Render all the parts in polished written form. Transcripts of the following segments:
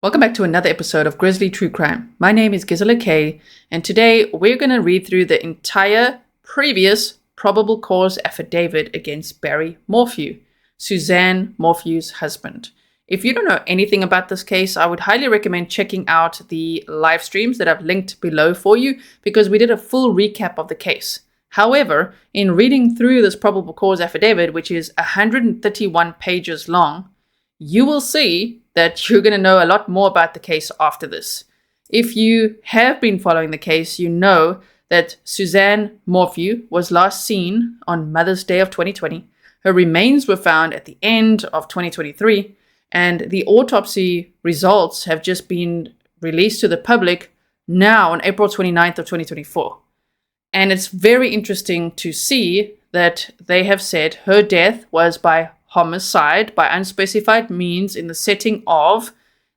Welcome back to another episode of Grizzly True Crime. My name is Grizzly, and today we're going to read through the entire previous probable cause affidavit against Barry Morphew, Suzanne Morphew's husband. If you don't know anything about this case, I would highly recommend checking out the live streams that I've linked below for you because we did a full recap of the case. However, in reading through this probable cause affidavit, which is 131 pages long, you will see that you're going to know a lot more about the case after this. If you have been following the case, you know that Suzanne Morphew was last seen on Mother's Day of 2020. Her remains were found at the end of 2023, and the autopsy results have just been released to the public now on April 29th of 2024. And it's very interesting to see that they have said her death was by homicide by unspecified means in the setting of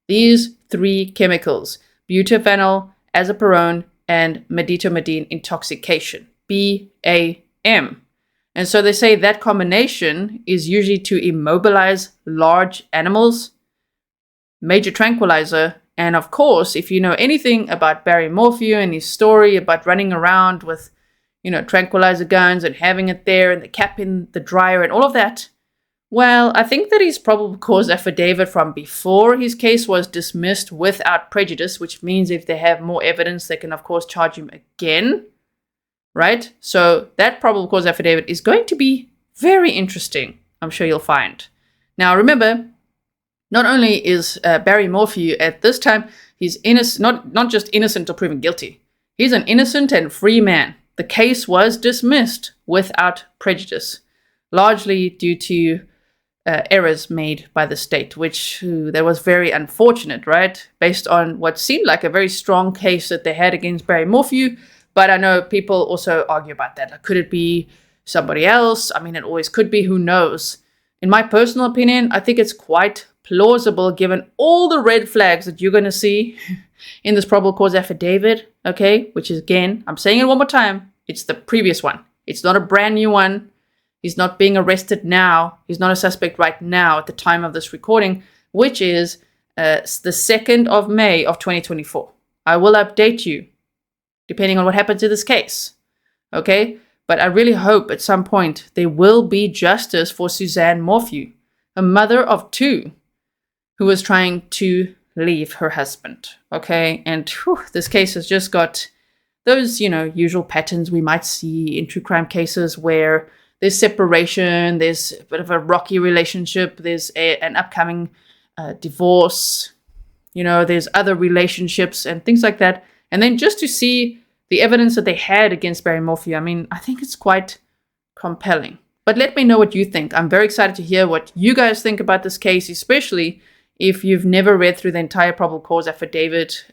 these three chemicals: butanol, azaparone, and medetomidine intoxication, BAM. And so they say that combination is usually to immobilize large animals, major tranquilizer, and of course, if you know anything about Barry Morphew and his story about running around with, tranquilizer guns and having it there and the cap in the dryer and all of that, well, I think that his probable cause affidavit from before his case was dismissed without prejudice, which means if they have more evidence, they can, of course, charge him again, right? So that probable cause affidavit is going to be very interesting, I'm sure you'll find. Now, remember, not only is Barry Morphew at this time, he's innocent, not just innocent or proven guilty. He's an innocent and free man. The case was dismissed without prejudice, largely due to errors made by the state, which that was very unfortunate, right? Based on what seemed like a very strong case that they had against Barry Morphew. But I know people also argue about that. Like, could it be somebody else? I mean, it always could be. Who knows? In my personal opinion, I think it's quite plausible given all the red flags that you're going to see in this probable cause affidavit, okay? Which is, again, I'm saying it one more time, it's the previous one. It's not a brand new one. He's not being arrested now. He's not a suspect right now at the time of this recording, which is the 2nd of May of 2024. I will update you depending on what happens to this case, okay? But I really hope at some point there will be justice for Suzanne Morphew, a mother of two who was trying to leave her husband, okay? And this case has just got those, usual patterns we might see in true crime cases where there's separation, there's a bit of a rocky relationship, there's an upcoming divorce, there's other relationships and things like that. And then just to see the evidence that they had against Barry Morphew, I mean, I think it's quite compelling. But let me know what you think. I'm very excited to hear what you guys think about this case, especially if you've never read through the entire probable cause affidavit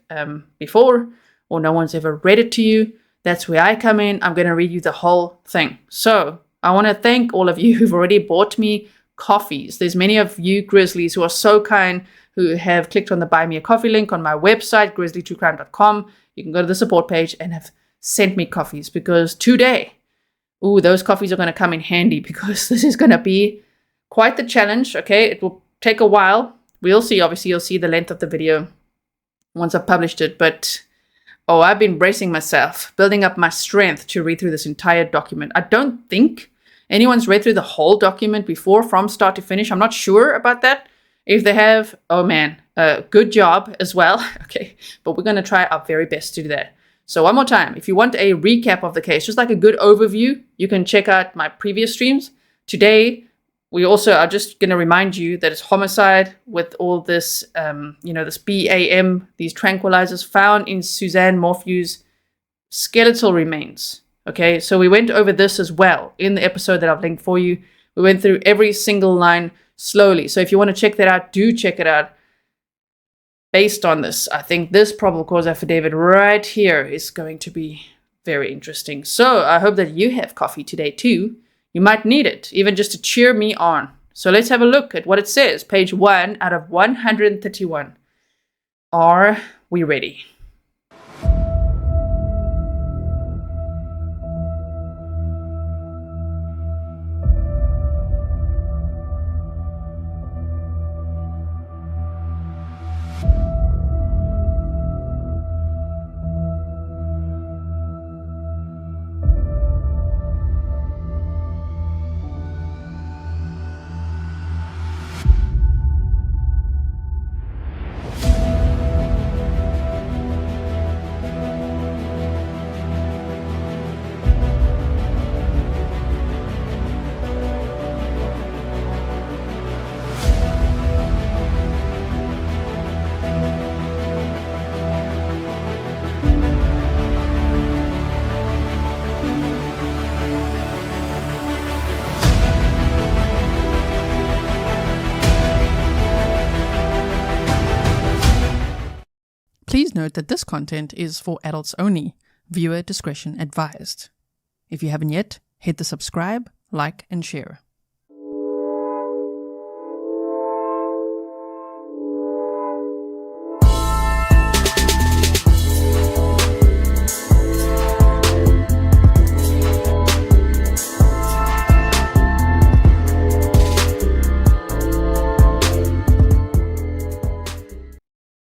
before, or no one's ever read it to you. That's where I come in. I'm going to read you the whole thing. So I want to thank all of you who've already bought me coffees. There's many of you Grizzlies who are so kind, who have clicked on the Buy Me a Coffee link on my website, grizzlytruecrime.com. You can go to the support page and have sent me coffees because today, those coffees are going to come in handy because this is going to be quite the challenge, okay? It will take a while. We'll see. Obviously, you'll see the length of the video once I've published it, but I've been bracing myself, building up my strength to read through this entire document. I don't think anyone's read through the whole document before from start to finish. I'm not sure about that. If they have, good job as well. Okay, but we're going to try our very best to do that. So one more time, if you want a recap of the case, just like a good overview, you can check out my previous streams. Today, we also are just going to remind you that it's homicide with all this, this BAM, these tranquilizers found in Suzanne Morphew's skeletal remains. Okay, so we went over this as well in the episode that I've linked for you. We went through every single line slowly. So if you want to check that out, do check it out. Based on this, I think this probable cause affidavit right here is going to be very interesting. So I hope that you have coffee today too. You might need it, even just to cheer me on. So let's have a look at what it says. Page 1 out of 131. Are we ready? Please note that this content is for adults only. Viewer discretion advised. If you haven't yet, hit the subscribe, like, and share.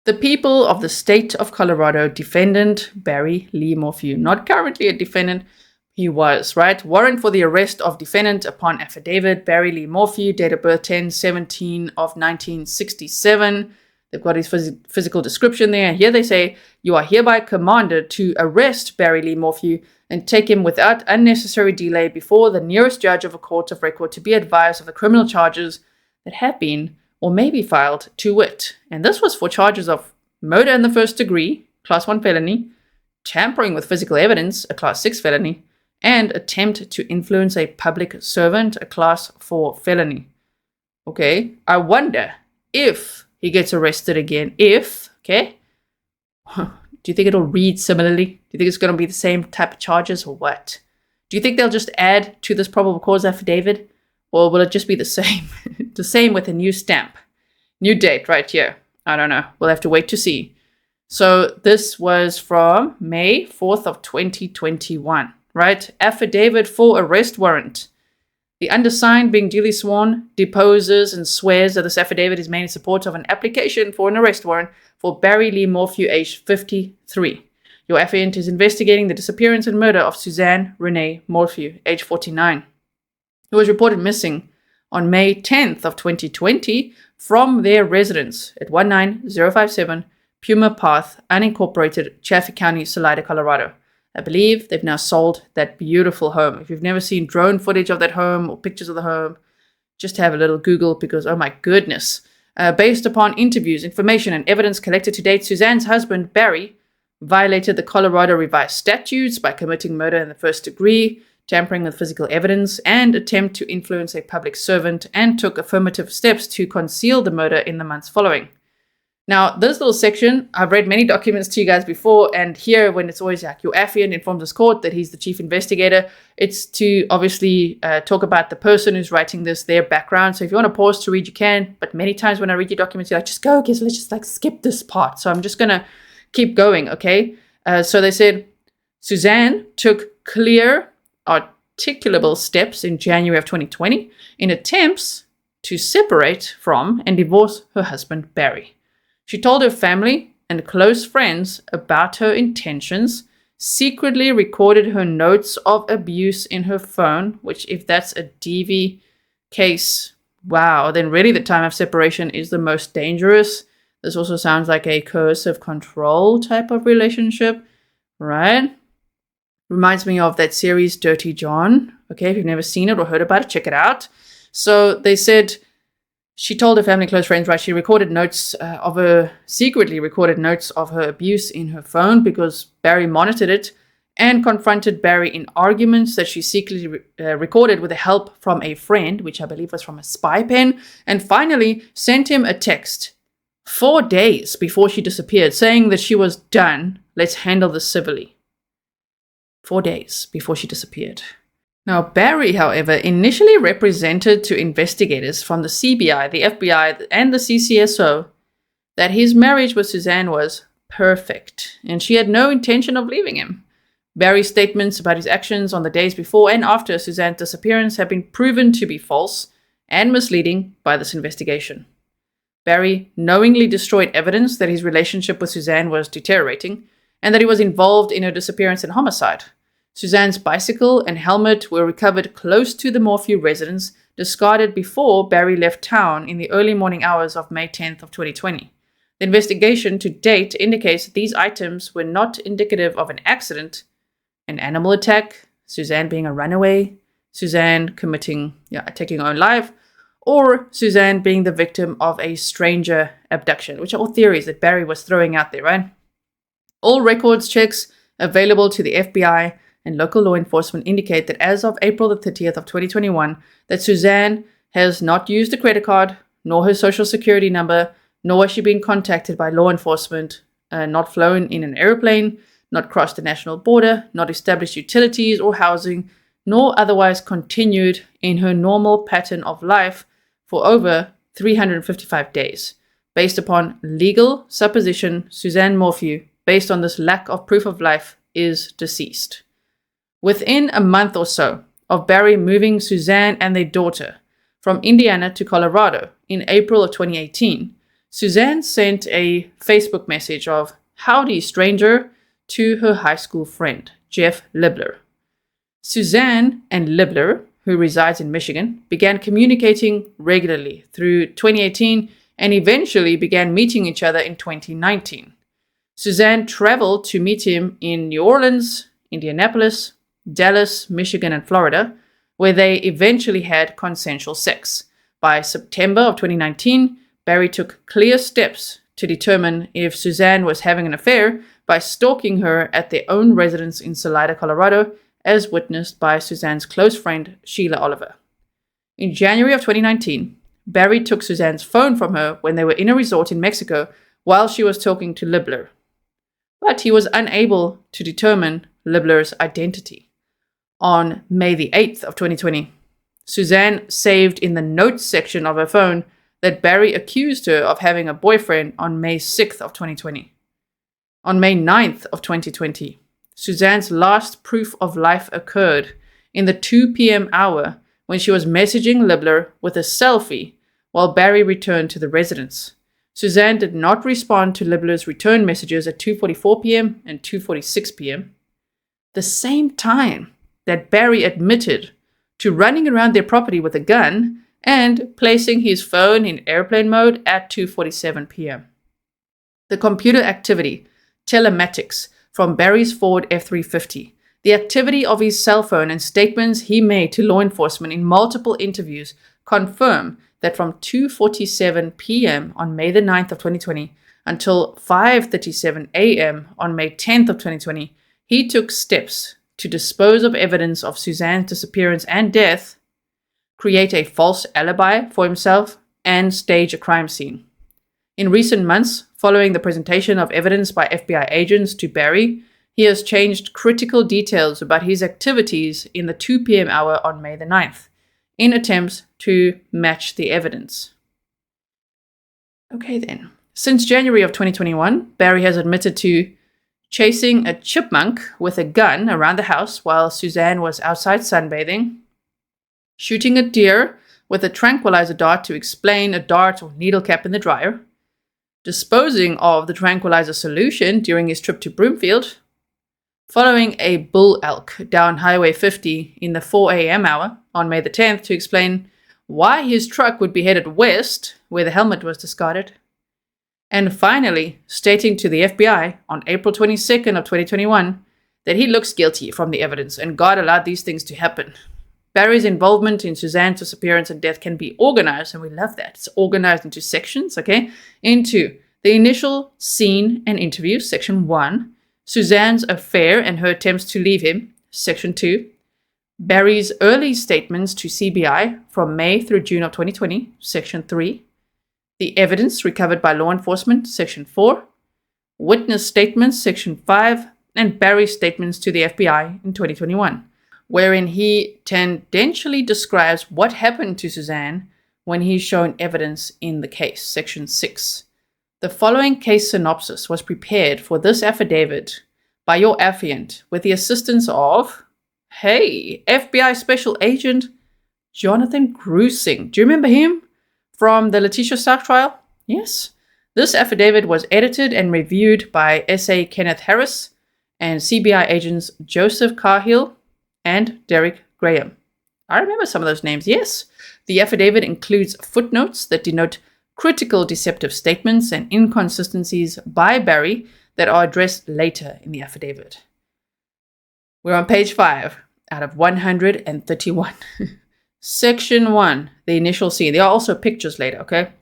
The people of the state of Colorado, defendant Barry Lee Morphew, not currently a defendant, he was, right? Warrant for the arrest of defendant upon affidavit, Barry Lee Morphew, date of birth 10/17 of 1967. They've got his physical description there. Here they say, you are hereby commanded to arrest Barry Lee Morphew and take him without unnecessary delay before the nearest judge of a court of record to be advised of the criminal charges that have been or may be filed to wit. And this was for charges of murder in the first degree, class 1 felony, tampering with physical evidence, a class 6 felony, and attempt to influence a public servant, a class 4 felony. Okay, I wonder if he gets arrested again, okay? Do you think it'll read similarly? Do you think it's going to be the same type of charges or what? Do you think they'll just add to this probable cause affidavit? Or will it just be the same? The same with a new stamp. New date right here. I don't know. We'll have to wait to see. So this was from May 4th of 2021, right? Affidavit for arrest warrant. The undersigned, being duly sworn, deposes and swears that this affidavit is made in support of an application for an arrest warrant for Barry Lee Morphew, age 53. Your affiant is investigating the disappearance and murder of Suzanne Renee Morphew, age 49. Who was reported missing on May 10th of 2020 from their residence at 19057 Puma Path, unincorporated Chaffee County, Salida, Colorado. I believe they've now sold that beautiful home. If you've never seen drone footage of that home or pictures of the home, just have a little Google because, oh my goodness. Based upon interviews, information, and evidence collected to date, Suzanne's husband, Barry, violated the Colorado revised statutes by committing murder in the first degree, tampering with physical evidence, and attempt to influence a public servant, and took affirmative steps to conceal the murder in the months following. Now, this little section, I've read many documents to you guys before, and here when it's always like your affiant informs this court that he's the chief investigator, it's to obviously talk about the person who's writing this, their background. So if you want to pause to read, you can, but many times when I read your documents, you're like, just go, okay, so let's just like skip this part. So I'm just going to keep going, okay? So they said, Suzanne took clear, articulable steps in January of 2020 in attempts to separate from and divorce her husband, Barry. She told her family and close friends about her intentions, secretly recorded her notes of abuse in her phone, which if that's a DV case, wow, then really the time of separation is the most dangerous. This also sounds like a coercive control type of relationship, right? Reminds me of that series Dirty John. Okay, if you've never seen it or heard about it, check it out. So they said she told her family and close friends, right, she secretly recorded notes of her abuse in her phone because Barry monitored it and confronted Barry in arguments that she secretly recorded with the help from a friend, which I believe was from a spy pen, and finally sent him a text 4 days before she disappeared saying that she was done. Let's handle this civilly. 4 days before she disappeared. Now, Barry, however, initially represented to investigators from the CBI, the FBI, and the CCSO that his marriage with Suzanne was perfect, and she had no intention of leaving him. Barry's statements about his actions on the days before and after Suzanne's disappearance have been proven to be false and misleading by this investigation. Barry knowingly destroyed evidence that his relationship with Suzanne was deteriorating and that he was involved in her disappearance and homicide. Suzanne's bicycle and helmet were recovered close to the Morphew residence, discarded before Barry left town in the early morning hours of May 10th of 2020. The investigation to date indicates that these items were not indicative of an accident, an animal attack, Suzanne being a runaway, Suzanne taking her own life, or Suzanne being the victim of a stranger abduction, which are all theories that Barry was throwing out there, right? All records checks available to the FBI and local law enforcement indicate that as of April the 30th of 2021, that Suzanne has not used a credit card, nor her social security number, nor has she been contacted by law enforcement not flown in an airplane, not crossed the national border, not established utilities or housing, nor otherwise continued in her normal pattern of life for over 355 days. Based upon legal supposition, Suzanne Morphew, based on this lack of proof of life, is deceased. Within a month or so of Barry moving Suzanne and their daughter from Indiana to Colorado in April of 2018, Suzanne sent a Facebook message of "Howdy, stranger" to her high school friend, Jeff Libler. Suzanne and Libler, who resides in Michigan, began communicating regularly through 2018 and eventually began meeting each other in 2019. Suzanne traveled to meet him in New Orleans, Indianapolis, Dallas, Michigan, and Florida, where they eventually had consensual sex. By September of 2019, Barry took clear steps to determine if Suzanne was having an affair by stalking her at their own residence in Salida, Colorado, as witnessed by Suzanne's close friend, Sheila Oliver. In January of 2019, Barry took Suzanne's phone from her when they were in a resort in Mexico while she was talking to Libler. But he was unable to determine Libler's identity. On May the 8th of 2020, Suzanne saved in the notes section of her phone that Barry accused her of having a boyfriend on May 6th of 2020. On May 9th of 2020, Suzanne's last proof of life occurred in the 2 p.m. hour when she was messaging Libler with a selfie while Barry returned to the residence. Suzanne did not respond to Libler's return messages at 2:44 p.m. and 2:46 p.m., the same time that Barry admitted to running around their property with a gun and placing his phone in airplane mode at 2:47 p.m. The computer activity, telematics from Barry's Ford F-350, the activity of his cell phone and statements he made to law enforcement in multiple interviews confirm that from 2:47 p.m. on May the 9th of 2020 until 5:37 a.m. on May 10th of 2020, he took steps to dispose of evidence of Suzanne's disappearance and death, create a false alibi for himself, and stage a crime scene. In recent months, following the presentation of evidence by FBI agents to Barry, he has changed critical details about his activities in the 2 p.m. hour on May the 9th, in attempts to match the evidence. Okay then. Since January of 2021, Barry has admitted to chasing a chipmunk with a gun around the house while Suzanne was outside sunbathing, shooting a deer with a tranquilizer dart to explain a dart or needle cap in the dryer, disposing of the tranquilizer solution during his trip to Broomfield, following a bull elk down Highway 50 in the 4 a.m. hour on May the 10th to explain why his truck would be headed west where the helmet was discarded, and finally stating to the FBI on April 22nd of 2021 that he looks guilty from the evidence and God allowed these things to happen. Barry's involvement in Suzanne's disappearance and death can be organized, and we love that. It's organized into sections, okay? Into the initial scene and interview, section 1. Suzanne's affair and her attempts to leave him, section 2. Barry's early statements to CBI from May through June of 2020, section 3. The evidence recovered by law enforcement, section 4. Witness statements, section 5. And Barry's statements to the FBI in 2021. Wherein he tangentially describes what happened to Suzanne when he's shown evidence in the case, section 6. The following case synopsis was prepared for this affidavit by your affiant with the assistance of, FBI Special Agent Jonathan Grusing. Do you remember him from the Letitia Stark trial? Yes. This affidavit was edited and reviewed by S.A. Kenneth Harris and CBI agents Joseph Cahill and Derek Graham. I remember some of those names, yes. The affidavit includes footnotes that denote critical deceptive statements and inconsistencies by Barry that are addressed later in the affidavit. We're on page 5 out of 131. Section 1, the initial scene. There are also pictures later, okay?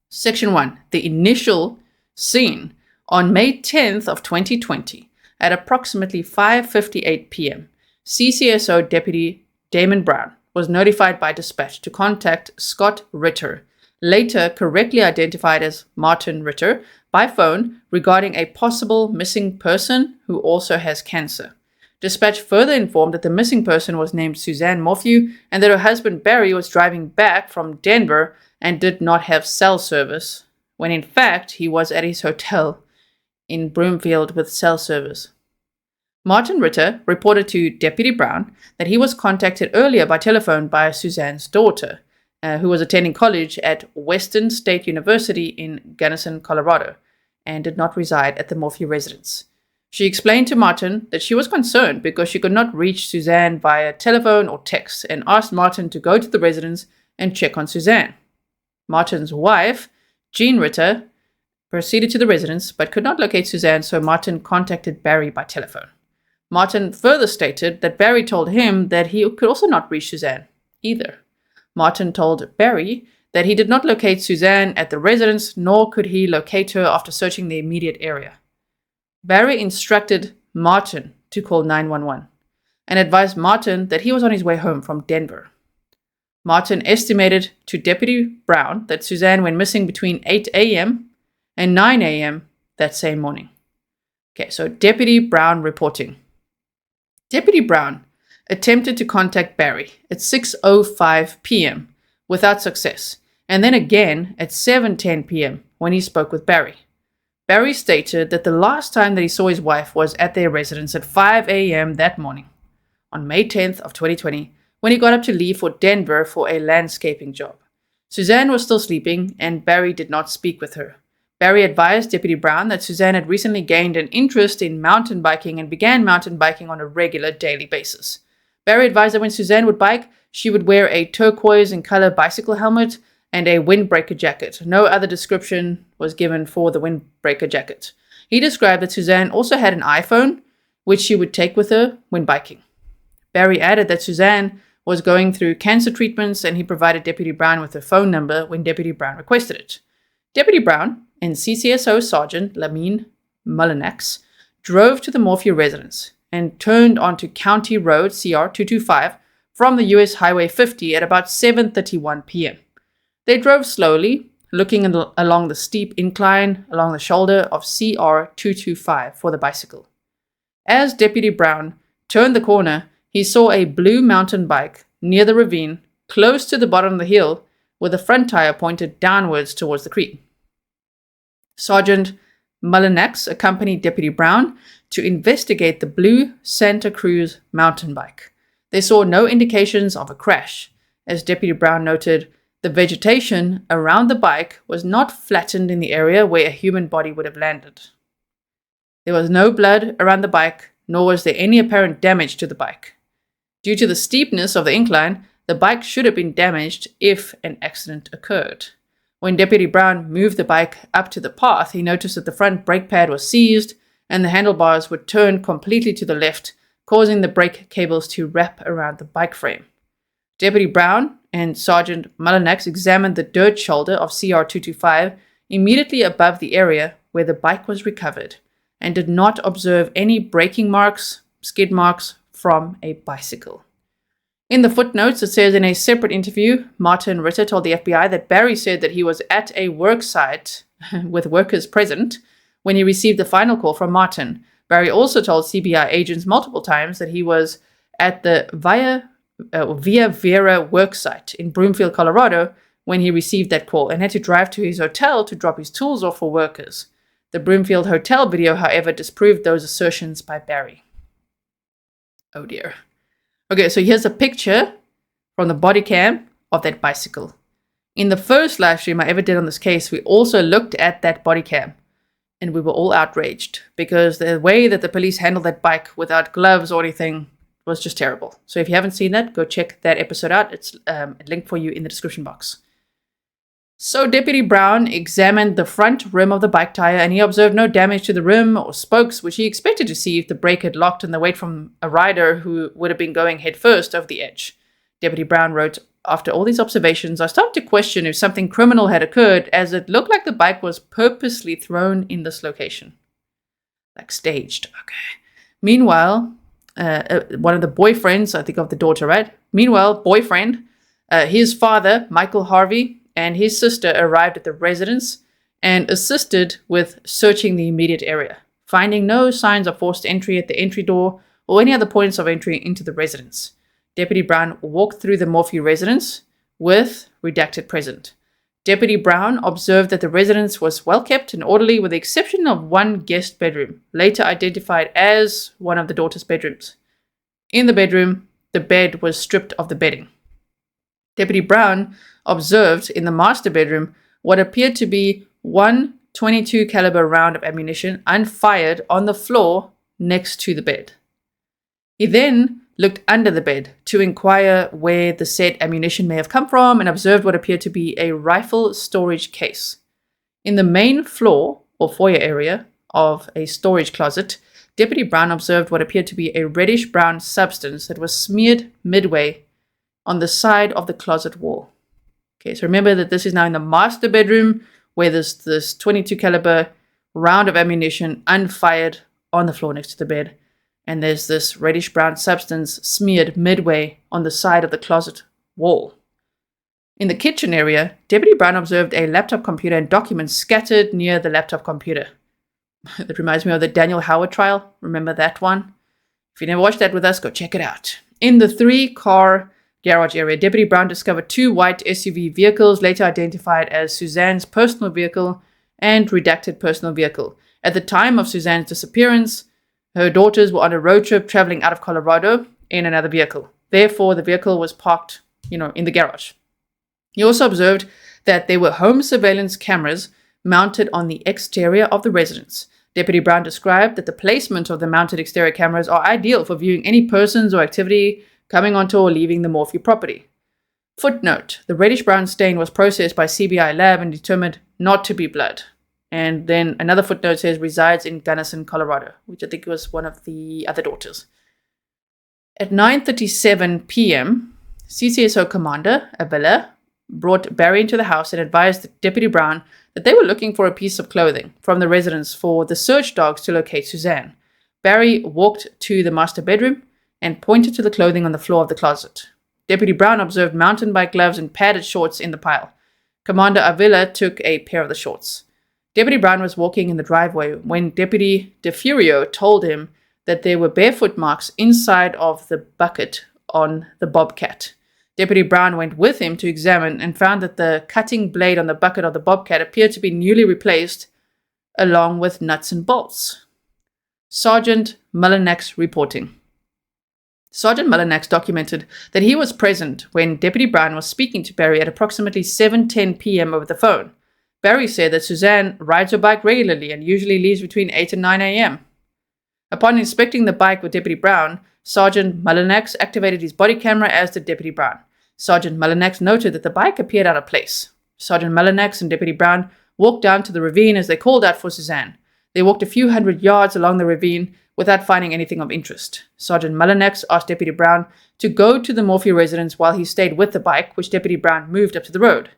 Section 1, the initial scene. On May 10th of 2020, at approximately 5:58 p.m., CCSO Deputy Damon Brown was notified by dispatch to contact Scott Ritter, later correctly identified as Martin Ritter, by phone regarding a possible missing person who also has cancer. Dispatch further informed that the missing person was named Suzanne Morphew and that her husband Barry was driving back from Denver and did not have cell service, when in fact he was at his hotel in Broomfield with cell service. Martin Ritter reported to Deputy Brown that he was contacted earlier by telephone by Suzanne's daughter, who was attending college at Western State University in Gunnison, Colorado, and did not reside at the Morphew residence. She explained to Martin that she was concerned because she could not reach Suzanne via telephone or text and asked Martin to go to the residence and check on Suzanne. Martin's wife, Jean Ritter, proceeded to the residence but could not locate Suzanne, so Martin contacted Barry by telephone. Martin further stated that Barry told him that he could also not reach Suzanne either. Martin told Barry that he did not locate Suzanne at the residence, nor could he locate her after searching the immediate area. Barry instructed Martin to call 911 and advised Martin that he was on his way home from Denver. Martin estimated to Deputy Brown that Suzanne went missing between 8 a.m. and 9 a.m. that same morning. Okay, so Deputy Brown reporting. Deputy Brown attempted to contact Barry at 6:05 p.m. without success, and then again at 7:10 p.m. when he spoke with Barry. Barry stated that the last time that he saw his wife was at their residence at 5 a.m. that morning, on May 10th of 2020, when he got up to leave for Denver for a landscaping job. Suzanne was still sleeping, and Barry did not speak with her. Barry advised Deputy Brown that Suzanne had recently gained an interest in mountain biking and began mountain biking on a regular daily basis. Barry advised that when Suzanne would bike, she would wear a turquoise in color bicycle helmet and a windbreaker jacket. No other description was given for the windbreaker jacket. He described that Suzanne also had an iPhone, which she would take with her when biking. Barry added that Suzanne was going through cancer treatments, and he provided Deputy Brown with her phone number when Deputy Brown requested it. Deputy Brown and CCSO Sergeant Lamine Mullinax drove to the Morphew residence and turned onto County Road CR 225 from the US Highway 50 at about 7:31 p.m. They drove slowly, looking along the steep incline along the shoulder of CR 225 for the bicycle. As Deputy Brown turned the corner, he saw a blue mountain bike near the ravine, close to the bottom of the hill, with the front tire pointed downwards towards the creek. Sergeant Mullinax accompanied Deputy Brown to investigate the blue Santa Cruz mountain bike. They saw no indications of a crash. As Deputy Brown noted, the vegetation around the bike was not flattened in the area where a human body would have landed. There was no blood around the bike, nor was there any apparent damage to the bike. Due to the steepness of the incline, the bike should have been damaged if an accident occurred. When Deputy Brown moved the bike up to the path, he noticed that the front brake pad was seized and the handlebars would turn completely to the left, causing the brake cables to wrap around the bike frame. Deputy Brown and Sergeant Mullinax examined the dirt shoulder of CR 225 immediately above the area where the bike was recovered and did not observe any braking marks, skid marks from a bicycle. In the footnotes, it says in a separate interview, Martin Ritter told the FBI that Barry said that he was at a work site with workers present when he received the final call from Martin. Barry also told CBI agents multiple times that he was at the Via Vera worksite in Broomfield, Colorado, when he received that call and had to drive to his hotel to drop his tools off for workers. The Broomfield hotel video, however, disproved those assertions by Barry. Oh dear. Okay, so here's a picture from the body cam of that bicycle. In the first live stream I ever did on this case, we also looked at that body cam, and we were all outraged because the way that the police handled that bike without gloves or anything was just terrible. So if you haven't seen that, go check that episode out. It's a link for you in the description box. So Deputy Brown examined the front rim of the bike tire, and he observed no damage to the rim or spokes, which he expected to see if the brake had locked in the weight from a rider who would have been going headfirst over the edge. Deputy Brown wrote, "After all these observations, I started to question if something criminal had occurred, as it looked like the bike was purposely thrown in this location." Like staged, okay. Meanwhile, one of the boyfriends, I think of the daughter, right? Meanwhile, boyfriend, his father, Michael Harvey, and his sister arrived at the residence and assisted with searching the immediate area, finding no signs of forced entry at the entry door or any other points of entry into the residence. Deputy Brown walked through the Morphew residence with redacted present. Deputy Brown observed that the residence was well kept and orderly with the exception of one guest bedroom, later identified as one of the daughter's bedrooms. In the bedroom, the bed was stripped of the bedding. Deputy Brown observed in the master bedroom what appeared to be one .22 caliber round of ammunition unfired on the floor next to the bed. He then looked under the bed to inquire where the said ammunition may have come from and observed what appeared to be a rifle storage case. In the main floor or foyer area of a storage closet, Deputy Brown observed what appeared to be a reddish-brown substance that was smeared midway on the side of the closet wall. Okay, so remember that this is now in the master bedroom where there's this .22 caliber round of ammunition unfired on the floor next to the bed. And there's this reddish-brown substance smeared midway on the side of the closet wall. In the kitchen area, Deputy Brown observed a laptop computer and documents scattered near the laptop computer. That reminds me of the Daniel Howard trial. Remember that one? If you never watched that with us, go check it out. In the 3-car garage area, Deputy Brown discovered 2 white SUV vehicles, later identified as Suzanne's personal vehicle and redacted personal vehicle. At the time of Suzanne's disappearance, her daughters were on a road trip traveling out of Colorado in another vehicle. Therefore, the vehicle was parked, in the garage. He also observed that there were home surveillance cameras mounted on the exterior of the residence. Deputy Brown described that the placement of the mounted exterior cameras are ideal for viewing any persons or activity coming onto or leaving the Morphew property. Footnote: the reddish-brown stain was processed by CBI lab and determined not to be blood. And then another footnote says resides in Gunnison, Colorado, which I think was one of the other daughters. At 9:37 p.m., CCSO Commander Avila brought Barry into the house and advised Deputy Brown that they were looking for a piece of clothing from the residence for the search dogs to locate Suzanne. Barry walked to the master bedroom and pointed to the clothing on the floor of the closet. Deputy Brown observed mountain bike gloves and padded shorts in the pile. Commander Avila took a pair of the shorts. Deputy Brown was walking in the driveway when Deputy DeFurio told him that there were barefoot marks inside of the bucket on the bobcat. Deputy Brown went with him to examine and found that the cutting blade on the bucket of the bobcat appeared to be newly replaced along with nuts and bolts. Sergeant Mullinex reporting. Sergeant Mullinex documented that he was present when Deputy Brown was speaking to Barry at approximately 7:10 p.m. over the phone. Barry said that Suzanne rides her bike regularly and usually leaves between 8 and 9 a.m. Upon inspecting the bike with Deputy Brown, Sergeant Mullinex activated his body camera, as did Deputy Brown. Sergeant Mullinex noted that the bike appeared out of place. Sergeant Mullinex and Deputy Brown walked down to the ravine as they called out for Suzanne. They walked a few hundred yards along the ravine without finding anything of interest. Sergeant Mullinex asked Deputy Brown to go to the Morphew residence while he stayed with the bike, which Deputy Brown moved up to the road.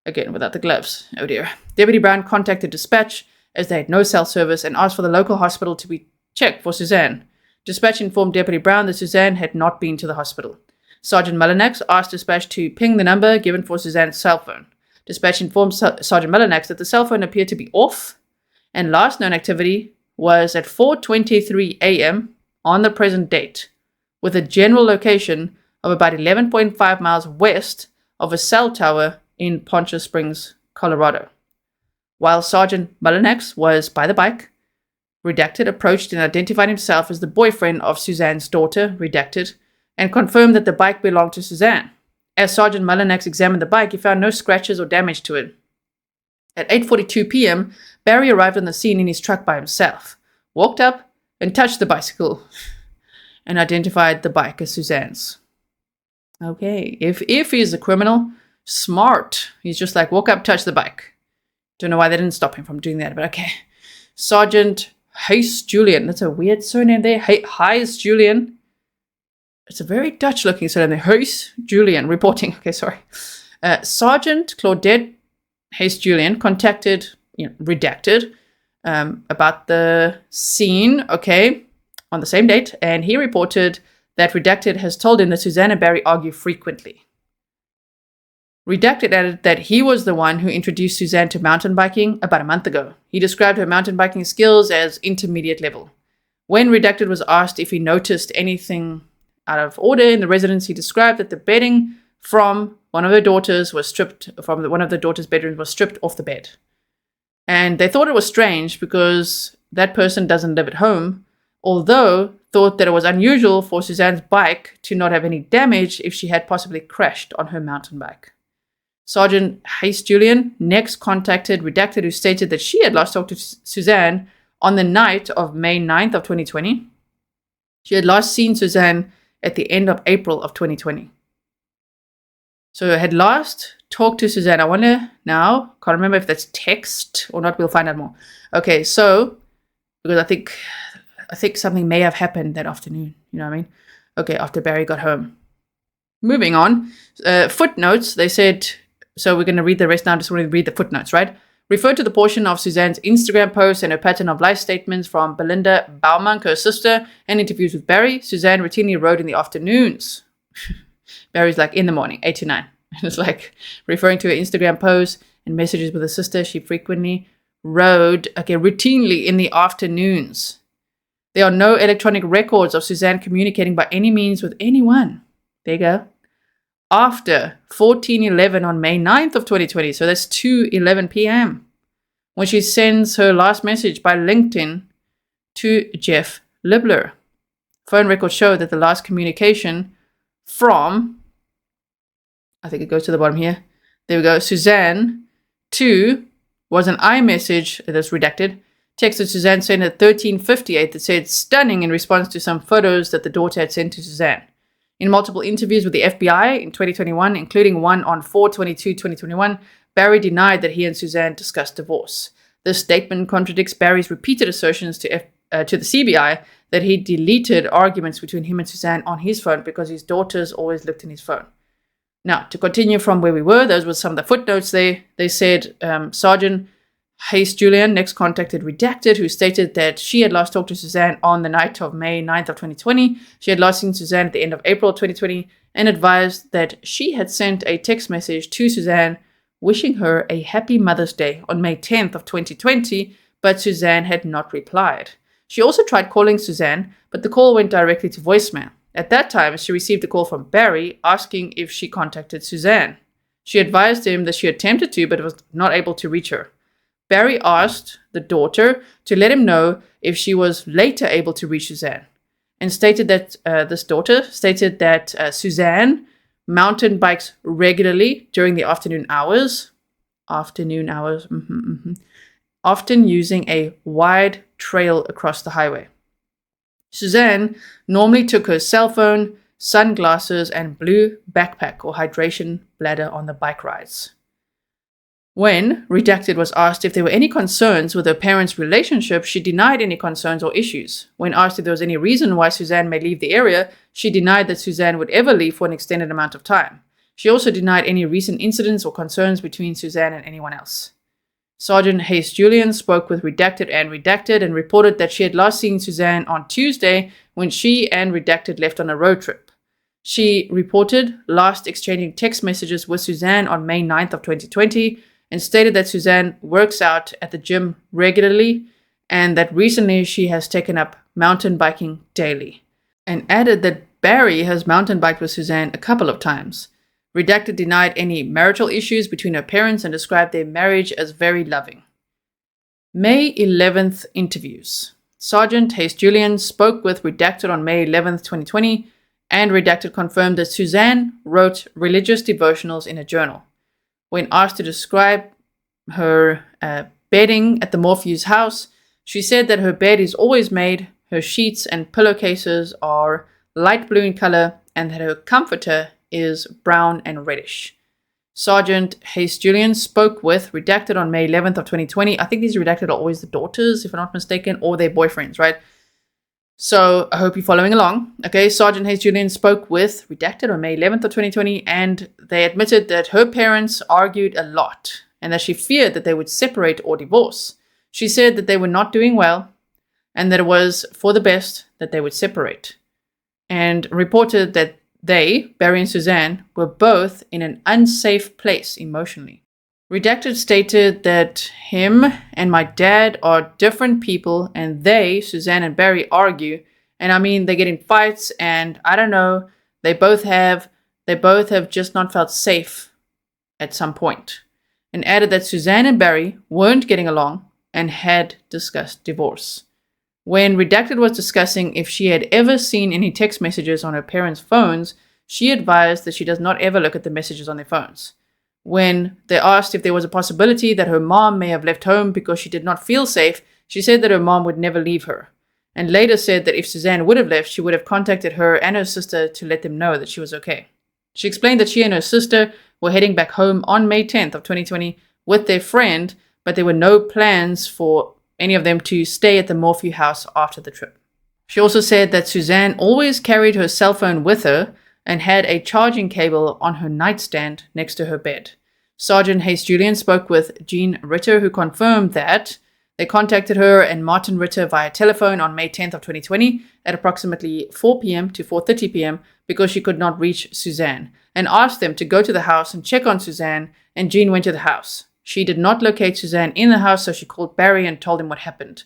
Again, without the gloves. Oh dear. Deputy Brown contacted dispatch as they had no cell service and asked for the local hospital to be checked for Suzanne. Dispatch informed Deputy Brown that Suzanne had not been to the hospital. Sergeant Mullinex asked dispatch to ping the number given for Suzanne's cell phone. Dispatch informed Sergeant Mullinex that the cell phone appeared to be off, and last known activity was at 4:23 a.m. on the present date, with a general location of about 11.5 miles west of a cell tower in Poncha Springs, Colorado. While Sergeant Mullinex was by the bike, Redacted approached and identified himself as the boyfriend of Suzanne's daughter, Redacted, and confirmed that the bike belonged to Suzanne. As Sergeant Mullinex examined the bike, he found no scratches or damage to it. At 8:42 p.m., Barry arrived on the scene in his truck by himself, walked up and touched the bicycle, and identified the bike as Suzanne's. Okay, if he's a criminal, smart. He's just like, walk up, touch the bike. Don't know why they didn't stop him from doing that, but okay. Sergeant Hayes Julian, that's a weird surname there. Hayes Julian. It's a very Dutch-looking surname there. Hayes Julian reporting. Okay, sorry. Sergeant Claudette Hayes Julian contacted, Redacted, about the scene, okay, on the same date, and he reported that Redacted has told him that Suzanne and Barry argue frequently. Redacted added that he was the one who introduced Suzanne to mountain biking about a month ago. He described her mountain biking skills as intermediate level. When Redacted was asked if he noticed anything out of order in the residence, he described that the bedding from one of the daughter's bedrooms was stripped off the bed. And they thought it was strange because that person doesn't live at home, although thought that it was unusual for Suzanne's bike to not have any damage if she had possibly crashed on her mountain bike. Sergeant Hayes Julian next contacted Redacted, who stated that she had last talked to Suzanne on the night of May 9th of 2020. She had last seen Suzanne at the end of April of 2020. So I had last talked to Suzanne. I wonder now, can't remember if that's text or not. We'll find out more. Okay, so, because I think something may have happened that afternoon. You know what I mean? Okay, after Barry got home. Moving on. Footnotes, they said, so we're going to read the rest now. Just want to read the footnotes, right? Refer to the portion of Suzanne's Instagram posts and her pattern of life statements from Belinda Baumann, her sister, and interviews with Barry. Suzanne routinely wrote in the afternoons. Barry's like in the morning, 8 to 9. And it's like referring to her Instagram posts and messages with her sister. She frequently wrote, routinely in the afternoons. There are no electronic records of Suzanne communicating by any means with anyone. There you go. After 14:11 on May 9th of 2020, so that's 2:11 p.m., when she sends her last message by LinkedIn to Jeff Libler. Phone records show that the last communication from, I think it goes to the bottom here, there we go, Suzanne to was an iMessage that's redacted. Texted Suzanne sent at 13:58 that said stunning in response to some photos that the daughter had sent to Suzanne. In multiple interviews with the FBI in 2021, including one on 4/22/2021, Barry denied that he and Suzanne discussed divorce. This statement contradicts Barry's repeated assertions to the CBI that he deleted arguments between him and Suzanne on his phone because his daughters always looked in his phone. Now, to continue from where we were, those were some of the footnotes there. They said Sergeant Hayes Julian next contacted Redacted, who stated that she had last talked to Suzanne on the night of May 9th of 2020. She had last seen Suzanne at the end of April 2020 and advised that she had sent a text message to Suzanne wishing her a happy Mother's Day on May 10th of 2020, but Suzanne had not replied. She also tried calling Suzanne, but the call went directly to voicemail. At that time, she received a call from Barry asking if she contacted Suzanne. She advised him that she attempted to, but was not able to reach her. Barry asked the daughter to let him know if she was later able to reach Suzanne, and stated that this daughter stated that Suzanne mountain bikes regularly during the afternoon hours, often using a wide trail across the highway. Suzanne normally took her cell phone, sunglasses, and blue backpack or hydration bladder on the bike rides. When Redacted was asked if there were any concerns with her parents' relationship, she denied any concerns or issues. When asked if there was any reason why Suzanne may leave the area, she denied that Suzanne would ever leave for an extended amount of time. She also denied any recent incidents or concerns between Suzanne and anyone else. Sergeant Hayes Julian spoke with Redacted and reported that she had last seen Suzanne on Tuesday when she and Redacted left on a road trip. She reported last exchanging text messages with Suzanne on May 9th of 2020, and stated that Suzanne works out at the gym regularly and that recently she has taken up mountain biking daily, and added that Barry has mountain biked with Suzanne a couple of times. Redacted denied any marital issues between her parents and described their marriage as very loving. May 11th interviews. Sergeant Hayes Julian spoke with Redacted on May 11th, 2020, and Redacted confirmed that Suzanne wrote religious devotionals in a journal. When asked to describe her bedding at the Morphew's house, she said that her bed is always made, her sheets and pillowcases are light blue in color, and that her comforter is brown and reddish. Sergeant Hayes Julian spoke with Redacted on May 11th of 2020. I think these Redacted are always the daughters, if I'm not mistaken, or their boyfriends, right? So I hope you're following along. Okay, Sergeant Hayes Julian spoke with Redacted on May 11th of 2020, and they admitted that her parents argued a lot and that she feared that they would separate or divorce. She said that they were not doing well and that it was for the best that they would separate, and reported that They, Barry and Suzanne, were both in an unsafe place emotionally. Redacted stated that him and my dad are different people, and they, Suzanne and Barry, argue. And I mean, they get in fights, and I don't know, they both have just not felt safe at some point. And added that Suzanne and Barry weren't getting along and had discussed divorce. When Redacted was discussing if she had ever seen any text messages on her parents' phones, she advised that she does not ever look at the messages on their phones. When they asked if there was a possibility that her mom may have left home because she did not feel safe, she said that her mom would never leave her, and later said that if Suzanne would have left, she would have contacted her and her sister to let them know that she was okay. She explained that she and her sister were heading back home on May 10th of 2020 with their friend, but there were no plans for any of them to stay at the Morphew house after the trip. She also said that Suzanne always carried her cell phone with her and had a charging cable on her nightstand next to her bed. Sergeant Hayes Julian spoke with Jean Ritter, who confirmed that they contacted her and Martin Ritter via telephone on May 10th of 2020 at approximately 4 p.m. to 4:30 p.m. because she could not reach Suzanne, and asked them to go to the house and check on Suzanne, and Jean went to the house. She did not locate Suzanne in the house, so she called Barry and told him what happened.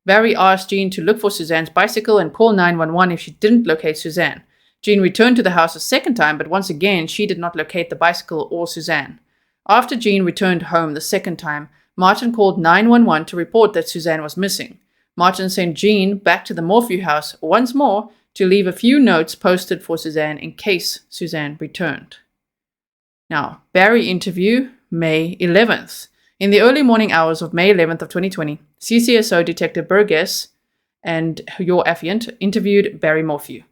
Barry asked Jean to look for Suzanne's bicycle and call 911 if she didn't locate Suzanne. Jean returned to the house a second time, but once again, she did not locate the bicycle or Suzanne. After Jean returned home the second time, Martin called 911 to report that Suzanne was missing. Martin sent Jean back to the Morphew house once more to leave a few notes posted for Suzanne in case Suzanne returned. Now, Barry interview, May 11th. In the early morning hours of May 11th of 2020, CCSO Detective Burgess and your affiant interviewed Barry Morphew.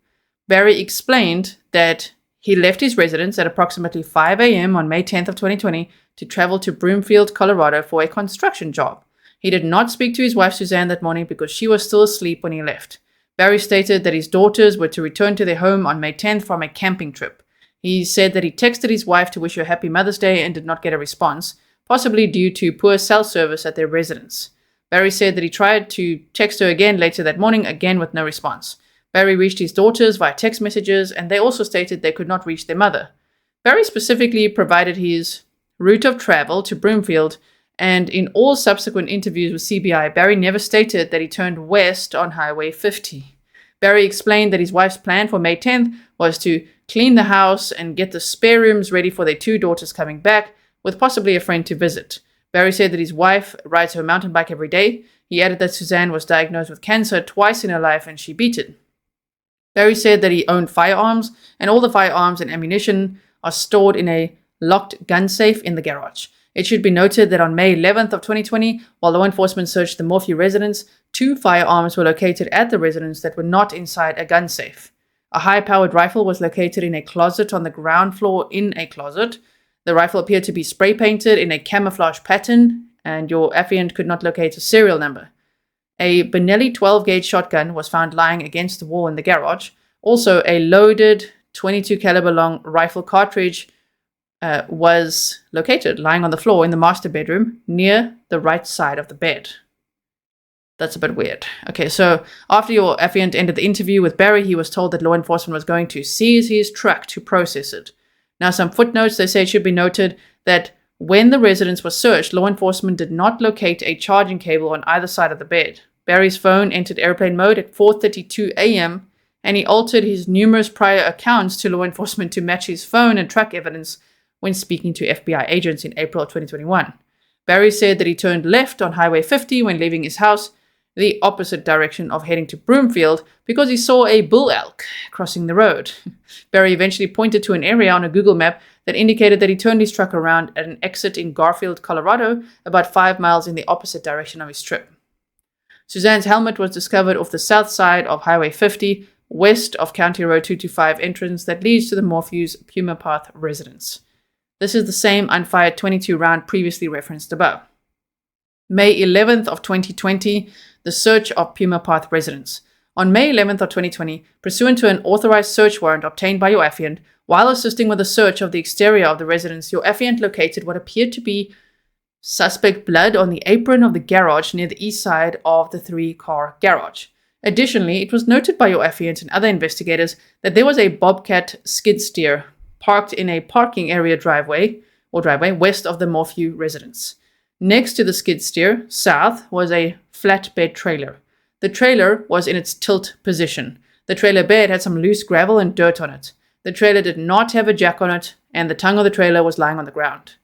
Barry explained that he left his residence at approximately 5 a.m. on May 10th of 2020 to travel to Broomfield, Colorado for a construction job. He did not speak to his wife Suzanne that morning because she was still asleep when he left. Barry stated that his daughters were to return to their home on May 10th from a camping trip. He said that he texted his wife to wish her happy Mother's Day and did not get a response, possibly due to poor cell service at their residence. Barry said that he tried to text her again later that morning, again with no response. Barry reached his daughters via text messages, and they also stated they could not reach their mother. Barry specifically provided his route of travel to Broomfield, and in all subsequent interviews with CBI, Barry never stated that he turned west on Highway 50. Barry explained that his wife's plan for May 10th was to clean the house and get the spare rooms ready for their two daughters coming back, with possibly a friend to visit. Barry said that his wife rides her mountain bike every day. He added that Suzanne was diagnosed with cancer twice in her life and she beat it. Barry said that he owned firearms, and all the firearms and ammunition are stored in a locked gun safe in the garage. It should be noted that on May 11th of 2020, while law enforcement searched the Morphew residence, 2 firearms were located at the residence that were not inside a gun safe. A high-powered rifle was located in a closet on the ground floor in a closet. The rifle appeared to be spray-painted in a camouflage pattern, and your affiant could not locate a serial number. A Benelli 12-gauge shotgun was found lying against the wall in the garage. Also, a loaded 22 caliber long rifle cartridge was located lying on the floor in the master bedroom near the right side of the bed. That's a bit weird. Okay, so after your affiant ended the interview with Barry, he was told that law enforcement was going to seize his truck to process it. Now, some footnotes, they say it should be noted that when the residence was searched, law enforcement did not locate a charging cable on either side of the bed. Barry's phone entered airplane mode at 4:32 a.m., and he altered his numerous prior accounts to law enforcement to match his phone and truck evidence when speaking to FBI agents in April of 2021. Barry said that he turned left on Highway 50 when leaving his house, the opposite direction of heading to Broomfield, because he saw a bull elk crossing the road. Barry eventually pointed to an area on a Google map that indicated that he turned his truck around at an exit in Garfield, Colorado, about 5 miles in the opposite direction of his trip. Suzanne's helmet was discovered off the south side of Highway 50, west of County Road 225 entrance that leads to the Morphew's Puma Path residence. This is the same unfired 22 round previously referenced above. May 11th of 2020, the search of Puma Path residence. On May 11th of 2020, pursuant to an authorized search warrant obtained by your affiant, while assisting with the search of the exterior of the residence, your affiant located what appeared to be suspect blood on the apron of the garage near the east side of the 3-car garage. Additionally, it was noted by your affiant and other investigators that there was a Bobcat skid steer parked in a parking area driveway west of the Morphew residence. Next to the skid steer, south, was a flatbed trailer. The trailer was in its tilt position. The trailer bed had some loose gravel and dirt on it. The trailer did not have a jack on it, and the tongue of the trailer was lying on the ground.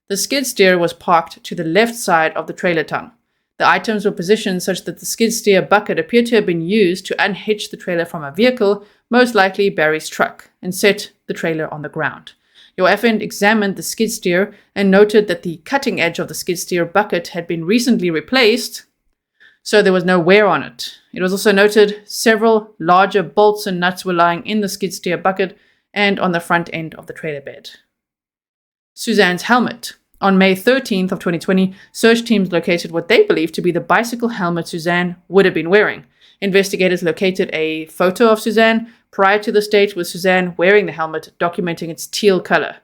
The skid steer was parked to the left side of the trailer tongue. The items were positioned such that the skid steer bucket appeared to have been used to unhitch the trailer from a vehicle, most likely Barry's truck, and set the trailer on the ground. Your affiant examined the skid steer and noted that the cutting edge of the skid steer bucket had been recently replaced, so there was no wear on it. It was also noted several larger bolts and nuts were lying in the skid steer bucket and on the front end of the trailer bed. Suzanne's helmet. On May 13th of 2020, search teams located what they believed to be the bicycle helmet Suzanne would have been wearing. Investigators located a photo of Suzanne prior to this date with Suzanne wearing the helmet, documenting its teal color.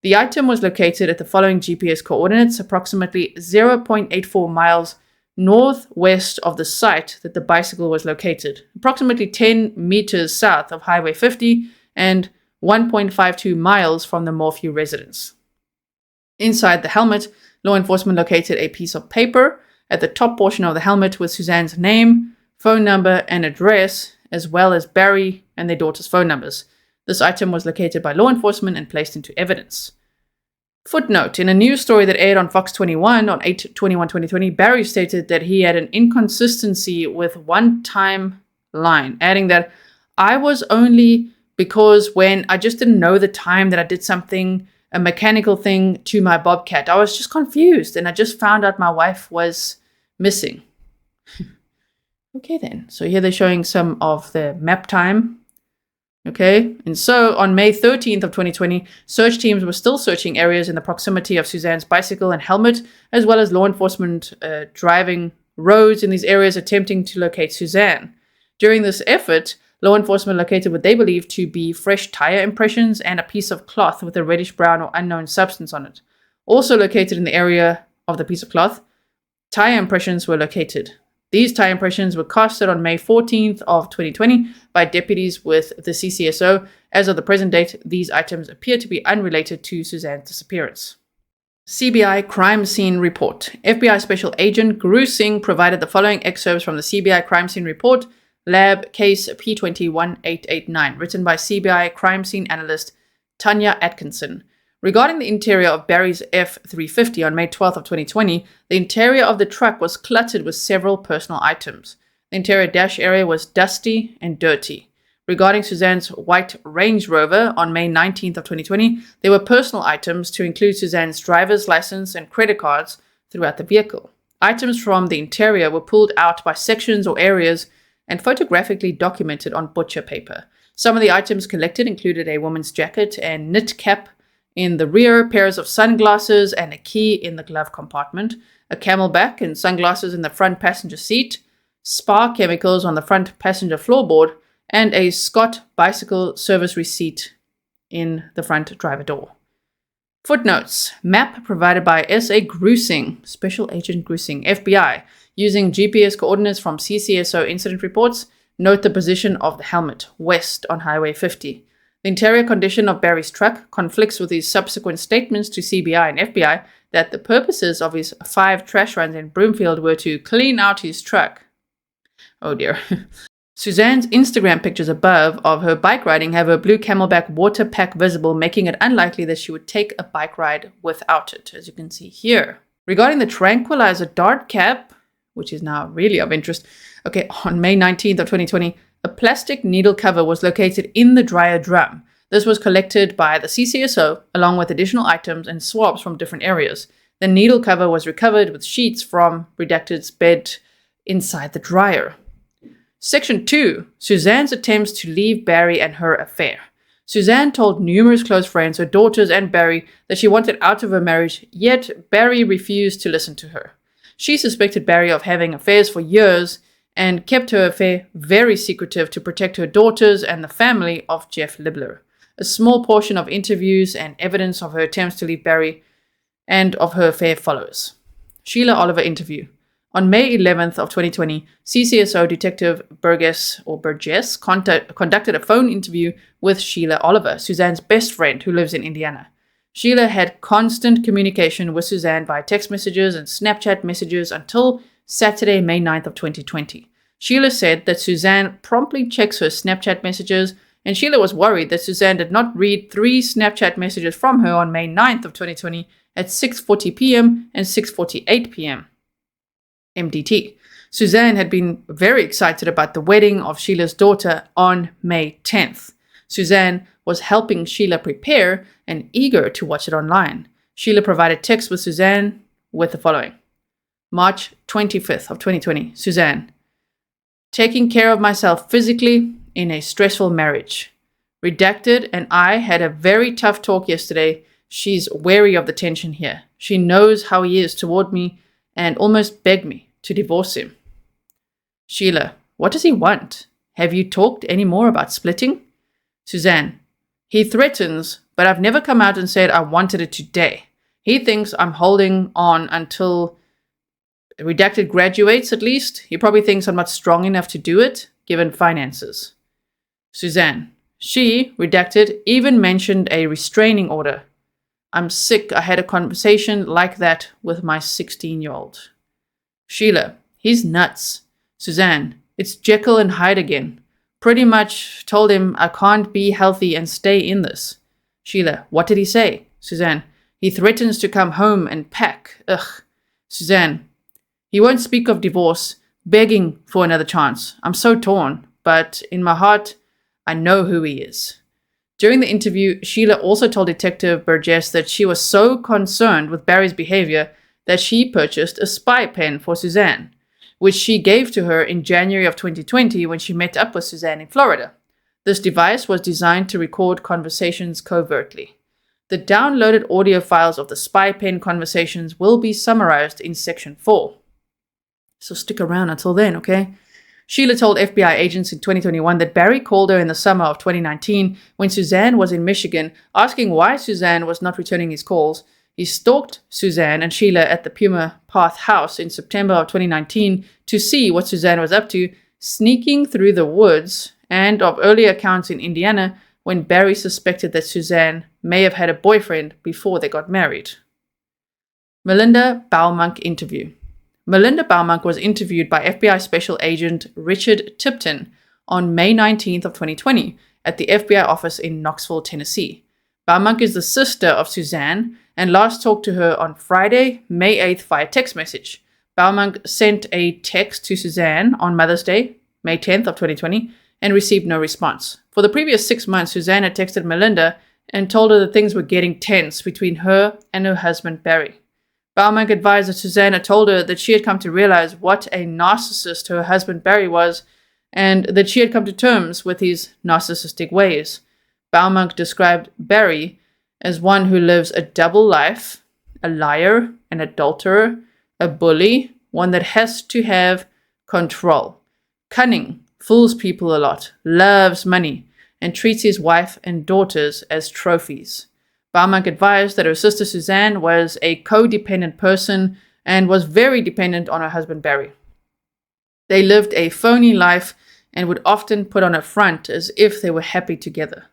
The item was located at the following GPS coordinates, approximately 0.84 miles northwest of the site that the bicycle was located, approximately 10 meters south of Highway 50 and 1.52 miles from the Morphew residence. Inside the helmet, law enforcement located a piece of paper at the top portion of the helmet with Suzanne's name, phone number, and address, as well as Barry and their daughter's phone numbers. This item was located by law enforcement and placed into evidence. Footnote: in a news story that aired on Fox 21 on 8/21/2020, Barry stated that he had an inconsistency with one timeline, adding that I was only because when I just didn't know the time that I did something, a mechanical thing to my Bobcat. I was just confused and I just found out my wife was missing. Okay then, so here they're showing some of the map time. Okay, and so on May 13th of 2020, search teams were still searching areas in the proximity of Suzanne's bicycle and helmet, as well as law enforcement driving roads in these areas attempting to locate Suzanne. During this effort, law enforcement located what they believed to be fresh tire impressions and a piece of cloth with a reddish-brown or unknown substance on it. Also located in the area of the piece of cloth, tire impressions were located. These tire impressions were casted on May 14th of 2020 by deputies with the CCSO. As of the present date, these items appear to be unrelated to Suzanne's disappearance. CBI Crime Scene Report. FBI Special Agent Guru Singh provided the following excerpts from the CBI Crime Scene Report, Lab Case P21889, written by CBI Crime Scene Analyst Tanya Atkinson. Regarding the interior of Barry's F-350 on May 12th of 2020, the interior of the truck was cluttered with several personal items. The interior dash area was dusty and dirty. Regarding Suzanne's white Range Rover on May 19th of 2020, there were personal items to include Suzanne's driver's license and credit cards throughout the vehicle. Items from the interior were pulled out by sections or areas and photographically documented on butcher paper. Some of the items collected included a woman's jacket and knit cap in the rear, pairs of sunglasses and a key in the glove compartment, a camelback and sunglasses in the front passenger seat, Spa chemicals on the front passenger floorboard, and a Scott bicycle service receipt in the front driver door. Footnotes. Map provided by S.A. Grusing, Special Agent Grusing, FBI, using GPS coordinates from CCSO incident reports. Note the position of the helmet, west on Highway 50. The interior condition of Barry's truck conflicts with his subsequent statements to CBI and FBI that the purposes of his 5 trash runs in Broomfield were to clean out his truck. Oh dear. Suzanne's Instagram pictures above of her bike riding have her blue camelback water pack visible, making it unlikely that she would take a bike ride without it, as you can see here. Regarding the tranquilizer dart cap, which is now really of interest, okay, on May 19th of 2020, a plastic needle cover was located in the dryer drum. This was collected by the CCSO along with additional items and swabs from different areas. The needle cover was recovered with sheets from Redacted's bed inside the dryer. Section 2. Suzanne's attempts to leave Barry and her affair. Suzanne told numerous close friends, her daughters and Barry, that she wanted out of her marriage, yet Barry refused to listen to her. She suspected Barry of having affairs for years and kept her affair very secretive to protect her daughters and the family of Jeff Libler. A small portion of interviews and evidence of her attempts to leave Barry and of her affair follows. Sheila Oliver interview. On May 11th of 2020, CCSO Detective Burgess conducted a phone interview with Sheila Oliver, Suzanne's best friend who lives in Indiana. Sheila had constant communication with Suzanne via text messages and Snapchat messages until Saturday, May 9th of 2020. Sheila said that Suzanne promptly checks her Snapchat messages, and Sheila was worried that Suzanne did not read 3 Snapchat messages from her on May 9th of 2020 at 6:40 p.m. and 6:48 p.m. MDT. Suzanne had been very excited about the wedding of Sheila's daughter on May 10th. Suzanne was helping Sheila prepare and eager to watch it online. Sheila provided text with Suzanne with the following. March 25th of 2020. Suzanne. Taking care of myself physically in a stressful marriage. Redacted and I had a very tough talk yesterday. She's wary of the tension here. She knows how he is toward me and almost begged me to divorce him. Sheila. What does he want? Have you talked any more about splitting? Suzanne. He threatens, but I've never come out and said I wanted it today. He thinks I'm holding on until redacted graduates at least. He probably thinks I'm not strong enough to do it, given finances. Suzanne. She, redacted, even mentioned a restraining order. I'm sick. I had a conversation like that with my 16-year-old. Sheila. He's nuts. Suzanne. It's Jekyll and Hyde again. Pretty much told him I can't be healthy and stay in this. Sheila. What did he say? Suzanne. He threatens to come home and pack. Ugh. Suzanne. He won't speak of divorce, begging for another chance. I'm so torn, but in my heart, I know who he is. During the interview, Sheila also told Detective Burgess that she was so concerned with Barry's behavior that she purchased a spy pen for Suzanne, which she gave to her in January of 2020 when she met up with Suzanne in Florida. This device was designed to record conversations covertly. The downloaded audio files of the spy pen conversations will be summarized in Section 4. So stick around until then, okay? Sheila told FBI agents in 2021 that Barry called her in the summer of 2019 when Suzanne was in Michigan, asking why Suzanne was not returning his calls. He stalked Suzanne and Sheila at the Puma Path house in September of 2019 to see what Suzanne was up to, sneaking through the woods, and of earlier accounts in Indiana when Barry suspected that Suzanne may have had a boyfriend before they got married. Melinda Baumunk interview. Melinda Baumunk was interviewed by FBI Special Agent Richard Tipton on May 19th of 2020 at the FBI office in Knoxville, Tennessee. Baumunk is the sister of Suzanne and last talked to her on Friday, May 8th via text message. Baumunk sent a text to Suzanne on Mother's Day, May 10th of 2020, and received no response. For the previous 6 months, Suzanne had texted Melinda and told her that things were getting tense between her and her husband, Barry. Baumunk advised that Suzanne had told her that she had come to realize what a narcissist her husband Barry was, and that she had come to terms with his narcissistic ways. Baumunk described Barry as one who lives a double life, a liar, an adulterer, a bully, one that has to have control, cunning, fools people a lot, loves money, and treats his wife and daughters as trophies. Baumunk advised that her sister Suzanne was a codependent person and was very dependent on her husband Barry. They lived a phony life and would often put on a front as if they were happy together.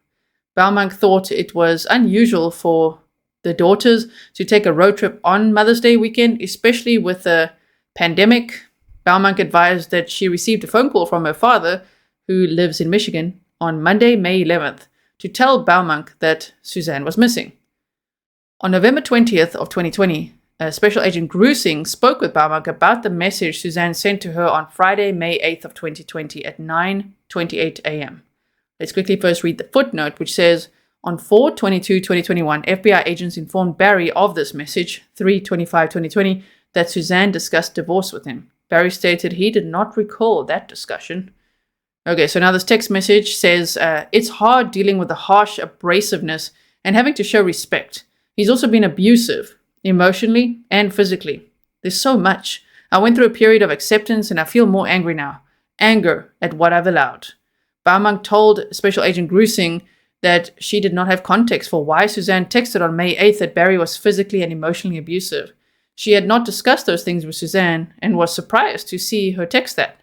Baumunk thought it was unusual for the daughters to take a road trip on Mother's Day weekend, especially with the pandemic. Baumunk advised that she received a phone call from her father, who lives in Michigan, on Monday, May 11th, to tell Baumunk that Suzanne was missing. On November 20th of 2020, Special Agent Grusing spoke with Baumunk about the message Suzanne sent to her on Friday, May 8th of 2020 at 9:28 a.m. Let's quickly first read the footnote, which says, on 4/22/2021, FBI agents informed Barry of this message, 3/25/2020, that Suzanne discussed divorce with him. Barry stated he did not recall that discussion. Okay, so now this text message says, it's hard dealing with the harsh abrasiveness and having to show respect. He's also been abusive, emotionally and physically. There's so much. I went through a period of acceptance and I feel more angry now. Anger at what I've allowed. Baumunk told Special Agent Grusing that she did not have context for why Suzanne texted on May 8th that Barry was physically and emotionally abusive. She had not discussed those things with Suzanne and was surprised to see her text that.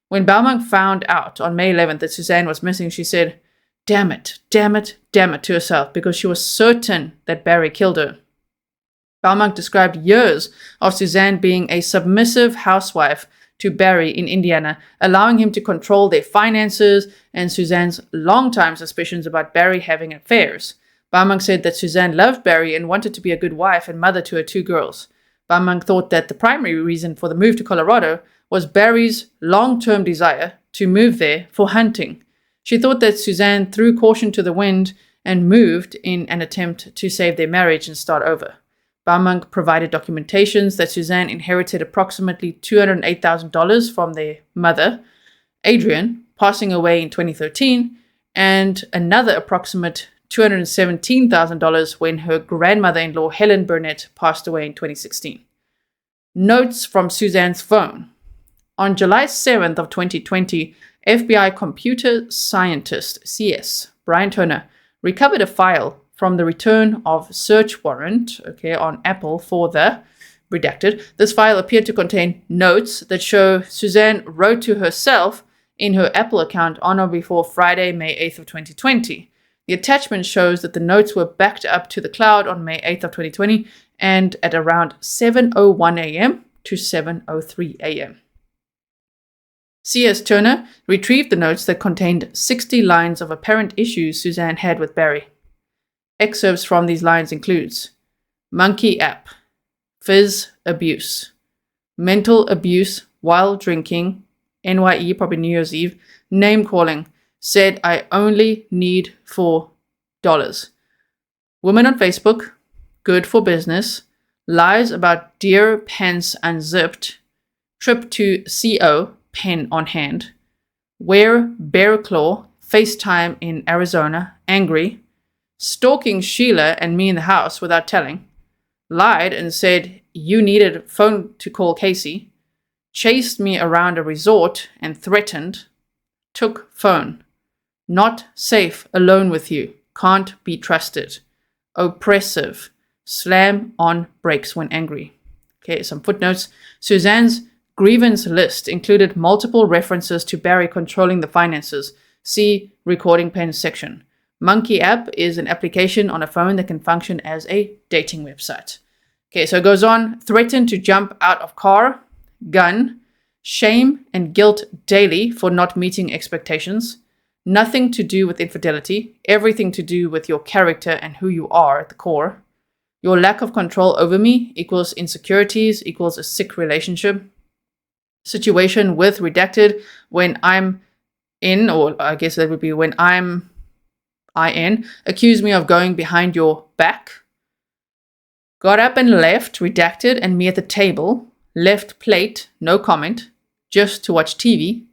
When Baumann found out on May 11th that Suzanne was missing, she said, damn it, damn it, damn it to herself because she was certain that Barry killed her. Baumann described years of Suzanne being a submissive housewife to Barry in Indiana, allowing him to control their finances, and Suzanne's long-time suspicions about Barry having affairs. Baumann said that Suzanne loved Barry and wanted to be a good wife and mother to her 2 girls. Baumann thought that the primary reason for the move to Colorado was Barry's long-term desire to move there for hunting. She thought that Suzanne threw caution to the wind and moved in an attempt to save their marriage and start over. Baumann provided documentations that Suzanne inherited approximately $208,000 from their mother, Adrian, passing away in 2013, and another approximate $217,000 when her grandmother-in-law, Helen Burnett, passed away in 2016. Notes from Suzanne's phone. On July 7th of 2020, FBI computer scientist, CS, Brian Turner, recovered a file from the return of search warrant, on Apple for the redacted. This file appeared to contain notes that show Suzanne wrote to herself in her Apple account on or before Friday, May 8th of 2020. The attachment shows that the notes were backed up to the cloud on May 8th of 2020 and at around 7:01 a.m. to 7:03 a.m. C.S. Turner retrieved the notes that contained 60 lines of apparent issues Suzanne had with Barry. Excerpts from these lines includes monkey app, fizz abuse, mental abuse while drinking, NYE, probably New Year's Eve, name calling, said I only need $4. Women on Facebook, good for business, lies about deer pants unzipped, trip to CO, pen on hand, wear bear claw, FaceTime in Arizona, angry, stalking Sheila and me in the house without telling, lied and said you needed phone to call Casey, chased me around a resort and threatened, took phone, not safe alone with you, can't be trusted, oppressive, slam on brakes when angry. Some footnotes. Suzanne's grievance list included multiple references to Barry controlling the finances. See recording pen section. Monkey app is an application on a phone that can function as a dating website. So it goes on. Threatened to jump out of car, gun, shame and guilt daily for not meeting expectations, nothing to do with infidelity, everything to do with your character and who you are at the core. Your lack of control over me equals insecurities equals a sick relationship. Situation with redacted when I'm in, or I guess that would be when I'm IN, accuse me of going behind your back. Got up and left, redacted, and me at the table. Left plate, no comment, just to watch TV.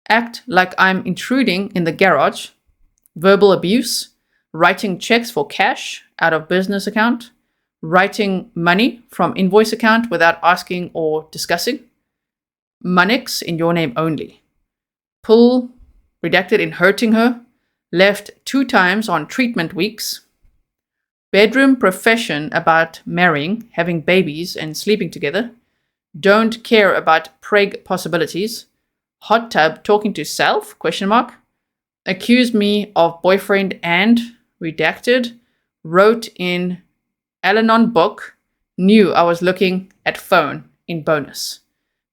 Act like I'm intruding in the garage. Verbal abuse. Writing checks for cash out of business account. Writing money from invoice account without asking or discussing. Monix in your name only. Pull, redacted in hurting her. Left 2 times on treatment weeks. Bedroom profession about marrying, having babies, and sleeping together. Don't care about preg possibilities. Hot tub talking to self, ? Accused me of boyfriend and, redacted, wrote in Al-Anon book, knew I was looking at phone in bonus.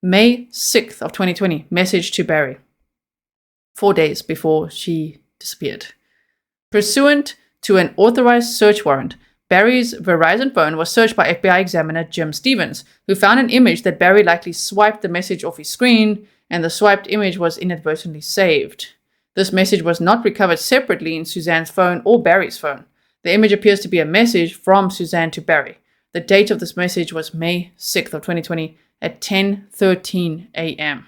May 6th of 2020, message to Barry. 4 days before she disappeared. Pursuant to an authorized search warrant, Barry's Verizon phone was searched by FBI examiner Jim Stevens, who found an image that Barry likely swiped the message off his screen, and the swiped image was inadvertently saved. This message was not recovered separately in Suzanne's phone or Barry's phone. The image appears to be a message from Suzanne to Barry. The date of this message was May 6th of 2020 at 10:13 a.m.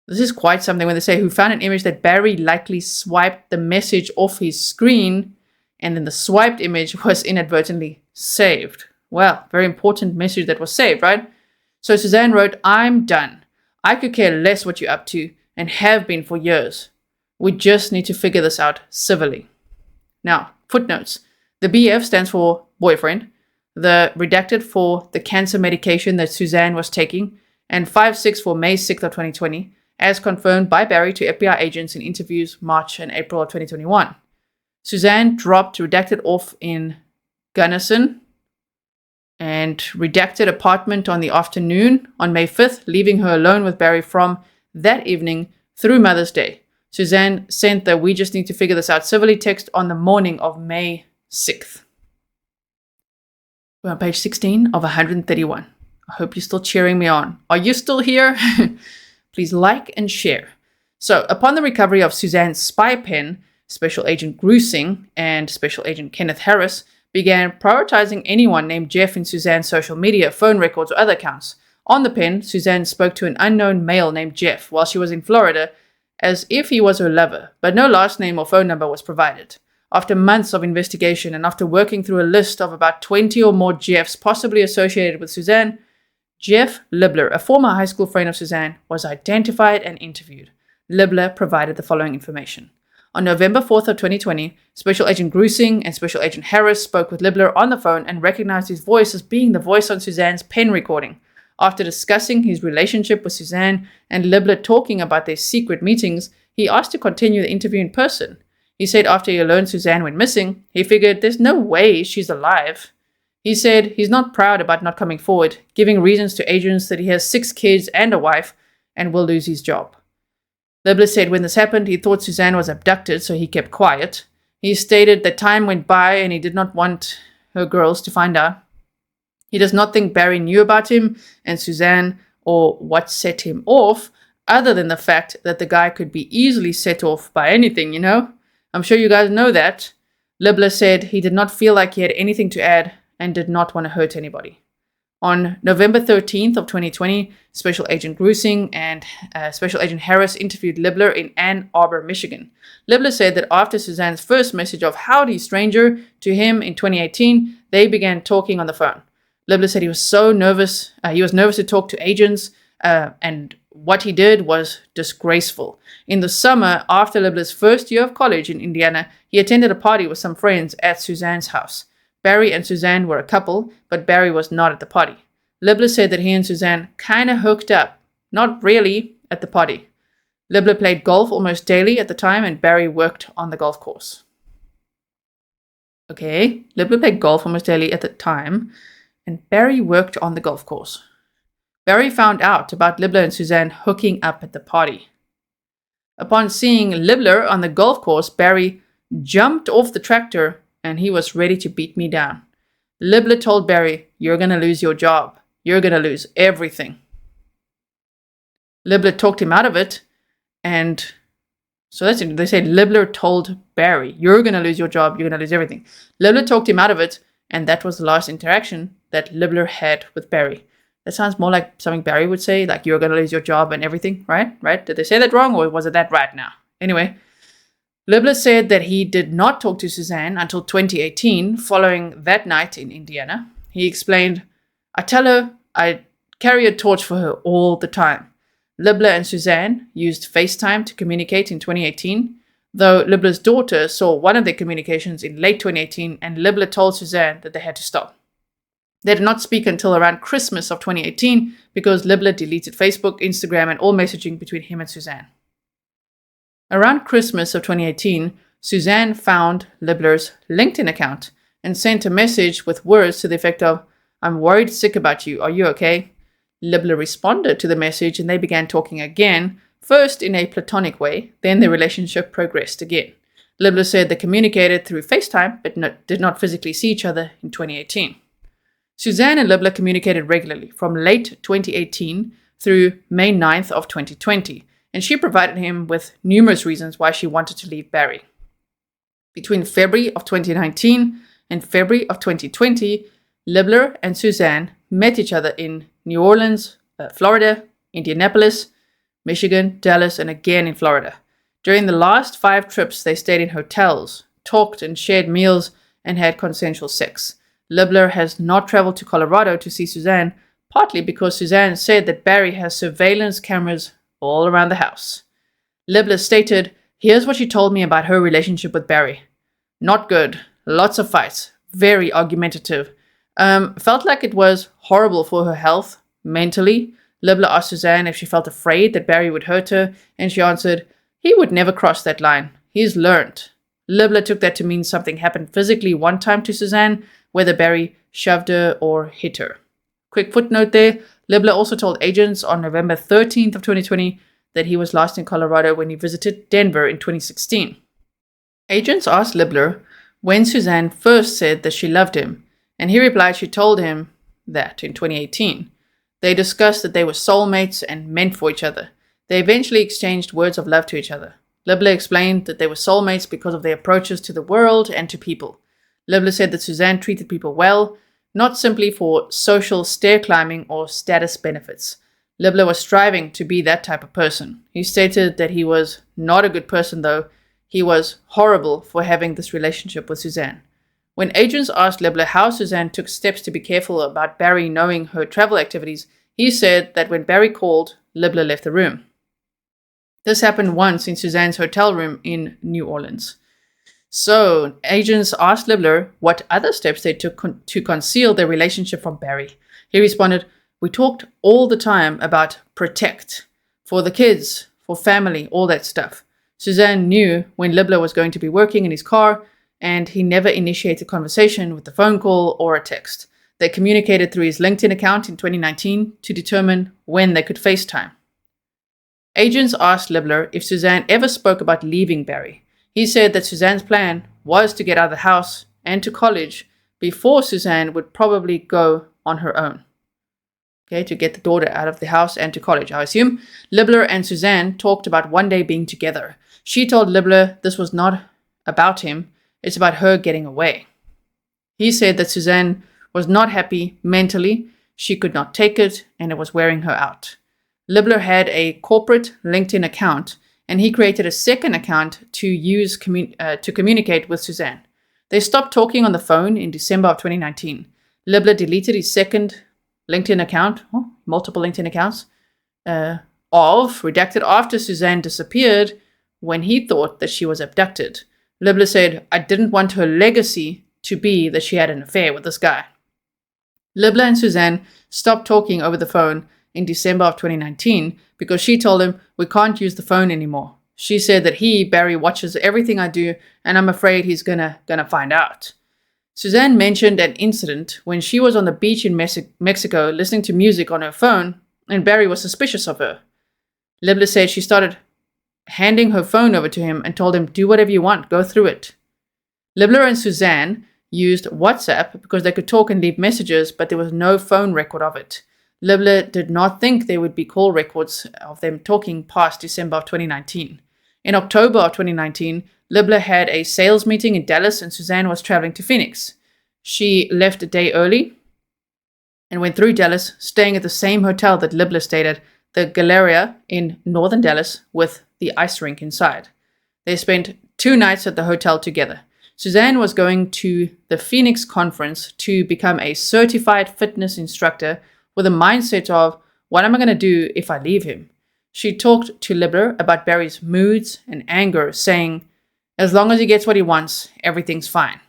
This is quite something when they say who found an image that Barry likely swiped the message off his screen, and then the swiped image was inadvertently saved. Well, very important message that was saved, right? So Suzanne wrote, I'm done. I could care less what you're up to and have been for years. We just need to figure this out civilly. Now, footnotes. The BF stands for boyfriend. the redacted for the cancer medication that Suzanne was taking, and 5-6 for May 6th of 2020, as confirmed by Barry to FBI agents in interviews March and April of 2021. Suzanne dropped redacted off in Gunnison and redacted apartment on the afternoon on May 5th, leaving her alone with Barry from that evening through Mother's Day. Suzanne sent the "we just need to figure this out" civilly text on the morning of May 6th. We're on page 16 of 131. I hope you're still cheering me on. Are you still here? Please like and share. So, upon the recovery of Suzanne's spy pen, Special Agent Grizzly and Special Agent Kenneth Harris began prioritizing anyone named Jeff in Suzanne's social media, phone records, or other accounts. On the pen, Suzanne spoke to an unknown male named Jeff while she was in Florida as if he was her lover, but no last name or phone number was provided. After months of investigation and after working through a list of about 20 or more Jeffs possibly associated with Suzanne, Jeff Libler, a former high school friend of Suzanne, was identified and interviewed. Libler provided the following information. On November 4th of 2020, Special Agent Grizzly and Special Agent Harris spoke with Libler on the phone and recognized his voice as being the voice on Suzanne's pen recording. After discussing his relationship with Suzanne and Libler talking about their secret meetings, he asked to continue the interview in person. He said after he learned Suzanne went missing, he figured there's no way she's alive. He said he's not proud about not coming forward, giving reasons to agents that he has 6 kids and a wife and will lose his job. Libler said when this happened, he thought Suzanne was abducted, so he kept quiet. He stated that time went by and he did not want her girls to find out. He does not think Barry knew about him and Suzanne or what set him off, other than the fact that the guy could be easily set off by anything, you know? I'm sure you guys know that. Libler said he did not feel like he had anything to add and did not want to hurt anybody. On November 13th of 2020, Special Agent Grizzly and Special Agent Harris interviewed Libler in Ann Arbor, Michigan. Libler said that after Suzanne's first message of "Howdy, stranger" to him in 2018, they began talking on the phone. Libler said he was so nervous. He was nervous to talk to agents, and what he did was disgraceful. In the summer, after Libler's first year of college in Indiana, he attended a party with some friends at Suzanne's house. Barry and Suzanne were a couple, but Barry was not at the party. Libler said that he and Suzanne kind of hooked up, not really, at the party. Libler played golf almost daily at the time, and Barry worked on the golf course. Okay, Libler played golf almost daily at the time, and Barry worked on the golf course. Barry found out about Libler and Suzanne hooking up at the party. Upon seeing Libler on the golf course, Barry jumped off the tractor and he was ready to beat me down. Libler told Barry, "You're going to lose your job. You're going to lose everything." Libler talked him out of it, and so that's it. They said Libler told Barry, "You're going to lose your job. You're going to lose everything." Libler talked him out of it, and that was the last interaction that Libler had with Barry. That sounds more like something Barry would say, like "you're going to lose your job and everything," right? Right? Did they say that wrong, or was it that right now? Anyway, Libler said that he did not talk to Suzanne until 2018, following that night in Indiana. He explained, "I tell her I carry a torch for her all the time." Libler and Suzanne used FaceTime to communicate in 2018, though Libler's daughter saw one of their communications in late 2018, and Libler told Suzanne that they had to stop. They did not speak until around Christmas of 2018 because Libler deleted Facebook, Instagram, and all messaging between him and Suzanne. Around Christmas of 2018, Suzanne found Libler's LinkedIn account and sent a message with words to the effect of, "I'm worried sick about you. Are you okay?" Libler responded to the message and they began talking again, first in a platonic way, then the relationship progressed again. Libler said they communicated through FaceTime but did not physically see each other in 2018. Suzanne and Libler communicated regularly from late 2018 through May 9th of 2020. And she provided him with numerous reasons why she wanted to leave Barry. Between February of 2019 and February of 2020, Libler and Suzanne met each other in New Orleans, Florida, Indianapolis, Michigan, Dallas, and again in Florida. During the last 5 trips, they stayed in hotels, talked and shared meals, and had consensual sex. Libler has not traveled to Colorado to see Suzanne, partly because Suzanne said that Barry has surveillance cameras all around the house. Libler stated, "Here's what she told me about her relationship with Barry. Not good. Lots of fights. Very argumentative. Felt like it was horrible for her health, mentally. Libler asked Suzanne if she felt afraid that Barry would hurt her, and she answered, "He would never cross that line. He's learned." Libler took that to mean something happened physically one time to Suzanne, whether Barry shoved her or hit her. Quick footnote there, Libler also told agents on November 13th of 2020 that he was last in Colorado when he visited Denver in 2016. Agents asked Libler when Suzanne first said that she loved him, and he replied she told him that in 2018. They discussed that they were soulmates and meant for each other. They eventually exchanged words of love to each other. Libler explained that they were soulmates because of their approaches to the world and to people. Libler said that Suzanne treated people well, not simply for social stair climbing or status benefits. Libler was striving to be that type of person. He stated that he was not a good person, though. He was horrible for having this relationship with Suzanne. When agents asked Libler how Suzanne took steps to be careful about Barry knowing her travel activities, he said that when Barry called, Libler left the room. This happened once in Suzanne's hotel room in New Orleans. So, agents asked Libler what other steps they took to conceal their relationship from Barry. He responded, "We talked all the time about protect, for the kids, for family, all that stuff." Suzanne knew when Libler was going to be working in his car, and he never initiated conversation with a phone call or a text. They communicated through his LinkedIn account in 2019 to determine when they could FaceTime. Agents asked Libler if Suzanne ever spoke about leaving Barry. He said that Suzanne's plan was to get out of the house and to college before Suzanne would probably go on her own. Okay, to get the daughter out of the house and to college, I assume. Libler and Suzanne talked about one day being together. She told Libler this was not about him, it's about her getting away. He said that Suzanne was not happy mentally, she could not take it, and it was wearing her out. Libler had a corporate LinkedIn account, and he created a second account to use to communicate with Suzanne. They stopped talking on the phone in December of 2019. Libler deleted his second LinkedIn account, multiple LinkedIn accounts, redacted after Suzanne disappeared when he thought that she was abducted. Libler said, "I didn't want her legacy to be that she had an affair with this guy." Libler and Suzanne stopped talking over the phone in December of 2019 because she told him, "We can't use the phone anymore." She said that Barry, watches everything I do, and I'm afraid he's gonna find out. Suzanne mentioned an incident when she was on the beach in Mexico listening to music on her phone, and Barry was suspicious of her. Libler said she started handing her phone over to him and told him, "Do whatever you want, go through it." Libler and Suzanne used WhatsApp because they could talk and leave messages, but there was no phone record of it. Libler did not think there would be call records of them talking past December of 2019. In October of 2019, Libler had a sales meeting in Dallas and Suzanne was traveling to Phoenix. She left a day early and went through Dallas, staying at the same hotel that Libler stayed at, the Galleria in northern Dallas, with the ice rink inside. They spent 2 nights at the hotel together. Suzanne was going to the Phoenix conference to become a certified fitness instructor with a mindset of, what am I going to do if I leave him? She talked to Libler about Barry's moods and anger, saying, "As long as he gets what he wants, everything's fine."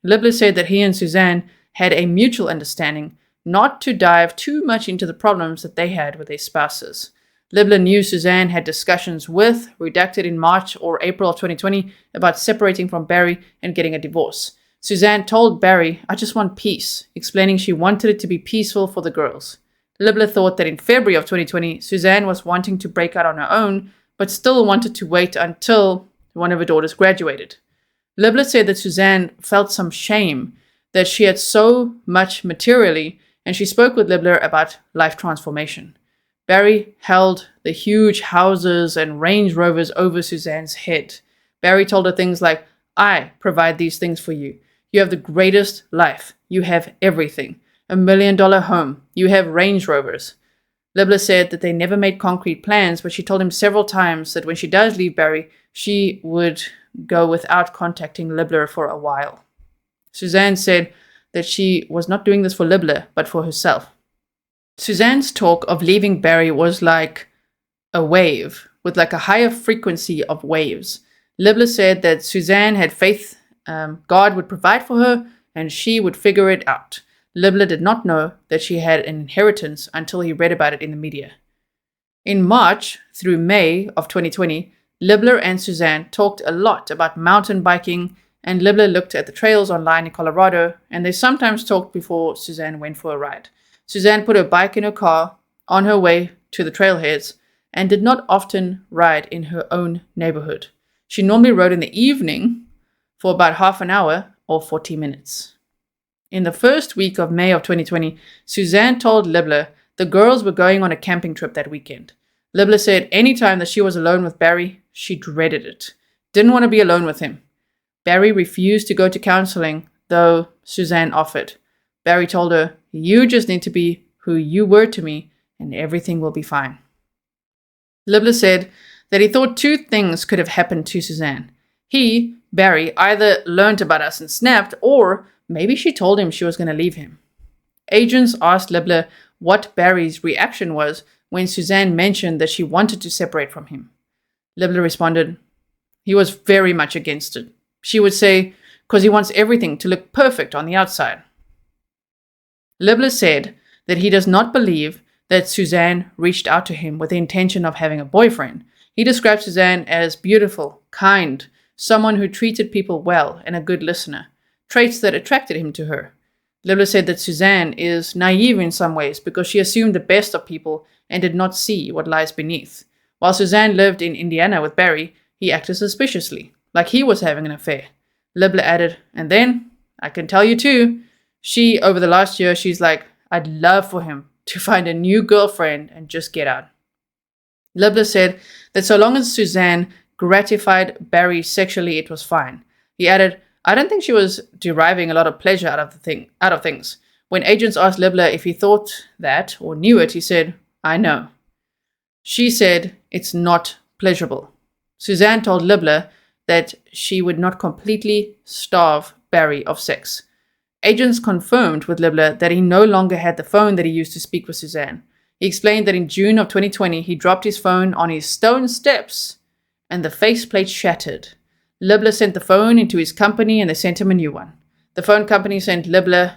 Libler said that he and Suzanne had a mutual understanding not to dive too much into the problems that they had with their spouses. Libler knew Suzanne had discussions with, redacted in March or April of 2020, about separating from Barry and getting a divorce. Suzanne told Barry, "I just want peace," explaining she wanted it to be peaceful for the girls. Libler thought that in February of 2020, Suzanne was wanting to break out on her own, but still wanted to wait until one of her daughters graduated. Libler said that Suzanne felt some shame that she had so much materially, and she spoke with Libler about life transformation. Barry held the huge houses and Range Rovers over Suzanne's head. Barry told her things like, "I provide these things for you. You have the greatest life. You have everything. $1 million home. You have Range Rovers." Libler said that they never made concrete plans, but she told him several times that when she does leave Barry, she would go without contacting Libler for a while. Suzanne said that she was not doing this for Libler, but for herself. Suzanne's talk of leaving Barry was like a wave, with like a higher frequency of waves. Libler said that Suzanne had faith God would provide for her, and she would figure it out. Libler did not know that she had an inheritance until he read about it in the media. In March through May of 2020, Libler and Suzanne talked a lot about mountain biking, and Libler looked at the trails online in Colorado, and they sometimes talked before Suzanne went for a ride. Suzanne put her bike in her car on her way to the trailheads and did not often ride in her own neighborhood. She normally rode in the evening for about half an hour or 40 minutes. In the first week of May of 2020, Suzanne told Libler the girls were going on a camping trip that weekend. Libler said anytime that she was alone with Barry, she dreaded it. Didn't want to be alone with him. Barry refused to go to counseling, though Suzanne offered. Barry told her, "You just need to be who you were to me, and everything will be fine." Libler said that he thought two things could have happened to Suzanne. He, Barry, either learned about us and snapped, or maybe she told him she was going to leave him. Agents asked Libler what Barry's reaction was when Suzanne mentioned that she wanted to separate from him. Libler responded, he was very much against it. She would say, because he wants everything to look perfect on the outside. Libler said that he does not believe that Suzanne reached out to him with the intention of having a boyfriend. He described Suzanne as beautiful, kind, someone who treated people well, and a good listener, traits that attracted him to her. Libler said that Suzanne is naive in some ways because she assumed the best of people and did not see what lies beneath. While Suzanne lived in Indiana with Barry, he acted suspiciously, like he was having an affair. Libler added, and then, I can tell you too, over the last year, she's like, I'd love for him to find a new girlfriend and just get out. Libler said that so long as Suzanne gratified Barry sexually, it was fine. He added, I don't think she was deriving a lot of pleasure out of things. When agents asked Libler if he thought that or knew it, he said, I know. She said, it's not pleasurable. Suzanne told Libler that she would not completely starve Barry of sex. Agents confirmed with Libler that he no longer had the phone that he used to speak with Suzanne. He explained that in June of 2020, he dropped his phone on his stone steps and the faceplate shattered. Libler sent the phone into his company and they sent him a new one. The phone company sent Libler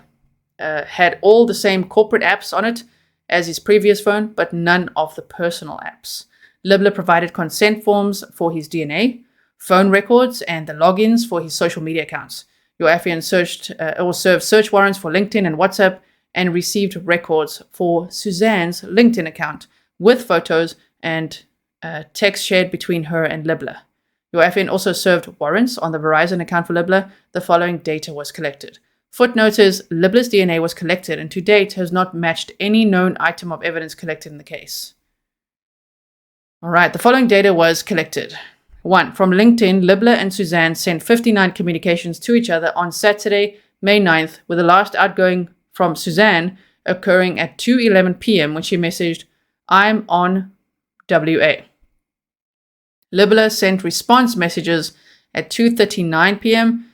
had all the same corporate apps on it as his previous phone, but none of the personal apps. Libler provided consent forms for his DNA, phone records, and the logins for his social media accounts. Your affiant served search warrants for LinkedIn and WhatsApp and received records for Suzanne's LinkedIn account with photos and text shared between her and Libler. Your affiant also served warrants on the Verizon account for Libler. The following data was collected. Footnote is Libler's DNA was collected and to date has not matched any known item of evidence collected in the case. All right, the following data was collected. 1. From LinkedIn, Libler and Suzanne sent 59 communications to each other on Saturday, May 9th, with the last outgoing from Suzanne occurring at 2:11 p.m. when she messaged, I'm on WA. Libler sent response messages at 2:39 p.m.,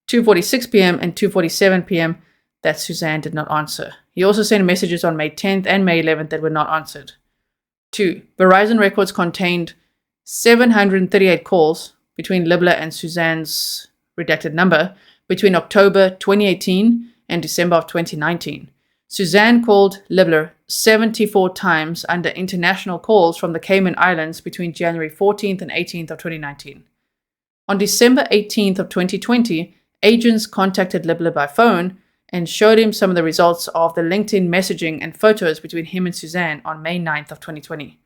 2:46 p.m., and 2:47 p.m. that Suzanne did not answer. He also sent messages on May 10th and May 11th that were not answered. 2. Verizon records contained 738 calls between Libler and Suzanne's redacted number between October 2018 and December of 2019. Suzanne called Libler 74 times under international calls from the Cayman Islands between January 14th and 18th of 2019. On December 18th of 2020, agents contacted Libler by phone and showed him some of the results of the LinkedIn messaging and photos between him and Suzanne on May 9th of 2020.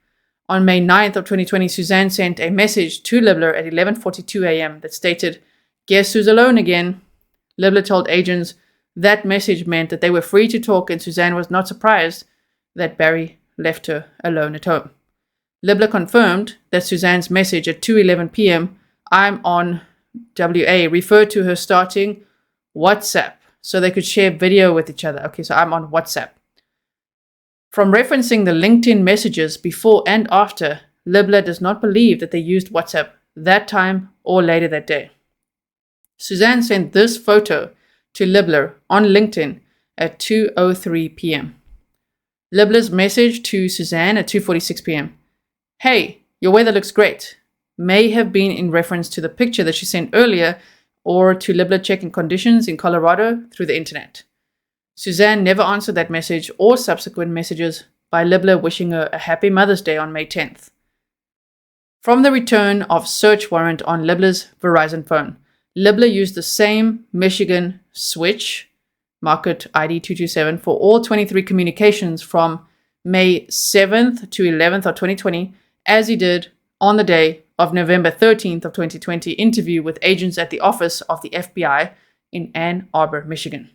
On May 9th of 2020, Suzanne sent a message to Libler at 11:42 a.m. that stated, Guess who's alone again? Libler told agents that message meant that they were free to talk and Suzanne was not surprised that Barry left her alone at home. Libler confirmed that Suzanne's message at 2:11 p.m., I'm on WA, referred to her starting WhatsApp so they could share video with each other. Okay, so I'm on WhatsApp. From referencing the LinkedIn messages before and after, Libler does not believe that they used WhatsApp that time or later that day. Suzanne sent this photo to Libler on LinkedIn at 2:03 p.m. Libler's message to Suzanne at 2:46 p.m. Hey, your weather looks great. May have been in reference to the picture that she sent earlier or to Libler checking conditions in Colorado through the internet. Suzanne never answered that message or subsequent messages by Libler wishing her a happy Mother's Day on May 10th. From the return of search warrant on Libler's Verizon phone, Libler used the same Michigan switch, market ID 227, for all 23 communications from May 7th to 11th of 2020, as he did on the day of November 13th of 2020 interview with agents at the office of the FBI in Ann Arbor, Michigan.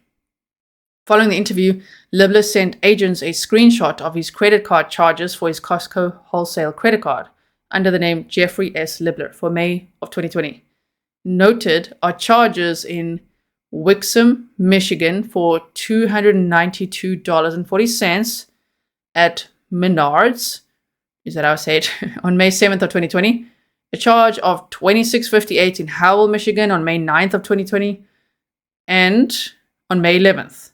Following the interview, Libler sent agents a screenshot of his credit card charges for his Costco wholesale credit card under the name Jeffrey S. Libler for May of 2020. Noted are charges in Wixom, Michigan for $292.40 at Menards, is that how I say it, on May 7th of 2020, a charge of $26.58 in Howell, Michigan on May 9th of 2020, and on May 11th.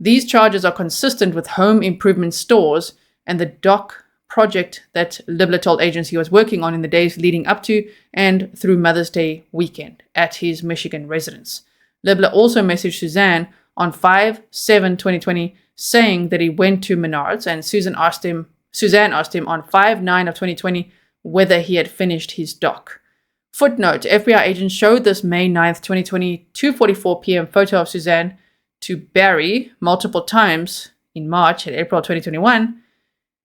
These charges are consistent with home improvement stores and the dock project that Libler told agents he was working on in the days leading up to and through Mother's Day weekend at his Michigan residence. Libler also messaged Suzanne on 5/7/2020 saying that he went to Menards, and Suzanne asked him on 5/9 of 2020 whether he had finished his dock. Footnote: FBI agents showed this May 9th, 2020, 2:44 p.m. photo of Suzanne to Barry multiple times in March and April 2021,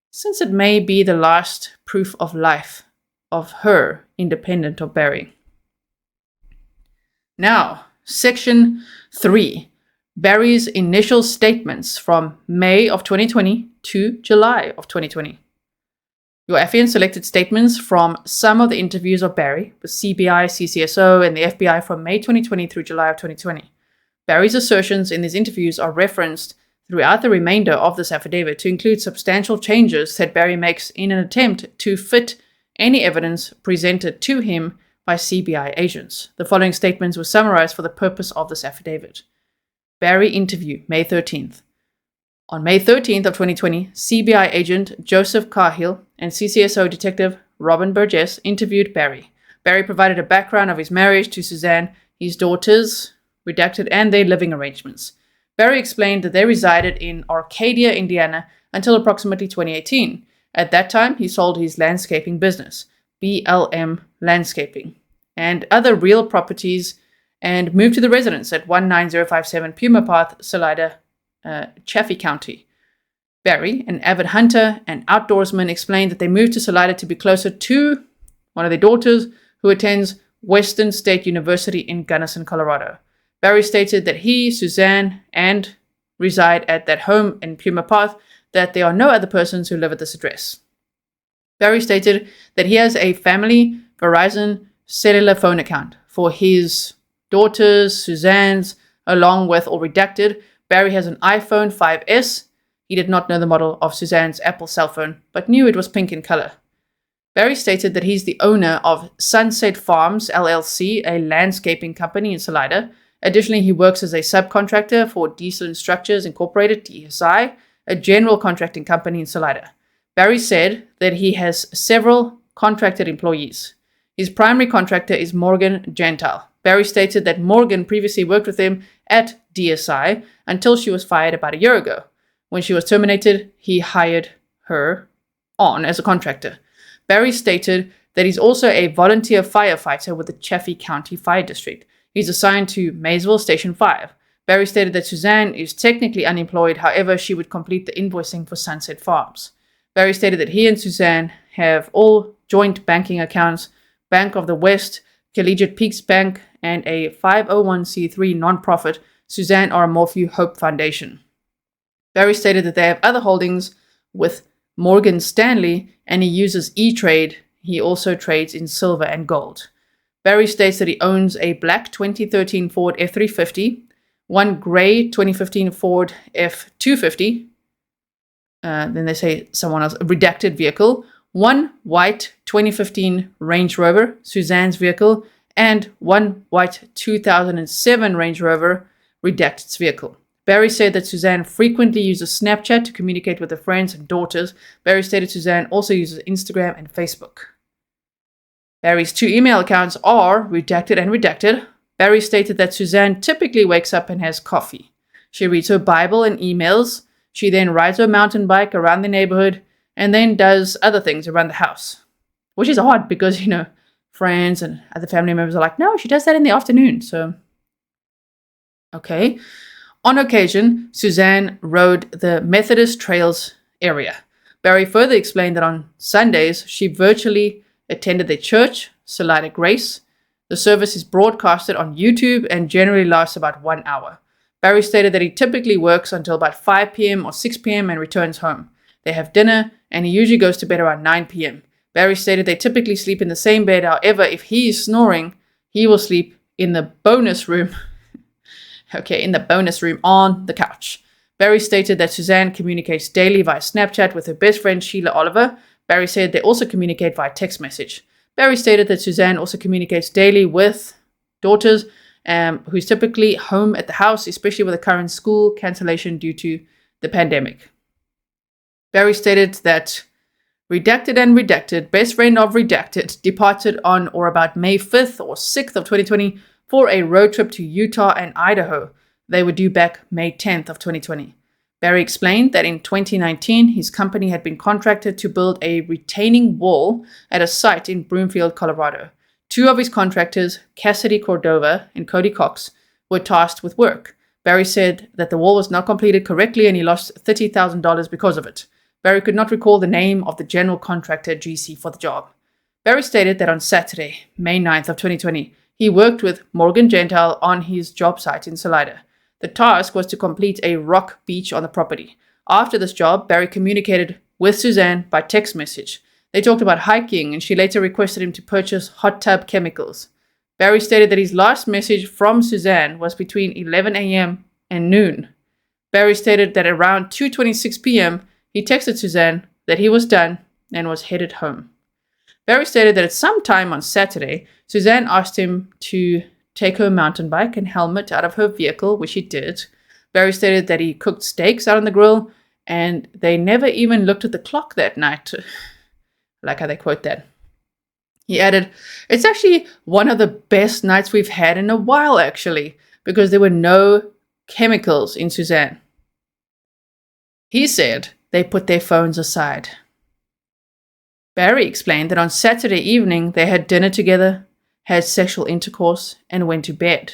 since it may be the last proof of life of her, independent of Barry. Now, Section 3. Barry's initial statements from May of 2020 to July of 2020. Your affiant selected statements from some of the interviews of Barry with CBI, CCSO, and the FBI from May 2020 through July of 2020. Barry's assertions in these interviews are referenced throughout the remainder of this affidavit to include substantial changes that Barry makes in an attempt to fit any evidence presented to him by CBI agents. The following statements were summarized for the purpose of this affidavit. Barry interview, May 13th. On May 13th of 2020, CBI agent Joseph Cahill and CCSO detective Robin Burgess interviewed Barry. Barry provided a background of his marriage to Suzanne, his daughters, redacted, and their living arrangements. Barry explained that they resided in Arcadia, Indiana, until approximately 2018. At that time, he sold his landscaping business, BLM Landscaping, and other real properties, and moved to the residence at 19057 Puma Path, Salida, Chaffee County. Barry, an avid hunter and outdoorsman, explained that they moved to Salida to be closer to one of their daughters, who attends Western State University in Gunnison, Colorado. Barry stated that he, Suzanne, and reside at that home in Puma Path, that there are no other persons who live at this address. Barry stated that he has a family Verizon cellular phone account for his daughters, Suzanne's, along with, or redacted, Barry has an iPhone 5S. He did not know the model of Suzanne's Apple cell phone, but knew it was pink in color. Barry stated that he's the owner of Sunset Farms, LLC, a landscaping company in Salida. Additionally, he works as a subcontractor for Diesel Structures Incorporated, DSI, a general contracting company in Salida. Barry said that he has several contracted employees. His primary contractor is Morgan Gentile. Barry stated that Morgan previously worked with him at DSI until she was fired about a year ago. When she was terminated, he hired her on as a contractor. Barry stated that he's also a volunteer firefighter with the Chaffee County Fire District. He's assigned to Maysville Station 5. Barry stated that Suzanne is technically unemployed, however, she would complete the invoicing for Sunset Farms. Barry stated that he and Suzanne have all joint banking accounts, Bank of the West, Collegiate Peaks Bank, and a 501c3 nonprofit, Suzanne R. Morphew Hope Foundation. Barry stated that they have other holdings with Morgan Stanley, and he uses E-Trade. He also trades in silver and gold. Barry states that he owns a black 2013 Ford F350, one gray 2015 Ford F250, then they say someone else, a redacted vehicle, one white 2015 Range Rover, Suzanne's vehicle, and one white 2007 Range Rover, redacted's vehicle. Barry said that Suzanne frequently uses Snapchat to communicate with her friends and daughters. Barry stated Suzanne also uses Instagram and Facebook. Barry's two email accounts are redacted and redacted. Barry stated that Suzanne typically wakes up and has coffee. She reads her Bible and emails. She then rides her mountain bike around the neighborhood and then does other things around the house. Which is odd because, friends and other family members are like, no, she does that in the afternoon. So, okay. On occasion, Suzanne rode the Methodist Trails area. Barry further explained that on Sundays, she virtually attended their church, Salida Grace. The service is broadcasted on YouTube and generally lasts about 1 hour. Barry stated that he typically works until about 5 p.m. or 6 p.m. and returns home. They have dinner, and he usually goes to bed around 9 p.m. Barry stated they typically sleep in the same bed. However, if he is snoring, he will sleep in the bonus room. In the bonus room on the couch. Barry stated that Suzanne communicates daily via Snapchat with her best friend Sheila Oliver. Barry said they also communicate via text message. Barry stated that Suzanne also communicates daily with daughters, who's typically home at the house, especially with the current school cancellation due to the pandemic. Barry stated that Redacted and Redacted, best friend of Redacted, departed on or about May 5th or 6th of 2020 for a road trip to Utah and Idaho. They were due back May 10th of 2020. Barry explained that in 2019, his company had been contracted to build a retaining wall at a site in Broomfield, Colorado. Two of his contractors, Cassidy Cordova and Cody Cox, were tasked with work. Barry said that the wall was not completed correctly and he lost $30,000 because of it. Barry could not recall the name of the general contractor GC for the job. Barry stated that on Saturday, May 9th of 2020, he worked with Morgan Gentile on his job site in Salida. The task was to complete a rock beach on the property. After this job, Barry communicated with Suzanne by text message. They talked about hiking, and she later requested him to purchase hot tub chemicals. Barry stated that his last message from Suzanne was between 11 a.m. and noon. Barry stated that around 2:26 p.m., he texted Suzanne that he was done and was headed home. Barry stated that at some time on Saturday, Suzanne asked him to take her mountain bike and helmet out of her vehicle, which he did. Barry stated that he cooked steaks out on the grill, and they never even looked at the clock that night. I like how they quote that. He added, "It's actually one of the best nights we've had in a while, actually, because there were no chemicals in Suzanne." He said they put their phones aside. Barry explained that on Saturday evening they had dinner together, had sexual intercourse, and went to bed.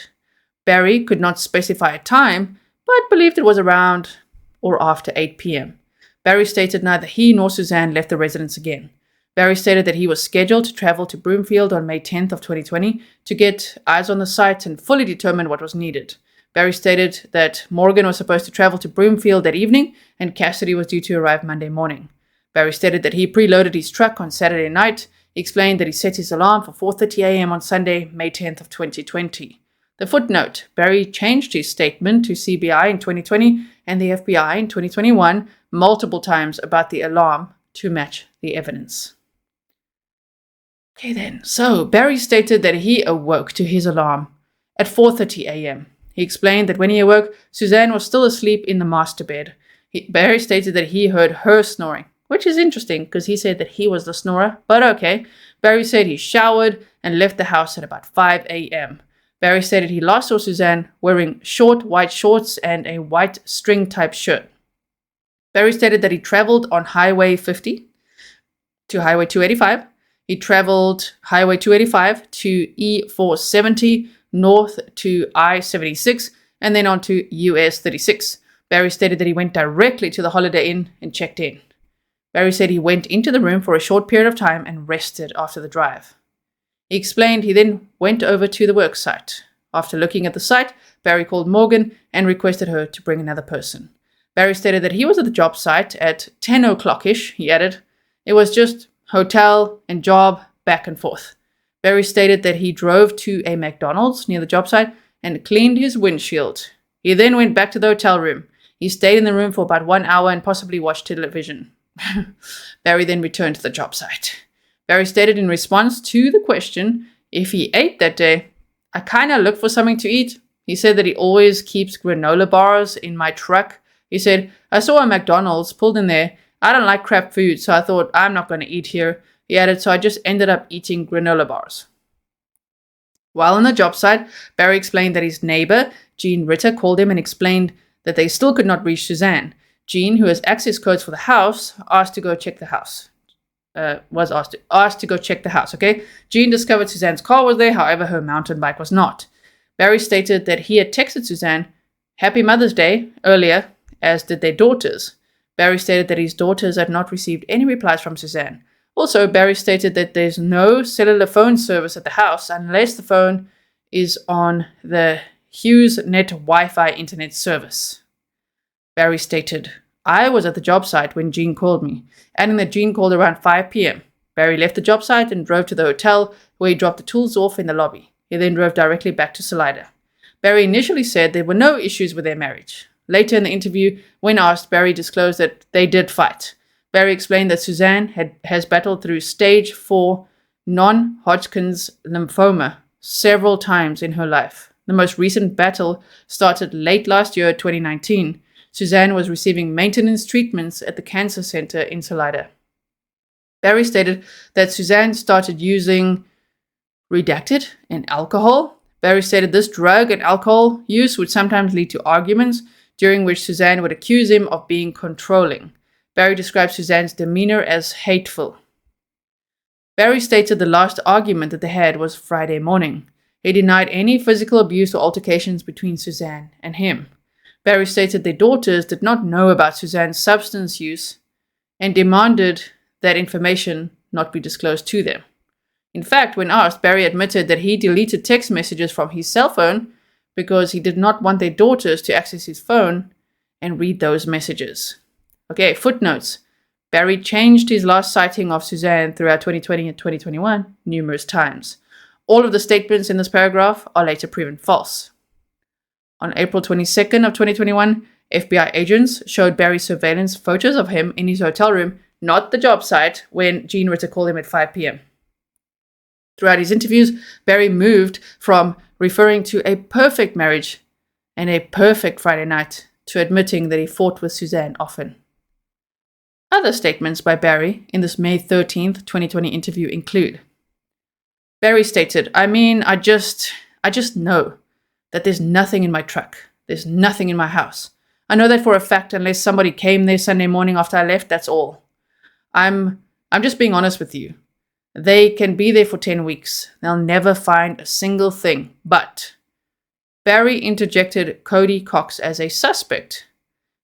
Barry could not specify a time, but believed it was around or after 8 p.m. Barry stated neither he nor Suzanne left the residence again. Barry stated that he was scheduled to travel to Broomfield on May 10th of 2020 to get eyes on the site and fully determine what was needed. Barry stated that Morgan was supposed to travel to Broomfield that evening and Cassidy was due to arrive Monday morning. Barry stated that he preloaded his truck on Saturday night. He explained that he set his alarm for 4:30 a.m. on Sunday, May 10th of 2020. The footnote, Barry changed his statement to CBI in 2020 and the FBI in 2021 multiple times about the alarm to match the evidence. Okay then, so Barry stated that he awoke to his alarm at 4:30 a.m. He explained that when he awoke, Suzanne was still asleep in the master bed. Barry stated that he heard her snoring, which is interesting because he said that he was the snorer, but okay. Barry said he showered and left the house at about 5 a.m. Barry stated he last saw Suzanne wearing short white shorts and a white string-type shirt. Barry stated that he traveled on Highway 50 to Highway 285. He traveled Highway 285 to E470 north to I-76 and then on to US 36. Barry stated that he went directly to the Holiday Inn and checked in. Barry said he went into the room for a short period of time and rested after the drive. He explained he then went over to the work site. After looking at the site, Barry called Morgan and requested her to bring another person. Barry stated that he was at the job site at 10 o'clock-ish, he added. It was just hotel and job back and forth. Barry stated that he drove to a McDonald's near the job site and cleaned his windshield. He then went back to the hotel room. He stayed in the room for about 1 hour and possibly watched television. Barry then returned to the job site. Barry stated in response to the question if he ate that day, "I kind of looked for something to eat." He said that he always keeps granola bars in my truck. He said, "I saw a McDonald's, pulled in there. I don't like crap food, so I thought I'm not going to eat here." He added, "So I just ended up eating granola bars." While on the job site, Barry explained that his neighbor, Jean Ritter, called him and explained that they still could not reach Suzanne. Jean, who has access codes for the house, asked to go check the house. Was asked to go check the house, okay? Jean discovered Suzanne's car was there, however, her mountain bike was not. Barry stated that he had texted Suzanne, "Happy Mother's Day," earlier, as did their daughters. Barry stated that his daughters had not received any replies from Suzanne. Also, Barry stated that there's no cellular phone service at the house unless the phone is on the HughesNet Wi-Fi internet service. Barry stated, "I was at the job site when Jean called me," adding that Jean called around 5 p.m. Barry left the job site and drove to the hotel, where he dropped the tools off in the lobby. He then drove directly back to Salida. Barry initially said there were no issues with their marriage. Later in the interview, when asked, Barry disclosed that they did fight. Barry explained that Suzanne has battled through stage 4 non-Hodgkin's lymphoma several times in her life. The most recent battle started late last year, 2019. Suzanne was receiving maintenance treatments at the cancer center in Salida. Barry stated that Suzanne started using redacted and alcohol. Barry stated this drug and alcohol use would sometimes lead to arguments, during which Suzanne would accuse him of being controlling. Barry described Suzanne's demeanor as hateful. Barry stated the last argument that they had was Friday morning. He denied any physical abuse or altercations between Suzanne and him. Barry stated their daughters did not know about Suzanne's substance use and demanded that information not be disclosed to them. In fact, when asked, Barry admitted that he deleted text messages from his cell phone because he did not want their daughters to access his phone and read those messages. Okay, footnotes. Barry changed his last citing of Suzanne throughout 2020 and 2021 numerous times. All of the statements in this paragraph are later proven false. On April 22nd of 2021, FBI agents showed Barry surveillance photos of him in his hotel room, not the job site, when Jean Ritter called him at 5 p.m. Throughout his interviews, Barry moved from referring to a perfect marriage and a perfect Friday night to admitting that he fought with Suzanne often. Other statements by Barry in this May 13th, 2020 interview include: Barry stated, I just know that there's nothing in my truck. There's nothing in my house. I know that for a fact unless somebody came there Sunday morning after I left, that's all. I'm just being honest with you. They can be there for 10 weeks. They'll never find a single thing. But Barry interjected Cody Cox as a suspect,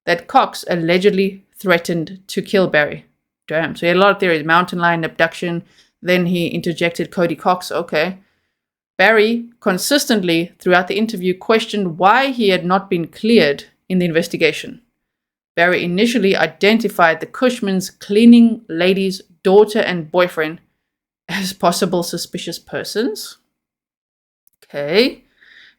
that Cox allegedly threatened to kill Barry. Damn, so he had a lot of theories. Mountain lion abduction. Then he interjected Cody Cox. Okay. Barry consistently throughout the interview questioned why he had not been cleared in the investigation. Barry initially identified the Cushman's cleaning lady's daughter and boyfriend as possible suspicious persons. Okay.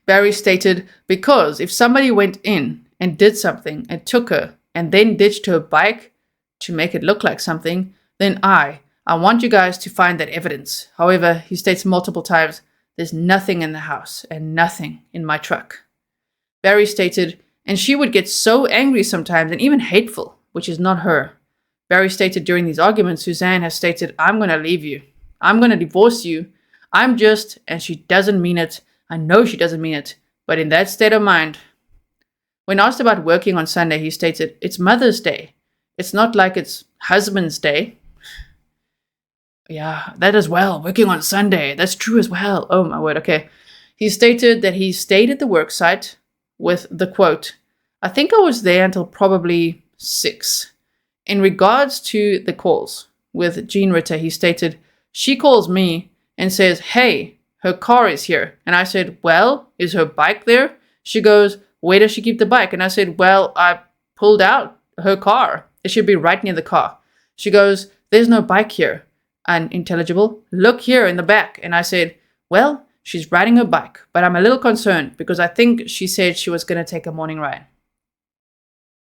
Barry stated, because if somebody went in and did something and took her and then ditched her bike to make it look like something, then I want you guys to find that evidence. However, he states multiple times, there's nothing in the house and nothing in my truck. Barry stated, and she would get so angry sometimes and even hateful, which is not her. Barry stated during these arguments, Suzanne has stated, I'm going to leave you. I'm going to divorce you. And she doesn't mean it. I know she doesn't mean it, but in that state of mind. When asked about working on Sunday, he stated, it's Mother's Day. It's not like it's husband's day. Yeah, that as well. Working on Sunday. That's true as well. Oh my word. Okay. He stated that he stayed at the work site with the quote, I think I was there until probably 6. In regards to the calls with Jean Ritter, he stated, she calls me and says, hey, her car is here. And I said, well, is her bike there? She goes, where does she keep the bike? And I said, well, I pulled out her car. It should be right near the car. She goes, there's no bike here. Unintelligible. Look here in the back. And I said, well, she's riding her bike, but I'm a little concerned because I think she said she was going to take a morning ride.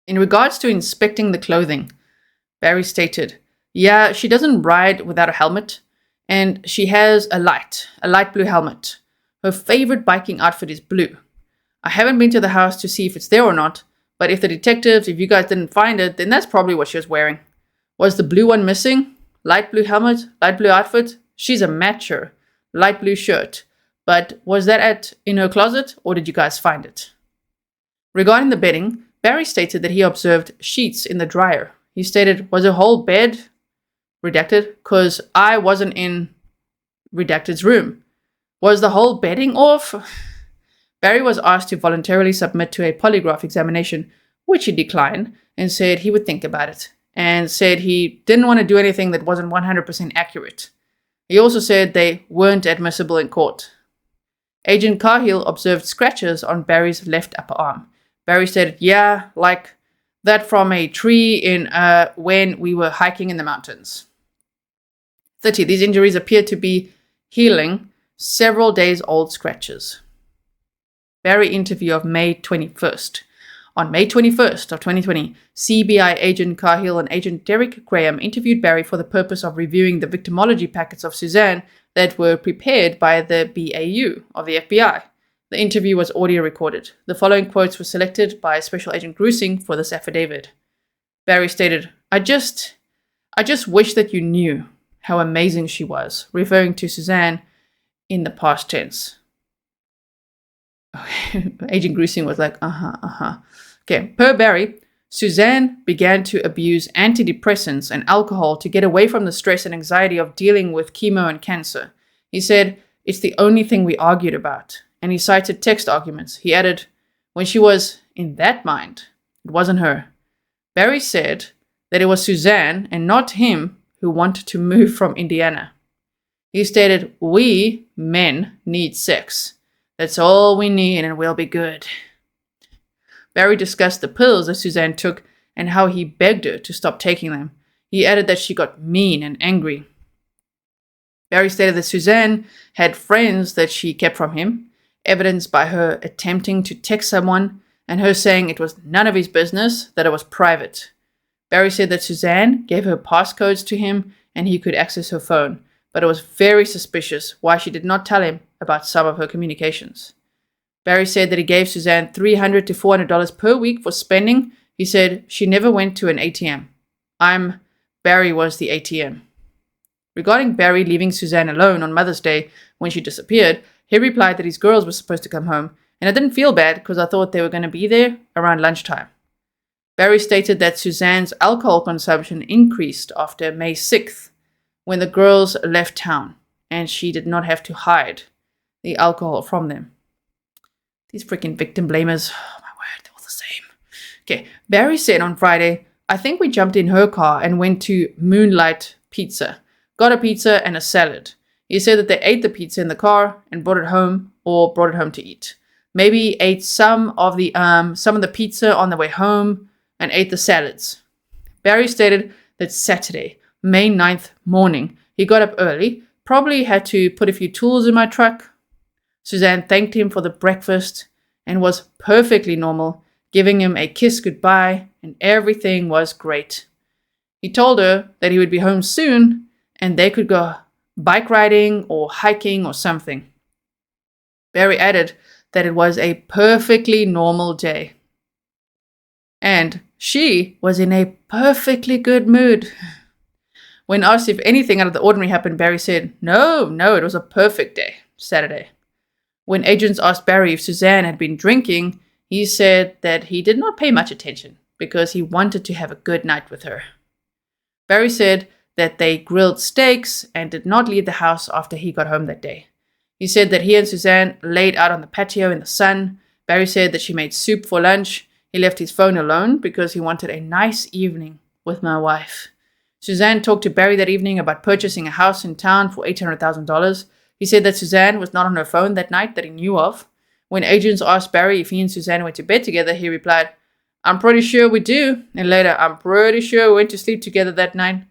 In regards to inspecting the clothing, Barry stated, yeah, she doesn't ride without a helmet, and she has a light blue helmet. Her favorite biking outfit is blue. I haven't been to the house to see if it's there or not, but if you guys didn't find it, then that's probably what she was wearing. Was the blue one missing? Light blue helmet, light blue outfit. She's a matcher. Light blue shirt. But was that in her closet, or did you guys find it? Regarding the bedding, Barry stated that he observed sheets in the dryer. He stated, was a whole bed redacted? Because I wasn't in redacted's room. Was the whole bedding off? Barry was asked to voluntarily submit to a polygraph examination, which he declined and said he would think about it, and said he didn't want to do anything that wasn't 100% accurate. He also said they weren't admissible in court. Agent Cahill observed scratches on Barry's left upper arm. Barry stated, yeah, like that from a tree in when we were hiking in the mountains. 30. These injuries appear to be healing several days old scratches. Barry interview of May 21st. On May 21st of 2020, CBI agent Cahill and agent Derek Graham interviewed Barry for the purpose of reviewing the victimology packets of Suzanne that were prepared by the BAU of the FBI. The interview was audio recorded. The following quotes were selected by Special Agent Grizzly for this affidavit. Barry stated, I just wish that you knew how amazing she was, referring to Suzanne in the past tense. Agent Grizzly was like, Okay, per Barry, Suzanne began to abuse antidepressants and alcohol to get away from the stress and anxiety of dealing with chemo and cancer. He said, it's the only thing we argued about. And he cited text arguments. He added, when she was in that mind, it wasn't her. Barry said that it was Suzanne and not him who wanted to move from Indiana. He stated, we men need sex. That's all we need and we'll be good. Barry discussed the pills that Suzanne took and how he begged her to stop taking them. He added that she got mean and angry. Barry stated that Suzanne had friends that she kept from him, evidenced by her attempting to text someone and her saying it was none of his business, that it was private. Barry said that Suzanne gave her passcodes to him and he could access her phone, but it was very suspicious why she did not tell him about some of her communications. Barry said that he gave Suzanne $300 to $400 per week for spending. He said she never went to an ATM. Barry was the ATM. Regarding Barry leaving Suzanne alone on Mother's Day when she disappeared, he replied that his girls were supposed to come home, and I didn't feel bad because I thought they were going to be there around lunchtime. Barry stated that Suzanne's alcohol consumption increased after May 6th when the girls left town, and she did not have to hide the alcohol from them. These freaking victim blamers. Oh my word, they're all the same. Okay, Barry said on Friday, I think we jumped in her car and went to Moonlight Pizza. Got a pizza and a salad. He said that they ate the pizza in the car and brought it home to eat. Maybe ate some of the pizza on the way home and ate the salads. Barry stated that Saturday, May 9th morning, he got up early, probably had to put a few tools in my truck. Suzanne thanked him for the breakfast and was perfectly normal, giving him a kiss goodbye, and everything was great. He told her that he would be home soon and they could go bike riding or hiking or something. Barry added that it was a perfectly normal day. And she was in a perfectly good mood. When asked if anything out of the ordinary happened, Barry said, No, it was a perfect day, Saturday. When agents asked Barry if Suzanne had been drinking, he said that he did not pay much attention because he wanted to have a good night with her. Barry said that they grilled steaks and did not leave the house after he got home that day. He said that he and Suzanne laid out on the patio in the sun. Barry said that she made soup for lunch. He left his phone alone because he wanted a nice evening with my wife. Suzanne talked to Barry that evening about purchasing a house in town for $800,000. He said that Suzanne was not on her phone that night that he knew of. When agents asked Barry if he and Suzanne went to bed together, he replied, I'm pretty sure we do. And later, I'm pretty sure we went to sleep together that night.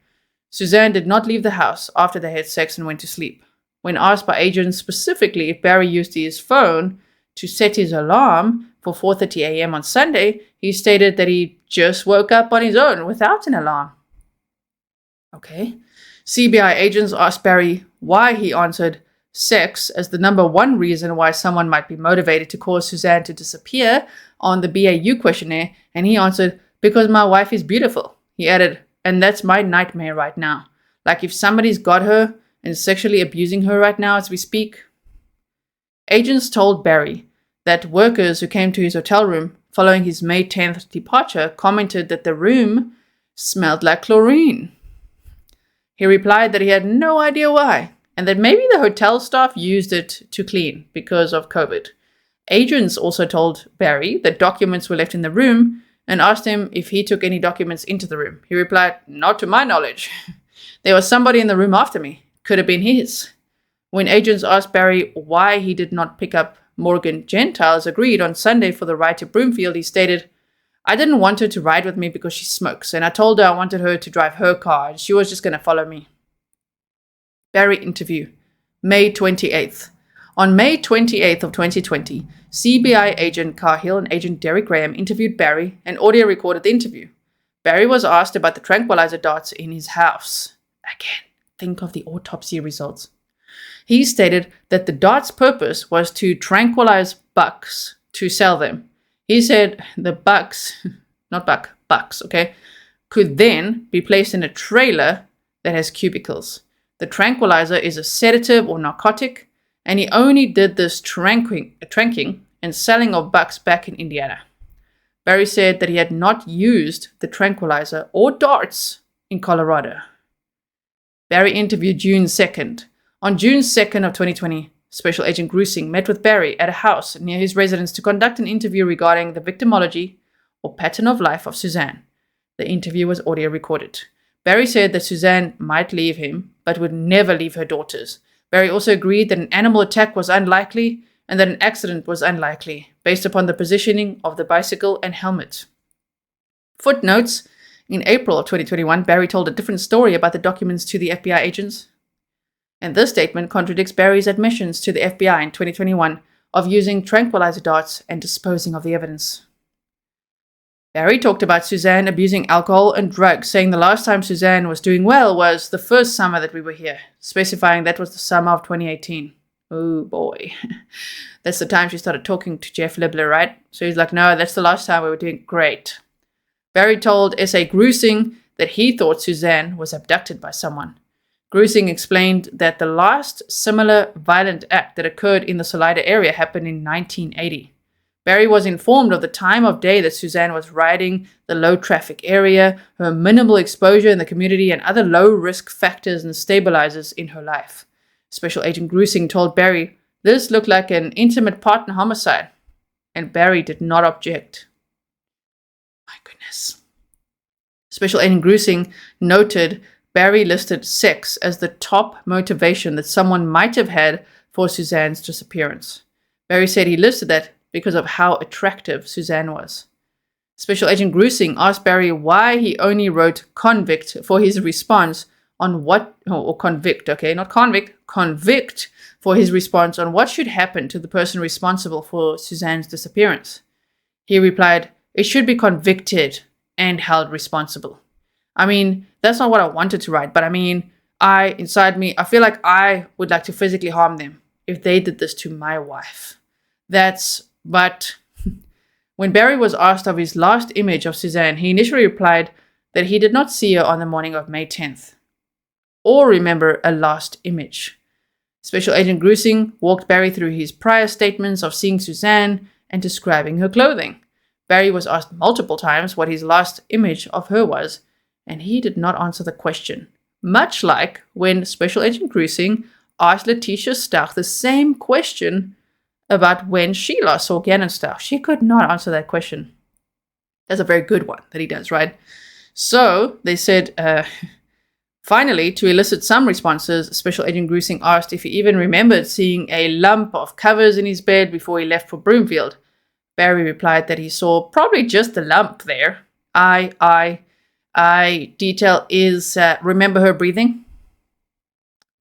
Suzanne did not leave the house after they had sex and went to sleep. When asked by agents specifically if Barry used his phone to set his alarm for 4:30 a.m. on Sunday, he stated that he just woke up on his own without an alarm. Okay. CBI agents asked Barry why he answered sex as the number one reason why someone might be motivated to cause Suzanne to disappear on the BAU questionnaire, and he answered, because my wife is beautiful. He added, and that's my nightmare right now. Like if somebody's got her and sexually abusing her right now as we speak. Agents told Barry that workers who came to his hotel room following his May 10th departure, commented that the room smelled like chlorine. He replied that he had no idea why, and that maybe the hotel staff used it to clean because of COVID. Agents also told Barry that documents were left in the room and asked him if he took any documents into the room. He replied, "Not to my knowledge. There was somebody in the room after me. Could have been his." When agents asked Barry why he did not pick up Morgan Gentile's agreed on Sunday for the ride to Broomfield, he stated, "I didn't want her to ride with me because she smokes, and I told her I wanted her to drive her car, and she was just going to follow me." Barry interview, May 28th. On May 28th of 2020, CBI agent Cahill and agent Derek Graham interviewed Barry and audio recorded the interview. Barry was asked about the tranquilizer darts in his house. Again, think of the autopsy results. He stated that the darts' purpose was to tranquilize bucks to sell them. He said the bucks, bucks, okay, could then be placed in a trailer that has cubicles. The tranquilizer is a sedative or narcotic, and he only did this tranking and selling of bucks back in Indiana. Barry said that he had not used the tranquilizer or darts in Colorado. Barry interviewed June 2nd. On June 2nd of 2020, Special Agent Grizzly met with Barry at a house near his residence to conduct an interview regarding the victimology or pattern of life of Suzanne. The interview was audio recorded. Barry said that Suzanne might leave him, but would never leave her daughters. Barry also agreed that an animal attack was unlikely and that an accident was unlikely, based upon the positioning of the bicycle and helmet. Footnotes: in April of 2021, Barry told a different story about the documents to the FBI agents. And this statement contradicts Barry's admissions to the FBI in 2021 of using tranquilizer darts and disposing of the evidence. Barry talked about Suzanne abusing alcohol and drugs, saying the last time Suzanne was doing well was the first summer that we were here, specifying that was the summer of 2018. Oh boy. That's the time she started talking to Jeff Libler, right? So he's like, no, that's the last time we were doing great. Barry told S.A. Grusing that he thought Suzanne was abducted by someone. Grusing explained that the last similar violent act that occurred in the Salida area happened in 1980. Barry was informed of the time of day that Suzanne was riding, the low traffic area, her minimal exposure in the community, and other low risk factors and stabilizers in her life. Special Agent Grusing told Barry this looked like an intimate partner homicide, and Barry did not object. My goodness. Special Agent Grusing noted Barry listed sex as the top motivation that someone might have had for Suzanne's disappearance. Barry said he listed that because of how attractive Suzanne was. Special Agent Grusing asked Barry why he only wrote convict for his response on what, or convict, okay, not convict, convict for his response on what should happen to the person responsible for Suzanne's disappearance. He replied, "It should be convicted and held responsible." I mean, that's not what I wanted to write, but I mean, inside me, I feel like I would like to physically harm them if they did this to my wife. But when Barry was asked of his last image of Suzanne, he initially replied that he did not see her on the morning of May 10th, or remember a last image. Special Agent Grusing walked Barry through his prior statements of seeing Suzanne and describing her clothing. Barry was asked multiple times what his last image of her was, and he did not answer the question. Much like when Special Agent Grusing asked Letitia Stauch the same question about when she last saw Gannon Stauch. She could not answer that question. That's a very good one that he does, right? So they said, finally, to elicit some responses, Special Agent Grusing asked if he even remembered seeing a lump of covers in his bed before he left for Broomfield. Barry replied that he saw probably just the lump there. Detail is, remember her breathing?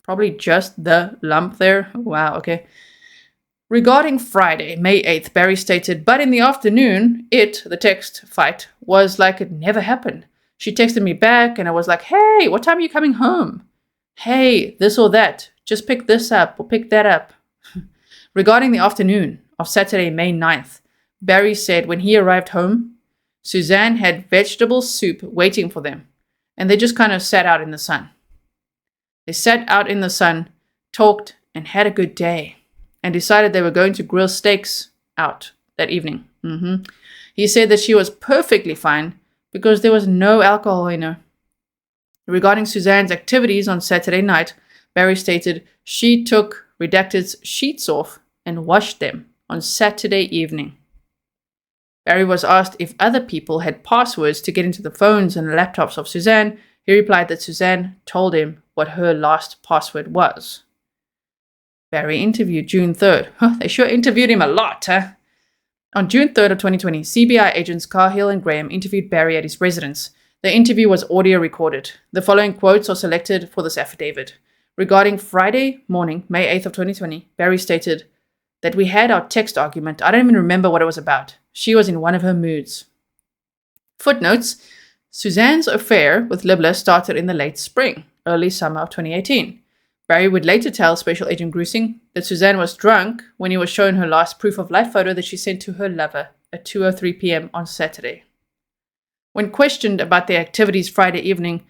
Probably just the lump there. Wow, okay. Regarding Friday, May 8th, Barry stated, but in the afternoon, the text fight, was like it never happened. She texted me back and I was like, hey, what time are you coming home? Hey, this or that. Just pick this up or pick that up. Regarding the afternoon of Saturday, May 9th, Barry said when he arrived home, Suzanne had vegetable soup waiting for them, and they just kind of sat out in the sun. They sat out in the sun, talked, and had a good day, and decided they were going to grill steaks out that evening. He said that she was perfectly fine because there was no alcohol in her. Regarding Suzanne's activities on Saturday night, Barry stated she took Redacted's sheets off and washed them on Saturday evening. Barry was asked if other people had passwords to get into the phones and laptops of Suzanne. He replied that Suzanne told him what her last password was. Barry interviewed June 3rd. They sure interviewed him a lot, huh? On June 3rd of 2020, CBI agents Cahill and Graham interviewed Barry at his residence. The interview was audio recorded. The following quotes are selected for this affidavit. Regarding Friday morning, May 8th of 2020, Barry stated that we had our text argument. I don't even remember what it was about. She was in one of her moods. Footnotes: Suzanne's affair with Libler started in the late spring, early summer of 2018. Barry would later tell Special Agent Grusing that Suzanne was drunk when he was shown her last proof of life photo that she sent to her lover at 2:03 p.m. on Saturday. When questioned about their activities Friday evening,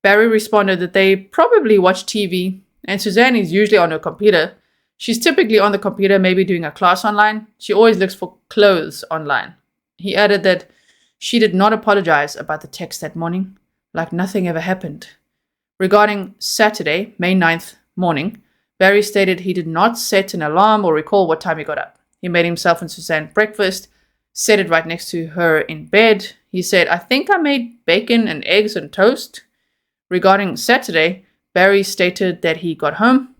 Barry responded that they probably watched TV, and Suzanne is usually on her computer. She's typically on the computer, maybe doing a class online. She always looks for clothes online. He added that she did not apologize about the text that morning, like nothing ever happened. Regarding Saturday, May 9th morning, Barry stated he did not set an alarm or recall what time he got up. He made himself and Suzanne breakfast, set it right next to her in bed. He said, "I think I made bacon and eggs and toast." Regarding Saturday, Barry stated that he got home.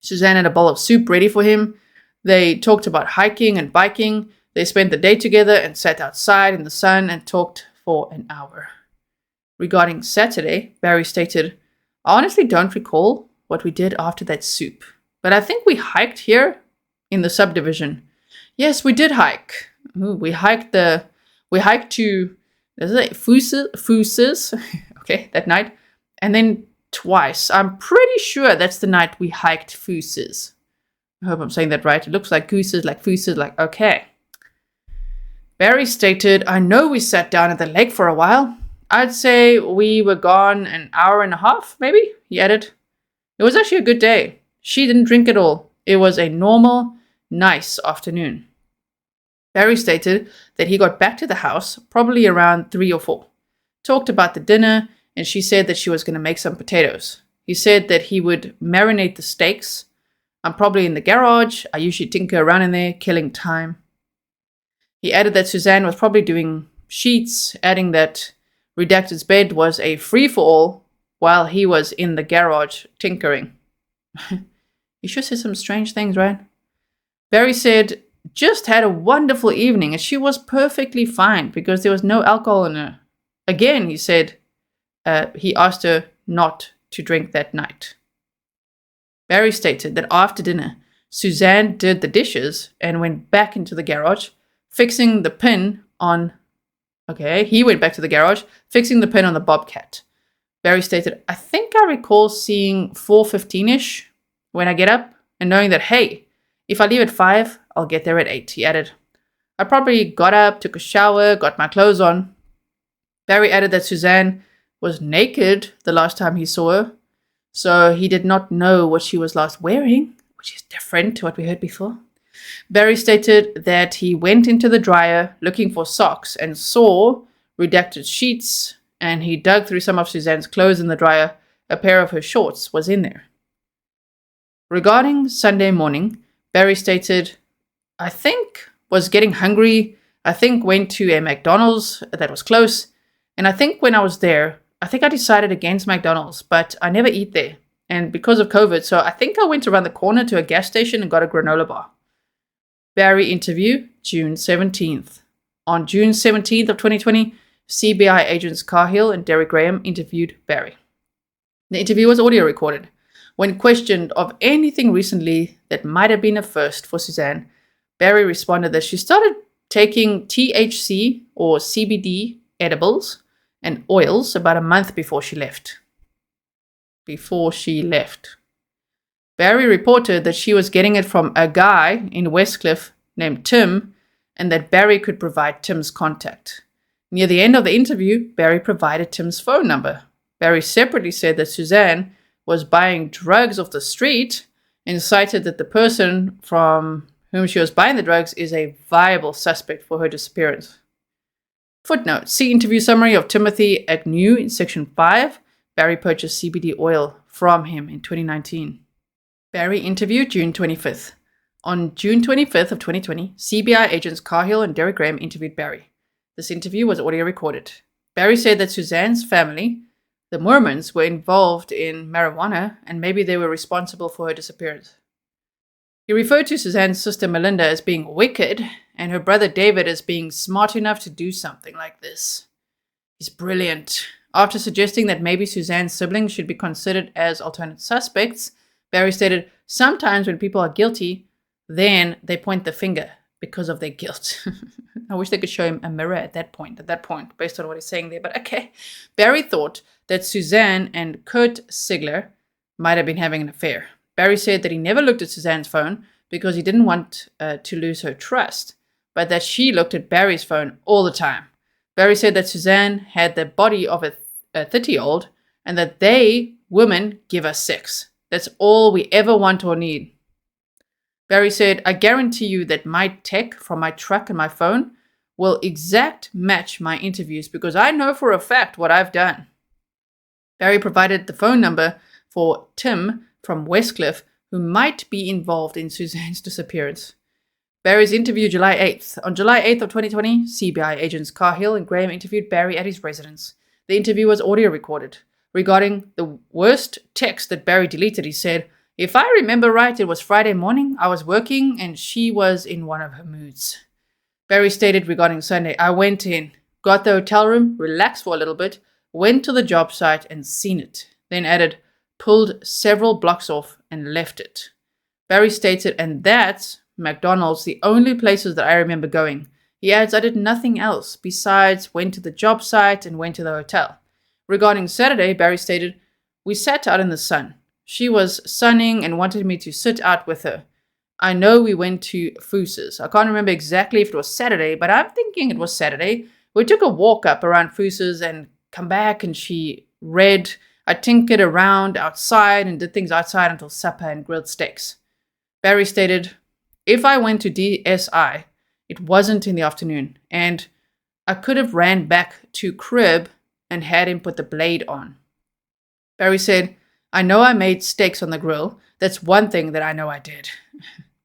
Suzanne had a bowl of soup ready for him. They talked about hiking and biking. They spent the day together and sat outside in the sun and talked for an hour. Regarding Saturday, Barry stated, "I honestly don't recall what we did after that soup, but I think we hiked here in the subdivision." Yes, we did hike. We hiked to Fuses, okay, that night. And then twice. I'm pretty sure that's the night we hiked Fuses. I hope I'm saying that right. It looks like gooses, like Fuses, like, okay. Barry stated, "I know we sat down at the lake for a while. I'd say we were gone an hour and a half, maybe," he added. "It was actually a good day. She didn't drink at all. It was a normal, nice afternoon." Barry stated that he got back to the house probably around 3 or 4. Talked about the dinner, and she said that she was going to make some potatoes. He said that he would marinate the steaks. "I'm probably in the garage. I usually tinker around in there, killing time." He added that Suzanne was probably doing sheets, adding that Redacted's bed was a free-for-all while he was in the garage tinkering. He sure says some strange things, right? Barry said, "Just had a wonderful evening and she was perfectly fine because there was no alcohol in her." Again, he said he asked her not to drink that night. Barry stated that after dinner, Suzanne did the dishes and went back into the garage, fixing the pin on... Okay, he went back to the garage, fixing the pin on the Bobcat. Barry stated, "I think I recall seeing 4:15-ish when I get up and knowing that, hey, if I leave at 5, I'll get there at 8, he added. "I probably got up, took a shower, got my clothes on." Barry added that Suzanne was naked the last time he saw her, so he did not know what she was last wearing, which is different to what we heard before. Barry stated that he went into the dryer looking for socks and saw Redacted sheets, and he dug through some of Suzanne's clothes in the dryer. A pair of her shorts was in there. Regarding Sunday morning, Barry stated, "I think was getting hungry. I think went to a McDonald's that was close. And I think when I was there, I think I decided against McDonald's, but I never eat there. And because of COVID, so I think I went around the corner to a gas station and got a granola bar." Barry interview, June 17th. On June 17th of 2020, CBI agents Cahill and Derek Graham interviewed Barry. The interview was audio recorded. When questioned of anything recently that might have been a first for Suzanne, Barry responded that she started taking THC or CBD edibles and oils about a month before she left. Barry reported that she was getting it from a guy in Westcliff named Tim, and that Barry could provide Tim's contact. Near the end of the interview, Barry provided Tim's phone number. Barry separately said that Suzanne was buying drugs off the street and cited that the person from whom she was buying the drugs is a viable suspect for her disappearance. Footnote. See interview summary of Timothy Agnew in section 5. Barry purchased CBD oil from him in 2019. Barry interview June 25th. On June 25th of 2020, CBI agents Cahill and Derek Graham interviewed Barry. This interview was audio recorded. Barry said that Suzanne's family, the Mormons, were involved in marijuana and maybe they were responsible for her disappearance. He referred to Suzanne's sister Melinda as being wicked and her brother David as being smart enough to do something like this. He's brilliant. After suggesting that maybe Suzanne's siblings should be considered as alternate suspects, Barry stated, sometimes when people are guilty, then they point the finger because of their guilt. I wish they could show him a mirror at that point, based on what he's saying there. But okay. Barry thought that Suzanne and Kurt Sigler might have been having an affair. Barry said that he never looked at Suzanne's phone because he didn't want to lose her trust, but that she looked at Barry's phone all the time. Barry said that Suzanne had the body of a 30-year-old and that they, women, give us sex. That's all we ever want or need. Barry said, I guarantee you that my tech from my truck and my phone will exact match my interviews because I know for a fact what I've done. Barry provided the phone number for Tim from Westcliff, who might be involved in Suzanne's disappearance. Barry's interview July 8th. On July 8th of 2020, CBI agents Cahill and Graham interviewed Barry at his residence. The interview was audio recorded. Regarding the worst text that Barry deleted, he said, if I remember right, it was Friday morning, I was working and she was in one of her moods. Barry stated regarding Sunday, I went in, got the hotel room, relaxed for a little bit, went to the job site and seen it. Then added, pulled several blocks off and left it. Barry stated, and that's McDonald's, the only places that I remember going. He adds, I did nothing else besides went to the job site and went to the hotel. Regarding Saturday, Barry stated, we sat out in the sun. She was sunning and wanted me to sit out with her. I know we went to Foose's. I can't remember exactly if it was Saturday, but I'm thinking it was Saturday. We took a walk up around Foose's and come back and she read. I tinkered around outside and did things outside until supper and grilled steaks. Barry stated, if I went to DSI, it wasn't in the afternoon, and I could have ran back to crib and had him put the blade on. Barry said, I know I made steaks on the grill. That's one thing that I know I did.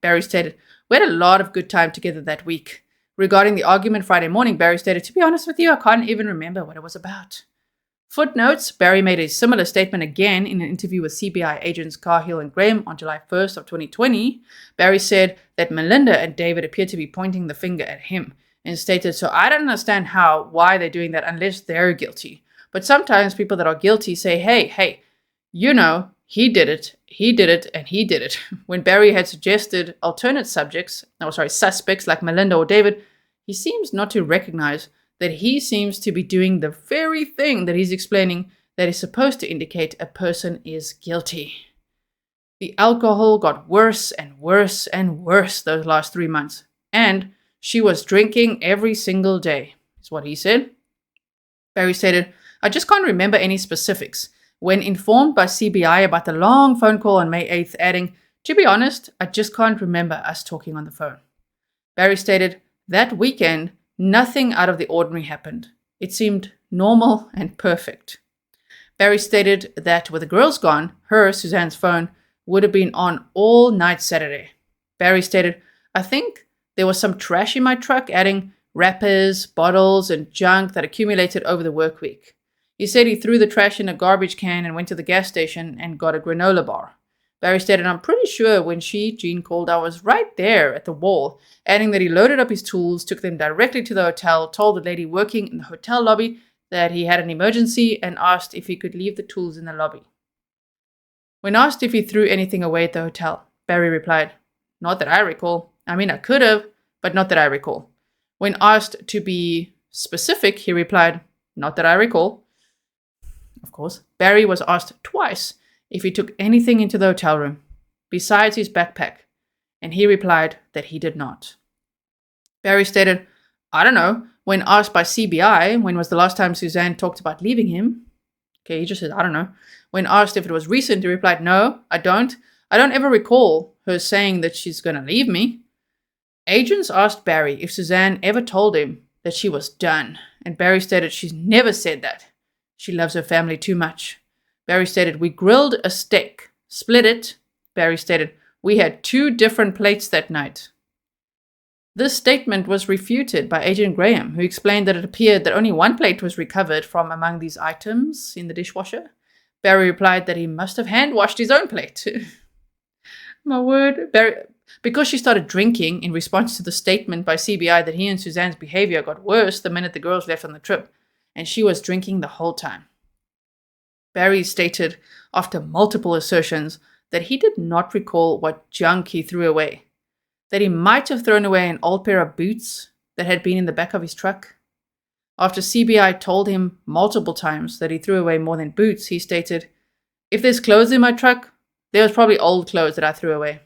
Barry stated, we had a lot of good time together that week. Regarding the argument Friday morning, Barry stated, to be honest with you, I can't even remember what it was about. Footnotes, Barry made a similar statement again in an interview with CBI agents Cahill and Graham on July 1st of 2020. Barry said that Melinda and David appeared to be pointing the finger at him and stated, so I don't understand why they're doing that unless they're guilty. But sometimes people that are guilty say, hey, you know, he did it, and he did it. When Barry had suggested alternate suspects like Melinda or David, he seems not to recognize that he seems to be doing the very thing that he's explaining that is supposed to indicate a person is guilty. The alcohol got worse and worse and worse those last 3 months, and she was drinking every single day, is what he said. Barry stated, I just can't remember any specifics. When informed by CBI about the long phone call on May 8th, adding, to be honest, I just can't remember us talking on the phone. Barry stated, that weekend, nothing out of the ordinary happened. It seemed normal and perfect. Barry stated that with the girls gone, Suzanne's phone, would have been on all night Saturday. Barry stated, I think there was some trash in my truck, adding wrappers, bottles, and junk that accumulated over the work week. He said he threw the trash in a garbage can and went to the gas station and got a granola bar. Barry stated, I'm pretty sure when Jean called, I was right there at the wall, adding that he loaded up his tools, took them directly to the hotel, told the lady working in the hotel lobby that he had an emergency, and asked if he could leave the tools in the lobby. When asked if he threw anything away at the hotel, Barry replied, not that I recall. I mean, I could have, but not that I recall. When asked to be specific, he replied, not that I recall. Of course, Barry was asked twice if he took anything into the hotel room, besides his backpack, and he replied that he did not. Barry stated, I don't know, when asked by CBI when was the last time Suzanne talked about leaving him. Okay, he just said, I don't know. When asked if it was recent, he replied, no, I don't. I don't ever recall her saying that she's going to leave me. Agents asked Barry if Suzanne ever told him that she was done, And Barry stated, she's never said that. She loves her family too much. Barry stated, we grilled a steak, split it. Barry stated, we had 2 different plates that night. This statement was refuted by Agent Graham, who explained that it appeared that only 1 plate was recovered from among these items in the dishwasher. Barry replied that he must have hand-washed his own plate. My word. Because she started drinking in response to the statement by CBI that he and Suzanne's behavior got worse the minute the girls left on the trip, and she was drinking the whole time. Barry stated, after multiple assertions, that he did not recall what junk he threw away, that he might have thrown away an old pair of boots that had been in the back of his truck. After CBI told him multiple times that he threw away more than boots, he stated, if there's clothes in my truck, there was probably old clothes that I threw away.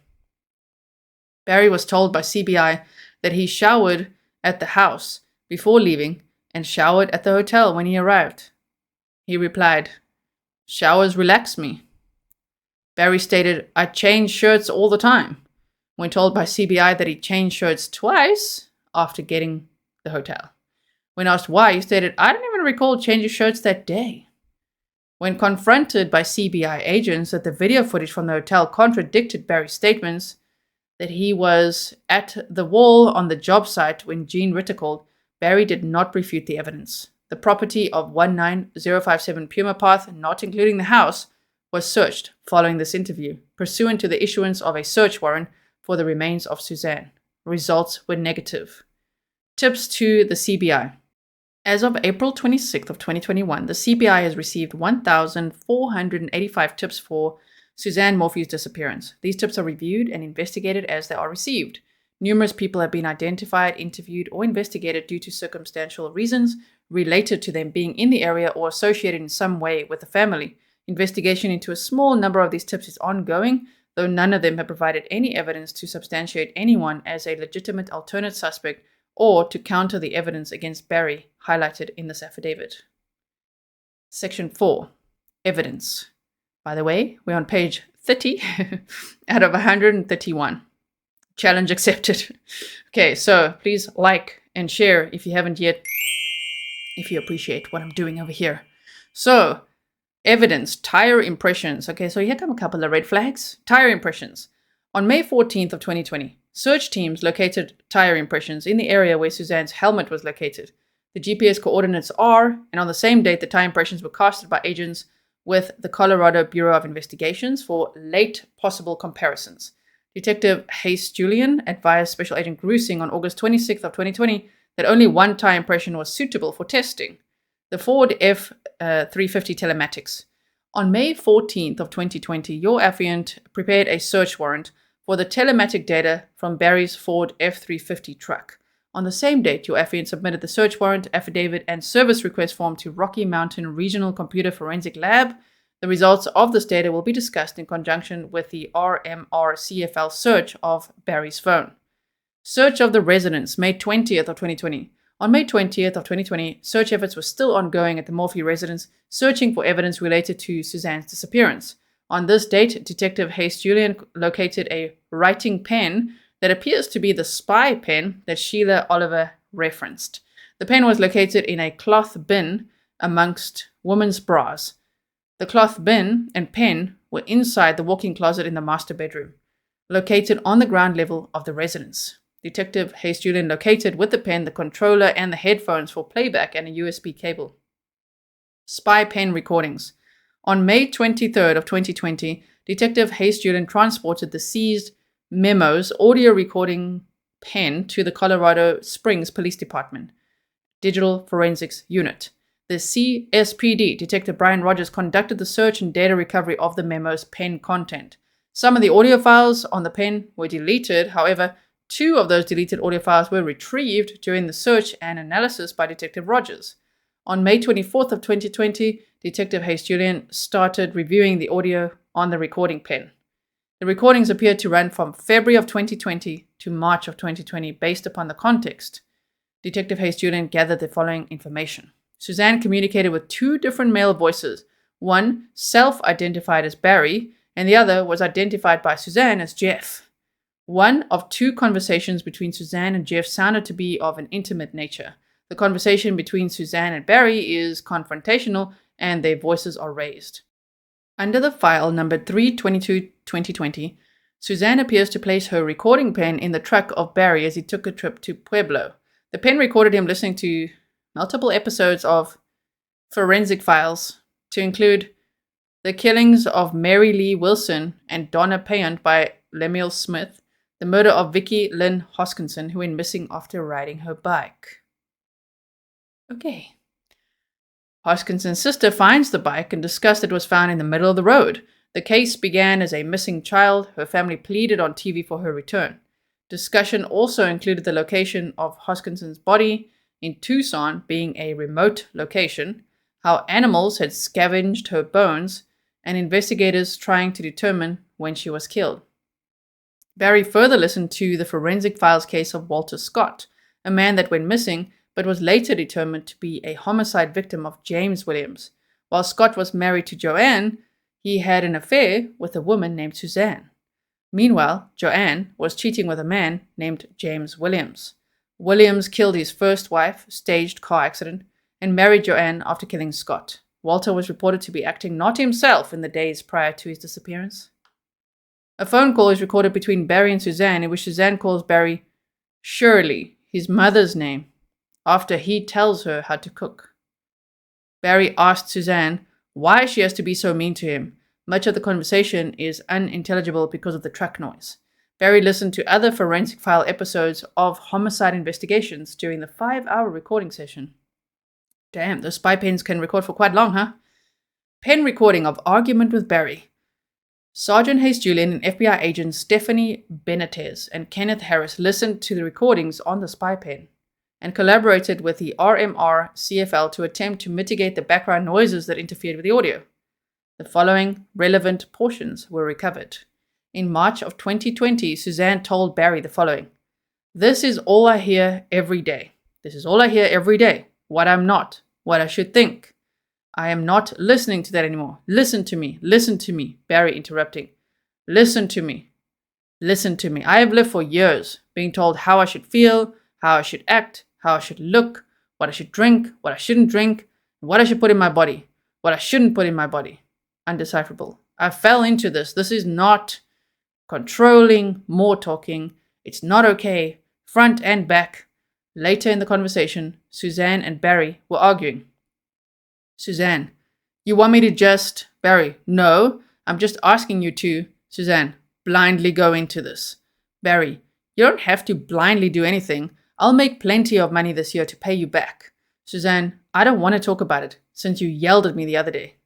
Barry was told by CBI that he showered at the house before leaving and showered at the hotel when he arrived. He replied, showers relax me. Barry stated, I change shirts all the time, when told by CBI that he changed shirts twice after getting the hotel. When asked why, he stated, I don't even recall changing shirts that day. When confronted by CBI agents that the video footage from the hotel contradicted Barry's statements, that he was at the wall on the job site when Jean Ritter called, Barry did not refute the evidence. The property of 19057 Puma Path, not including the house, was searched following this interview, pursuant to the issuance of a search warrant for the remains of Suzanne. Results were negative. Tips to the CBI. As of April 26th of 2021, the CBI has received 1,485 tips for Suzanne Morphew's disappearance. These tips are reviewed and investigated as they are received. Numerous people have been identified, interviewed, or investigated due to circumstantial reasons related to them being in the area or associated in some way with the family. Investigation into a small number of these tips is ongoing, though none of them have provided any evidence to substantiate anyone as a legitimate alternate suspect or to counter the evidence against Barry highlighted in this affidavit. Section 4. Evidence. By the way, we're on page 30 out of 131. Challenge accepted. Okay, so please like and share if you haven't yet, if you appreciate what I'm doing over here. So, evidence, tire impressions. Okay, so here come a couple of red flags. Tire impressions. On May 14th of 2020, search teams located tire impressions in the area where Suzanne's helmet was located. The GPS coordinates are, and on the same date, the tire impressions were casted by agents with the Colorado Bureau of Investigations for late possible comparisons. Detective Hayes Julian advised Special Agent Grusing on August 26th of 2020 that only 1 tire impression was suitable for testing. The Ford F350 telematics. On May 14th of 2020, your affiant prepared a search warrant for the telematic data from Barry's Ford F350 truck. On the same date, your affiant submitted the search warrant, affidavit, and service request form to Rocky Mountain Regional Computer Forensic Lab. The results of this data will be discussed in conjunction with the RMR-CFL search of Barry's phone. Search of the residence, May 20th of 2020. On May 20th of 2020, search efforts were still ongoing at the Morphew residence, searching for evidence related to Suzanne's disappearance. On this date, Detective Hayes Julian located a writing pen that appears to be the spy pen that Sheila Oliver referenced. The pen was located in a cloth bin amongst women's bras. The cloth bin and pen were inside the walk-in closet in the master bedroom, located on the ground level of the residence. Detective Hayes Julian located with the pen the controller and the headphones for playback and a USB cable. Spy pen recordings. On May 23rd of 2020, Detective Hayes Julian transported the seized memos audio recording pen to the Colorado Springs Police Department Digital Forensics Unit. The CSPD, Detective Brian Rogers, conducted the search and data recovery of the memo's pen content. Some of the audio files on the pen were deleted. However, 2 of those deleted audio files were retrieved during the search and analysis by Detective Rogers. On May 24th of 2020, Detective Hayes Julian started reviewing the audio on the recording pen. The recordings appeared to run from February of 2020 to March of 2020 based upon the context. Detective Hayes Julian gathered the following information. Suzanne communicated with 2 different male voices. One self-identified as Barry, and the other was identified by Suzanne as Jeff. One of 2 conversations between Suzanne and Jeff sounded to be of an intimate nature. The conversation between Suzanne and Barry is confrontational and their voices are raised. Under the file number 322-2020, Suzanne appears to place her recording pen in the truck of Barry as he took a trip to Pueblo. The pen recorded him listening to multiple episodes of Forensic Files, to include the killings of Mary Lee Wilson and Donna Payant by Lemuel Smith, the murder of Vicki Lynn Hoskinson, who went missing after riding her bike. Okay. Hoskinson's sister finds the bike and discussed it was found in the middle of the road. The case began as a missing child. Her family pleaded on TV for her return. Discussion also included the location of Hoskinson's body in Tucson being a remote location, how animals had scavenged her bones, and investigators trying to determine when she was killed. Barry further listened to the Forensic Files case of Walter Scott, a man that went missing but was later determined to be a homicide victim of James Williams. While Scott was married to Joanne, he had an affair with a woman named Suzanne. Meanwhile, Joanne was cheating with a man named James Williams. Williams killed his first wife, staged car accident, and married Joanne after killing Scott. Walter was reported to be acting not himself in the days prior to his disappearance. A phone call is recorded between Barry and Suzanne in which Suzanne calls Barry Shirley, his mother's name, after he tells her how to cook. Barry asked Suzanne why she has to be so mean to him. Much of the conversation is unintelligible because of the truck noise. Barry listened to other Forensic File episodes of homicide investigations during the 5-hour recording session. Damn, those spy pens can record for quite long, huh? Pen recording of argument with Barry. Sergeant Hayes Julian and FBI agents Stephanie Benitez and Kenneth Harris listened to the recordings on the spy pen and collaborated with the RMR CFL to attempt to mitigate the background noises that interfered with the audio. The following relevant portions were recovered. In March of 2020, Suzanne told Barry the following: "This is all I hear every day. This is all I hear every day. What I'm not, what I should think. I am not listening to that anymore. Listen to me, listen to me." Barry interrupting. "Listen to me, listen to me. I have lived for years being told how I should feel, how I should act, how I should look, what I should drink, what I shouldn't drink, what I should put in my body, what I shouldn't put in my body." Undecipherable. I fell into this. This is not controlling, more talking. It's not okay. Front and back. Later in the conversation, Suzanne and Barry were arguing. Suzanne: "You want me to just..." Barry: "No, I'm just asking you to..." Suzanne: "Blindly go into this." Barry: "You don't have to blindly do anything. I'll make plenty of money this year to pay you back." Suzanne: "I don't want to talk about it, since you yelled at me the other day."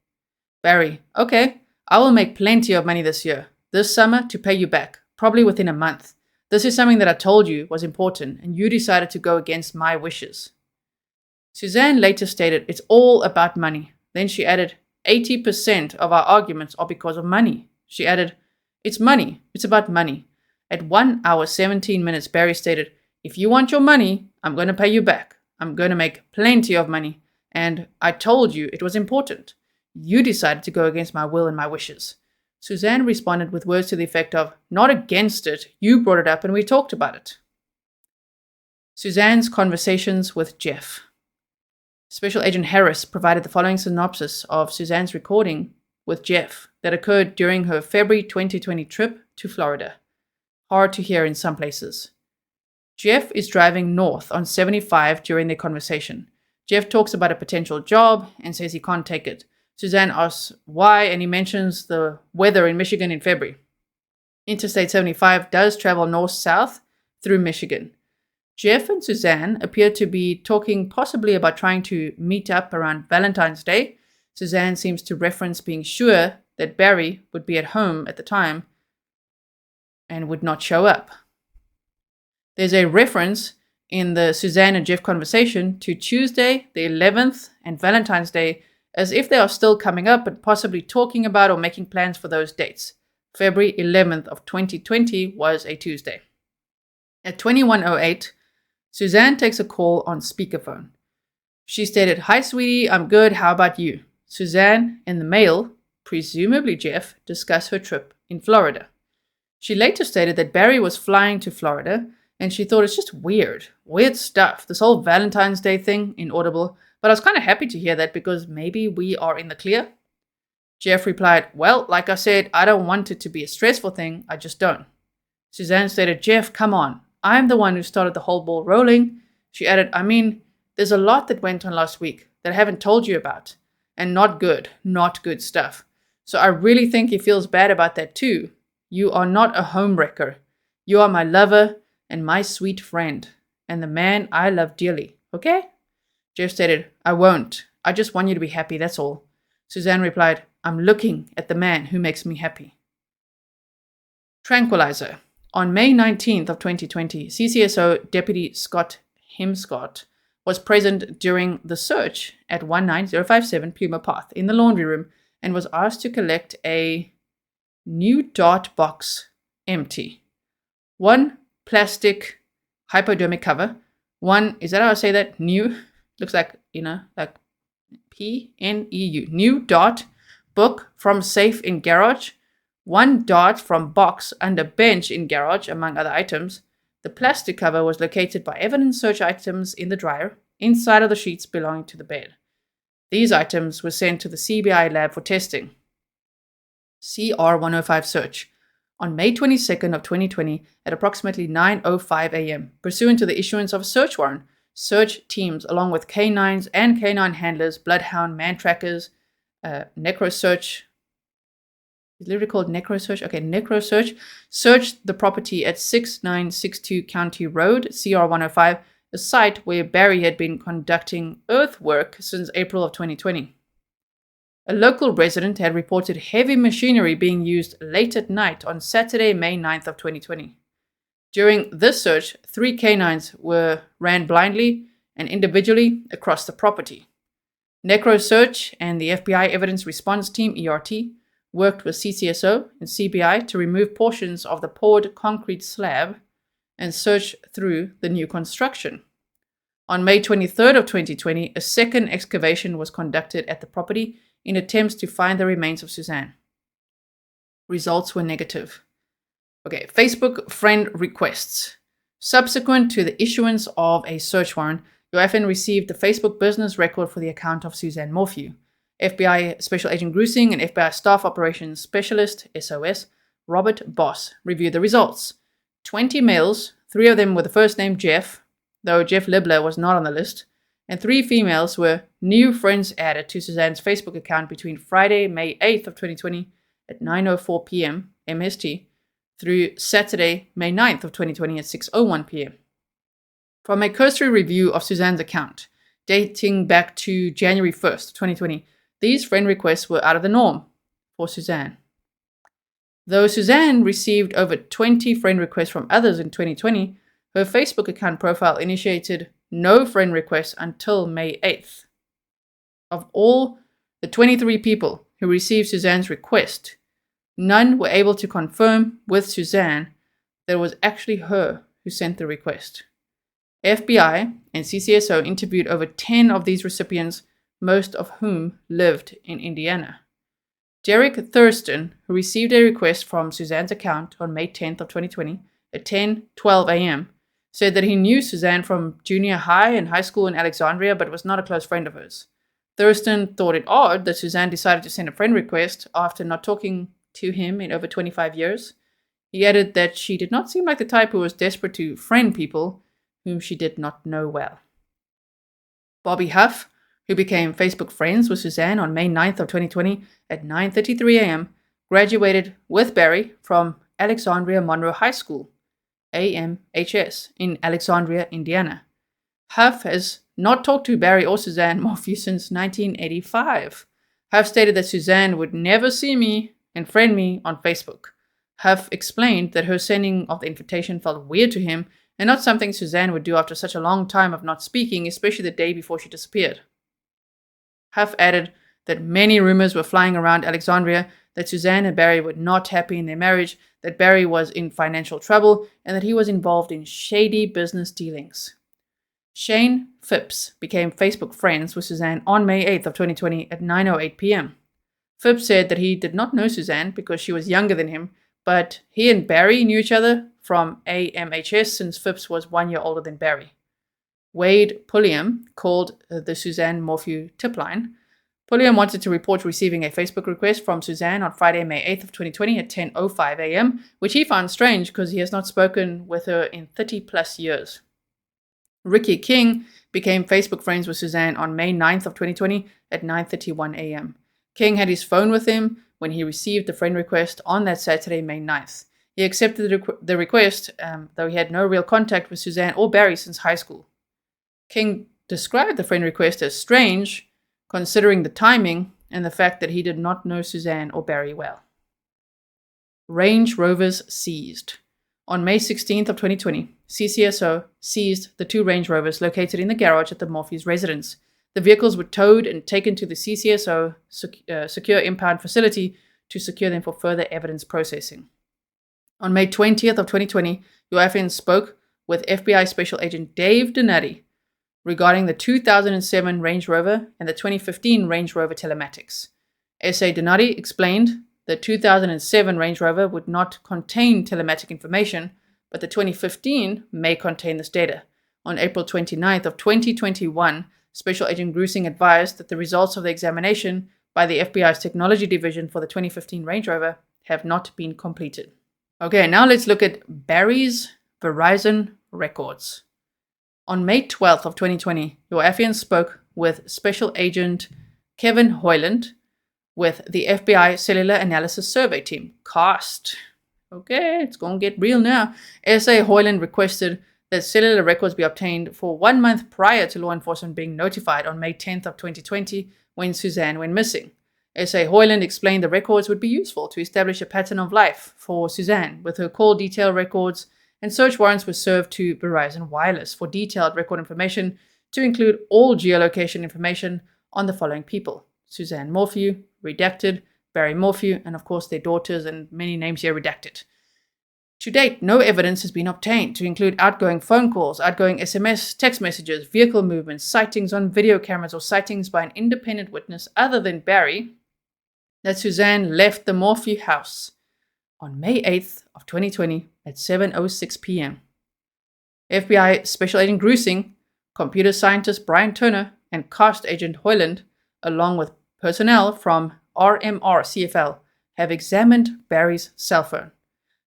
Barry: "Okay, I will make plenty of money this year, this summer, to pay you back, probably within a month. This is something that I told you was important, and you decided to go against my wishes." Suzanne later stated it's all about money. Then she added, 80% of our arguments are because of money. She added, "It's money. It's about money." At 1 hour 17 minutes, Barry stated, "If you want your money, I'm going to pay you back. I'm going to make plenty of money. And I told you it was important. You decided to go against my will and my wishes." Suzanne responded with words to the effect of, "Not against it. You brought it up and we talked about it." Suzanne's conversations with Jeff. Special Agent Harris provided the following synopsis of Suzanne's recording with Jeff that occurred during her February 2020 trip to Florida. Hard to hear in some places. Jeff is driving north on 75 during their conversation. Jeff talks about a potential job and says he can't take it. Suzanne asks why, and he mentions the weather in Michigan in February. Interstate 75 does travel north-south through Michigan. Jeff and Suzanne appear to be talking possibly about trying to meet up around Valentine's Day. Suzanne seems to reference being sure that Barry would be at home at the time and would not show up. There's a reference in the Suzanne and Jeff conversation to Tuesday, the 11th, and Valentine's Day, as if they are still coming up and possibly talking about or making plans for those dates. February 11th of 2020 was a Tuesday. At 21:08, Suzanne takes a call on speakerphone. She stated, "Hi, sweetie, I'm good. How about you?" Suzanne and the male, presumably Jeff, discuss her trip in Florida. She later stated that Barry was flying to Florida and she thought it's just weird stuff, this whole Valentine's Day thing in Audible, but I was kind of happy to hear that because maybe we are in the clear. Jeff replied, well, like I said, I don't want it to be a stressful thing, I just don't. Suzanne stated, Jeff, come on, I'm the one who started the whole ball rolling. She added, I mean, there's a lot that went on last week that I haven't told you about, and not good stuff. So I really think he feels bad about that too. You are not a homewrecker. You are my lover and my sweet friend, and the man I love dearly, okay? Jeff stated, I won't. I just want you to be happy, that's all. Suzanne replied, I'm looking at the man who makes me happy. Tranquilizer. On May 19th of 2020, CCSO Deputy Scott Hemscott was present during the search at 19057 Pluma Path in the laundry room and was asked to collect a new dart box empty. One plastic hypodermic cover. One, is that how I say that? New? Looks like, like PNEU. New dart book from safe in garage. One dart from box under bench in garage, among other items. The plastic cover was located by evidence search items in the dryer, inside of the sheets belonging to the bed. These items were sent to the CBI lab for testing. CR105 search. On May 22nd of 2020 at approximately 9:05 a.m., pursuant to the issuance of a search warrant, search teams along with canines and canine handlers, bloodhound, man trackers, necrosearch, is literally called necrosearch. Okay, necrosearch searched the property at 6962 County Road, CR105, a site where Barry had been conducting earthwork since April of 2020. A local resident had reported heavy machinery being used late at night on Saturday, May 9th of 2020. During this search, 3 canines were ran blindly and individually across the property. Necrosearch and the FBI Evidence Response Team, ERT, worked with CCSO and CBI to remove portions of the poured concrete slab and search through the new construction. On May 23rd of 2020, a second excavation was conducted at the property in attempts to find the remains of Suzanne. Results were negative. Okay, Facebook friend requests. Subsequent to the issuance of a search warrant, UFN received the Facebook business record for the account of Suzanne Morphew. FBI Special Agent Grusing and FBI Staff Operations Specialist, SOS, Robert Boss, reviewed the results. 20 males, 3 of them with the first name Jeff, though Jeff Libler was not on the list, and 3 females were new friends added to Suzanne's Facebook account between Friday, May 8th of 2020 at 9:04 p.m. MST through Saturday, May 9th of 2020 at 6:01 p.m. From a cursory review of Suzanne's account, dating back to January 1st, 2020, these friend requests were out of the norm for Suzanne. Though Suzanne received over 20 friend requests from others in 2020, her Facebook account profile initiated no friend requests until May 8th. Of all the 23 people who received Suzanne's request, none were able to confirm with Suzanne that it was actually her who sent the request. FBI and CCSO interviewed over 10 of these recipients, most of whom lived in Indiana. Derek Thurston, who received a request from Suzanne's account on May 10th of 2020 at 10:12 a.m., said that he knew Suzanne from junior high and high school in Alexandria, but was not a close friend of hers. Thurston thought it odd that Suzanne decided to send a friend request after not talking to him in over 25 years. He added that she did not seem like the type who was desperate to friend people whom she did not know well. Bobby Huff, who became Facebook friends with Suzanne on May 9th of 2020 at 9:33 a.m., graduated with Barry from Alexandria Monroe High School, AMHS, in Alexandria, Indiana. Huff has not talked to Barry or Suzanne Morphew since 1985. Huff stated that Suzanne would never see me and friend me on Facebook. Huff explained that her sending of the invitation felt weird to him and not something Suzanne would do after such a long time of not speaking, especially the day before she disappeared. Huff added that many rumors were flying around Alexandria that Suzanne and Barry were not happy in their marriage, that Barry was in financial trouble, and that he was involved in shady business dealings. Shane Phipps became Facebook friends with Suzanne on May 8th of 2020 at 9:08 p.m. Phipps said that he did not know Suzanne because she was younger than him, but he and Barry knew each other from AMHS since Phipps was 1 year older than Barry. Wade Pulliam called the Suzanne Morphew tip line. Pulliam wanted to report receiving a Facebook request from Suzanne on Friday, May 8th of 2020 at 10:05 a.m., which he found strange because he has not spoken with her in 30 plus years. Ricky King became Facebook friends with Suzanne on May 9th of 2020 at 9:31 a.m. King had his phone with him when he received the friend request on that Saturday, May 9th. He accepted the request, though he had no real contact with Suzanne or Barry since high school. King described the friend request as strange, considering the timing and the fact that he did not know Suzanne or Barry well. Range Rovers seized. On May 16th of 2020, CCSO seized the 2 Range Rovers located in the garage at the Morphews' residence. The vehicles were towed and taken to the CCSO secure impound facility to secure them for further evidence processing. On May 20th of 2020, UFN spoke with FBI Special Agent Dave Donati regarding the 2007 Range Rover and the 2015 Range Rover telematics. S.A. Donati explained the 2007 Range Rover would not contain telematic information, but the 2015 may contain this data. On April 29th of 2021, Special Agent Grusing advised that the results of the examination by the FBI's Technology Division for the 2015 Range Rover have not been completed. Okay, now let's look at Barry's Verizon records. On May 12th of 2020, your Affian spoke with Special Agent Kevin Hoyland with the FBI Cellular Analysis Survey Team, CAST. Okay, it's going to get real now. S.A. Hoyland requested that cellular records be obtained for 1 month prior to law enforcement being notified on May 10th of 2020 when Suzanne went missing. S.A. Hoyland explained the records would be useful to establish a pattern of life for Suzanne, with her call detail records, and search warrants were served to Verizon Wireless for detailed record information to include all geolocation information on the following people: Suzanne Morphew, redacted, Barry Morphew, and of course their daughters, and many names here redacted. To date, no evidence has been obtained to include outgoing phone calls, outgoing SMS, text messages, vehicle movements, sightings on video cameras, or sightings by an independent witness other than Barry that Suzanne left the Morphew house on May 8th of 2020 at 7:06 p.m. FBI Special Agent Grusing, computer scientist Brian Turner, and CAST Agent Hoyland, along with personnel from RMR CFL, have examined Barry's cell phone.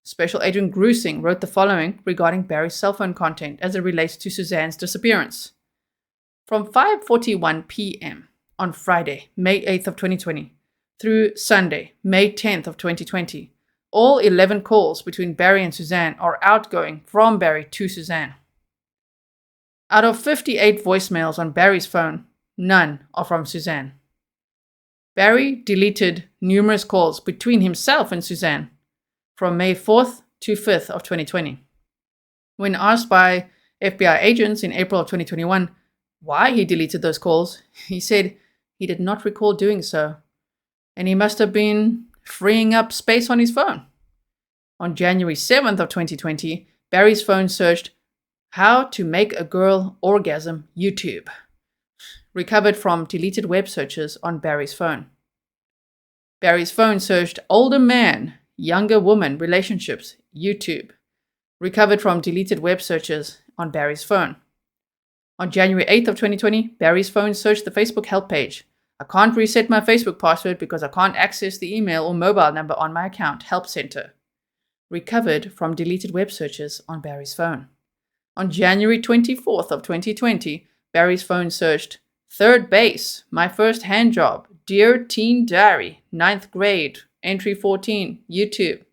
Special Agent Grusing wrote the following regarding Barry's cell phone content as it relates to Suzanne's disappearance. From 5:41 p.m. on Friday, May 8th of 2020, through Sunday, May 10th of 2020, all 11 calls between Barry and Suzanne are outgoing from Barry to Suzanne. Out of 58 voicemails on Barry's phone, none are from Suzanne. Barry deleted numerous calls between himself and Suzanne from May 4th to 5th of 2020. When asked by FBI agents in April of 2021 why he deleted those calls, he said he did not recall doing so, and he must have been freeing up space on his phone. On January 7th of 2020, Barry's phone searched "How to Make a Girl Orgasm YouTube," recovered from deleted web searches on Barry's phone. Barry's phone searched "Older Man, Younger Woman Relationships YouTube," recovered from deleted web searches on Barry's phone. On January 8th of 2020, Barry's phone searched the Facebook help page. "I can't reset my Facebook password because I can't access the email or mobile number on my account. Help Center." Recovered from deleted web searches on Barry's phone. On January 24th of 2020, Barry's phone searched "Third Base, My First Hand Job, Dear Teen Diary, 9th Grade, Entry 14, YouTube."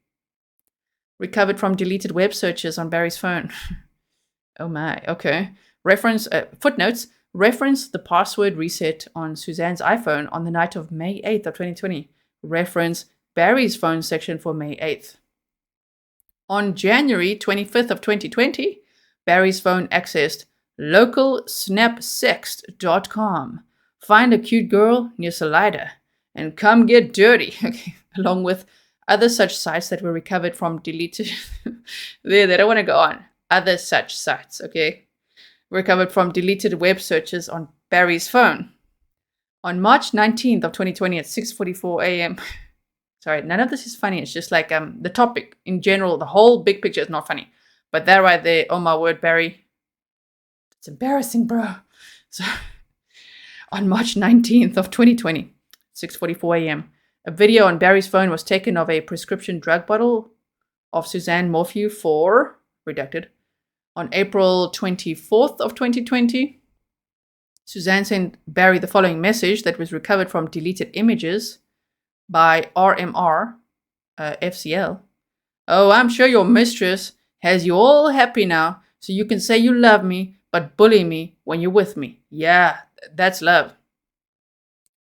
Recovered from deleted web searches on Barry's phone. Oh my, okay. Footnotes. Reference the password reset on Suzanne's iPhone on the night of May 8th of 2020. Reference Barry's phone section for May 8th. On January 25th of 2020, Barry's phone accessed localsnapsext.com. Find a cute girl near Salida and come get dirty. Okay, along with other such sites that were recovered from deleted. They don't want to go on. Other such sites, okay? Recovered from deleted web searches on Barry's phone. On March 19th of 2020 at 6:44 a.m., Sorry, none of this is funny. It's just like the topic in general, the whole big picture is not funny. But that right there, oh my word, Barry, it's embarrassing, bro. So on March 19th of 2020, 6:44 a.m., a video on Barry's phone was taken of a prescription drug bottle of Suzanne Morphew for, redacted. On April 24th of 2020, Suzanne sent Barry the following message that was recovered from deleted images by RMR FCL. Oh, I'm sure your mistress has you all happy now, so you can say you love me, but bully me when you're with me. Yeah, that's love.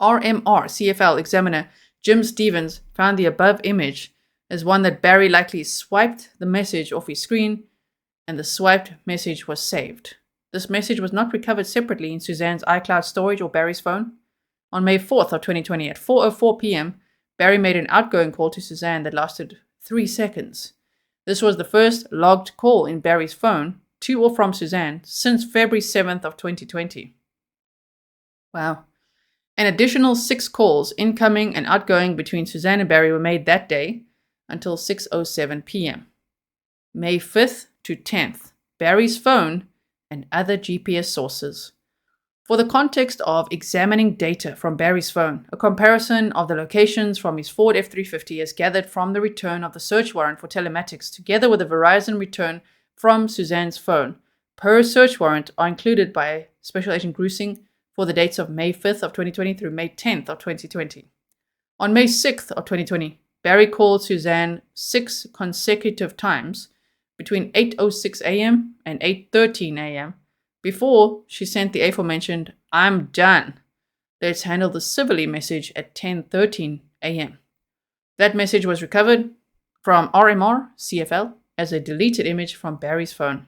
RMR CFL examiner Jim Stevens found the above image as one that Barry likely swiped the message off his screen, and the swiped message was saved. This message was not recovered separately in Suzanne's iCloud storage or Barry's phone. On May 4th of 2020 at 4:04 p.m., Barry made an outgoing call to Suzanne that lasted 3 seconds. This was the first logged call in Barry's phone to or from Suzanne since February 7th of 2020. Wow. An additional 6 calls, incoming and outgoing, between Suzanne and Barry were made that day until 6:07 p.m. May 5th to 10th, Barry's phone and other GPS sources. For the context of examining data from Barry's phone, a comparison of the locations from his Ford F-350 is gathered from the return of the search warrant for telematics, together with a Verizon return from Suzanne's phone, per search warrant, are included by Special Agent Grizzly for the dates of May 5th of 2020 through May 10th of 2020. On May 6th of 2020, Barry called Suzanne 6 consecutive times between 8:06 a.m. and 8:13 a.m. before she sent the aforementioned "I'm done, let's handle the civilly" message at 10:13 a.m. That message was recovered from RMR CFL as a deleted image from Barry's phone.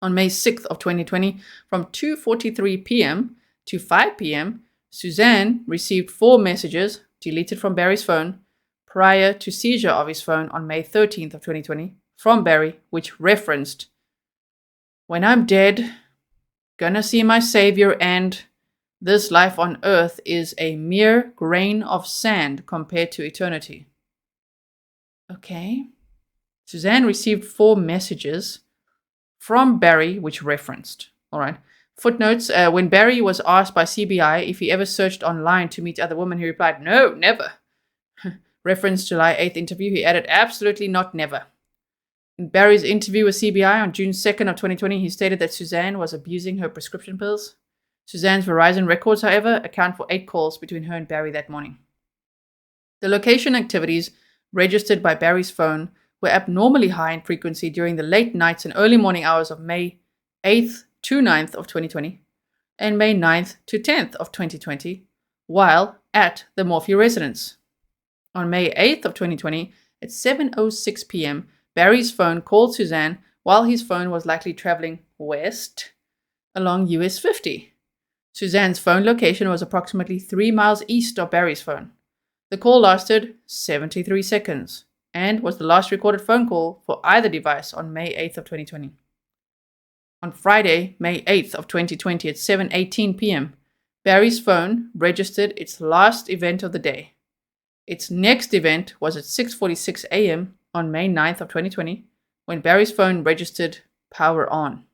On May 6th of 2020, from 2:43 p.m. to 5 p.m., Suzanne received 4 messages deleted from Barry's phone prior to seizure of his phone on May 13th of 2020 from Barry, which referenced, "When I'm dead, gonna see my savior, and this life on earth is a mere grain of sand compared to eternity." Okay. Suzanne received 4 messages from Barry which referenced. All right. Footnotes, when Barry was asked by CBI if he ever searched online to meet other women, he replied, "No, never." Reference July 8th interview, he added, "Absolutely not, never." In Barry's interview with CBI on June 2nd of 2020, he stated that Suzanne was abusing her prescription pills. Suzanne's Verizon records, however, account for 8 calls between her and Barry that morning. The location activities registered by Barry's phone were abnormally high in frequency during the late nights and early morning hours of May 8th to 9th of 2020 and May 9th to 10th of 2020, while at the Morphew residence. On May 8th of 2020, at 7:06 p.m., Barry's phone called Suzanne while his phone was likely traveling west along US 50. Suzanne's phone location was approximately 3 miles east of Barry's phone. The call lasted 73 seconds and was the last recorded phone call for either device on May 8th of 2020. On Friday, May 8th of 2020 at 7:18 p.m., Barry's phone registered its last event of the day. Its next event was at 6:46 a.m. on May 9th of 2020, when Barry's phone registered power on.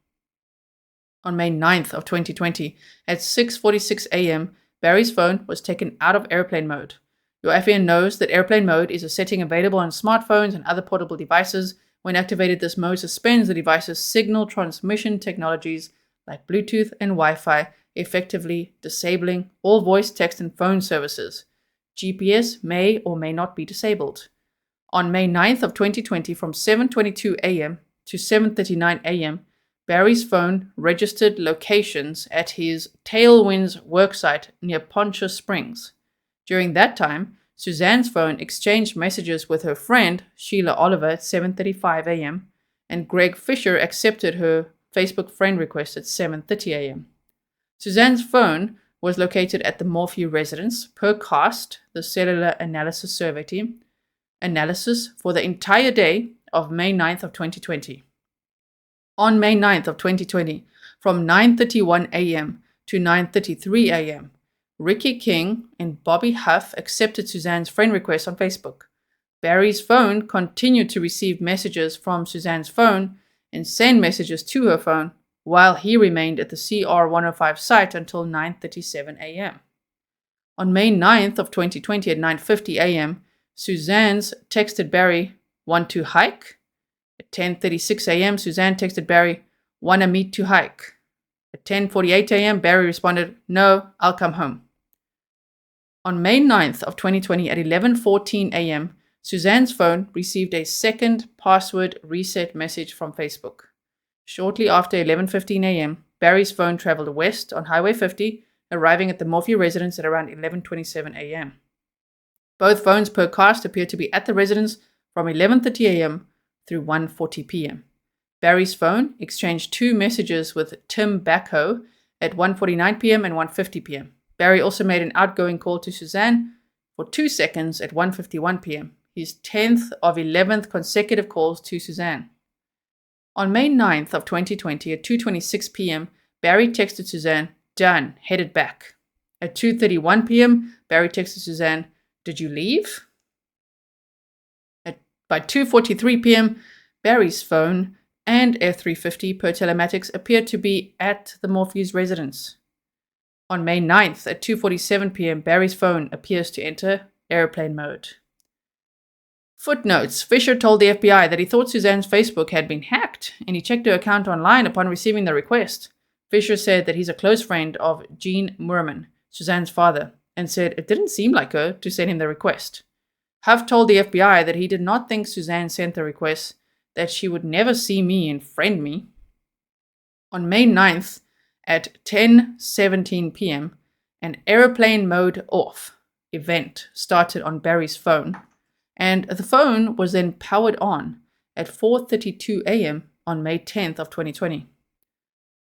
On May 9th of 2020, at 6:46 a.m., Barry's phone was taken out of airplane mode. Your FAN knows that airplane mode is a setting available on smartphones and other portable devices. When activated, this mode suspends the device's signal transmission technologies like Bluetooth and Wi-Fi, effectively disabling all voice, text, and phone services. GPS may or may not be disabled. On May 9th of 2020, from 7:22 a.m. to 7:39 a.m., Barry's phone registered locations at his Tailwinds worksite near Poncha Springs. During that time, Suzanne's phone exchanged messages with her friend, Sheila Oliver, at 7:35 a.m., and Greg Fisher accepted her Facebook friend request at 7:30 a.m. Suzanne's phone was located at the Morphew residence, per CAST, the Cellular Analysis Survey Team, analysis for the entire day of May 9th of 2020. On May 9th of 2020, from 9:31 a.m. to 9:33 a.m., Ricky King and Bobby Huff accepted Suzanne's friend request on Facebook. Barry's phone continued to receive messages from Suzanne's phone and send messages to her phone while he remained at the CR 105 site until 9:37 a.m. On May 9th of 2020 at 9:50 a.m., Suzanne's texted Barry, "Want to hike?" At 10:36 a.m., Suzanne texted Barry, "Wanna meet to hike?" At 10:48 a.m., Barry responded, "No, I'll come home." On May 9th of 2020 at 11:14 a.m., Suzanne's phone received a second password reset message from Facebook. Shortly after 11:15 a.m., Barry's phone traveled west on Highway 50, arriving at the Morphew residence at around 11:27 a.m. Both phones per cast appeared to be at the residence from 11:30 a.m. through 1:40 p.m. Barry's phone exchanged two messages with Tim Backhoe at 1:49 p.m. and 1:50 p.m. Barry also made an outgoing call to Suzanne for 2 seconds at 1:51 p.m., his 10th of 11th consecutive calls to Suzanne. On May 9th of 2020 at 2:26 p.m., Barry texted Suzanne, "Done, headed back." At 2:31 p.m., Barry texted Suzanne, "Did you leave?" By 2:43 p.m., Barry's phone and F350 per telematics appeared to be at the Morphew's residence. On May 9th at 2:47 p.m., Barry's phone appears to enter airplane mode. Footnotes. Fisher told the FBI that he thought Suzanne's Facebook had been hacked, and he checked her account online upon receiving the request. Fisher said that he's a close friend of Gene Murman, Suzanne's father, and said it didn't seem like her to send him the request. Huff told the FBI that he did not think Suzanne sent the request, that she would never see me and friend me. On May 9th at 10:17 p.m., an airplane mode off event started on Barry's phone, and the phone was then powered on at 4:32 a.m. on May 10th of 2020.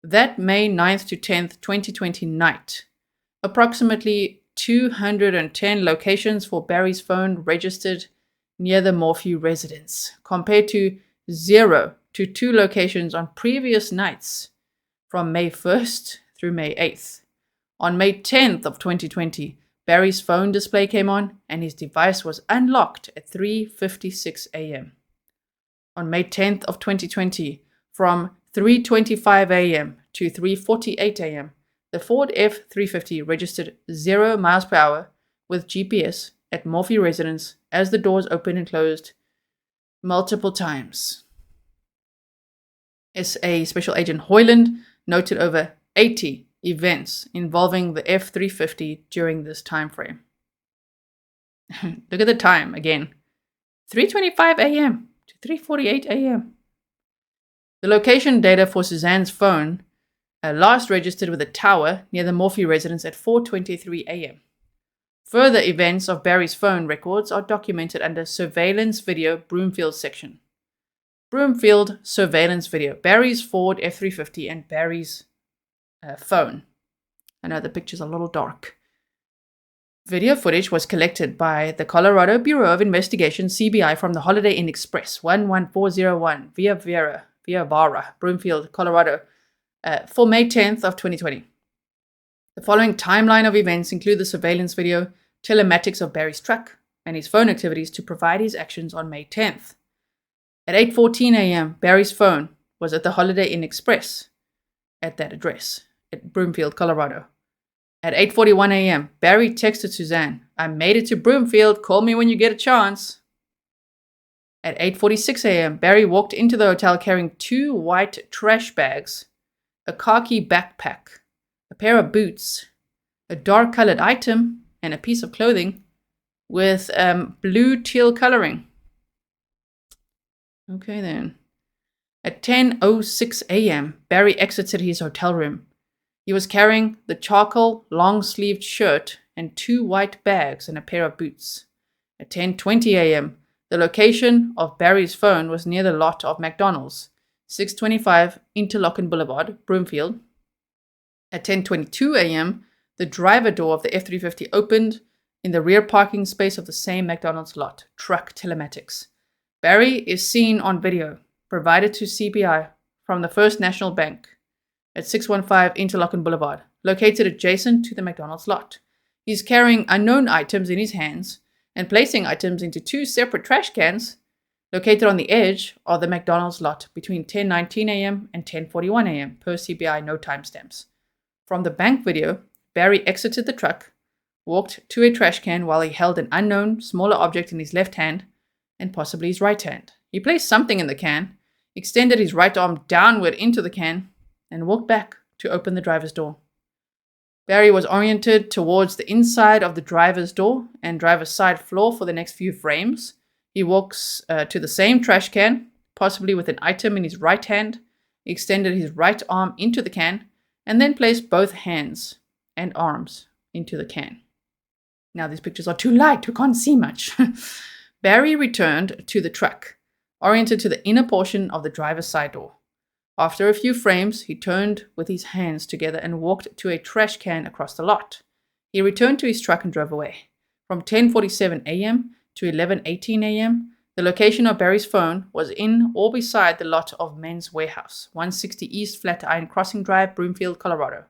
That May 9th to 10th, 2020 night, approximately 210 locations for Barry's phone registered near the Morphew residence, compared to 0 to 2 locations on previous nights from May 1st through May 8th. On May 10th of 2020, Barry's phone display came on and his device was unlocked at 3:56 a.m. On May 10th of 2020, from 3:25 a.m. to 3:48 a.m., the Ford F-350 registered 0 miles per hour with GPS at Morphew residence as the doors opened and closed multiple times. SA Special Agent Hoyland noted over 80 events involving the F-350 during this time frame. Look at the time again. 3:25 a.m. to 3:48 a.m. The location data for Suzanne's phone last registered with a tower near the Morphew residence at 4:23 a.m. Further events of Barry's phone records are documented under Surveillance Video Broomfield section. Broomfield Surveillance Video, Barry's Ford F-350 and Barry's phone. I know the picture's a little dark. Video footage was collected by the Colorado Bureau of Investigation, CBI, from the Holiday Inn Express, 11401 Via Vara, Broomfield, Colorado, for May 10th of 2020. The following timeline of events include the surveillance video, telematics of Barry's truck, and his phone activities to provide his actions on May 10th. At 8:14 a.m., Barry's phone was at the Holiday Inn Express at that address at Broomfield, Colorado. At 8:41 a.m., Barry texted Suzanne, "I made it to Broomfield, call me when you get a chance." At 8:46 a.m., Barry walked into the hotel carrying 2 white trash bags, a khaki backpack, a pair of boots, a dark-colored item, and a piece of clothing with blue teal coloring. Okay then. At 10:06 a.m., Barry exited his hotel room. He was carrying the charcoal long-sleeved shirt and 2 white bags and a pair of boots. At 10:20 a.m., the location of Barry's phone was near the lot of McDonald's, 625 Interlochen Boulevard, Broomfield. At 10:22 a.m., the driver door of the F-350 opened in the rear parking space of the same McDonald's lot, truck telematics. Barry is seen on video, provided to CBI from the First National Bank at 615 Interlochen Boulevard, located adjacent to the McDonald's lot. He's carrying unknown items in his hands and placing items into two separate trash cans located on the edge of the McDonald's lot between 10:19 a.m. and 10:41 a.m. per CBI, no timestamps. From the bank video, Barry exited the truck, walked to a trash can while he held an unknown, smaller object in his left hand and possibly his right hand. He placed something in the can, extended his right arm downward into the can, and walked back to open the driver's door. Barry was oriented towards the inside of the driver's door and driver's side floor for the next few frames. He walks to the same trash can, possibly with an item in his right hand, extended his right arm into the can, and then placed both hands and arms into the can. Now these pictures are too light, we can't see much. Barry returned to the truck, oriented to the inner portion of the driver's side door. After a few frames, he turned with his hands together and walked to a trash can across the lot. He returned to his truck and drove away. From 10:47 a.m. to 11:18 a.m., the location of Barry's phone was in or beside the lot of Men's Warehouse, 160 East Flatiron Crossing Drive, Broomfield, Colorado.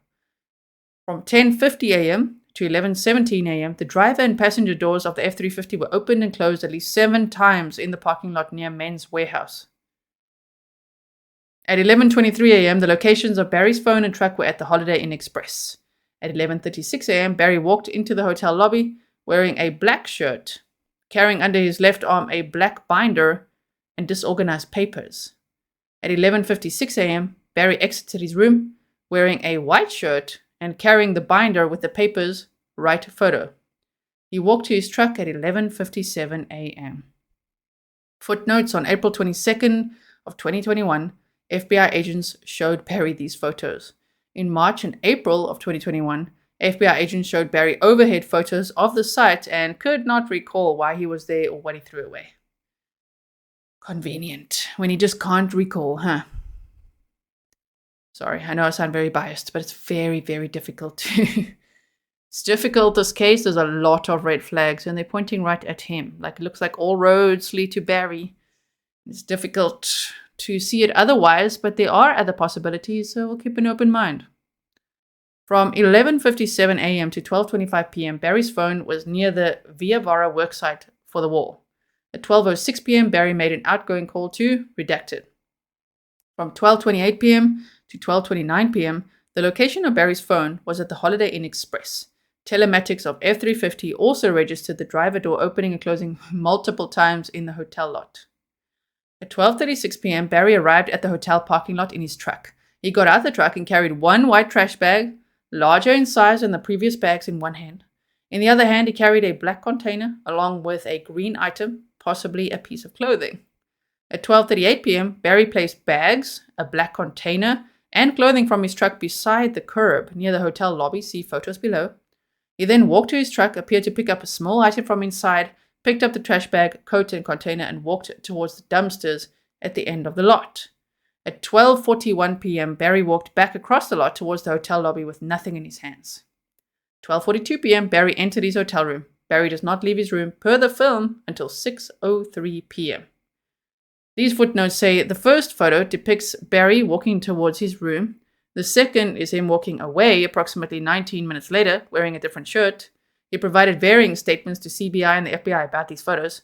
From 10:50 a.m. to 11:17 a.m., the driver and passenger doors of the F-350 were opened and closed at least 7 times in the parking lot near Men's Warehouse. At 11:23 a.m., the locations of Barry's phone and truck were at the Holiday Inn Express. At 11:36 a.m., Barry walked into the hotel lobby wearing a black shirt, carrying under his left arm a black binder and disorganized papers. At 11:56 a.m., Barry exited his room wearing a white shirt and carrying the binder with the papers, right photo. He walked to his truck at 11:57 a.m. Footnotes: on April 22nd of 2021, FBI agents showed Barry these photos. In March and April of 2021, FBI agents showed Barry overhead photos of the site and could not recall why he was there or what he threw away. Convenient, when he just can't recall, huh? Sorry, I know I sound very biased, but it's very, very difficult. It's difficult, this case. There's a lot of red flags, and they're pointing right at him. Like, it looks like all roads lead to Barry. It's difficult to see it otherwise, but there are other possibilities, so we'll keep an open mind. From 11:57 a.m. to 12:25 p.m., Barry's phone was near the Via Vara worksite for the wall. At 12:06 p.m., Barry made an outgoing call to Redacted. From 12:28 p.m. to 12:29 p.m., the location of Barry's phone was at the Holiday Inn Express. Telematics of F-350 also registered the driver door opening and closing multiple times in the hotel lot. At 12:36 p.m., Barry arrived at the hotel parking lot in his truck. He got out the truck and carried one white trash bag, larger in size than the previous bags, in one hand. In the other hand, he carried a black container along with a green item, possibly a piece of clothing. At 12:38 p.m., Barry placed bags, a black container, and clothing from his truck beside the curb near the hotel lobby. See photos below. He then walked to his truck, appeared to pick up a small item from inside, picked up the trash bag, coat, and container, and walked towards the dumpsters at the end of the lot. At 12:41 p.m., Barry walked back across the lot towards the hotel lobby with nothing in his hands. 12:42 p.m., Barry entered his hotel room. Barry does not leave his room, per the film, until 6:03 p.m. These footnotes say the first photo depicts Barry walking towards his room. The second is him walking away approximately 19 minutes later, wearing a different shirt. He provided varying statements to CBI and the FBI about these photos.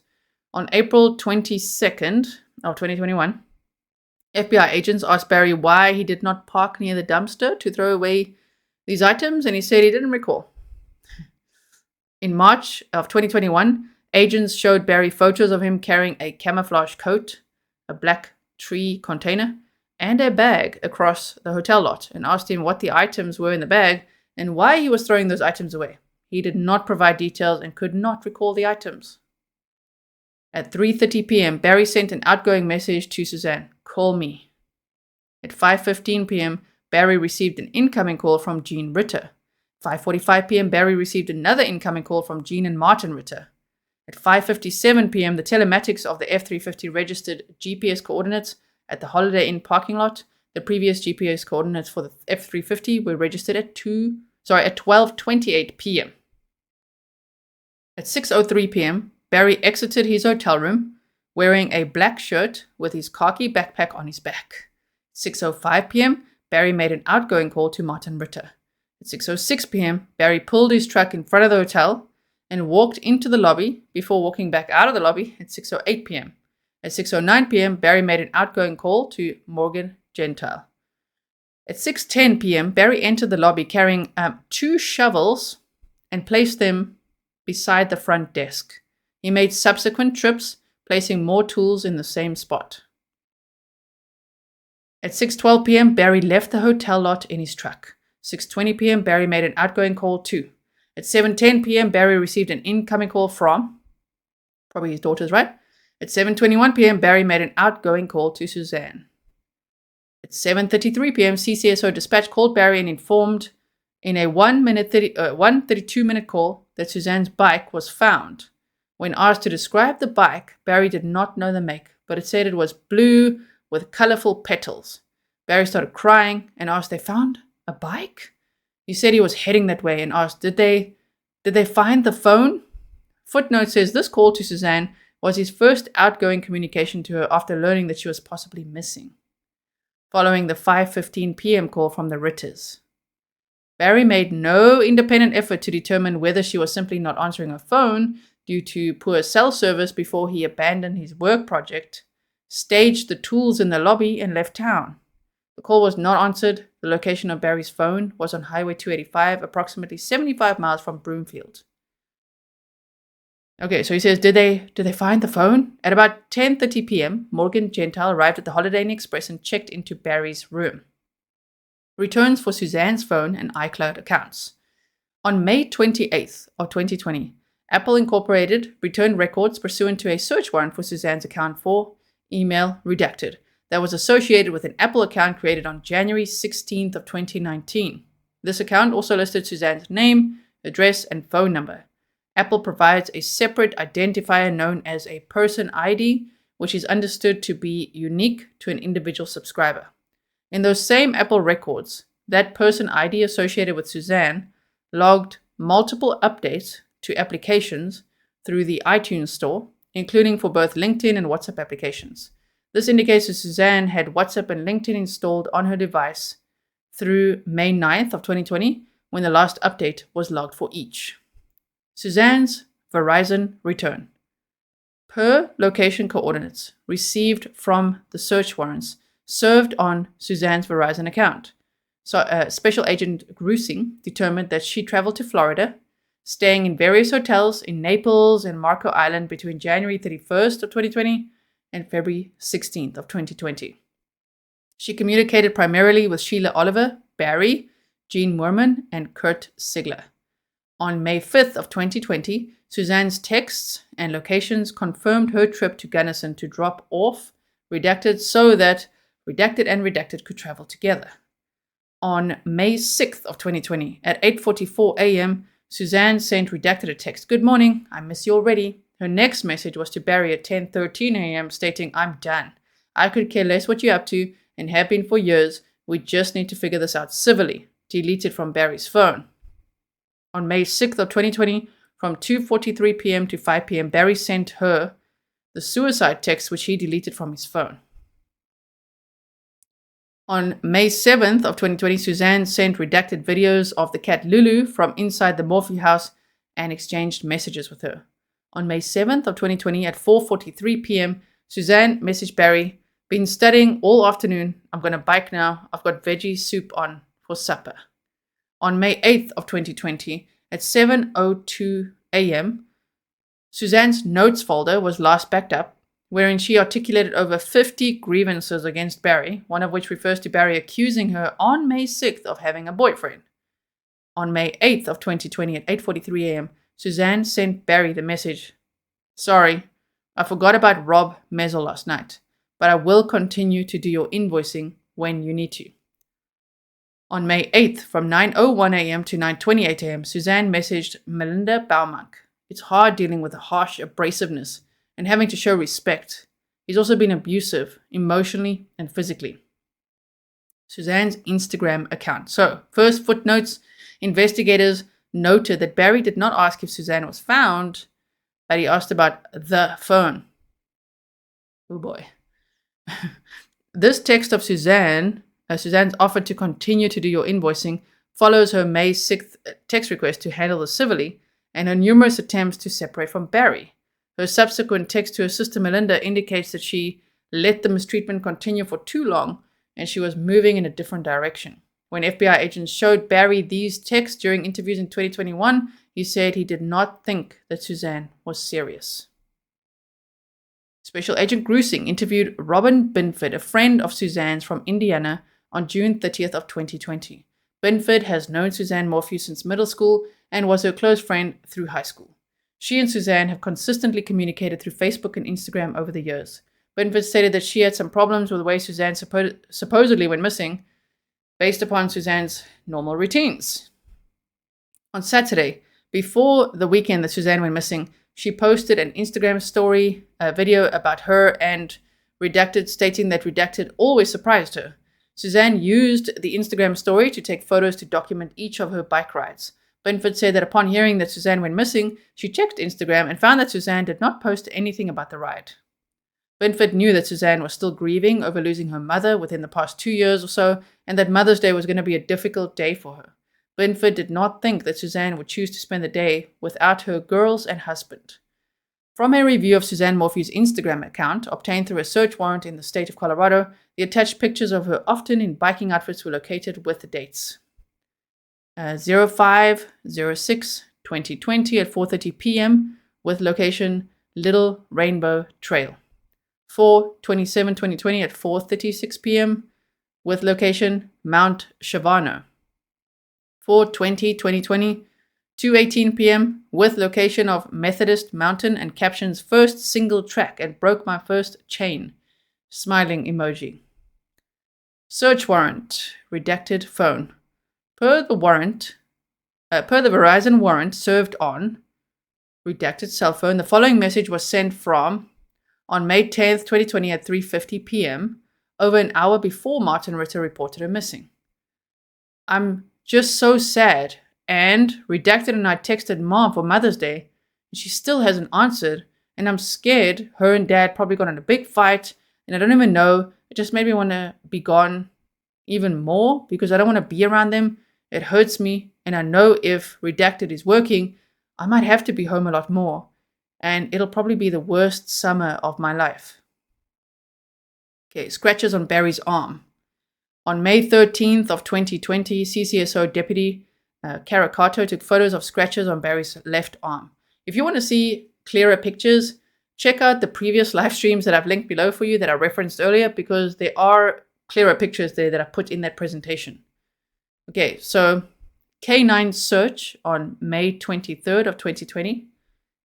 On April 22nd of 2021, FBI agents asked Barry why he did not park near the dumpster to throw away these items, and he said he didn't recall. In March of 2021, agents showed Barry photos of him carrying a camouflage coat, a black tree container, and a bag across the hotel lot, and asked him what the items were in the bag and why he was throwing those items away. He did not provide details and could not recall the items. At 3:30 p.m., Barry sent an outgoing message to Suzanne, "Call me." At 5:15 p.m., Barry received an incoming call from Jean Ritter. 5:45 p.m., Barry received another incoming call from Jean and Martin Ritter. At 5:57 p.m., the telematics of the F-350 registered GPS coordinates at the Holiday Inn parking lot. The previous GPS coordinates for the F-350 were registered at 12:28 p.m. At 6:03 p.m., Barry exited his hotel room wearing a black shirt with his khaki backpack on his back. 6:05 p.m., Barry made an outgoing call to Martin Ritter. At 6:06 p.m., Barry pulled his truck in front of the hotel and walked into the lobby before walking back out of the lobby at 6:08 p.m. At 6:09 p.m., Barry made an outgoing call to Morgan Gentile. At 6:10 p.m., Barry entered the lobby carrying 2 shovels and placed them beside the front desk. He made subsequent trips, placing more tools in the same spot. At 6:12 p.m., Barry left the hotel lot in his truck. 6:20 p.m., Barry made an outgoing call too. At 7:10 p.m., Barry received an incoming call from, probably his daughters, right? At 7:21 p.m., Barry made an outgoing call to Suzanne. At 7:33 p.m., CCSO dispatch called Barry and informed in a 1:32-minute call that Suzanne's bike was found. When asked to describe the bike, Barry did not know the make, but it said it was blue with colorful petals. Barry started crying and asked, "They found a bike?" He said he was heading that way and asked, Did they find the phone? Footnote says this call to Suzanne was his first outgoing communication to her after learning that she was possibly missing, following the 5:15 p.m. call from the Ritters. Barry made no independent effort to determine whether she was simply not answering her phone due to poor cell service before he abandoned his work project, staged the tools in the lobby, and left town. The call was not answered. The location of Barry's phone was on Highway 285, approximately 75 miles from Broomfield. Okay, so he says, did they find the phone? At about 10:30 p.m., Morgan Gentile arrived at the Holiday Inn Express and checked into Barry's room. Returns for Suzanne's phone and iCloud accounts. On May 28th of 2020, Apple Incorporated returned records pursuant to a search warrant for Suzanne's account for email redacted that was associated with an Apple account created on January 16th of 2019. This account also listed Suzanne's name, address, and phone number. Apple provides a separate identifier known as a person ID, which is understood to be unique to an individual subscriber. In those same Apple records, that person ID associated with Suzanne logged multiple updates to applications through the iTunes Store, including for both LinkedIn and WhatsApp applications. This indicates that Suzanne had WhatsApp and LinkedIn installed on her device through May 9th of 2020, when the last update was logged for each. Suzanne's Verizon return. Per location coordinates received from the search warrants served on Suzanne's Verizon account. So, Special Agent Grusing determined that she traveled to Florida, staying in various hotels in Naples and Marco Island between January 31st of 2020 and February 16th of 2020. She communicated primarily with Sheila Oliver, Barry, Gene Moorman, and Kurt Sigler. On May 5th of 2020, Suzanne's texts and locations confirmed her trip to Gunnison to drop off redacted so that redacted and redacted could travel together. On May 6th of 2020, at 8:44 a.m., Suzanne sent redacted a text, "Good morning, I miss you already." Her next message was to Barry at 10:13 a.m. stating, "I'm done. I could care less what you're up to and have been for years. We just need to figure this out civilly." Deleted from Barry's phone. On May 6th of 2020, from 2:43 p.m. to 5 p.m., Barry sent her the suicide text, which he deleted from his phone. On May 7th of 2020, Suzanne sent redacted videos of the cat Lulu from inside the Morphew house and exchanged messages with her. On May 7th of 2020 at 4:43 p.m., Suzanne messaged Barry, "Been studying all afternoon. I'm going to bike now. I've got veggie soup on for supper." On May 8th of 2020 at 7:02 a.m., Suzanne's notes folder was last backed up, wherein she articulated over 50 grievances against Barry, one of which refers to Barry accusing her on May 6th of having a boyfriend. On May 8th of 2020 at 8:43 a.m., Suzanne sent Barry the message, "Sorry, I forgot about Rob Mezel last night, but I will continue to do your invoicing when you need to." On May 8th, from 9:01 a.m. to 9:28 a.m., Suzanne messaged Melinda Baumank, "It's hard dealing with the harsh abrasiveness and having to show respect. He's also been abusive, emotionally and physically." Suzanne's Instagram account. So, first footnotes, investigators noted that Barry did not ask if Suzanne was found, but he asked about the phone. Oh boy. This text of Suzanne's offer to continue to do your invoicing follows her May 6th text request to handle this civilly and her numerous attempts to separate from Barry. Her subsequent text to her sister Melinda indicates that she let the mistreatment continue for too long and she was moving in a different direction. When FBI agents showed Barry these texts during interviews in 2021, he said he did not think that Suzanne was serious. Special Agent Grusing interviewed Robin Binford, a friend of Suzanne's from Indiana, on June 30th of 2020. Binford has known Suzanne Morphew since middle school and was her close friend through high school. She and Suzanne have consistently communicated through Facebook and Instagram over the years. Binford stated that she had some problems with the way Suzanne supposedly went missing, based upon Suzanne's normal routines. On Saturday, before the weekend that Suzanne went missing, she posted an Instagram story, a video about her and Redacted, stating that Redacted always surprised her. Suzanne used the Instagram story to take photos to document each of her bike rides. Binford said that upon hearing that Suzanne went missing, she checked Instagram and found that Suzanne did not post anything about the ride. Binford knew that Suzanne was still grieving over losing her mother within the past 2 years or so, and that Mother's Day was going to be a difficult day for her. Binford did not think that Suzanne would choose to spend the day without her girls and husband. From a review of Suzanne Morphew's Instagram account, obtained through a search warrant in the state of Colorado, the attached pictures of her often in biking outfits were located with the dates. 05/06/2020 at 4:30 p.m. with location Little Rainbow Trail. 4/27/2020 at 4:36 p.m. with location Mount Shavano. 4/20/2020, 2:18 p.m. with location of Methodist Mountain and captions first single track and broke my first chain. Smiling emoji. Search warrant. Redacted phone. Per the Verizon warrant served on redacted cell phone, the following message was sent from on May 10th, 2020 at 3:50 p.m., over an hour before Martin Ritter reported her missing. I'm just so sad, and Redacted and I texted Mom for Mother's Day, and she still hasn't answered, and I'm scared her and Dad probably got in a big fight, and I don't even know, it just made me want to be gone even more, because I don't want to be around them. It hurts me, and I know if Redacted is working, I might have to be home a lot more, and it'll probably be the worst summer of my life. Okay, scratches on Barry's arm. On May 13th of 2020, CCSO Deputy Caricato took photos of scratches on Barry's left arm. If you want to see clearer pictures, check out the previous live streams that I've linked below for you that I referenced earlier, because there are clearer pictures there that I put in that presentation. Okay, so K9 search on May 23rd of 2020.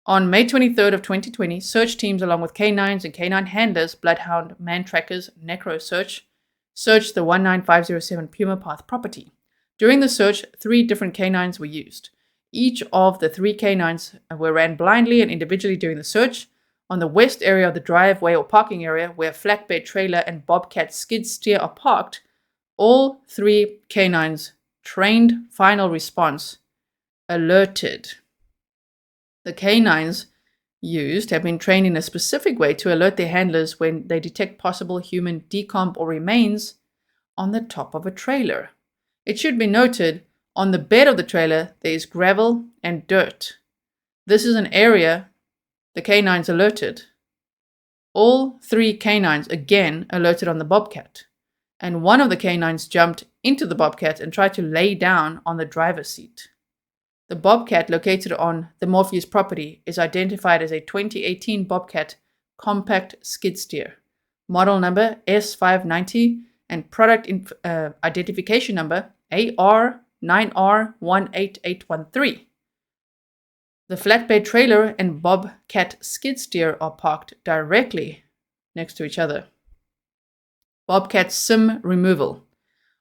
On May 23rd of 2020, search teams along with K9s and K9 handlers, Bloodhound, Man Trackers, Necro Search, searched the 19507 Puma Path property. During the search, 3 different K9s were used. Each of the 3 K9s were ran blindly and individually during the search. On the west area of the driveway or parking area where flatbed trailer and bobcat skid steer are parked, all 3 K9s trained final response alerted. The K9s used have been trained in a specific way to alert their handlers when they detect possible human decomp or remains on the top of a trailer. It should be noted, on the bed of the trailer there is gravel and dirt. This is an area the K9s alerted. All 3 K9s again alerted on the bobcat, and one of the K9s jumped into the bobcat and tried to lay down on the driver's seat. The bobcat located on the Morphews property is identified as a 2018 Bobcat compact skid steer, model number S590 and product identification number AR9R18813. The flatbed trailer and bobcat skid steer are parked directly next to each other. Bobcat SIM removal.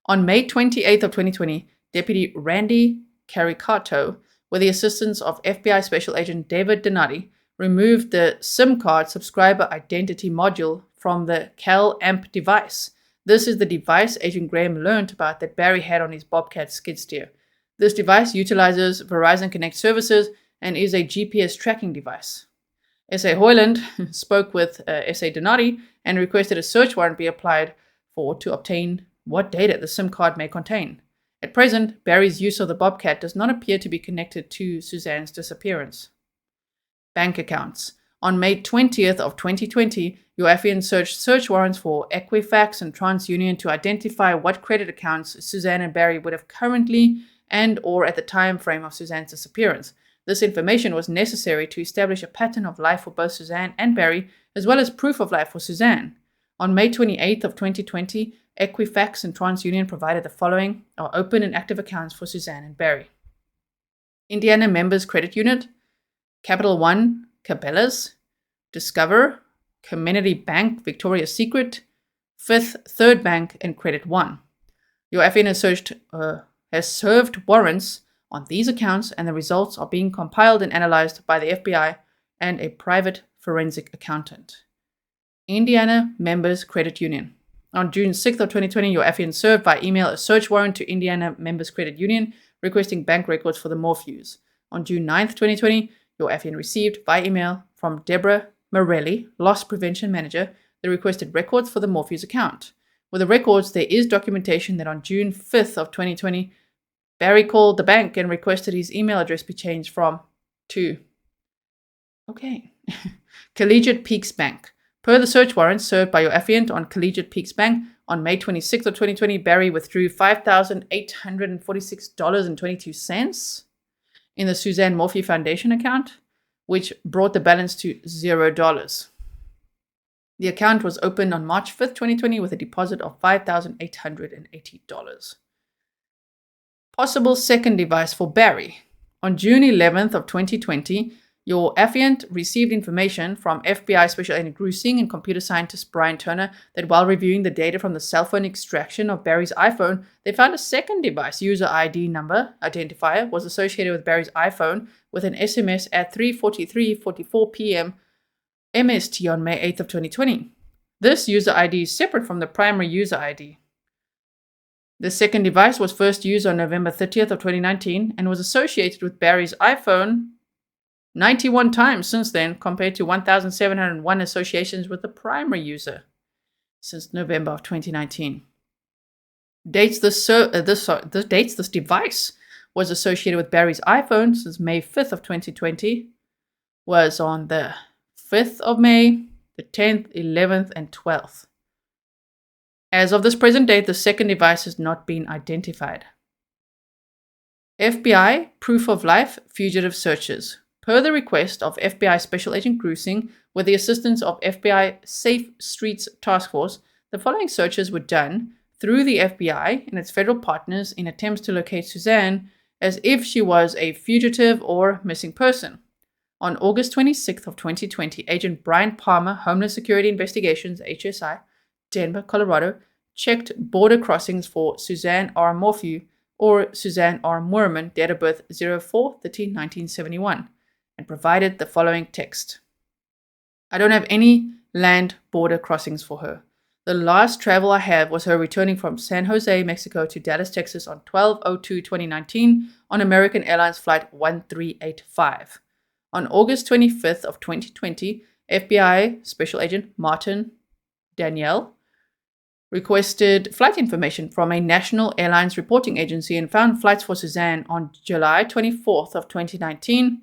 On May 28th of 2020, Deputy Randy Caricato, with the assistance of FBI Special Agent David Donati, removed the SIM card subscriber identity module from the CalAmp device. This is the device Agent Graham learned about that Barry had on his Bobcat skid steer. This device utilizes Verizon Connect services and is a GPS tracking device. S.A. Hoyland spoke with S.A. Donati and requested a search warrant be applied for to obtain what data the SIM card may contain. At present, Barry's use of the Bobcat does not appear to be connected to Suzanne's disappearance. Bank accounts. On May 20th of 2020, your affiant searched search warrants for Equifax and TransUnion to identify what credit accounts Suzanne and Barry would have currently and or at the time frame of Suzanne's disappearance. This information was necessary to establish a pattern of life for both Suzanne and Barry, as well as proof of life for Suzanne. On May 28th of 2020, Equifax and TransUnion provided the following are open and active accounts for Suzanne and Barry. Indiana Members Credit Unit, Capital One, Cabela's, Discover, Community Bank, Victoria's Secret, Fifth Third Bank, and Credit One. Your affiant has served warrants on these accounts, and the results are being compiled and analyzed by the FBI and a private forensic accountant. Indiana Members Credit Union. On June 6th of 2020, your affiant served by email a search warrant to Indiana Members Credit Union requesting bank records for the Morphews. On June 9th, 2020, your affiant received by email from Deborah Morelli, Loss Prevention Manager, the requested records for the Morphews account. With the records, there is documentation that on June 5th of 2020, Barry called the bank and requested his email address be changed from to Collegiate Peaks Bank. Per the search warrant served by your affiant on Collegiate Peaks Bank, on May 26th of 2020, Barry withdrew $5,846.22 in the Suzanne Morphew Foundation account, which brought the balance to $0. The account was opened on March 5th, 2020 with a deposit of $5,880. Possible second device for Barry. On June 11th of 2020, your affiant received information from FBI Special Agent Grizzly and computer scientist Brian Turner that while reviewing the data from the cell phone extraction of Barry's iPhone, they found a second device user ID number identifier was associated with Barry's iPhone with an SMS at 3:44 p.m. MST on May 8th of 2020. This user ID is separate from the primary user ID. The second device was first used on November 30th of 2019 and was associated with Barry's iPhone 91 times since then, compared to 1,701 associations with the primary user since November of 2019. Dates this device was associated with Barry's iPhone since May 5th of 2020 was on the 5th of May, the 10th, 11th, and 12th. As of this present date, the second device has not been identified. FBI Proof of Life Fugitive Searches. Per the request of FBI Special Agent Grusing, with the assistance of FBI Safe Streets Task Force, the following searches were done through the FBI and its federal partners in attempts to locate Suzanne as if she was a fugitive or missing person. On August 26th of 2020, Agent Brian Palmer, Homeland Security Investigations, HSI, Denver, Colorado, checked border crossings for Suzanne R. Morphew or Suzanne R. Moorman, date of birth 04/13/1971, and provided the following text. I don't have any land border crossings for her. The last travel I have was her returning from San Jose, Mexico to Dallas, Texas on 12/02/2019 on American Airlines Flight 1385. On August 25th of 2020, FBI Special Agent Martin Danielle requested flight information from a national airlines reporting agency and found flights for Suzanne on July 24th of 2019,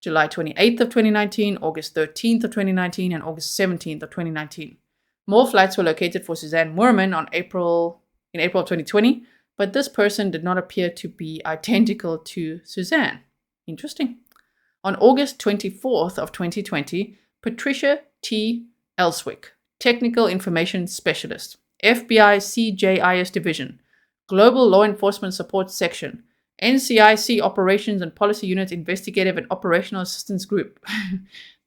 July 28th of 2019, August 13th of 2019, and August 17th of 2019. More flights were located for Suzanne Moorman in April of 2020, but this person did not appear to be identical to Suzanne. Interesting. On August 24th of 2020, Patricia T. Elswick, Technical Information Specialist, FBI CJIS Division, Global Law Enforcement Support Section, NCIC Operations and Policy Unit Investigative and Operational Assistance Group.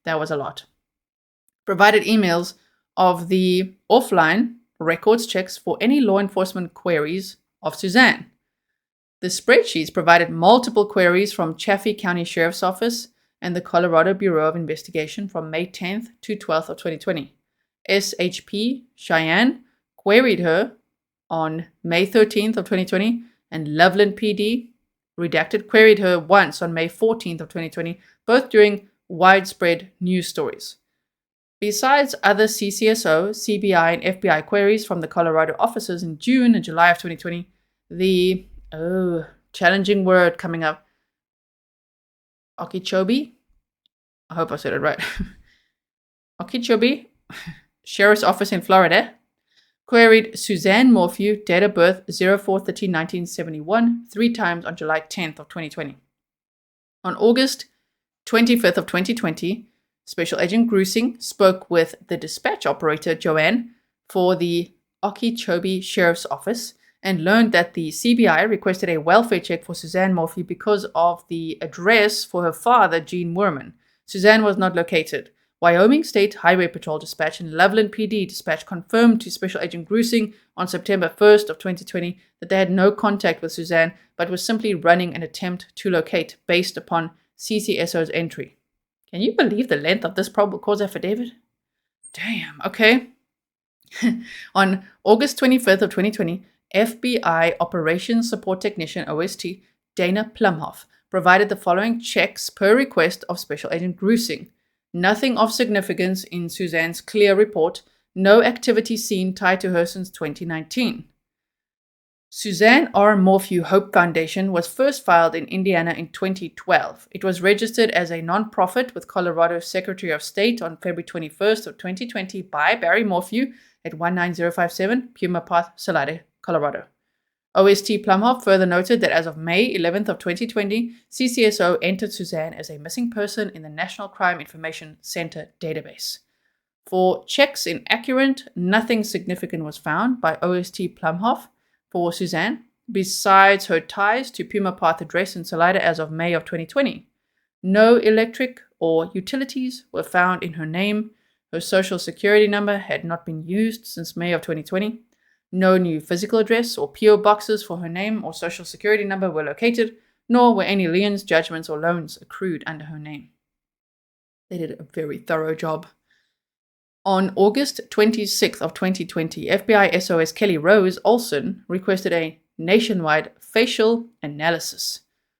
That was a lot. Provided emails of the offline records checks for any law enforcement queries of Suzanne. The spreadsheets provided multiple queries from Chaffee County Sheriff's Office and the Colorado Bureau of Investigation from May 10th to 12th of 2020. SHP Cheyenne queried her on May 13th of 2020, and Loveland PD redacted queried her once on May 14th of 2020, both during widespread news stories. Besides other CCSO, CBI, and FBI queries from the Colorado offices in June and July of 2020, the Oh, challenging word coming up. Okeechobee? I hope I said it right. Okeechobee Sheriff's Office in Florida queried Suzanne Morphew, date of birth 04/13/1971, 3 times on July 10th of 2020. On August 25th of 2020, Special Agent Grizzly spoke with the dispatch operator Joanne for the Okeechobee Sheriff's Office and learned that the CBI requested a welfare check for Suzanne Morphew because of the address for her father, Gene Werman. Suzanne was not located. Wyoming State Highway Patrol Dispatch and Loveland PD Dispatch confirmed to Special Agent Grizzly on September 1st of 2020 that they had no contact with Suzanne, but was simply running an attempt to locate based upon CCSO's entry. Can you believe the length of this probable cause affidavit? Damn, okay. On August 25th of 2020, FBI Operations Support Technician OST Dana Plumhoff provided the following checks per request of Special Agent Grizzly. Nothing of significance in Suzanne's clear report. No activity seen tied to her since 2019. Suzanne R. Morphew Hope Foundation was first filed in Indiana in 2012. It was registered as a nonprofit with Colorado Secretary of State on February 21st of 2020 by Barry Morphew at 19057 Puma Path, Salida, Colorado. OST Plumhoff further noted that as of May 11th of 2020, CCSO entered Suzanne as a missing person in the National Crime Information Center database. For checks inaccurate, nothing significant was found by OST Plumhoff for Suzanne, besides her ties to Puma Path address in Salida as of May of 2020. No electric or utilities were found in her name. Her social security number had not been used since May of 2020. No new physical address or PO boxes for her name or social security number were located, nor were any liens, judgments, or loans accrued under her name. They did a very thorough job. On August 26th of 2020, FBI SOS Kelly Rose Olson requested a nationwide facial analysis,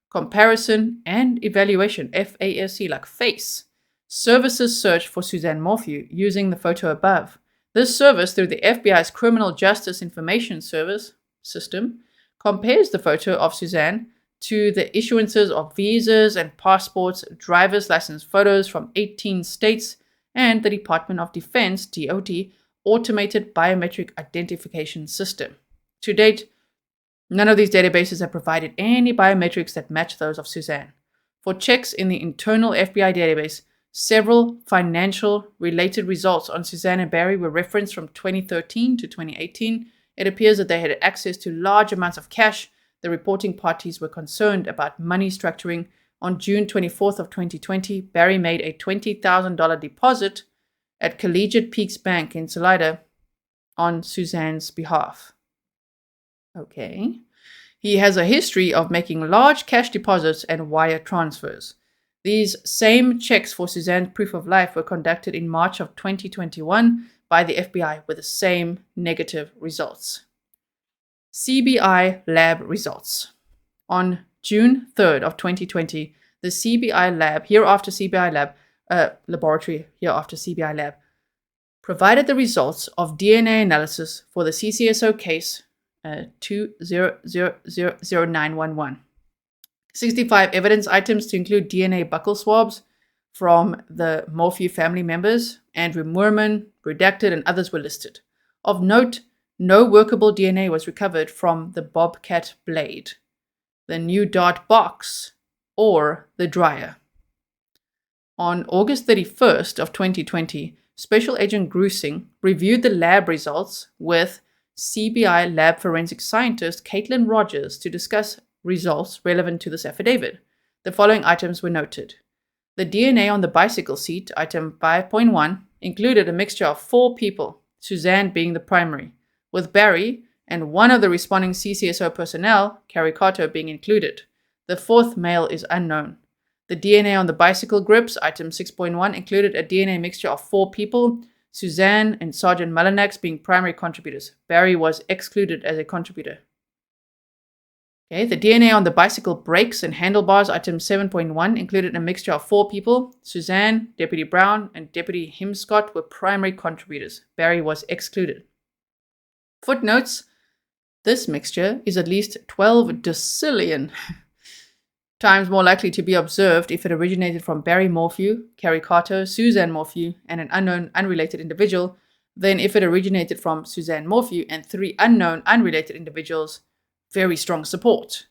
comparison, and evaluation, FASC like face, services search for Suzanne Morphew using the photo above. This service, through the FBI's Criminal Justice Information Service system, compares the photo of Suzanne to the issuances of visas and passports, driver's license photos from 18 states, and the Department of Defense, DoD, Automated Biometric Identification System. To date, none of these databases have provided any biometrics that match those of Suzanne. For checks in the internal FBI database, several financial-related results on Suzanne and Barry were referenced from 2013 to 2018. It appears that they had access to large amounts of cash. The reporting parties were concerned about money structuring. On June 24th of 2020, Barry made a $20,000 deposit at Collegiate Peaks Bank in Salida on Suzanne's behalf. Okay. He has a history of making large cash deposits and wire transfers. These same checks for Suzanne's proof of life were conducted in March of 2021 by the FBI with the same negative results. CBI lab results. On June 3rd of 2020, the CBI lab, hereafter CBI lab, laboratory, hereafter CBI lab, provided the results of DNA analysis for the CCSO case 2000911. 65 evidence items to include DNA buccal swabs from the Morphew family members, Andrew Moorman, redacted, and others were listed. Of note, no workable DNA was recovered from the Bobcat blade, the new dart box, or the dryer. On August 31st of 2020, Special Agent Grizzly reviewed the lab results with CBI lab forensic scientist Caitlin Rogers to discuss results relevant to this affidavit. The following items were noted. The DNA on the bicycle seat, item 5.1, included a mixture of 4 people, Suzanne being the primary, with Barry and one of the responding CCSO personnel, Carrie Carter, being included. The 4th male is unknown. The DNA on the bicycle grips, item 6.1, included a DNA mixture of 4 people, Suzanne and Sergeant Mullinax being primary contributors. Barry was excluded as a contributor. Okay, the DNA on the bicycle brakes and handlebars, item 7.1, included a mixture of 4 people. Suzanne, Deputy Brown, and Deputy Himscott were primary contributors. Barry was excluded. Footnotes. This mixture is at least 12 decillion times more likely to be observed if it originated from Barry Morphew, Carrie Carter, Suzanne Morphew, and an unknown unrelated individual than if it originated from Suzanne Morphew and 3 unknown unrelated individuals. Very strong support.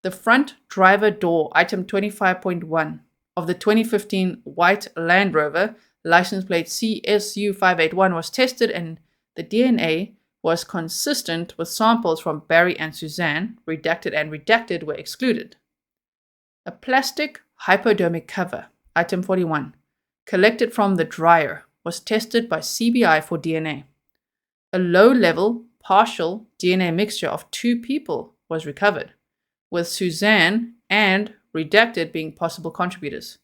The front driver door, item 25.1, of the 2015 white Land Rover, license plate CSU581, was tested and the DNA was consistent with samples from Barry and Suzanne. Redacted and redacted were excluded. A plastic hypodermic cover, item 41, collected from the dryer, was tested by CBI for DNA. A low-level, partial DNA mixture of 2 people was recovered, with Suzanne and redacted being possible contributors.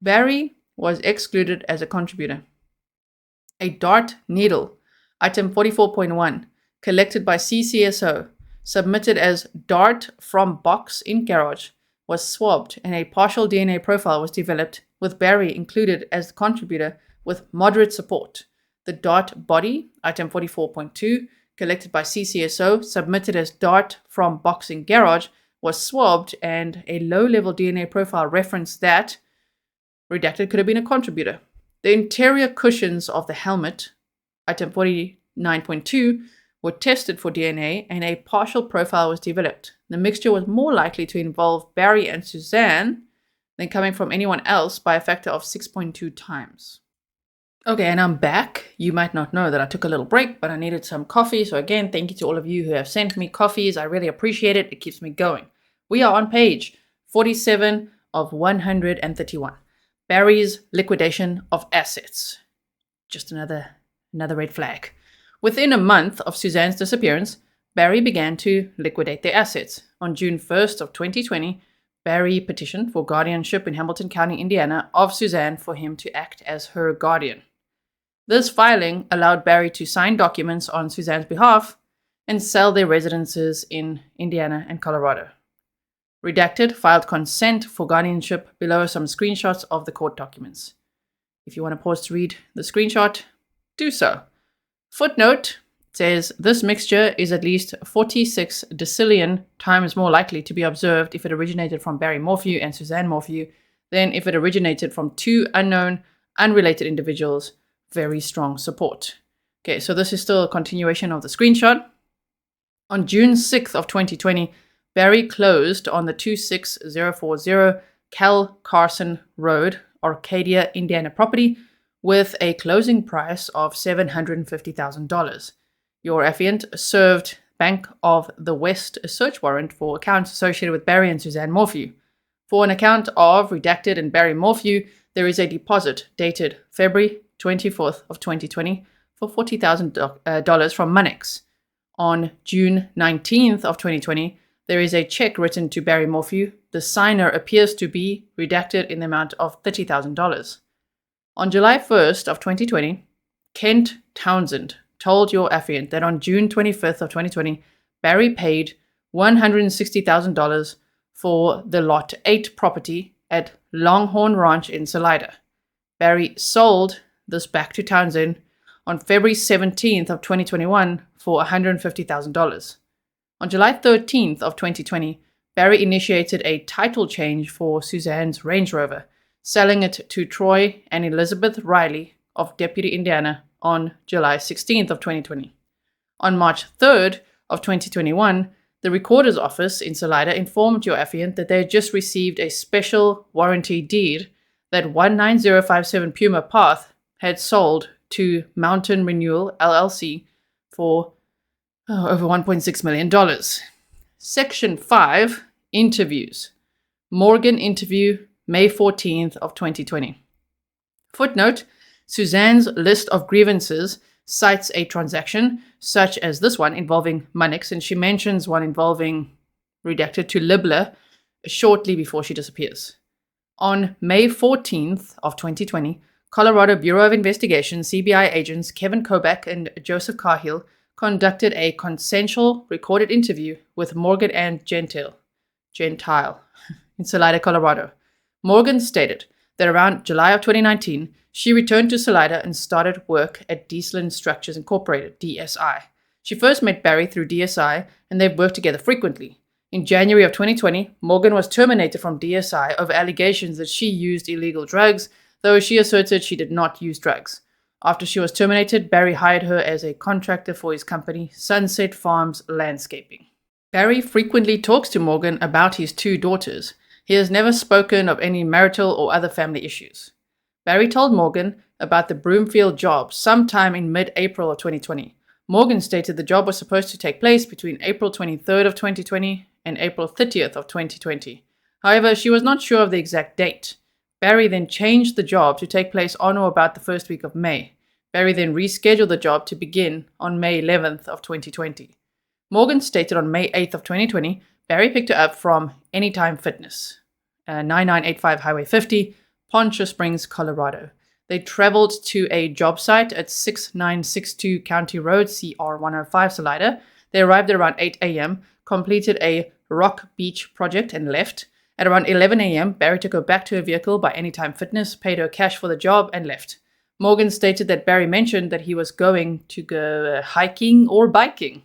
Barry was excluded as a contributor. A dart needle, item 44.1, collected by CCSO, submitted as dart from box in garage, was swabbed and a partial DNA profile was developed, with Barry included as the contributor with moderate support. The dart body, item 44.2, collected by CCSO, submitted as dart from box in garage, was swabbed and a low-level DNA profile referenced that redacted could have been a contributor. The interior cushions of the helmet, item 49.2, were tested for DNA and a partial profile was developed. The mixture was more likely to involve Barry and Suzanne than coming from anyone else by a factor of 6.2 times. Okay, and I'm back. You might not know that I took a little break, but I needed some coffee. So again, thank you to all of you who have sent me coffees. I really appreciate it. It keeps me going. We are on page 47 of 131. Barry's liquidation of assets. Just another red flag. Within a month of Suzanne's disappearance, Barry began to liquidate their assets. On June 1st of 2020, Barry petitioned for guardianship in Hamilton County, Indiana, of Suzanne for him to act as her guardian. This filing allowed Barry to sign documents on Suzanne's behalf and sell their residences in Indiana and Colorado. Redacted filed consent for guardianship. Below are some screenshots of the court documents. If you want to pause to read the screenshot, do so. Footnote says this mixture is at least 46 decillion times more likely to be observed if it originated from Barry Morphew and Suzanne Morphew than if it originated from 2 unknown, unrelated individuals. Very strong support. Okay, so this is still a continuation of the screenshot. On June 6th of 2020, Barry closed on the 26040 Cal Carson Road, Arcadia, Indiana property with a closing price of $750,000. Your affiant served Bank of the West a search warrant for accounts associated with Barry and Suzanne Morphew. For an account of redacted and Barry Morphew, there is a deposit dated February 24th of 2020 for $40,000 from Monex. On June 19th of 2020, there is a check written to Barry Morphew. The signer appears to be redacted in the amount of $30,000. On July 1st of 2020, Kent Townsend told your affiant that on June 25th of 2020, Barry paid $160,000 for the Lot 8 property at Longhorn Ranch in Salida. Barry sold this back to Townsend on February 17th of 2021 for $150,000. On July 13th of 2020, Barry initiated a title change for Suzanne's Range Rover, selling it to Troy and Elizabeth Riley of Deputy, Indiana on July 16th of 2020. On March 3rd of 2021, the Recorder's Office in Salida informed your affiant that they had just received a special warranty deed that 19057 Puma Path had sold to Mountain Renewal LLC for over $1.6 million. Section 5, Interviews. Morgan interview, May 14th of 2020. Footnote, Suzanne's list of grievances cites a transaction such as this one involving Monex, and she mentions one involving redacted to Libler shortly before she disappears. On May 14th of 2020, Colorado Bureau of Investigation CBI agents Kevin Kobach and Joseph Cahill conducted a consensual recorded interview with Morgan Ann Gentile in Salida, Colorado. Morgan stated that around July of 2019, she returned to Salida and started work at Diesland Structures Incorporated, DSI. She first met Barry through DSI, and they've worked together frequently. In January of 2020, Morgan was terminated from DSI over allegations that she used illegal drugs, though she asserted she did not use drugs. After she was terminated, Barry hired her as a contractor for his company, Sunset Farms Landscaping. Barry frequently talks to Morgan about his 2 daughters. He has never spoken of any marital or other family issues. Barry told Morgan about the Broomfield job sometime in mid-April of 2020. Morgan stated the job was supposed to take place between April 23rd of 2020 and April 30th of 2020. However, she was not sure of the exact date. Barry then changed the job to take place on or about the first week of May. Barry then rescheduled the job to begin on May 11th of 2020. Morgan stated on May 8th of 2020, Barry picked her up from Anytime Fitness, 9985 Highway 50, Poncha Springs, Colorado. They traveled to a job site at 6962 County Road, CR 105, Salida. They arrived at around 8 a.m., completed a rock beach project, and left. At around 11 a.m., Barry took her back to her vehicle by Anytime Fitness, paid her cash for the job, and left. Morgan stated that Barry mentioned that he was going to go hiking or biking.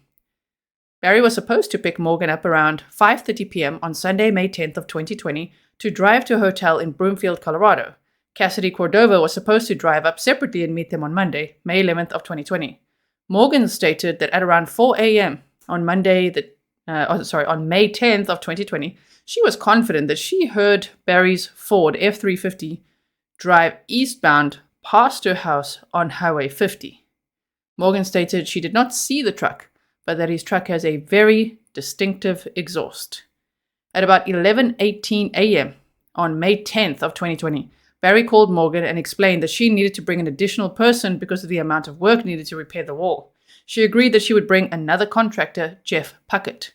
Barry was supposed to pick Morgan up around 5:30 p.m. on Sunday, May 10th of 2020 to drive to a hotel in Broomfield, Colorado. Cassidy Cordova was supposed to drive up separately and meet them on Monday, May 11th of 2020. Morgan stated that at around 4 a.m. on May 10th of 2020, she was confident that she heard Barry's Ford F-350 drive eastbound past her house on Highway 50. Morgan stated she did not see the truck, but that his truck has a very distinctive exhaust. At about 11:18 a.m. on May 10th of 2020, Barry called Morgan and explained that she needed to bring an additional person because of the amount of work needed to repair the wall. She agreed that she would bring another contractor, Jeff Puckett.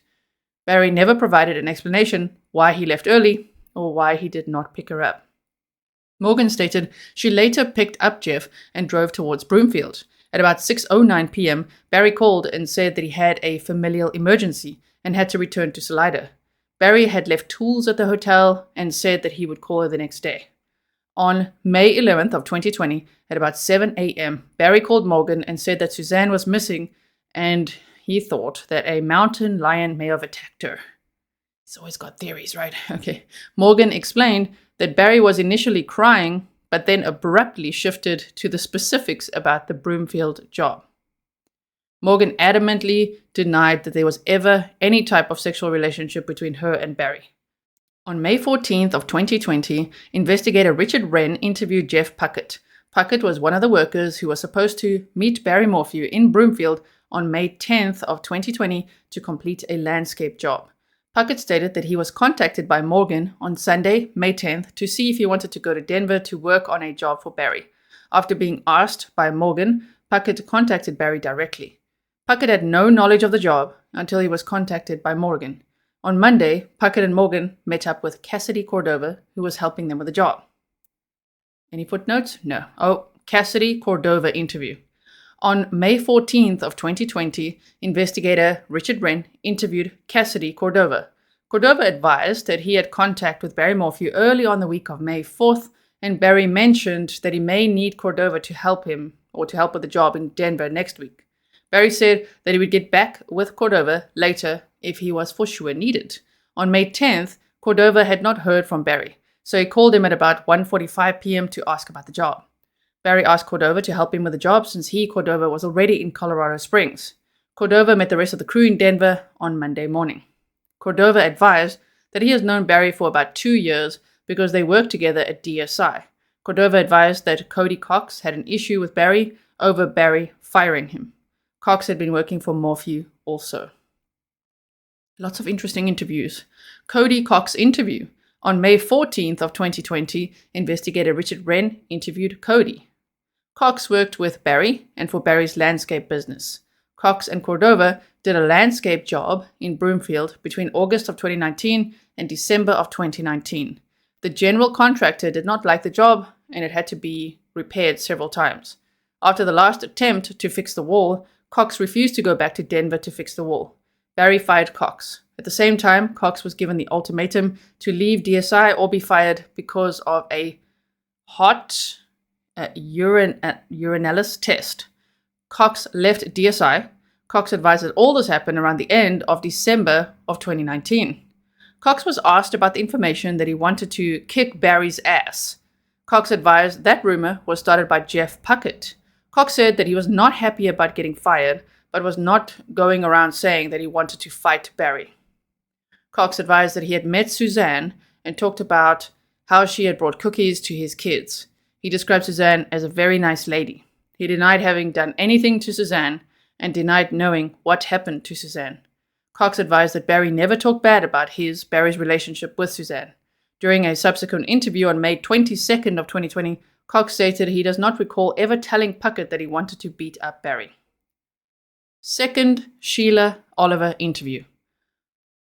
Barry never provided an explanation why he left early or why he did not pick her up. Morgan stated she later picked up Jeff and drove towards Broomfield. At about 6:09 p.m., Barry called and said that he had a familial emergency and had to return to Salida. Barry had left tools at the hotel and said that he would call her the next day. On May 11th of 2020, at about 7 a.m., Barry called Morgan and said that Suzanne was missing and he thought that a mountain lion may have attacked her. He's always got theories, right? Okay. Morgan explained that Barry was initially crying, but then abruptly shifted to the specifics about the Broomfield job. Morgan adamantly denied that there was ever any type of sexual relationship between her and Barry. On May 14th of 2020, investigator Richard Wren interviewed Jeff Puckett. Puckett was one of the workers who was supposed to meet Barry Morphew in Broomfield on May 10th of 2020 to complete a landscape job. Puckett stated that he was contacted by Morgan on Sunday, May 10th, to see if he wanted to go to Denver to work on a job for Barry. After being asked by Morgan, Puckett contacted Barry directly. Puckett had no knowledge of the job until he was contacted by Morgan. On Monday, Puckett and Morgan met up with Cassidy Cordova, who was helping them with the job. Any footnotes? No. Oh, Cassidy Cordova interview. On May 14th of 2020, investigator Richard Wren interviewed Cassidy Cordova. Cordova advised that he had contact with Barry Morphew early on the week of May 4th, and Barry mentioned that he may need Cordova to help him or to help with the job in Denver next week. Barry said that he would get back with Cordova later if he was for sure needed. On May 10th, Cordova had not heard from Barry, so he called him at about 1:45 p.m. to ask about the job. Barry asked Cordova to help him with the job since Cordova, was already in Colorado Springs. Cordova met the rest of the crew in Denver on Monday morning. Cordova advised that he has known Barry for about 2 years because they worked together at DSI. Cordova advised that Cody Cox had an issue with Barry over Barry firing him. Cox had been working for Morphew also. Lots of interesting interviews. Cody Cox interview. On May 14th of 2020, investigator Richard Wren interviewed Cody. Cox worked with Barry and for Barry's landscape business. Cox and Cordova did a landscape job in Broomfield between August of 2019 and December of 2019. The general contractor did not like the job and it had to be repaired several times. After the last attempt to fix the wall, Cox refused to go back to Denver to fix the wall. Barry fired Cox. At the same time, Cox was given the ultimatum to leave DSI or be fired because of a hot urinalysis test. Cox left DSI. Cox advised that all this happened around the end of December of 2019. Cox was asked about the information that he wanted to kick Barry's ass. Cox advised that rumor was started by Jeff Puckett. Cox said that he was not happy about getting fired, but was not going around saying that he wanted to fight Barry. Cox advised that he had met Suzanne and talked about how she had brought cookies to his kids. He described Suzanne as a very nice lady. He denied having done anything to Suzanne and denied knowing what happened to Suzanne. Cox advised that Barry never talked bad about Barry's relationship with Suzanne. During a subsequent interview on May 22nd of 2020, Cox stated he does not recall ever telling Puckett that he wanted to beat up Barry. Second Sheila Oliver interview.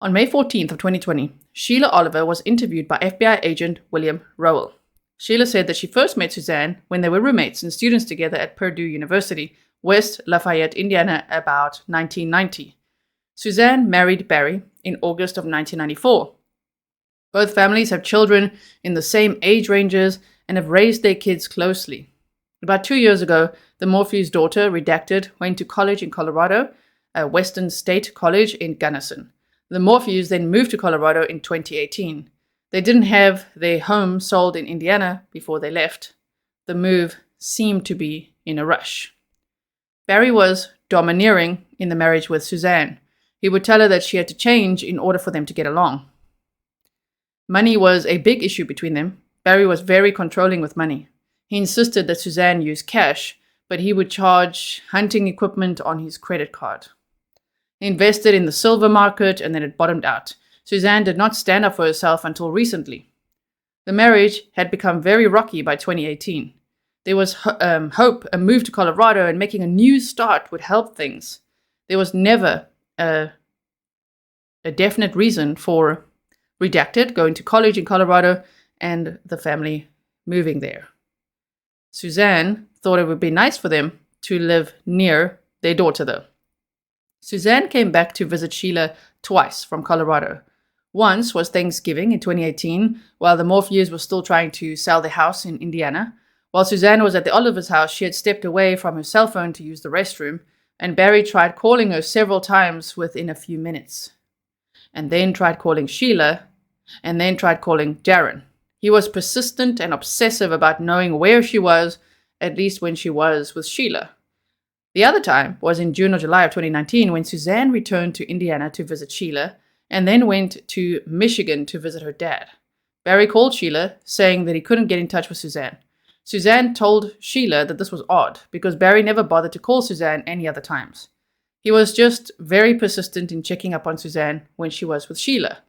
On May 14th of 2020, Sheila Oliver was interviewed by FBI agent William Rowell. Sheila said that she first met Suzanne when they were roommates and students together at Purdue University, West Lafayette, Indiana, about 1990. Suzanne married Barry in August of 1994. Both families have children in the same age ranges and have raised their kids closely. About 2 years ago, the Morphew's daughter, redacted, went to college in Colorado, Western State College in Gunnison. The Morphews then moved to Colorado in 2018. They didn't have their home sold in Indiana before they left. The move seemed to be in a rush. Barry was domineering in the marriage with Suzanne. He would tell her that she had to change in order for them to get along. Money was a big issue between them. Barry was very controlling with money. He insisted that Suzanne use cash, but he would charge hunting equipment on his credit card. He invested in the silver market and then it bottomed out. Suzanne did not stand up for herself until recently. The marriage had become very rocky by 2018. There was hope a move to Colorado and making a new start would help things. There was never a definite reason for redacted going to college in Colorado and the family moving there. Suzanne thought it would be nice for them to live near their daughter, though. Suzanne came back to visit Sheila twice from Colorado. Once was Thanksgiving in 2018, while the Morphews were still trying to sell their house in Indiana. While Suzanne was at the Oliver's house, she had stepped away from her cell phone to use the restroom, and Barry tried calling her several times within a few minutes. And then tried calling Sheila, and then tried calling Darren. He was persistent and obsessive about knowing where she was, at least when she was with Sheila. The other time was in June or July of 2019 when Suzanne returned to Indiana to visit Sheila and then went to Michigan to visit her dad. Barry called Sheila, saying that he couldn't get in touch with Suzanne. Suzanne told Sheila that this was odd because Barry never bothered to call Suzanne any other times. He was just very persistent in checking up on Suzanne when she was with Sheila.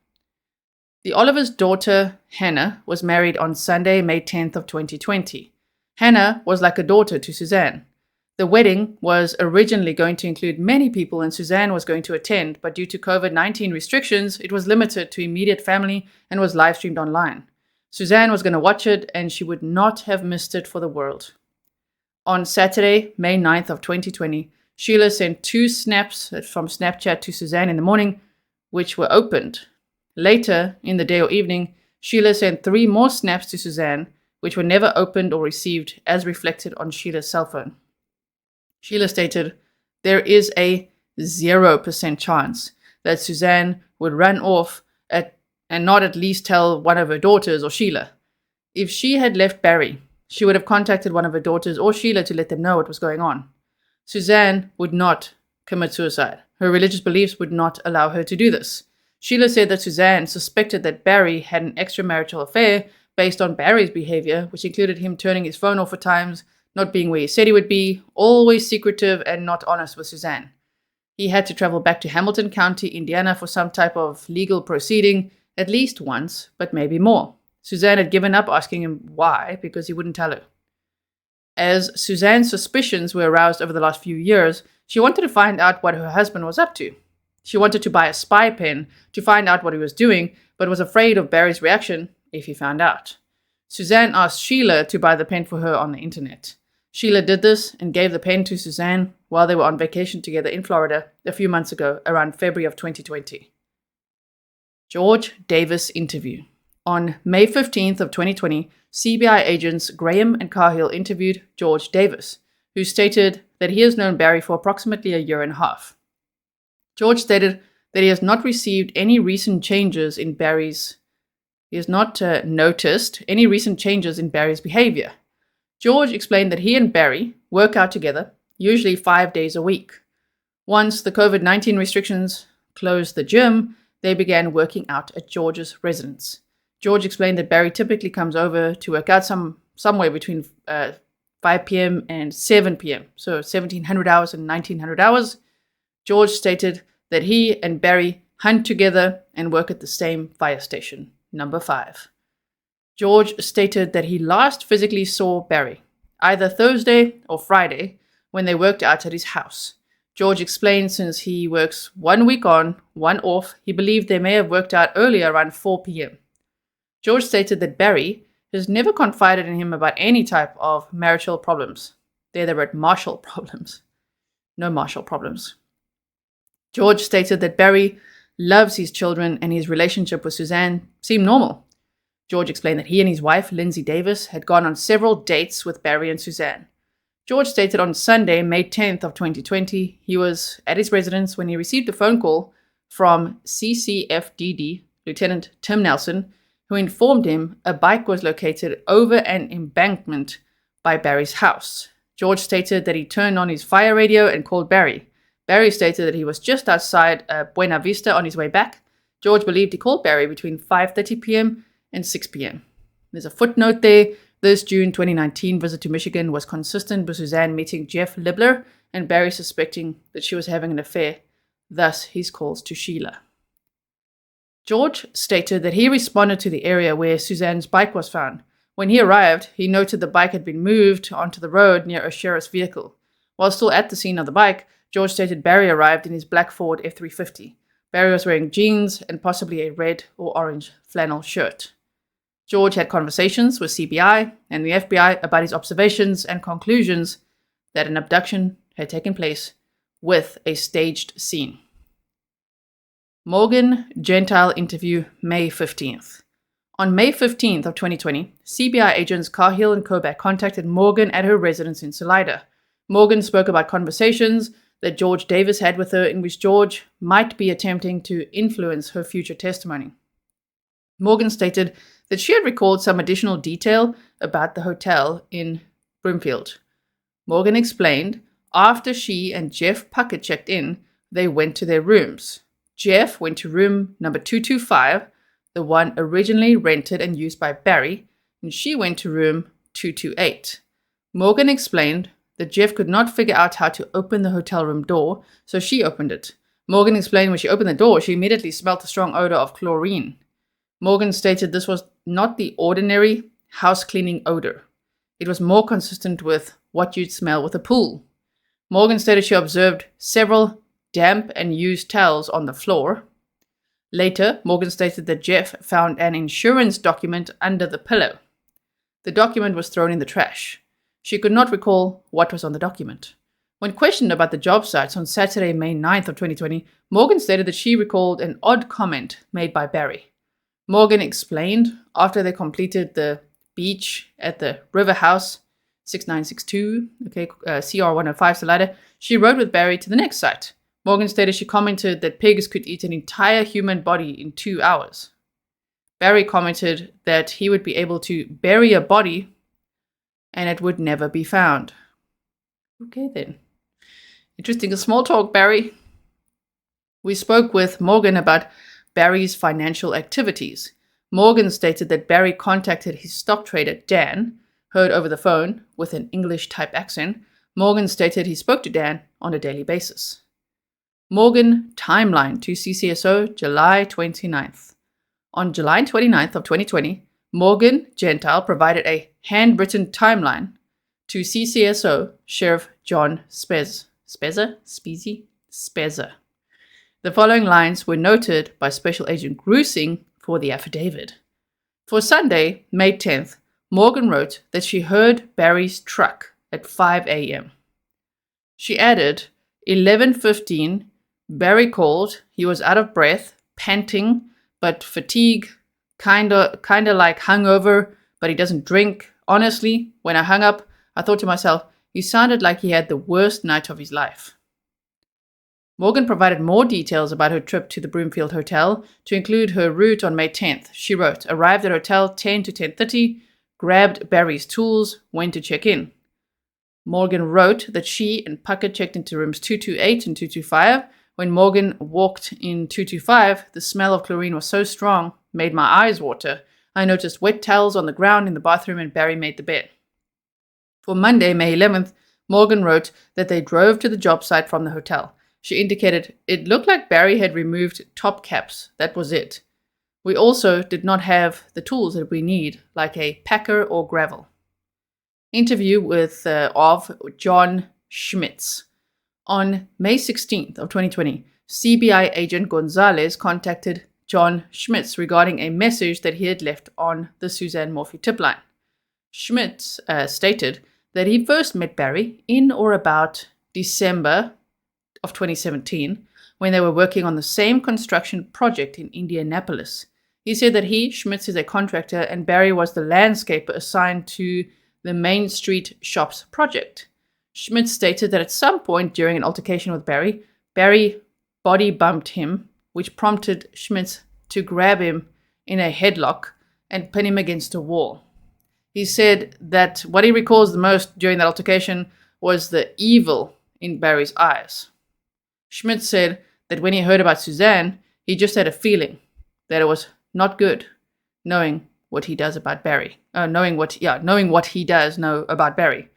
The Oliver's daughter, Hannah, was married on Sunday, May 10th of 2020. Hannah was like a daughter to Suzanne. The wedding was originally going to include many people and Suzanne was going to attend, but due to COVID-19 restrictions, it was limited to immediate family and was live streamed online. Suzanne was going to watch it and she would not have missed it for the world. On Saturday, May 9th of 2020, Sheila sent 2 snaps from Snapchat to Suzanne in the morning, which were opened. Later in the day or evening, Sheila sent 3 more snaps to Suzanne, which were never opened or received as reflected on Sheila's cell phone. Sheila stated, "There is a 0% chance that Suzanne would run off and not at least tell one of her daughters or Sheila. If she had left Barry, she would have contacted one of her daughters or Sheila to let them know what was going on. Suzanne would not commit suicide. Her religious beliefs would not allow her to do this." Sheila said that Suzanne suspected that Barry had an extramarital affair based on Barry's behavior, which included him turning his phone off at times, not being where he said he would be, always secretive and not honest with Suzanne. He had to travel back to Hamilton County, Indiana for some type of legal proceeding, at least once, but maybe more. Suzanne had given up asking him why because he wouldn't tell her. As Suzanne's suspicions were aroused over the last few years, she wanted to find out what her husband was up to. She wanted to buy a spy pen to find out what he was doing, but was afraid of Barry's reaction if he found out. Suzanne asked Sheila to buy the pen for her on the internet. Sheila did this and gave the pen to Suzanne while they were on vacation together in Florida a few months ago, around February of 2020. George Davis interview. On May 15th of 2020, CBI agents Graham and Cahill interviewed George Davis, who stated that he has known Barry for approximately a year and a half. George stated that he has not received any recent changes in Barry's. He has not noticed any recent changes in Barry's behavior. George explained that he and Barry work out together, usually 5 days a week. Once the COVID-19 restrictions closed the gym, they began working out at George's residence. George explained that Barry typically comes over to work out somewhere between 5 p.m. and 7 p.m., so 1700 hours and 1900 hours. George stated that he and Barry hunt together and work at the same fire station, number 5. George stated that he last physically saw Barry, either Thursday or Friday, when they worked out at his house. George explained since he works 1 week on, 1 off, he believed they may have worked out earlier around 4 p.m. George stated that Barry has never confided in him about any type of marital problems. There they wrote martial problems. No martial problems. George stated that Barry loves his children and his relationship with Suzanne seemed normal. George explained that he and his wife, Lindsay Davis, had gone on several dates with Barry and Suzanne. George stated on Sunday, May 10th of 2020, he was at his residence when he received a phone call from CCFDD, Lieutenant Tim Nelson, who informed him a bike was located over an embankment by Barry's house. George stated that he turned on his fire radio and called Barry. Barry stated that he was just outside Buena Vista on his way back. George believed he called Barry between 5:30 p.m. and 6 p.m. There's a footnote there. This June 2019 visit to Michigan was consistent with Suzanne meeting Jeff Libler and Barry suspecting that she was having an affair, thus his calls to Sheila. George stated that he responded to the area where Suzanne's bike was found. When he arrived, he noted the bike had been moved onto the road near a sheriff's vehicle. While still at the scene of the bike, George stated Barry arrived in his black Ford F350. Barry was wearing jeans and possibly a red or orange flannel shirt. George had conversations with CBI and the FBI about his observations and conclusions that an abduction had taken place with a staged scene. Morgan Gentile interview, May 15th. On May 15th of 2020, CBI agents Cahill and Kobach contacted Morgan at her residence in Salida. Morgan spoke about conversations that George Davis had with her in which George might be attempting to influence her future testimony. Morgan stated that she had recalled some additional detail about the hotel in Broomfield. Morgan explained after she and Jeff Puckett checked in, they went to their rooms. Jeff went to room number 225, the one originally rented and used by Barry, and she went to room 228. Morgan explained that Jeff could not figure out how to open the hotel room door, so she opened it. Morgan explained when she opened the door, she immediately smelled a strong odor of chlorine. Morgan stated this was not the ordinary house cleaning odor. It was more consistent with what you'd smell with a pool. Morgan stated she observed several damp and used towels on the floor. Later, Morgan stated that Jeff found an insurance document under the pillow. The document was thrown in the trash. She could not recall what was on the document. When questioned about the job sites on Saturday, May 9th of 2020, Morgan stated that she recalled an odd comment made by Barry. Morgan explained after they completed the beach at the River House 6962, CR 105 Salida, she rode with Barry to the next site. Morgan stated she commented that pigs could eat an entire human body in 2 hours. Barry commented that he would be able to bury a body and it would never be found. Okay then. Interesting small talk, Barry. We spoke with Morgan about Barry's financial activities. Morgan stated that Barry contacted his stock trader, Dan, heard over the phone with an English-type accent. Morgan stated he spoke to Dan on a daily basis. Morgan timeline to CCSO, July 29th. On July 29th of 2020, Morgan Gentile provided a handwritten timeline to CCSO Sheriff John Spezza. The following lines were noted by Special Agent Grusing for the affidavit. For Sunday, May 10th, Morgan wrote that she heard Barry's truck at 5 a.m. She added, 11:15, Barry called. He was out of breath, panting, but fatigue, kinda like hungover, but he doesn't drink. Honestly, when I hung up, I thought to myself, he sounded like he had the worst night of his life. Morgan provided more details about her trip to the Broomfield Hotel, to include her route on May 10th. She wrote, arrived at hotel 10 to 10:30, grabbed Barry's tools, went to check in. Morgan wrote that she and Puckett checked into rooms 228 and 225. When Morgan walked in 225, the smell of chlorine was so strong, made my eyes water. I noticed wet towels on the ground in the bathroom and Barry made the bed. For Monday, May 11th, Morgan wrote that they drove to the job site from the hotel. She indicated it looked like Barry had removed top caps. That was it. We also did not have the tools that we need, like a packer or gravel. Interview of John Schmitz. On May 16th of 2020, CBI agent Gonzalez contacted John Schmitz regarding a message that he had left on the Suzanne Morphew tip line. Schmitz stated that he first met Barry in or about December of 2017 when they were working on the same construction project in Indianapolis. He said that Schmitz is a contractor, and Barry was the landscaper assigned to the Main Street Shops project. Schmitz stated that at some point during an altercation with Barry body bumped him, which prompted Schmitz to grab him in a headlock and pin him against a wall. He said that what he recalls the most during that altercation was the evil in Barry's eyes. Schmitz said that when he heard about Suzanne, he just had a feeling that it was not good, knowing what he does about Barry. Knowing what he does know about Barry.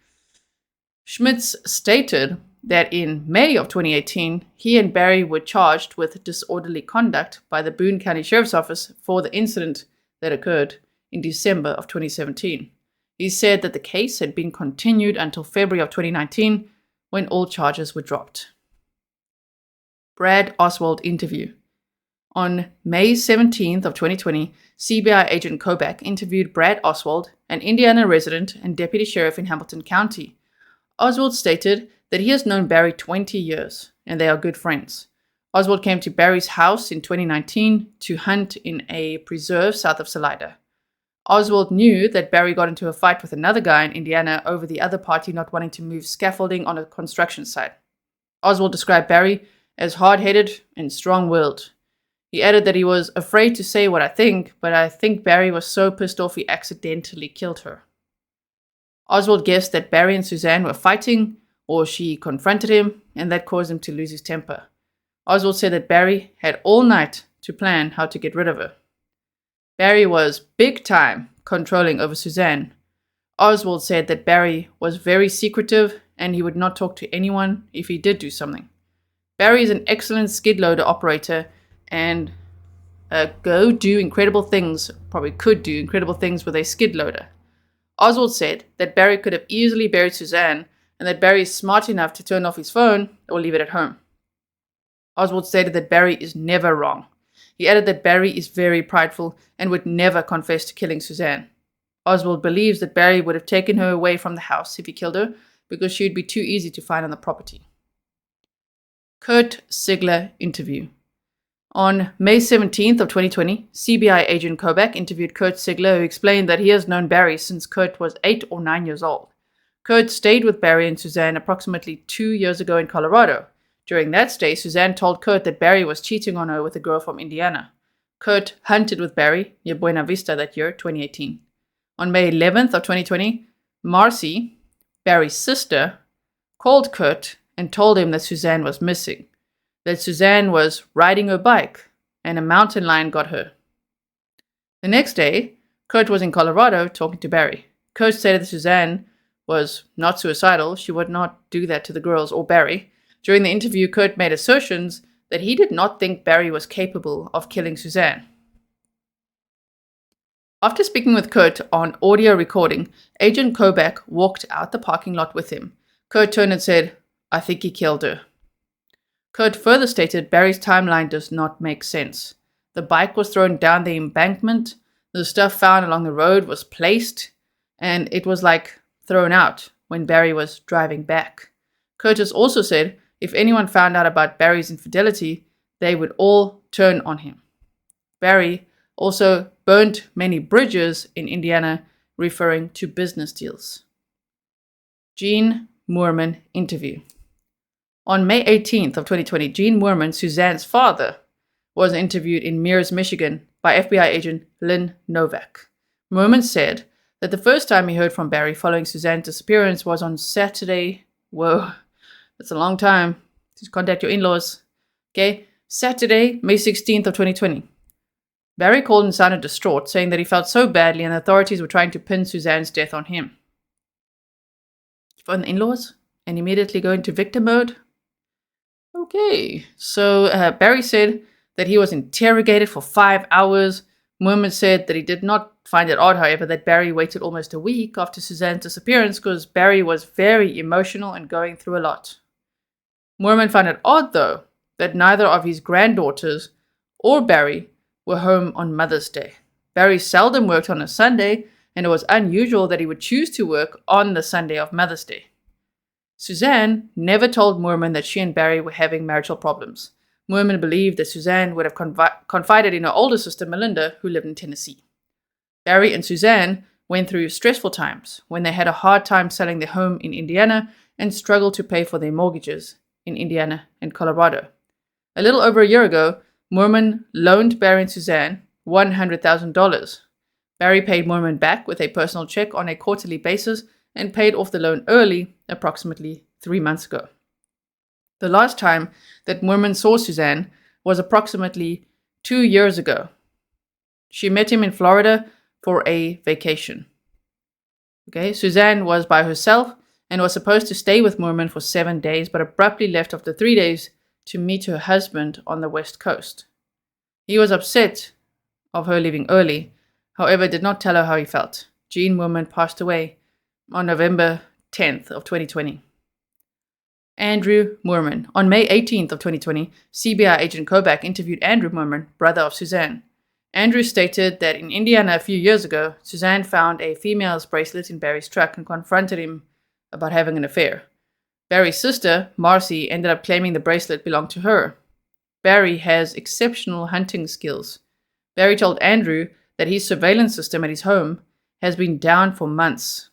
Schmitz stated that in May of 2018, he and Barry were charged with disorderly conduct by the Boone County Sheriff's Office for the incident that occurred in December of 2017. He said that the case had been continued until February of 2019, when all charges were dropped. Brad Oswald interview. On May 17th of 2020, CBI agent Kobach interviewed Brad Oswald, an Indiana resident and deputy sheriff in Hamilton County. Oswald stated that he has known Barry 20 years, and they are good friends. Oswald came to Barry's house in 2019 to hunt in a preserve south of Salida. Oswald knew that Barry got into a fight with another guy in Indiana over the other party not wanting to move scaffolding on a construction site. Oswald described Barry as hard-headed and strong-willed. He added that he was afraid to say what I think, but I think Barry was so pissed off he accidentally killed her. Oswald guessed that Barry and Suzanne were fighting, or she confronted him, and that caused him to lose his temper. Oswald said that Barry had all night to plan how to get rid of her. Barry was big time controlling over Suzanne. Oswald said that Barry was very secretive and he would not talk to anyone if he did do something. Barry is an excellent skid loader operator and could do incredible things with a skid loader. Oswald said that Barry could have easily buried Suzanne and that Barry is smart enough to turn off his phone or leave it at home. Oswald stated that Barry is never wrong. He added that Barry is very prideful and would never confess to killing Suzanne. Oswald believes that Barry would have taken her away from the house if he killed her because she would be too easy to find on the property. Kurt Sigler interview. On May 17th of 2020, CBI agent Kobach interviewed Kurt Sigler, who explained that he has known Barry since Kurt was 8 or 9 years old. Kurt stayed with Barry and Suzanne approximately 2 years ago in Colorado. During that stay, Suzanne told Kurt that Barry was cheating on her with a girl from Indiana. Kurt hunted with Barry near Buena Vista that year, 2018. On May 11th of 2020, Marcy, Barry's sister, called Kurt and told him that Suzanne was missing, that Suzanne was riding her bike and a mountain lion got her. The next day, Kurt was in Colorado talking to Barry. Kurt said that Suzanne was not suicidal. She would not do that to the girls or Barry. During the interview, Kurt made assertions that he did not think Barry was capable of killing Suzanne. After speaking with Kurt on audio recording, Agent Kobach walked out the parking lot with him. Kurt turned and said, "I think he killed her." Kurt further stated Barry's timeline does not make sense. The bike was thrown down the embankment, the stuff found along the road was placed, and it was like thrown out when Barry was driving back. Curtis also said if anyone found out about Barry's infidelity, they would all turn on him. Barry also burnt many bridges in Indiana, referring to business deals. Gene Moorman interview. On May 18th of 2020, Gene Moorman, Suzanne's father, was interviewed in Mears, Michigan by FBI agent Lynn Novak. Moorman said that the first time he heard from Barry following Suzanne's disappearance was on Saturday. Whoa, that's a long time to contact your in-laws. Okay, Saturday, May 16th of 2020. Barry called and sounded distraught, saying that he felt so badly and the authorities were trying to pin Suzanne's death on him. Phone the in-laws and immediately go into victim mode. Okay, so Barry said that he was interrogated for 5 hours. Moorman said that he did not find it odd, however, that Barry waited almost a week after Suzanne's disappearance because Barry was very emotional and going through a lot. Moorman found it odd, though, that neither of his granddaughters or Barry were home on Mother's Day. Barry seldom worked on a Sunday, and it was unusual that he would choose to work on the Sunday of Mother's Day. Suzanne never told Moorman that she and Barry were having marital problems. Moorman believed that Suzanne would have confided in her older sister Melinda, who lived in Tennessee. Barry and Suzanne went through stressful times when they had a hard time selling their home in Indiana and struggled to pay for their mortgages in Indiana and Colorado. A little over a year ago, Moorman loaned Barry and Suzanne $100,000. Barry paid Moorman back with a personal check on a quarterly basis and paid off the loan early, approximately 3 months ago. The last time that Moorman saw Suzanne was approximately 2 years ago. She met him in Florida for a vacation. Okay, Suzanne was by herself and was supposed to stay with Moorman for 7 days, but abruptly left after 3 days to meet her husband on the West Coast. He was upset of her leaving early, however, did not tell her how he felt. Gene Moorman passed away on November 10th of 2020. Andrew Moorman. On May 18th of 2020, CBI agent Kobach interviewed Andrew Moorman, brother of Suzanne. Andrew stated that in Indiana a few years ago, Suzanne found a female's bracelet in Barry's truck and confronted him about having an affair. Barry's sister, Marcy, ended up claiming the bracelet belonged to her. Barry has exceptional hunting skills. Barry told Andrew that his surveillance system at his home has been down for months.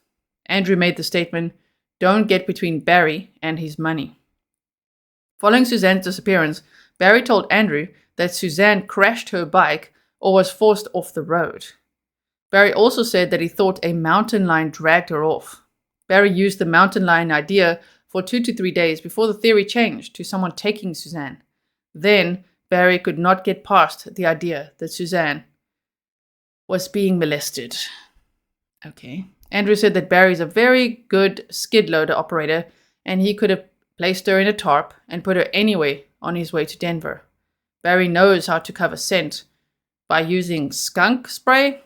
Andrew made the statement, "Don't get between Barry and his money." Following Suzanne's disappearance, Barry told Andrew that Suzanne crashed her bike or was forced off the road. Barry also said that he thought a mountain lion dragged her off. Barry used the mountain lion idea for 2 to 3 days before the theory changed to someone taking Suzanne. Then, Barry could not get past the idea that Suzanne was being molested. Okay. Andrew said that Barry is a very good skid loader operator and he could have placed her in a tarp and put her anywhere on his way to Denver. Barry knows how to cover scent by using skunk spray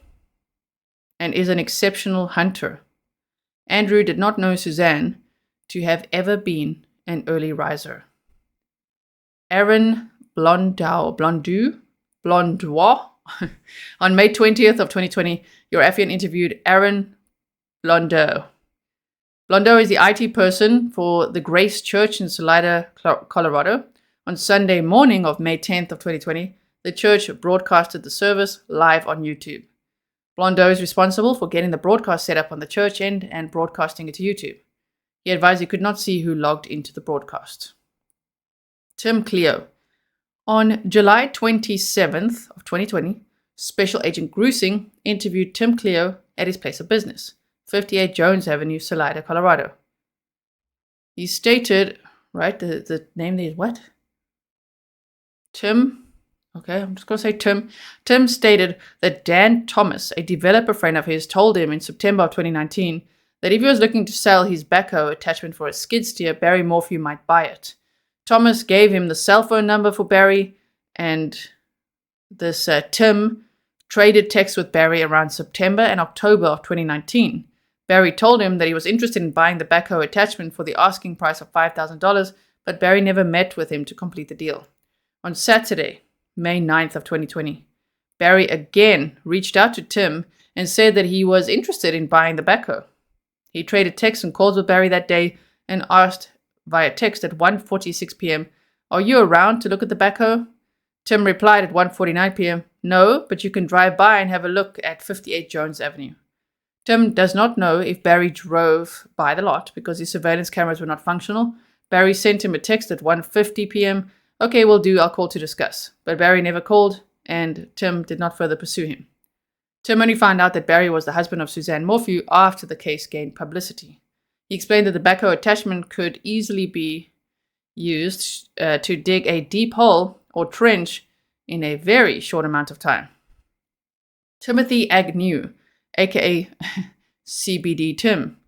and is an exceptional hunter. Andrew did not know Suzanne to have ever been an early riser. Aaron Blondois. On May 20th of 2020, your Affian interviewed Aaron Blondeau. Blondeau is the IT person for the Grace Church in Salida, Colorado. On Sunday morning of May 10th of 2020, the church broadcasted the service live on YouTube. Blondeau is responsible for getting the broadcast set up on the church end and broadcasting it to YouTube. He advised he could not see who logged into the broadcast. Tim Cleo. On July 27th of 2020, Special Agent Grusing interviewed Tim Cleo at his place of business, 58 Jones Avenue, Salida, Colorado. He stated, right, the name there is what? Tim. Okay, I'm just going to say Tim. Tim stated that Dan Thomas, a developer friend of his, told him in September of 2019 that if he was looking to sell his backhoe attachment for a skid steer, Barry Morphew might buy it. Thomas gave him the cell phone number for Barry, and this Tim traded texts with Barry around September and October of 2019. Barry told him that he was interested in buying the backhoe attachment for the asking price of $5,000, but Barry never met with him to complete the deal. On Saturday, May 9th of 2020, Barry again reached out to Tim and said that he was interested in buying the backhoe. He traded texts and calls with Barry that day and asked via text at 1:46 p.m., "Are you around to look at the backhoe?" Tim replied at 1:49 p.m., "No, but you can drive by and have a look at 58 Jones Avenue." Tim does not know if Barry drove by the lot because his surveillance cameras were not functional, Barry sent him a text at 1:50 p.m. "Okay, will do, I'll call to discuss." But Barry never called, and Tim did not further pursue him. Tim only found out that Barry was the husband of Suzanne Morphew after the case gained publicity. He explained that the backhoe attachment could easily be used to dig a deep hole or trench in a very short amount of time. Timothy Agnew, aka CBD Tim.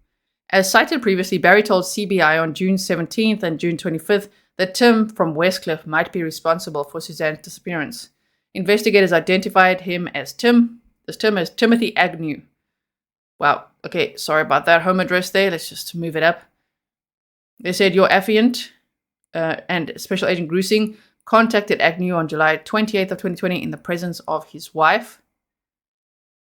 As cited previously, Barry told CBI on June 17th and June 25th that Tim from Westcliff might be responsible for Suzanne's disappearance. Investigators identified him as Timothy Agnew. Wow, okay, sorry about that home address there. Let's just move it up. They said your affiant and Special Agent Grizzly contacted Agnew on July 28th of 2020 in the presence of his wife,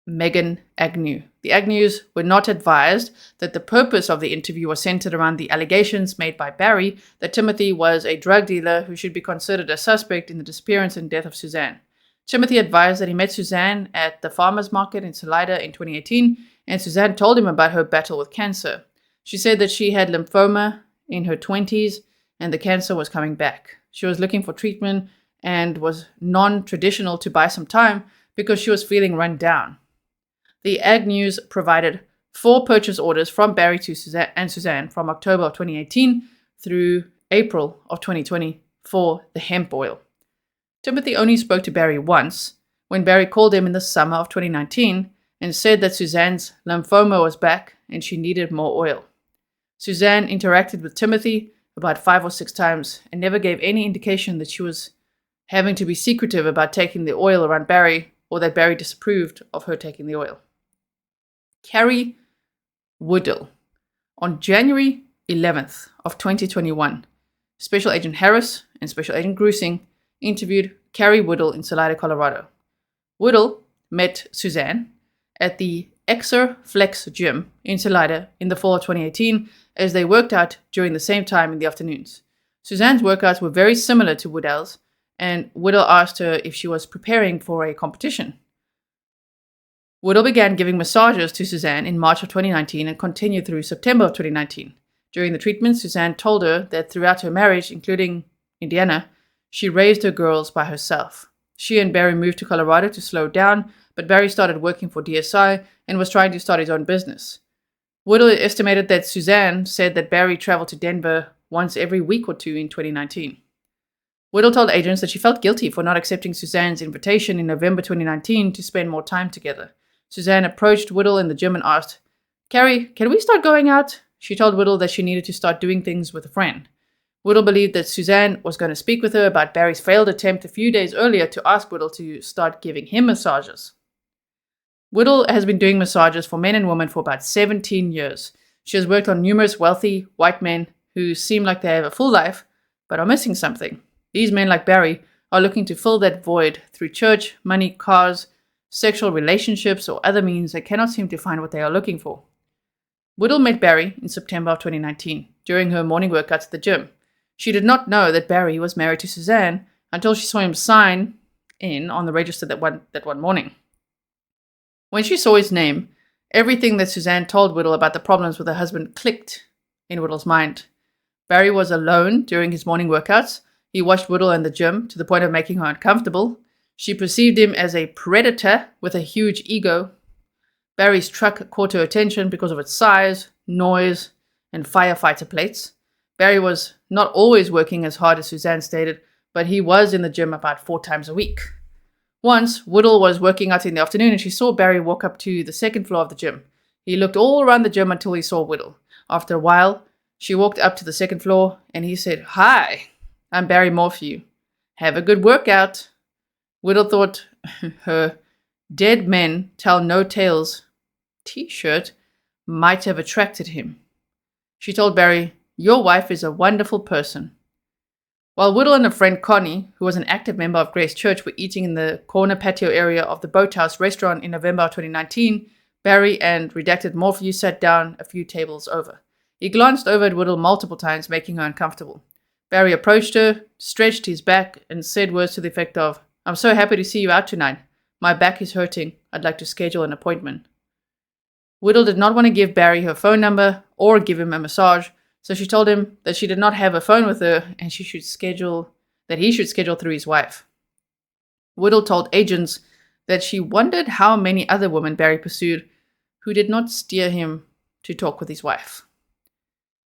Megan Agnew. The Agnews were not advised that the purpose of the interview was centered around the allegations made by Barry that Timothy was a drug dealer who should be considered a suspect in the disappearance and death of Suzanne. Timothy advised that he met Suzanne at the farmer's market in Salida in 2018, and Suzanne told him about her battle with cancer. She said that she had lymphoma in her 20s and the cancer was coming back. She was looking for treatment and was non-traditional to buy some time because she was feeling run down. The Agnews provided 4 purchase orders from Barry to Suzanne from October of 2018 through April of 2020 for the hemp oil. Timothy only spoke to Barry once, when Barry called him in the summer of 2019 and said that Suzanne's lymphoma was back and she needed more oil. Suzanne interacted with Timothy about 5 or 6 times and never gave any indication that she was having to be secretive about taking the oil around Barry or that Barry disapproved of her taking the oil. Carrie Woodall. On January 11th of 2021, Special Agent Harris and Special Agent Grizzly interviewed Carrie Woodall in Salida, Colorado. Woodall met Suzanne at the Exer Flex Gym in Salida in the fall of 2018 as they worked out during the same time in the afternoons. Suzanne's workouts were very similar to Woodall's, and Woodall asked her if she was preparing for a competition. Woodall began giving massages to Suzanne in March of 2019 and continued through September of 2019. During the treatment, Suzanne told her that throughout her marriage, including Indiana, she raised her girls by herself. She and Barry moved to Colorado to slow down, but Barry started working for DSI and was trying to start his own business. Woodall estimated that Suzanne said that Barry traveled to Denver once every week or 2 in 2019. Woodall told agents that she felt guilty for not accepting Suzanne's invitation in November 2019 to spend more time together. Suzanne approached Woodall in the gym and asked, "Carrie, can we start going out?" She told Woodall that she needed to start doing things with a friend. Woodall believed that Suzanne was going to speak with her about Barry's failed attempt a few days earlier to ask Woodall to start giving him massages. Woodall has been doing massages for men and women for about 17 years. She has worked on numerous wealthy white men who seem like they have a full life, but are missing something. These men, like Barry, are looking to fill that void through church, money, cars, sexual relationships, or other means that cannot seem to find what they are looking for. Woodall met Barry in September of 2019 during her morning workouts at the gym. She did not know that Barry was married to Suzanne until she saw him sign in on the register that one morning. When she saw his name, everything that Suzanne told Woodall about the problems with her husband clicked in Woodall's mind. Barry was alone during his morning workouts. He watched Woodall in the gym to the point of making her uncomfortable. She perceived him as a predator with a huge ego. Barry's truck caught her attention because of its size, noise, and firefighter plates. Barry was not always working as hard as Suzanne stated, but he was in the gym about 4 times a week. Once, Woodall was working out in the afternoon and she saw Barry walk up to the second floor of the gym. He looked all around the gym until he saw Woodall. After a while, she walked up to the second floor and he said, "Hi, I'm Barry Morphew. Have a good workout." Woodall thought her "Dead Men Tell No Tales" t-shirt might have attracted him. She told Barry, "Your wife is a wonderful person." While Woodall and a friend Connie, who was an active member of Grace Church, were eating in the corner patio area of the Boathouse restaurant in November of 2019, Barry and redacted Morphew sat down a few tables over. He glanced over at Woodall multiple times, making her uncomfortable. Barry approached her, stretched his back, and said words to the effect of, "I'm so happy to see you out tonight. My back is hurting. I'd like to schedule an appointment." Woodall did not want to give Barry her phone number or give him a massage, So she told him that she did not have a phone with her and he should schedule through his wife. Whittle told agents that she wondered how many other women Barry pursued who did not steer him to talk with his wife.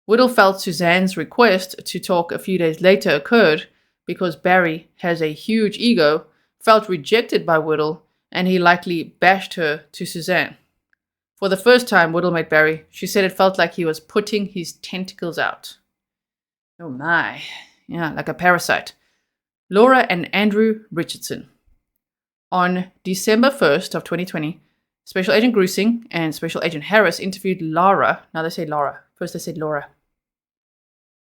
Whittle felt Suzanne's request to talk a few days later occurred because Barry has a huge ego, felt rejected by Whittle, and he likely bashed her to Suzanne. For the first time Whittle met Barry, she said it felt like he was putting his tentacles out. Oh my. Yeah, like a parasite. Laura and Andrew Richardson. On December 1st of 2020, Special Agent Grusing and Special Agent Harris interviewed Lara. Now they say Laura. First they said Laura.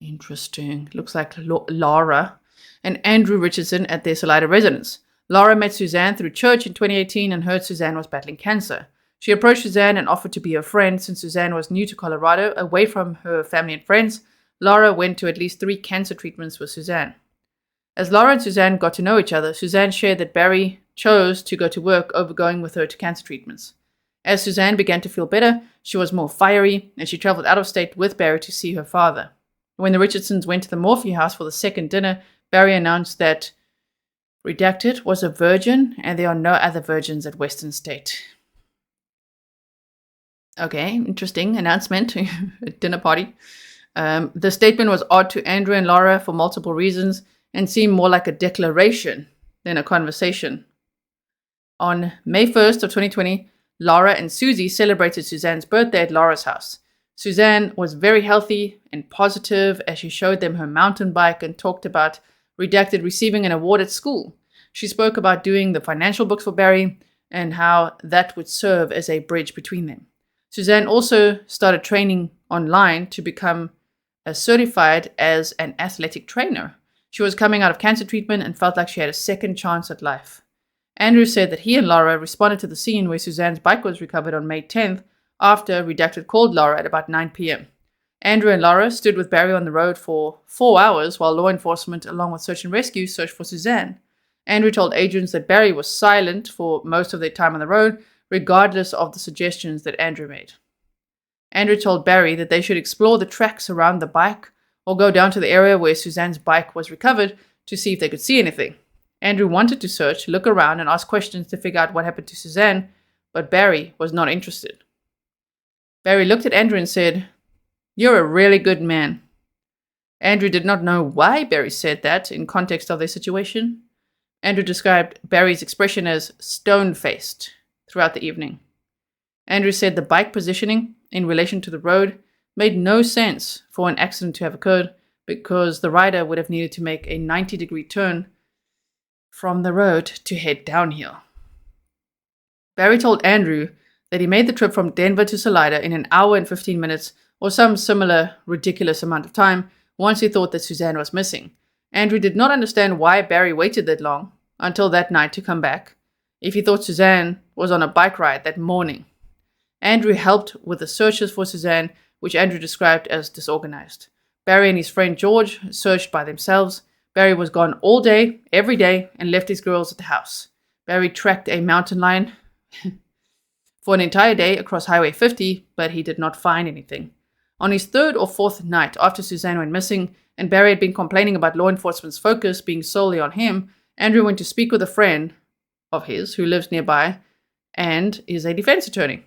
Interesting. Looks like Lara and Andrew Richardson at their Salida residence. Lara met Suzanne through church in 2018 and heard Suzanne was battling cancer. She approached Suzanne and offered to be her friend since Suzanne was new to Colorado, away from her family and friends. Lara went to at least 3 cancer treatments with Suzanne. As Lara and Suzanne got to know each other, Suzanne shared that Barry chose to go to work over going with her to cancer treatments. As Suzanne began to feel better, she was more fiery, and she traveled out of state with Barry to see her father. When the Richardsons went to the Morphew house for the second dinner, Barry announced that Redacted was a virgin, and there are no other virgins at Western State. Okay, interesting announcement at dinner party. The statement was odd to Andrew and Laura for multiple reasons and seemed more like a declaration than a conversation. On May 1st of 2020, Laura and Susie celebrated Suzanne's birthday at Laura's house. Suzanne was very healthy and positive as she showed them her mountain bike and talked about Redacted receiving an award at school. She spoke about doing the financial books for Barry and how that would serve as a bridge between them. Suzanne also started training online to become certified as an athletic trainer. She was coming out of cancer treatment and felt like she had a second chance at life. Andrew said that he and Laura responded to the scene where Suzanne's bike was recovered on May 10th after Redacted called Laura at about 9 p.m. Andrew and Laura stood with Barry on the road for 4 hours while law enforcement, along with search and rescue, searched for Suzanne. Andrew told agents that Barry was silent for most of their time on the road, regardless of the suggestions that Andrew made. Andrew told Barry that they should explore the tracks around the bike or go down to the area where Suzanne's bike was recovered to see if they could see anything. Andrew wanted to search, look around, and ask questions to figure out what happened to Suzanne, but Barry was not interested. Barry looked at Andrew and said, "You're a really good man." Andrew did not know why Barry said that in context of their situation. Andrew described Barry's expression as stone-faced throughout the evening. Andrew said the bike positioning in relation to the road made no sense for an accident to have occurred because the rider would have needed to make a 90-degree turn from the road to head downhill. Barry told Andrew that he made the trip from Denver to Salida in an hour and 15 minutes or some similar ridiculous amount of time once he thought that Suzanne was missing. Andrew did not understand why Barry waited that long until that night to come back if he thought Suzanne was on a bike ride that morning. Andrew helped with the searches for Suzanne, which Andrew described as disorganized. Barry and his friend George searched by themselves. Barry was gone all day, every day, and left his girls at the house. Barry tracked a mountain lion for an entire day across Highway 50, but he did not find anything. On his 3rd or 4th night after Suzanne went missing, and Barry had been complaining about law enforcement's focus being solely on him, Andrew went to speak with a friend of his who lives nearby and is a defense attorney.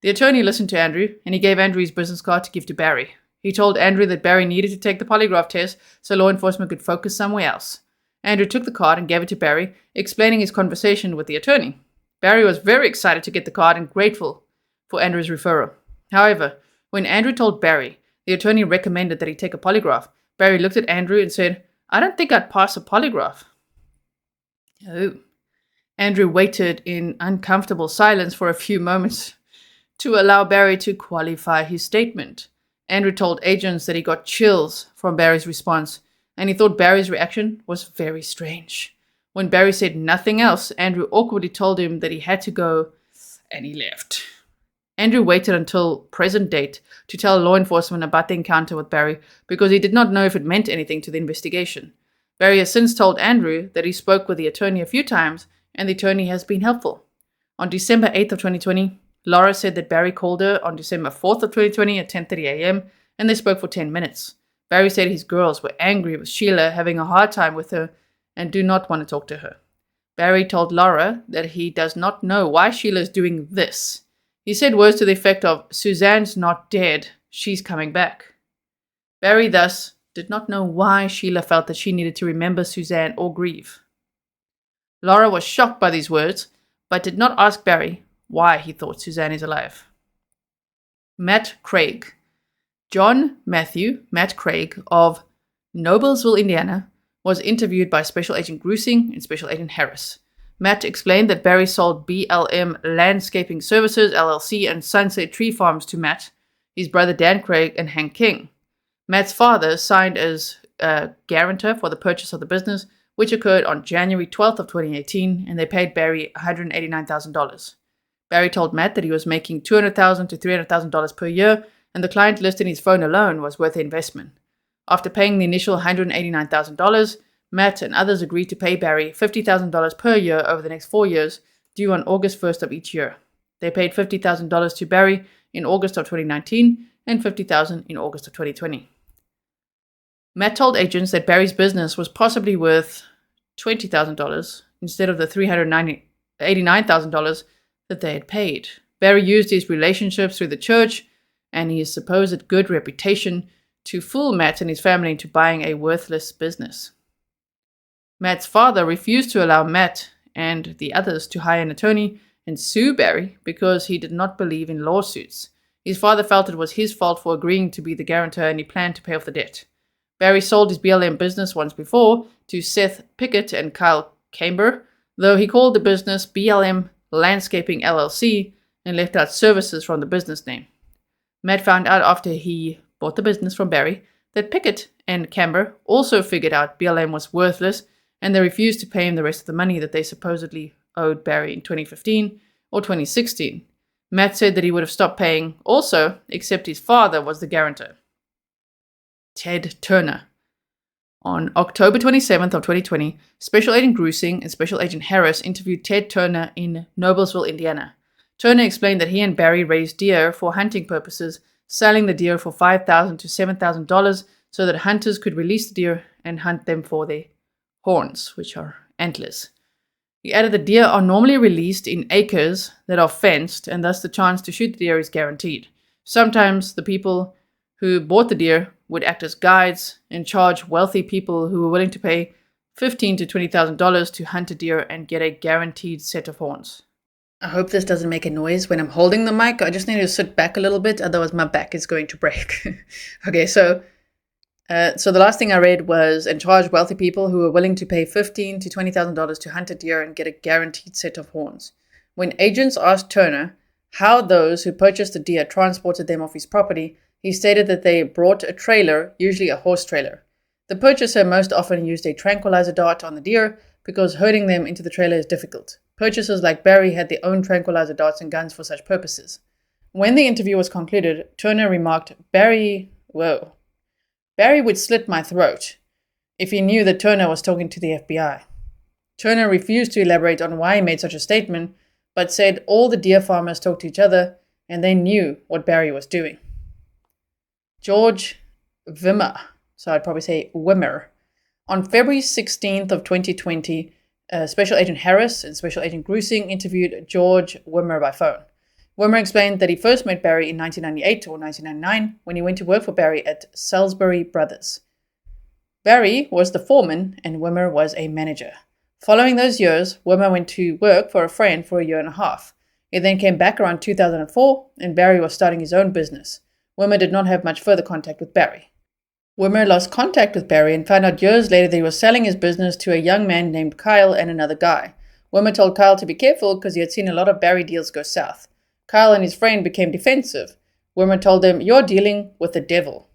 The attorney listened to Andrew, and he gave Andrew his business card to give to Barry. He told Andrew that Barry needed to take the polygraph test so law enforcement could focus somewhere else. Andrew took the card and gave it to Barry, explaining his conversation with the attorney. Barry was very excited to get the card and grateful for Andrew's referral. However, when Andrew told Barry the attorney recommended that he take a polygraph, Barry looked at Andrew and said, "I don't think I'd pass a polygraph." Oh. Andrew waited in uncomfortable silence for a few moments to allow Barry to qualify his statement. Andrew told agents that he got chills from Barry's response, and he thought Barry's reaction was very strange. When Barry said nothing else, Andrew awkwardly told him that he had to go, and he left. Andrew waited until present date to tell law enforcement about the encounter with Barry because he did not know if it meant anything to the investigation. Barry has since told Andrew that he spoke with the attorney a few times, and the attorney has been helpful. On December 8th of 2020, Laura said that Barry called her on December 4th of 2020 at 10:30 a.m. and they spoke for 10 minutes. Barry said his girls were angry with Sheila, having a hard time with her, and do not want to talk to her. Barry told Laura that he does not know why Sheila is doing this. He said words to the effect of, "Suzanne's not dead, she's coming back." Barry thus did not know why Sheila felt that she needed to remember Suzanne or grieve. Laura was shocked by these words, but did not ask Barry why he thought Suzanne is alive. Matt Craig. John Matthew, Matt Craig, of Noblesville, Indiana, was interviewed by Special Agent Grizzly and Special Agent Harris. Matt explained that Barry sold BLM Landscaping Services, LLC, and Sunset Tree Farms to Matt, his brother Dan Craig, and Hank King. Matt's father signed as a guarantor for the purchase of the business, which occurred on January 12th of 2018, and they paid Barry $189,000. Barry told Matt that he was making $200,000 to $300,000 per year, and the client list in his phone alone was worth the investment. After paying the initial $189,000, Matt and others agreed to pay Barry $50,000 per year over the next 4 years, due on August 1st of each year. They paid $50,000 to Barry in August of 2019 and $50,000 in August of 2020. Matt told agents that Barry's business was possibly worth $20,000 instead of the $389,000 that they had paid. Barry used his relationships through the church and his supposed good reputation to fool Matt and his family into buying a worthless business. Matt's father refused to allow Matt and the others to hire an attorney and sue Barry because he did not believe in lawsuits. His father felt it was his fault for agreeing to be the guarantor, and he planned to pay off the debt. Barry sold his BLM business once before to Seth Pickett and Kyle Camber, though he called the business BLM Landscaping LLC and left out services from the business name. Matt found out after he bought the business from Barry that Pickett and Camber also figured out BLM was worthless, and they refused to pay him the rest of the money that they supposedly owed Barry in 2015 or 2016. Matt said that he would have stopped paying also, except his father was the guarantor. Ted Turner. On October 27th of 2020, Special Agent Grizzly and Special Agent Harris interviewed Ted Turner in Noblesville, Indiana. Turner explained that he and Barry raised deer for hunting purposes, selling the deer for $5,000 to $7,000 so that hunters could release the deer and hunt them for their horns, which are antlers. He added that deer are normally released in acres that are fenced, and thus the chance to shoot the deer is guaranteed. Sometimes the people who bought the deer would act as guides and charge wealthy people who were willing to pay $15,000 to $20,000 to hunt a deer and get a guaranteed set of horns. I hope this doesn't make a noise when I'm holding the mic. I just need to sit back a little bit, otherwise my back is going to break. Okay, so the last thing I read was, and charge wealthy people who were willing to pay $15,000 to $20,000 to hunt a deer and get a guaranteed set of horns. When agents asked Turner how those who purchased the deer transported them off his property, he stated that they brought a trailer, usually a horse trailer. The purchaser most often used a tranquilizer dart on the deer because herding them into the trailer is difficult. Purchasers like Barry had their own tranquilizer darts and guns for such purposes. When the interview was concluded, Turner remarked, Barry would slit my throat if he knew that Turner was talking to the FBI. Turner refused to elaborate on why he made such a statement, but said all the deer farmers talked to each other and they knew what Barry was doing. George Wimmer, so I'd probably say Wimmer. On February 16th of 2020, Special Agent Harris and Special Agent Grizzly interviewed George Wimmer by phone. Wimmer explained that he first met Barry in 1998 or 1999 when he went to work for Barry at Salisbury Brothers. Barry was the foreman and Wimmer was a manager. Following those years, Wimmer went to work for a friend for a year and a half. He then came back around 2004 and Barry was starting his own business. Wimmer did not have much further contact with Barry. Wimmer lost contact with Barry and found out years later that he was selling his business to a young man named Kyle and another guy. Wimmer told Kyle to be careful because he had seen a lot of Barry deals go south. Kyle and his friend became defensive. Wimmer told them, "You're dealing with the devil."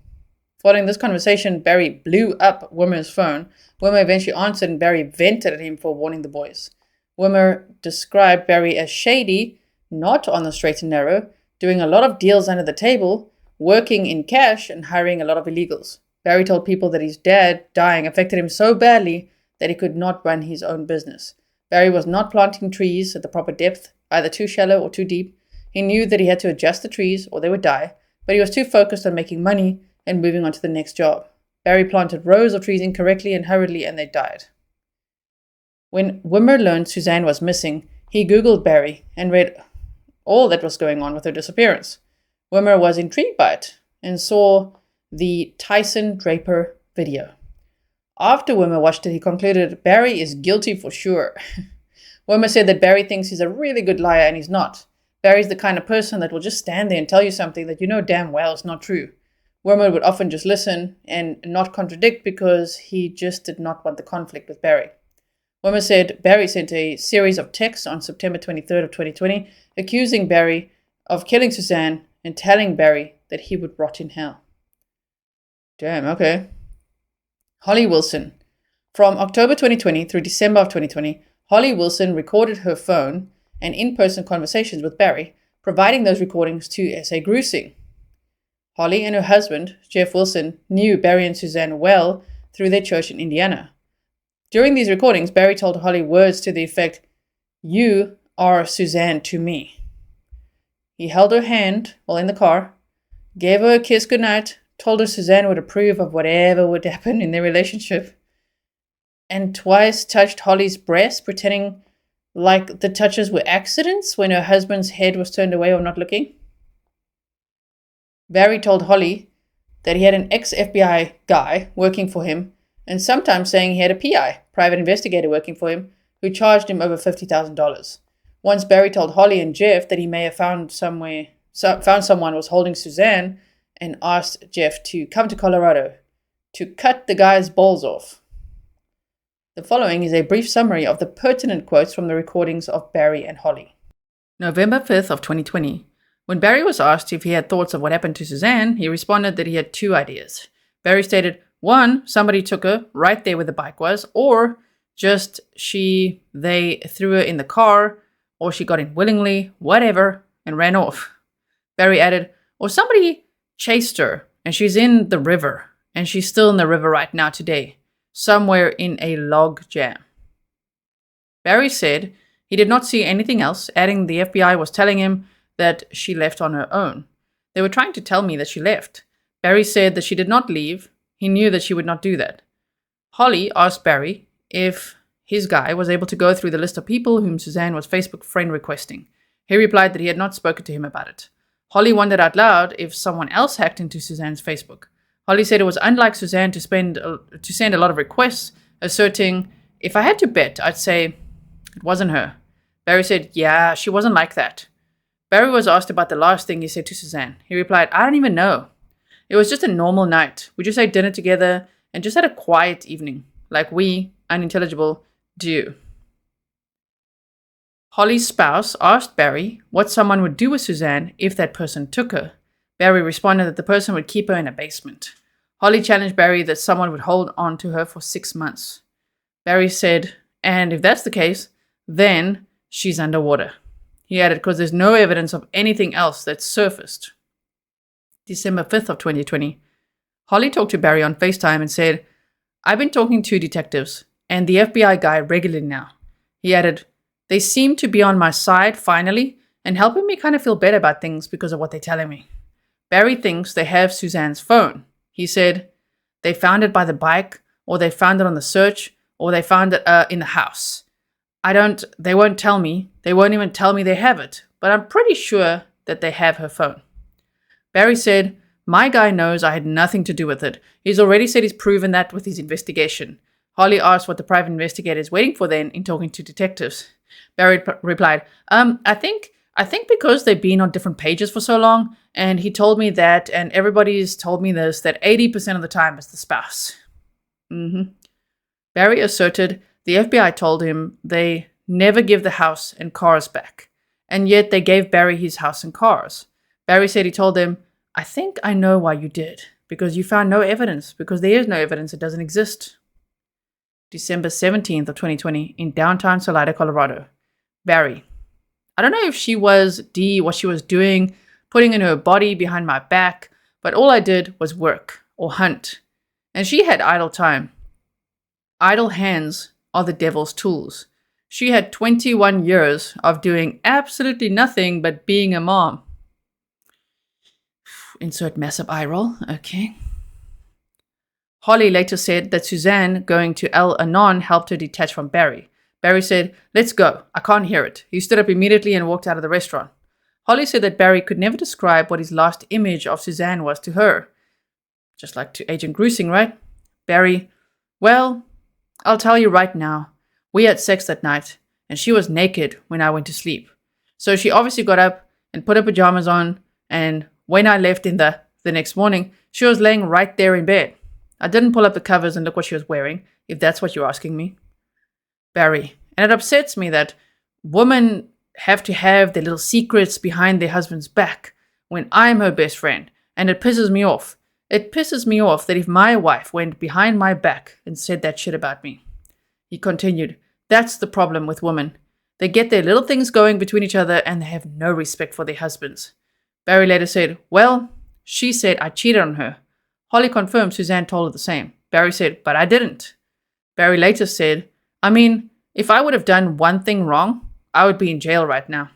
Following this conversation, Barry blew up Wimmer's phone. Wimmer eventually answered and Barry vented at him for warning the boys. Wimmer described Barry as shady, not on the straight and narrow, doing a lot of deals under the table, working in cash, and hiring a lot of illegals. Barry told people that his dad dying affected him so badly that he could not run his own business. Barry was not planting trees at the proper depth, either too shallow or too deep. He knew that he had to adjust the trees or they would die, but he was too focused on making money and moving on to the next job. Barry planted rows of trees incorrectly and hurriedly, and they died. When Wimmer learned Suzanne was missing, he Googled Barry and read all that was going on with her disappearance. Wimmer was intrigued by it and saw the Tyson Draper video. After Wimmer watched it, he concluded Barry is guilty for sure. Wimmer said that Barry thinks he's a really good liar, and he's not. Barry's the kind of person that will just stand there and tell you something that you know damn well is not true. Wimmer would often just listen and not contradict because he just did not want the conflict with Barry. Wimmer said Barry sent a series of texts on September 23rd of 2020 accusing Barry of killing Suzanne and telling Barry that he would rot in hell. Damn, okay. Holly Wilson. From October 2020 through December of 2020, Holly Wilson recorded her phone and in-person conversations with Barry, providing those recordings to S.A. Grusing. Holly and her husband, Jeff Wilson, knew Barry and Suzanne well through their church in Indiana. During these recordings, Barry told Holly words to the effect, "You are Suzanne to me." He held her hand while in the car, gave her a kiss goodnight, told her Suzanne would approve of whatever would happen in their relationship, and twice touched Holly's breast, pretending like the touches were accidents when her husband's head was turned away or not looking. Barry told Holly that he had an ex-FBI guy working for him, and sometimes saying he had a PI, private investigator, working for him, who charged him over $50,000. Once Barry told Holly and Jeff that he may have found someone was holding Suzanne, and asked Jeff to come to Colorado to cut the guy's balls off. The following is a brief summary of the pertinent quotes from the recordings of Barry and Holly. November 5th of 2020. When Barry was asked if he had thoughts of what happened to Suzanne, he responded that he had two ideas. Barry stated, one, somebody took her right there where the bike was, or just they threw her in the car, or she got in willingly, whatever, and ran off. Barry added, or somebody chased her, and she's in the river, and she's still in the river right now today, somewhere in a log jam. Barry said he did not see anything else, adding the FBI was telling him that she left on her own. They were trying to tell me that she left. Barry said that she did not leave. He knew that she would not do that. Holly asked Barry if his guy was able to go through the list of people whom Suzanne was Facebook friend requesting. He replied that he had not spoken to him about it. Holly wondered out loud if someone else hacked into Suzanne's Facebook. Holly said it was unlike Suzanne to send a lot of requests, asserting, if I had to bet, I'd say it wasn't her. Barry said, yeah, she wasn't like that. Barry was asked about the last thing he said to Suzanne. He replied, I don't even know. It was just a normal night. We just ate dinner together and just had a quiet evening, like we, unintelligible, do. Holly's spouse asked Barry what someone would do with Suzanne if that person took her. Barry responded that the person would keep her in a basement. Holly challenged Barry that someone would hold on to her for 6 months. Barry said, and if that's the case, then she's underwater. He added, because there's no evidence of anything else that's surfaced. December 5th of 2020. Holly talked to Barry on FaceTime and said, I've been talking to detectives and the FBI guy regularly now. He added, they seem to be on my side finally and helping me kind of feel better about things because of what they're telling me. Barry thinks they have Suzanne's phone. He said they found it by the bike, or they found it on the search, or they found it in the house. They won't tell me. They won't even tell me they have it, but I'm pretty sure that they have her phone. Barry said, my guy knows I had nothing to do with it. He's already said he's proven that with his investigation. Holly asked what the private investigator is waiting for then in talking to detectives. Barry replied, I think because they've been on different pages for so long, and he told me that, and everybody's told me this, that 80% of the time it's the spouse. Barry asserted the FBI told him they never give the house and cars back, and yet they gave Barry his house and cars. Barry said he told them, I think I know why you did, because you found no evidence, because there is no evidence, it doesn't exist. December 17th of 2020 in downtown Salida, Colorado. Barry. I don't know if she was what she was doing, putting in her body behind my back, but all I did was work or hunt. And she had idle time. Idle hands are the devil's tools. She had 21 years of doing absolutely nothing but being a mom. Insert massive eye roll. Okay. Holly later said that Suzanne going to Al-Anon helped her detach from Barry. Barry said, "Let's go. I can't hear it." He stood up immediately and walked out of the restaurant. Holly said that Barry could never describe what his last image of Suzanne was to her. Just like to Agent Gruesing, right? Barry, "Well, I'll tell you right now. We had sex that night, and she was naked when I went to sleep. So she obviously got up and put her pajamas on, and when I left in the next morning, she was laying right there in bed. I didn't pull up the covers and look what she was wearing, if that's what you're asking me." Barry, "And it upsets me that women have to have their little secrets behind their husband's back when I'm her best friend, and it pisses me off. It pisses me off that if my wife went behind my back and said that shit about me." He continued, "That's the problem with women. They get their little things going between each other and they have no respect for their husbands." Barry later said, "Well, she said I cheated on her." Holly confirmed Suzanne told her the same. Barry said, "But I didn't." Barry later said, "I mean, if I would have done one thing wrong, I would be in jail right now."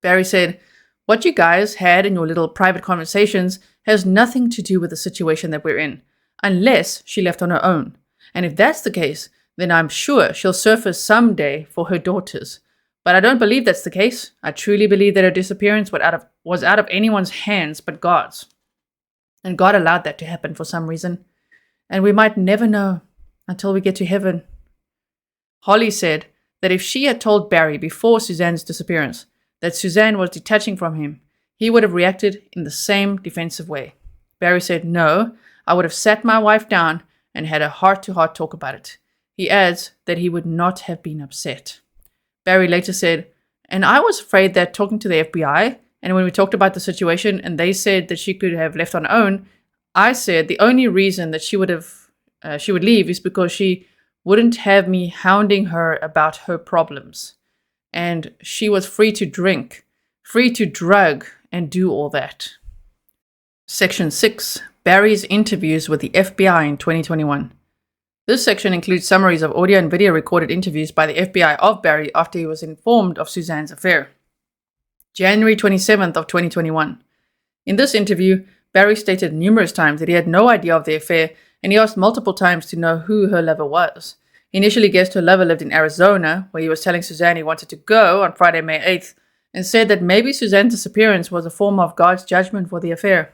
Barry said, "What you guys had in your little private conversations has nothing to do with the situation that we're in, unless she left on her own. And if that's the case, then I'm sure she'll surface someday for her daughters. But I don't believe that's the case. I truly believe that her disappearance was out of anyone's hands but God's. And God allowed that to happen for some reason. And we might never know until we get to heaven." Holly said that if she had told Barry before Suzanne's disappearance that Suzanne was detaching from him, he would have reacted in the same defensive way. Barry said, "No, I would have sat my wife down and had a heart-to-heart talk about it." He adds that he would not have been upset. Barry later said, "And I was afraid that talking to the FBI, and when we talked about the situation and they said that she could have left on her own, I said the only reason that she would leave is because she wouldn't have me hounding her about her problems. And she was free to drink, free to drug, and do all that." Section 6. Barry's interviews with the FBI in 2021. This section includes summaries of audio and video recorded interviews by the FBI of Barry after he was informed of Suzanne's affair. January 27th of 2021. In this interview, Barry stated numerous times that he had no idea of the affair, and he asked multiple times to know who her lover was. He initially guessed her lover lived in Arizona, where he was telling Suzanne he wanted to go on Friday, May 8th, and said that maybe Suzanne's disappearance was a form of God's judgment for the affair.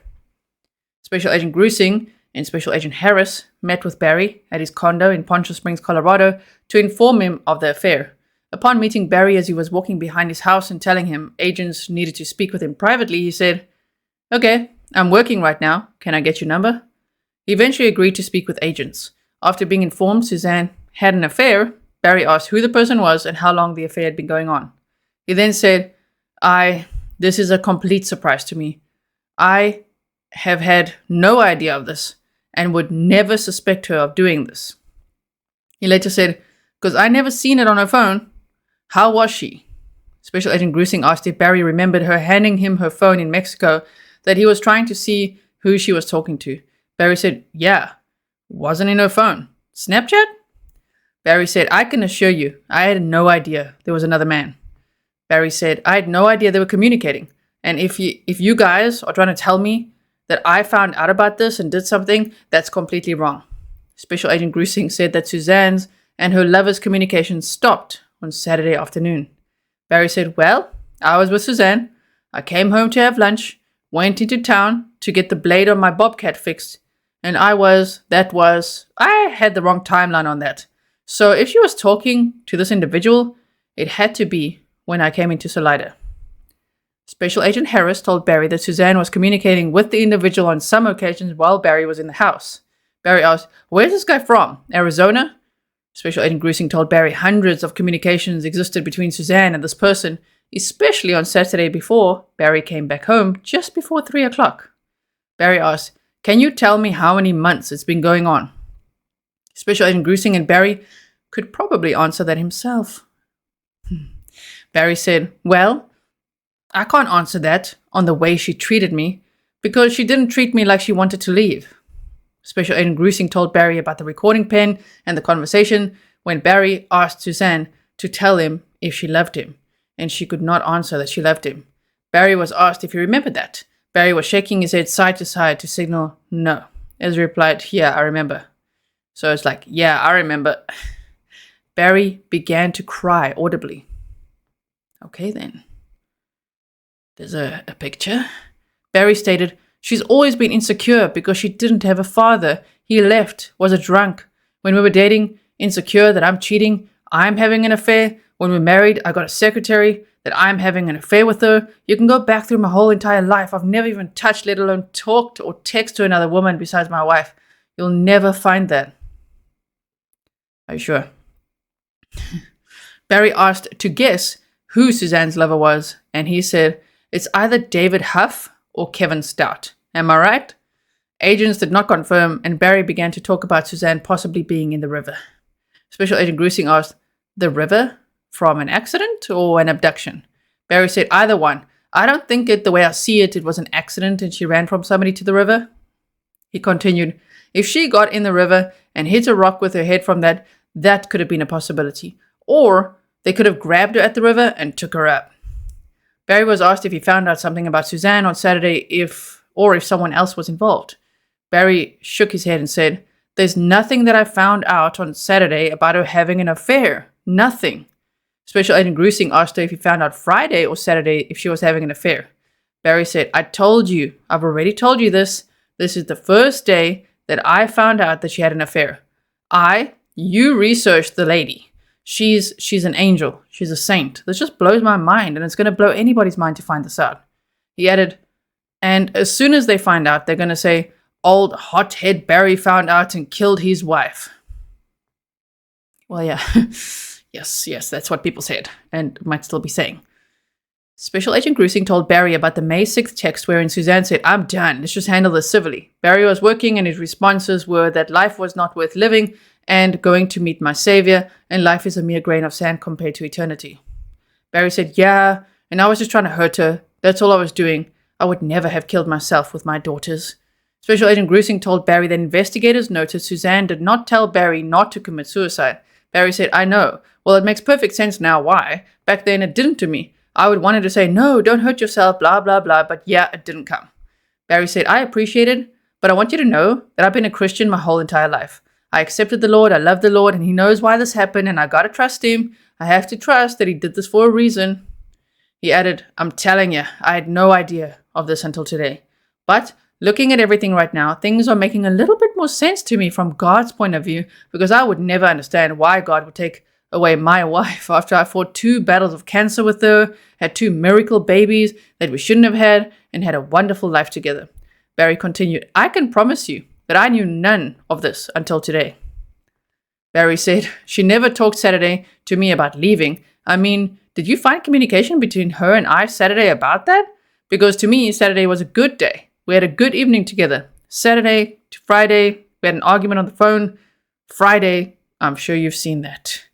Special Agent Gruesing and Special Agent Harris met with Barry at his condo in Poncho Springs, Colorado, to inform him of the affair. Upon meeting Barry as he was walking behind his house and telling him agents needed to speak with him privately, he said, "Okay, I'm working right now. Can I get your number?" He eventually agreed to speak with agents. After being informed Suzanne had an affair, Barry asked who the person was and how long the affair had been going on. He then said, This is a complete surprise to me. I have had no idea of this and would never suspect her of doing this." He later said, "Because I never seen it on her phone. How was she?" Special Agent Gruesing asked if Barry remembered her handing him her phone in Mexico, that he was trying to see who she was talking to. Barry said, "Yeah, wasn't in her phone. Snapchat?" Barry said, "I can assure you, I had no idea there was another man." Barry said, "I had no idea they were communicating. And if you guys are trying to tell me that I found out about this and did something, that's completely wrong." Special Agent Gruesing said that Suzanne's and her lover's communication stopped on Saturday afternoon. Barry said, "Well, I was with Suzanne. I came home to have lunch, went into town to get the blade on my Bobcat fixed, and I had the wrong timeline on that. So if she was talking to this individual, it had to be when I came into Salida." Special Agent Harris told Barry that Suzanne was communicating with the individual on some occasions while Barry was in the house. Barry asked, "Where's this guy from? Arizona?" Special Agent Gruesing told Barry hundreds of communications existed between Suzanne and this person, especially on Saturday before Barry came back home just before 3 o'clock. Barry asked, "Can you tell me how many months it's been going on?" Special Agent Gruesing and Barry could probably answer that himself. Barry said, "Well, I can't answer that on the way she treated me, because she didn't treat me like she wanted to leave." Special Agent Gruesing told Barry about the recording pen and the conversation when Barry asked Suzanne to tell him if she loved him, and she could not answer that she loved him. Barry was asked if he remembered that. Barry was shaking his head side to side to signal no. Ezra replied, yeah, I remember. So it's like, yeah, I remember. Barry began to cry audibly. Okay, then. There's a picture. Barry stated, she's always been insecure because she didn't have a father. He left, was a drunk. When we were dating, insecure that I'm cheating, I'm having an affair. When we're married, I got a secretary that I'm having an affair with her. You can go back through my whole entire life. I've never even touched, let alone talked or texted to another woman besides my wife. You'll never find that. Are you sure? Barry asked to guess who Suzanne's lover was, and he said, it's either David Huff or Kevin Stout. Am I right? Agents did not confirm, and Barry began to talk about Suzanne possibly being in the river. Special Agent Gruesing asked, the river? From an accident or an abduction? Barry said, either one. I don't think the way I see it, it was an accident and she ran from somebody to the river. He continued, if she got in the river and hit a rock with her head from that, that could have been a possibility. Or they could have grabbed her at the river and took her up. Barry was asked if he found out something about Suzanne on Saturday if someone else was involved. Barry shook his head and said, there's nothing that I found out on Saturday about her having an affair. Nothing. Special Agent Gruesing asked her if he found out Friday or Saturday if she was having an affair. Barry said, I told you. I've already told you this. This is the first day that I found out that she had an affair. You researched the lady. She's an angel. She's a saint. This just blows my mind, and it's going to blow anybody's mind to find this out. He added, and as soon as they find out, they're going to say, old hothead Barry found out and killed his wife. Well, yeah. Yes, that's what people said, and might still be saying. Special Agent Gruesing told Barry about the May 6th text wherein Suzanne said, I'm done, let's just handle this civilly. Barry was working, and his responses were that life was not worth living, and going to meet my savior, and life is a mere grain of sand compared to eternity. Barry said, yeah, and I was just trying to hurt her. That's all I was doing. I would never have killed myself with my daughters. Special Agent Gruesing told Barry that investigators noticed Suzanne did not tell Barry not to commit suicide. Barry said, I know. Well, it makes perfect sense now why. Back then it didn't to me. I would wanted to say, no, don't hurt yourself, blah, blah, blah, but yeah, it didn't come. Barry said, I appreciate it, but I want you to know that I've been a Christian my whole entire life. I accepted the Lord, I love the Lord, and he knows why this happened, and I gotta trust him. I have to trust that he did this for a reason. He added, I'm telling you, I had no idea of this until today. But looking at everything right now, things are making a little bit more sense to me from God's point of view, because I would never understand why God would take away my wife after I fought 2 battles of cancer with her, had 2 miracle babies that we shouldn't have had, and had a wonderful life together. Barry continued, I can promise you that I knew none of this until today. Barry said, she never talked Saturday to me about leaving. I mean, did you find communication between her and I Saturday about that? Because to me, Saturday was a good day. We had a good evening together. Saturday to Friday, we had an argument on the phone. Friday, I'm sure you've seen that.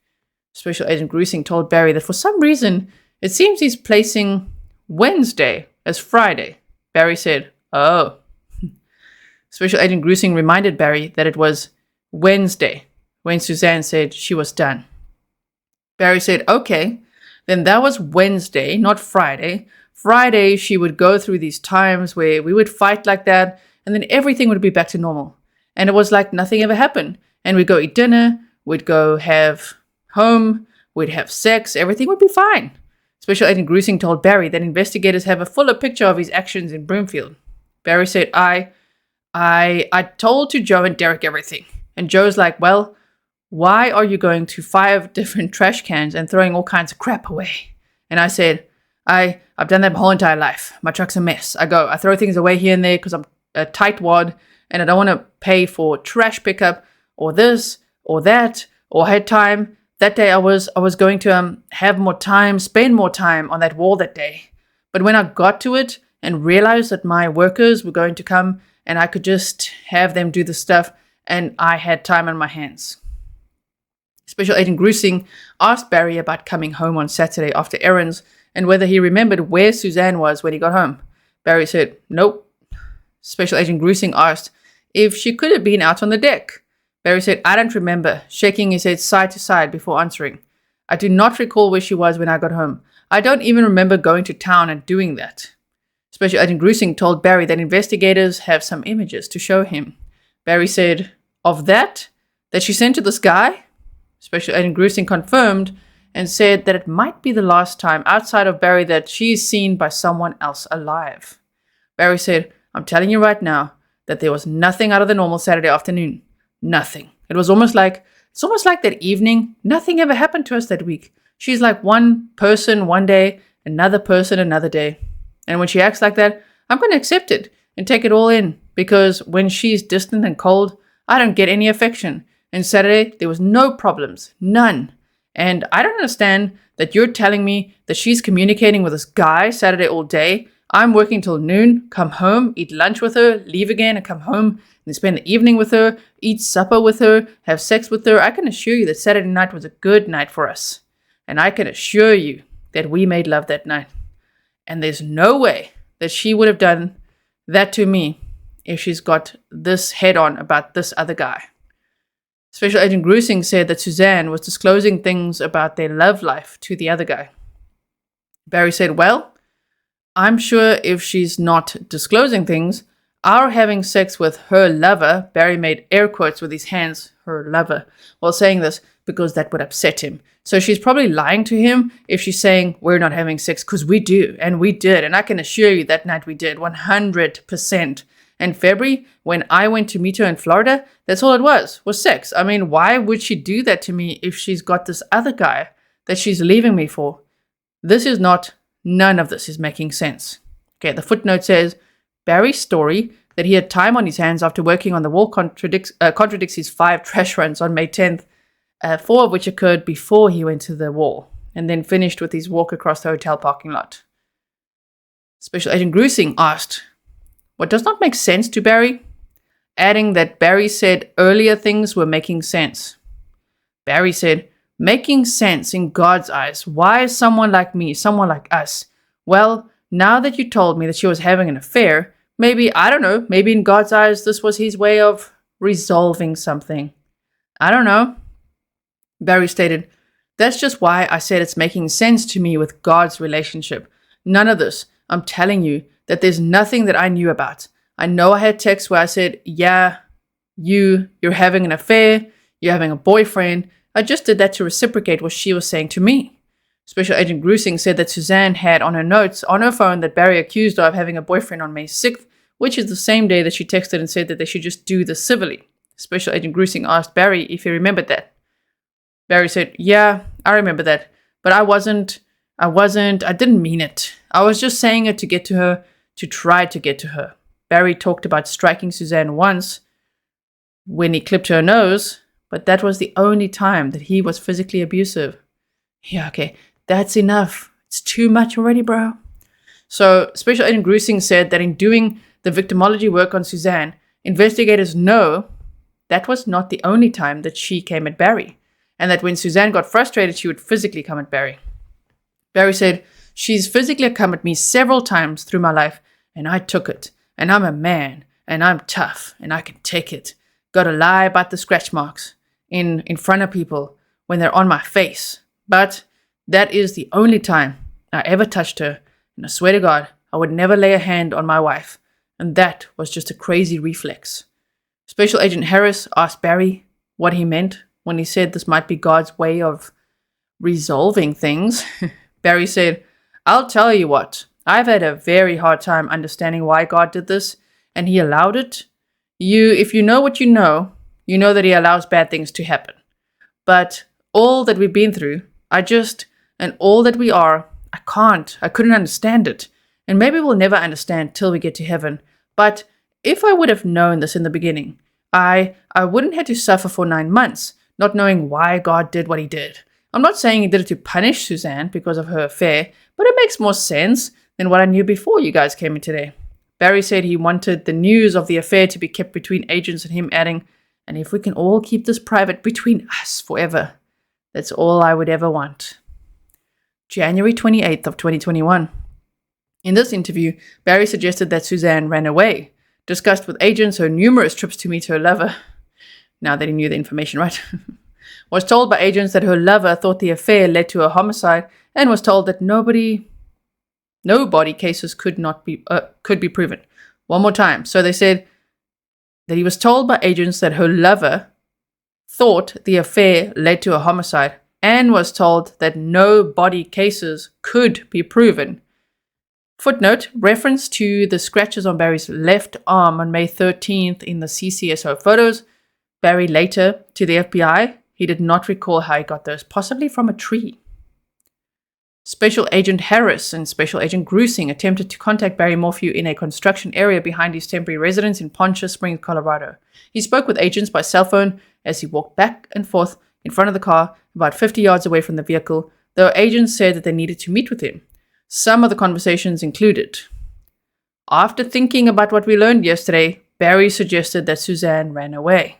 Special Agent Gruesing told Barry that for some reason, it seems he's placing Wednesday as Friday. Barry said, oh. Special Agent Gruesing reminded Barry that it was Wednesday when Suzanne said she was done. Barry said, okay, then that was Wednesday, not Friday. Friday, she would go through these times where we would fight like that, and then everything would be back to normal. And it was like nothing ever happened. And we'd go eat dinner, we'd go have home, we'd have sex, everything would be fine. Special Agent Gruesing told Barry that investigators have a fuller picture of his actions in Broomfield. Barry said, I told to Joe and Derek everything. And Joe's like, well, why are you going to 5 different trash cans and throwing all kinds of crap away? And I said, I've done that my whole entire life. My truck's a mess. I throw things away here and there because I'm a tightwad and I don't want to pay for trash pickup or this or that or had time. That day I was going to have more time, spend more time on that wall that day. But when I got to it and realized that my workers were going to come and I could just have them do the stuff, and I had time on my hands. Special Agent Gruesing asked Barry about coming home on Saturday after errands and whether he remembered where Suzanne was when he got home. Barry said, nope. Special Agent Gruesing asked if she could have been out on the deck. Barry said, I don't remember, shaking his head side to side before answering. I do not recall where she was when I got home. I don't even remember going to town and doing that. Special Agent Gruesing told Barry that investigators have some images to show him. Barry said, of that she sent to this guy? Special Agent Grizzly confirmed and said that it might be the last time outside of Barry that she is seen by someone else alive. Barry said, I'm telling you right now that there was nothing out of the normal Saturday afternoon. Nothing. It's almost like that evening. Nothing ever happened to us that week. She's like one person one day, another person another day. And when she acts like that, I'm going to accept it and take it all in, because when she's distant and cold, I don't get any affection. And Saturday, there was no problems. None. And I don't understand that you're telling me that she's communicating with this guy Saturday all day. I'm working till noon, come home, eat lunch with her, leave again and come home, and then spend the evening with her, eat supper with her, have sex with her. I can assure you that Saturday night was a good night for us. And I can assure you that we made love that night. And there's no way that she would have done that to me if she's got this head on about this other guy. Special Agent Grizzly said that Suzanne was disclosing things about their love life to the other guy. Barry said, well, I'm sure if she's not disclosing things, our having sex with her lover, Barry made air quotes with his hands, her lover, while saying this because that would upset him. So she's probably lying to him if she's saying we're not having sex, because we do, and we did. And I can assure you that night we did, 100%. And February, when I went to meet her in Florida, that's all it was sex. I mean, why would she do that to me if she's got this other guy that she's leaving me for? None of this is making sense. Okay, the footnote says, Barry's story that he had time on his hands after working on the wall contradicts his 5 trash runs on May 10th, 4 of which occurred before he went to the wall, and then finished with his walk across the hotel parking lot. Special Agent Grizzly asked, what does not make sense to Barry? Adding that Barry said earlier things were making sense. Barry said, making sense in God's eyes. Why someone like me, someone like us? Well, now that you told me that she was having an affair, maybe, I don't know, maybe in God's eyes this was his way of resolving something. I don't know. Barry stated, that's just why I said it's making sense to me with God's relationship. None of this. I'm telling you that there's nothing that I knew about. I know I had texts where I said, yeah, you're having an affair, you're having a boyfriend. I just did that to reciprocate what she was saying to me. Special Agent Grizzly said that Suzanne had on her notes on her phone that Barry accused her of having a boyfriend on May 6th, which is the same day that she texted and said that they should just do this civilly. Special Agent Grizzly asked Barry if he remembered that. Barry said, yeah, I remember that, but I didn't mean it. I was just saying it to get to her, to try to get to her. Barry talked about striking Suzanne once when he clipped her nose, but that was the only time that he was physically abusive. Yeah, okay, that's enough. It's too much already, bro. So, Special Agent Grizzly said that in doing the victimology work on Suzanne, investigators know that was not the only time that she came at Barry, and that when Suzanne got frustrated, she would physically come at Barry. Barry said, she's physically come at me several times through my life, and I took it. And I'm a man, and I'm tough, and I can take it. Gotta lie about the scratch marks in front of people when they're on my face. But that is the only time I ever touched her, and I swear to God, I would never lay a hand on my wife. And that was just a crazy reflex. Special Agent Harris asked Barry what he meant when he said this might be God's way of resolving things. Barry said, I'll tell you what, I've had a very hard time understanding why God did this, and he allowed it. If you know what you know that he allows bad things to happen. But all that we've been through, and all that we are, I couldn't understand it. And maybe we'll never understand till we get to heaven. But if I would have known this in the beginning, I wouldn't have to suffer for 9 months, not knowing why God did what he did. I'm not saying he did it to punish Suzanne because of her affair, but it makes more sense than what I knew before you guys came in today. Barry said he wanted the news of the affair to be kept between agents and him, adding, and if we can all keep this private between us forever, that's all I would ever want. January 28th of 2021. In this interview, Barry suggested that Suzanne ran away, discussed with agents her numerous trips to meet her lover, now that he knew the information, right? Was told by agents that her lover thought the affair led to a homicide, and was told that no body cases could be proven. One more time. So they said that he was told by agents that her lover thought the affair led to a homicide and was told that no body cases could be proven. Footnote, reference to the scratches on Barry's left arm on May 13th in the CCSO photos. Barry later, to the FBI, he did not recall how he got those, possibly from a tree. Special Agent Harris and Special Agent Grusing attempted to contact Barry Morphew in a construction area behind his temporary residence in Poncha Springs, Colorado. He spoke with agents by cell phone as he walked back and forth in front of the car, about 50 yards away from the vehicle, though agents said that they needed to meet with him. Some of the conversations included: after thinking about what we learned yesterday, Barry suggested that Suzanne ran away.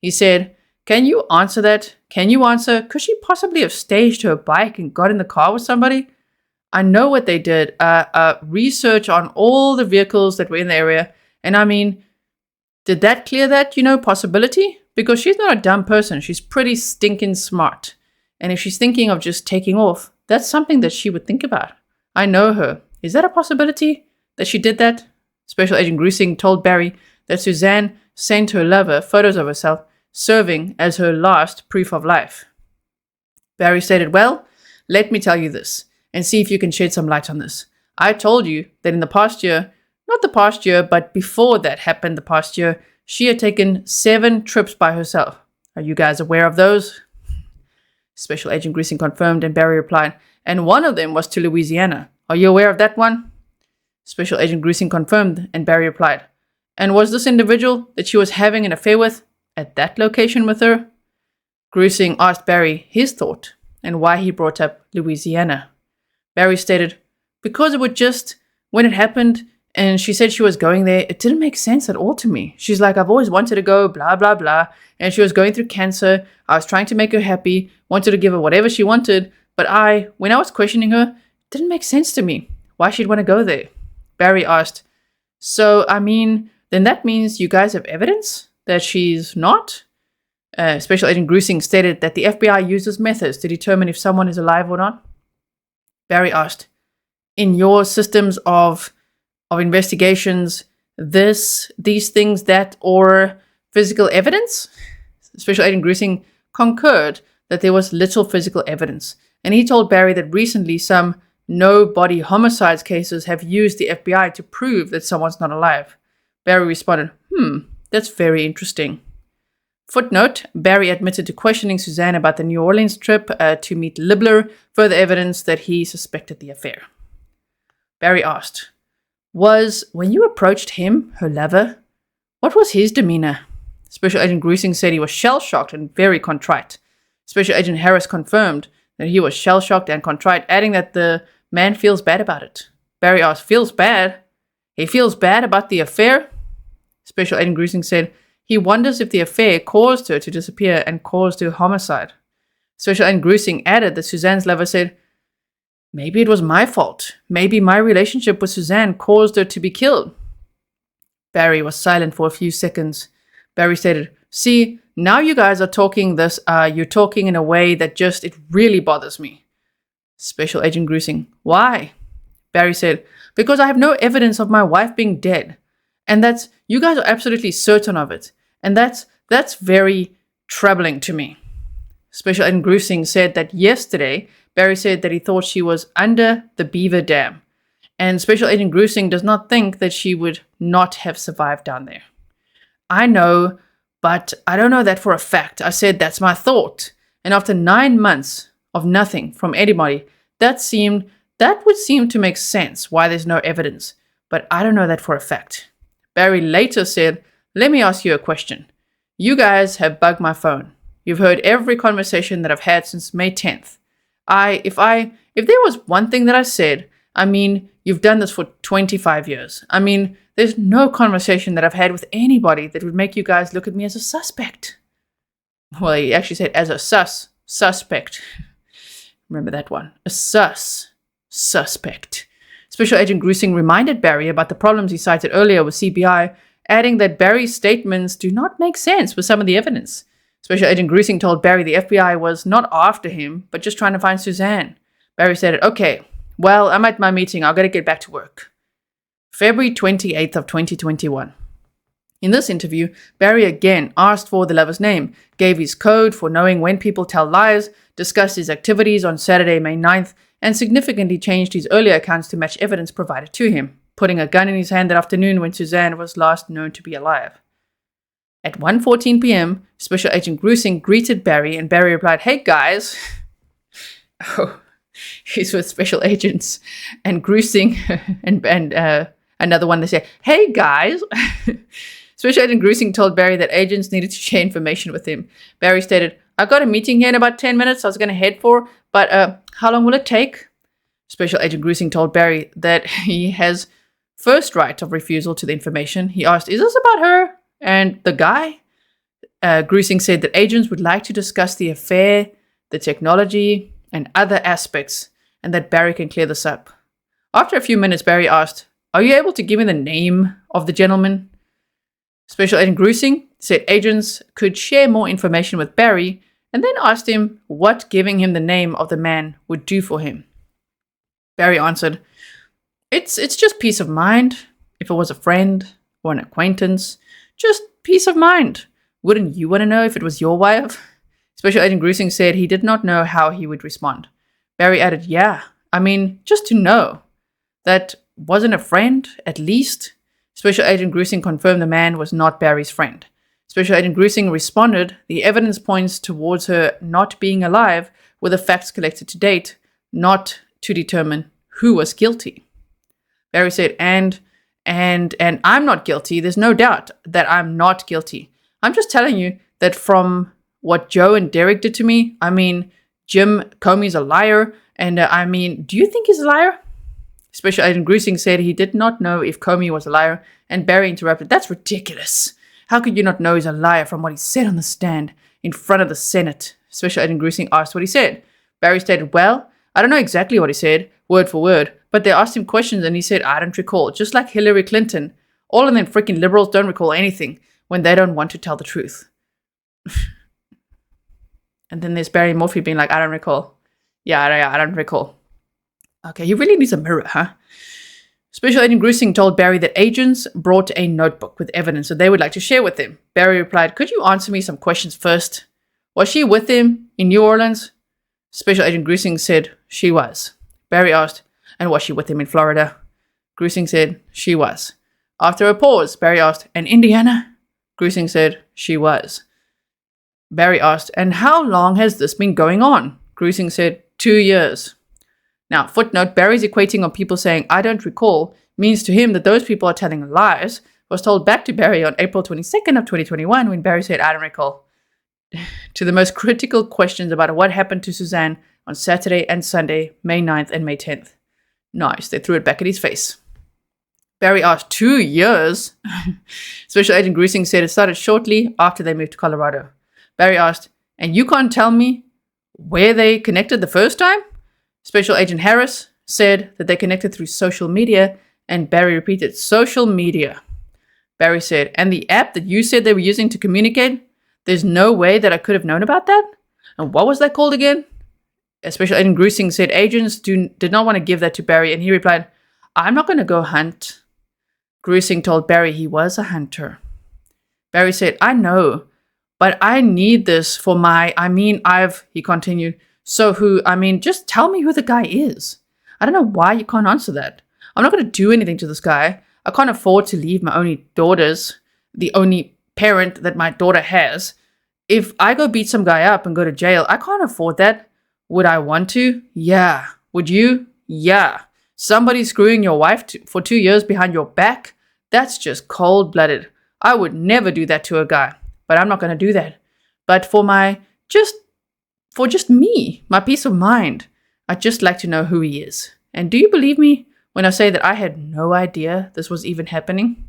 He said, "Can you answer that? Can you answer, could she possibly have staged her bike and got in the car with somebody? I know what they did, research on all the vehicles that were in the area, and I mean, did that clear that, possibility? Because she's not a dumb person, she's pretty stinking smart. And if she's thinking of just taking off, that's something that she would think about. I know her. Is that a possibility that she did that?" Special Agent Grusing told Barry that Suzanne sent her lover photos of herself, serving as her last proof of life. Barry stated, "Well, let me tell you this, and see if you can shed some light on this. I told you that in the past year, not the past year, but before that happened the past year, she had taken 7 trips by herself. Are you guys aware of those?" Special Agent Grusing confirmed, and Barry replied, "And one of them was to Louisiana. Are you aware of that one?" Special Agent Grusing confirmed, and Barry replied, "And was this individual that she was having an affair with at that location with her?" Grusing asked Barry his thought and why he brought up Louisiana. Barry stated, "Because it would just, when it happened and she said she was going there, it didn't make sense at all to me. She's like, I've always wanted to go, blah, blah, blah. And she was going through cancer. I was trying to make her happy, wanted to give her whatever she wanted. But when I was questioning her, it didn't make sense to me why she'd want to go there." Barry asked, "So, I mean, then that means you guys have evidence that she's not?" Special Agent Grusing stated that the FBI uses methods to determine if someone is alive or not. Barry asked, "In your systems of investigations, these things that, or physical evidence?" Special Agent Grusing concurred that there was little physical evidence, and he told Barry that recently some no-body homicides cases have used the FBI to prove that someone's not alive. Barry responded, "That's very interesting." Footnote, Barry admitted to questioning Suzanne about the New Orleans trip to meet Libler, further evidence that he suspected the affair. Barry asked, when you approached him, her lover, what was his demeanor?" Special Agent Grusing said he was shell-shocked and very contrite. Special Agent Harris confirmed that he was shell-shocked and contrite, adding that the man feels bad about it. Barry asked, "Feels bad? He feels bad about the affair?" Special Agent Grusing said he wonders if the affair caused her to disappear and caused her homicide. Special Agent Grusing added that Suzanne's lover said, "Maybe it was my fault. Maybe my relationship with Suzanne caused her to be killed." Barry was silent for a few seconds. Barry stated, "See, now you guys are talking this, you're talking in a way that it really bothers me." Special Agent Grusing, "Why?" Barry said, "Because I have no evidence of my wife being dead. And you guys are absolutely certain of it. And that's very troubling to me." Special Agent Grusing said that yesterday, Barry said that he thought she was under the Beaver Dam. And Special Agent Grusing does not think that she would not have survived down there. "I know, but I don't know that for a fact. I said that's my thought. And after 9 months of nothing from anybody, that would seem to make sense why there's no evidence. But I don't know that for a fact." Barry later said, "Let me ask you a question. You guys have bugged my phone. You've heard every conversation that I've had since May 10th. If there was one thing that I said, I mean, you've done this for 25 years. I mean, there's no conversation that I've had with anybody that would make you guys look at me as a suspect." Well, he actually said as a suspect. Remember that one. A suspect. Special Agent Grusing reminded Barry about the problems he cited earlier with CBI, adding that Barry's statements do not make sense with some of the evidence. Special Agent Grusing told Barry the FBI was not after him, but just trying to find Suzanne. Barry said, "Okay, well, I'm at my meeting. I've got to get back to work." February 28th of 2021. In this interview, Barry again asked for the lover's name, gave his code for knowing when people tell lies, discussed his activities on Saturday, May 9th, and significantly changed his earlier accounts to match evidence provided to him, putting a gun in his hand that afternoon when Suzanne was last known to be alive. At 1:14 p.m., Special Agent Gruesing greeted Barry, and Barry replied, "Hey guys." Oh, he's with special agents. And Gruesing and another one, they say, "Hey guys." Special Agent Gruesing told Barry that agents needed to share information with him. Barry stated, "I've got a meeting here in about 10 minutes I was going to head for, but how long will it take?" Special Agent Gruesing told Barry that he has first right of refusal to the information. He asked, "Is this about her and the guy?" Gruesing said that agents would like to discuss the affair, the technology, and other aspects, and that Barry can clear this up. After a few minutes, Barry asked, "Are you able to give me the name of the gentleman?" Special Agent Gruesing said agents could share more information with Barry, and then asked him what giving him the name of the man would do for him. Barry answered, It's just peace of mind. If it was a friend or an acquaintance, just peace of mind. Wouldn't you want to know if it was your wife?" Special Agent Gruesing said he did not know how he would respond. Barry added, "Yeah, I mean, just to know. That wasn't a friend, at least." Special Agent Gruesing confirmed the man was not Barry's friend. Special Agent Gruesing responded, "The evidence points towards her not being alive with the facts collected to date, not to determine who was guilty." Barry said, and I'm not guilty. There's no doubt that I'm not guilty. I'm just telling you that from what Joe and Derek did to me, I mean, Jim Comey's a liar, and I mean, do you think he's a liar?" Special Agent Gruesing said he did not know if Comey was a liar, and Barry interrupted, "That's ridiculous. How could you not know he's a liar from what he said on the stand in front of the Senate?" Special Agent Gruesing asked what he said. Barry stated, "Well, I don't know exactly what he said, word for word, but they asked him questions and he said, I don't recall, just like Hillary Clinton. All of them freaking liberals don't recall anything when they don't want to tell the truth." And then there's Barry Morphew being like, "I don't recall. Yeah, I don't recall." Okay, he really needs a mirror, huh? Special Agent Gruesing told Barry that agents brought a notebook with evidence that they would like to share with him. Barry replied, "Could you answer me some questions first? Was she with him in New Orleans?" Special Agent Gruesing said she was. Barry asked, "And was she with him in Florida?" Gruesing said she was. After a pause, Barry asked, "And Indiana?" Gruesing said she was. Barry asked, "And how long has this been going on?" Gruesing said 2 years. Now, footnote, Barry's equating on people saying, "I don't recall," means to him that those people are telling lies, was told back to Barry on April 22nd of 2021 when Barry said, "I don't recall." To the most critical questions about what happened to Suzanne on Saturday and Sunday, May 9th and May 10th. Nice, they threw it back at his face. Barry asked, 2 years? Special Agent Gruesing said it started shortly after they moved to Colorado. Barry asked, "And you can't tell me where they connected the first time?" Special Agent Harris said that they connected through social media, and Barry repeated, "Social media." Barry said, "And the app that you said they were using to communicate? There's no way that I could have known about that? And what was that called again?" Special Agent Gruesing said agents did not want to give that to Barry, and he replied, "I'm not going to go hunt." Gruesing told Barry he was a hunter. Barry said, "I know, but I need this for he continued, just tell me who the guy is. I don't know why you can't answer that. I'm not going to do anything to this guy. I can't afford to leave my only daughters, the only parent that my daughter has. If I go beat some guy up and go to jail, I can't afford that. Would I want to? Yeah. Would you? Yeah. Somebody screwing your wife for 2 years behind your back? That's just cold-blooded. I would never do that to a guy, but I'm not going to do that. But for just me, my peace of mind, I'd just like to know who he is. And do you believe me when I say that I had no idea this was even happening?"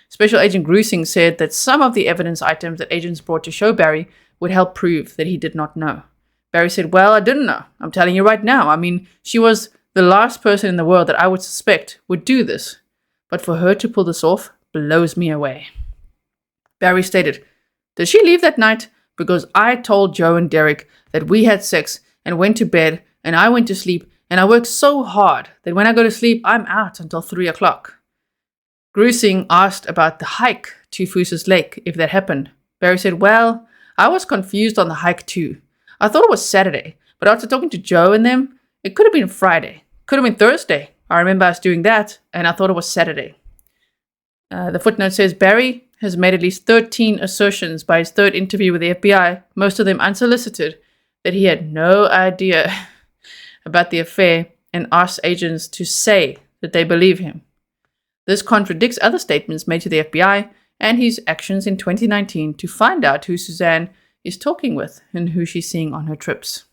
Special Agent Gruesing said that some of the evidence items that agents brought to show Barry would help prove that he did not know. Barry said, "Well, I didn't know. I'm telling you right now. I mean, she was the last person in the world that I would suspect would do this. But for her to pull this off blows me away." Barry stated, "Did she leave that night? Because I told Joe and Derek that we had sex and went to bed and I went to sleep and I worked so hard that when I go to sleep, I'm out until 3 o'clock. Grusing asked about the hike to Fusa's Lake, if that happened. Barry said, well, I was confused on the hike too. I thought it was Saturday, but after talking to Joe and them, it could have been Friday. Could have been Thursday. I remember us doing that, and I thought it was Saturday. The footnote says Barry has made at least 13 assertions by his third interview with the FBI, most of them unsolicited, that he had no idea about the affair and asked agents to say that they believe him. This contradicts other statements made to the FBI and his actions in 2019 to find out who Suzanne is talking with and who she's seeing on her trips.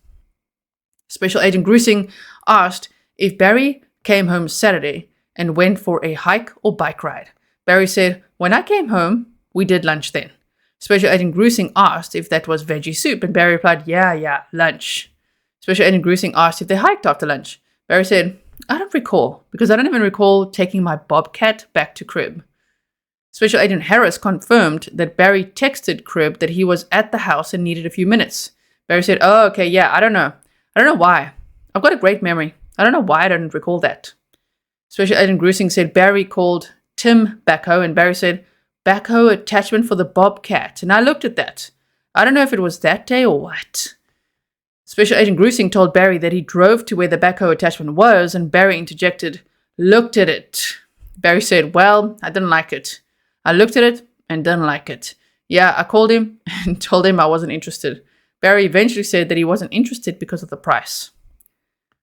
Special Agent Grusing asked if Barry came home Saturday and went for a hike or bike ride. Barry said, when I came home, we did lunch then. Special Agent Grusing asked if that was veggie soup, and Barry replied, yeah, lunch. Special Agent Grusing asked if they hiked after lunch. Barry said, I don't recall, because I don't even recall taking my bobcat back to crib. Special Agent Harris confirmed that Barry texted crib that he was at the house and needed a few minutes. Barry said, oh, okay, yeah, I don't know. I don't know why. I've got a great memory. I don't know why I don't recall that. Special Agent Grusing said Barry called Tim backhoe, and Barry said, backhoe attachment for the bobcat. And I looked at that. I don't know if it was that day or what. Special Agent Grusing told Barry that he drove to where the backhoe attachment was, and Barry interjected, looked at it. Barry said, well, I didn't like it. I looked at it and didn't like it. Yeah, I called him and told him I wasn't interested. Barry eventually said that he wasn't interested because of the price.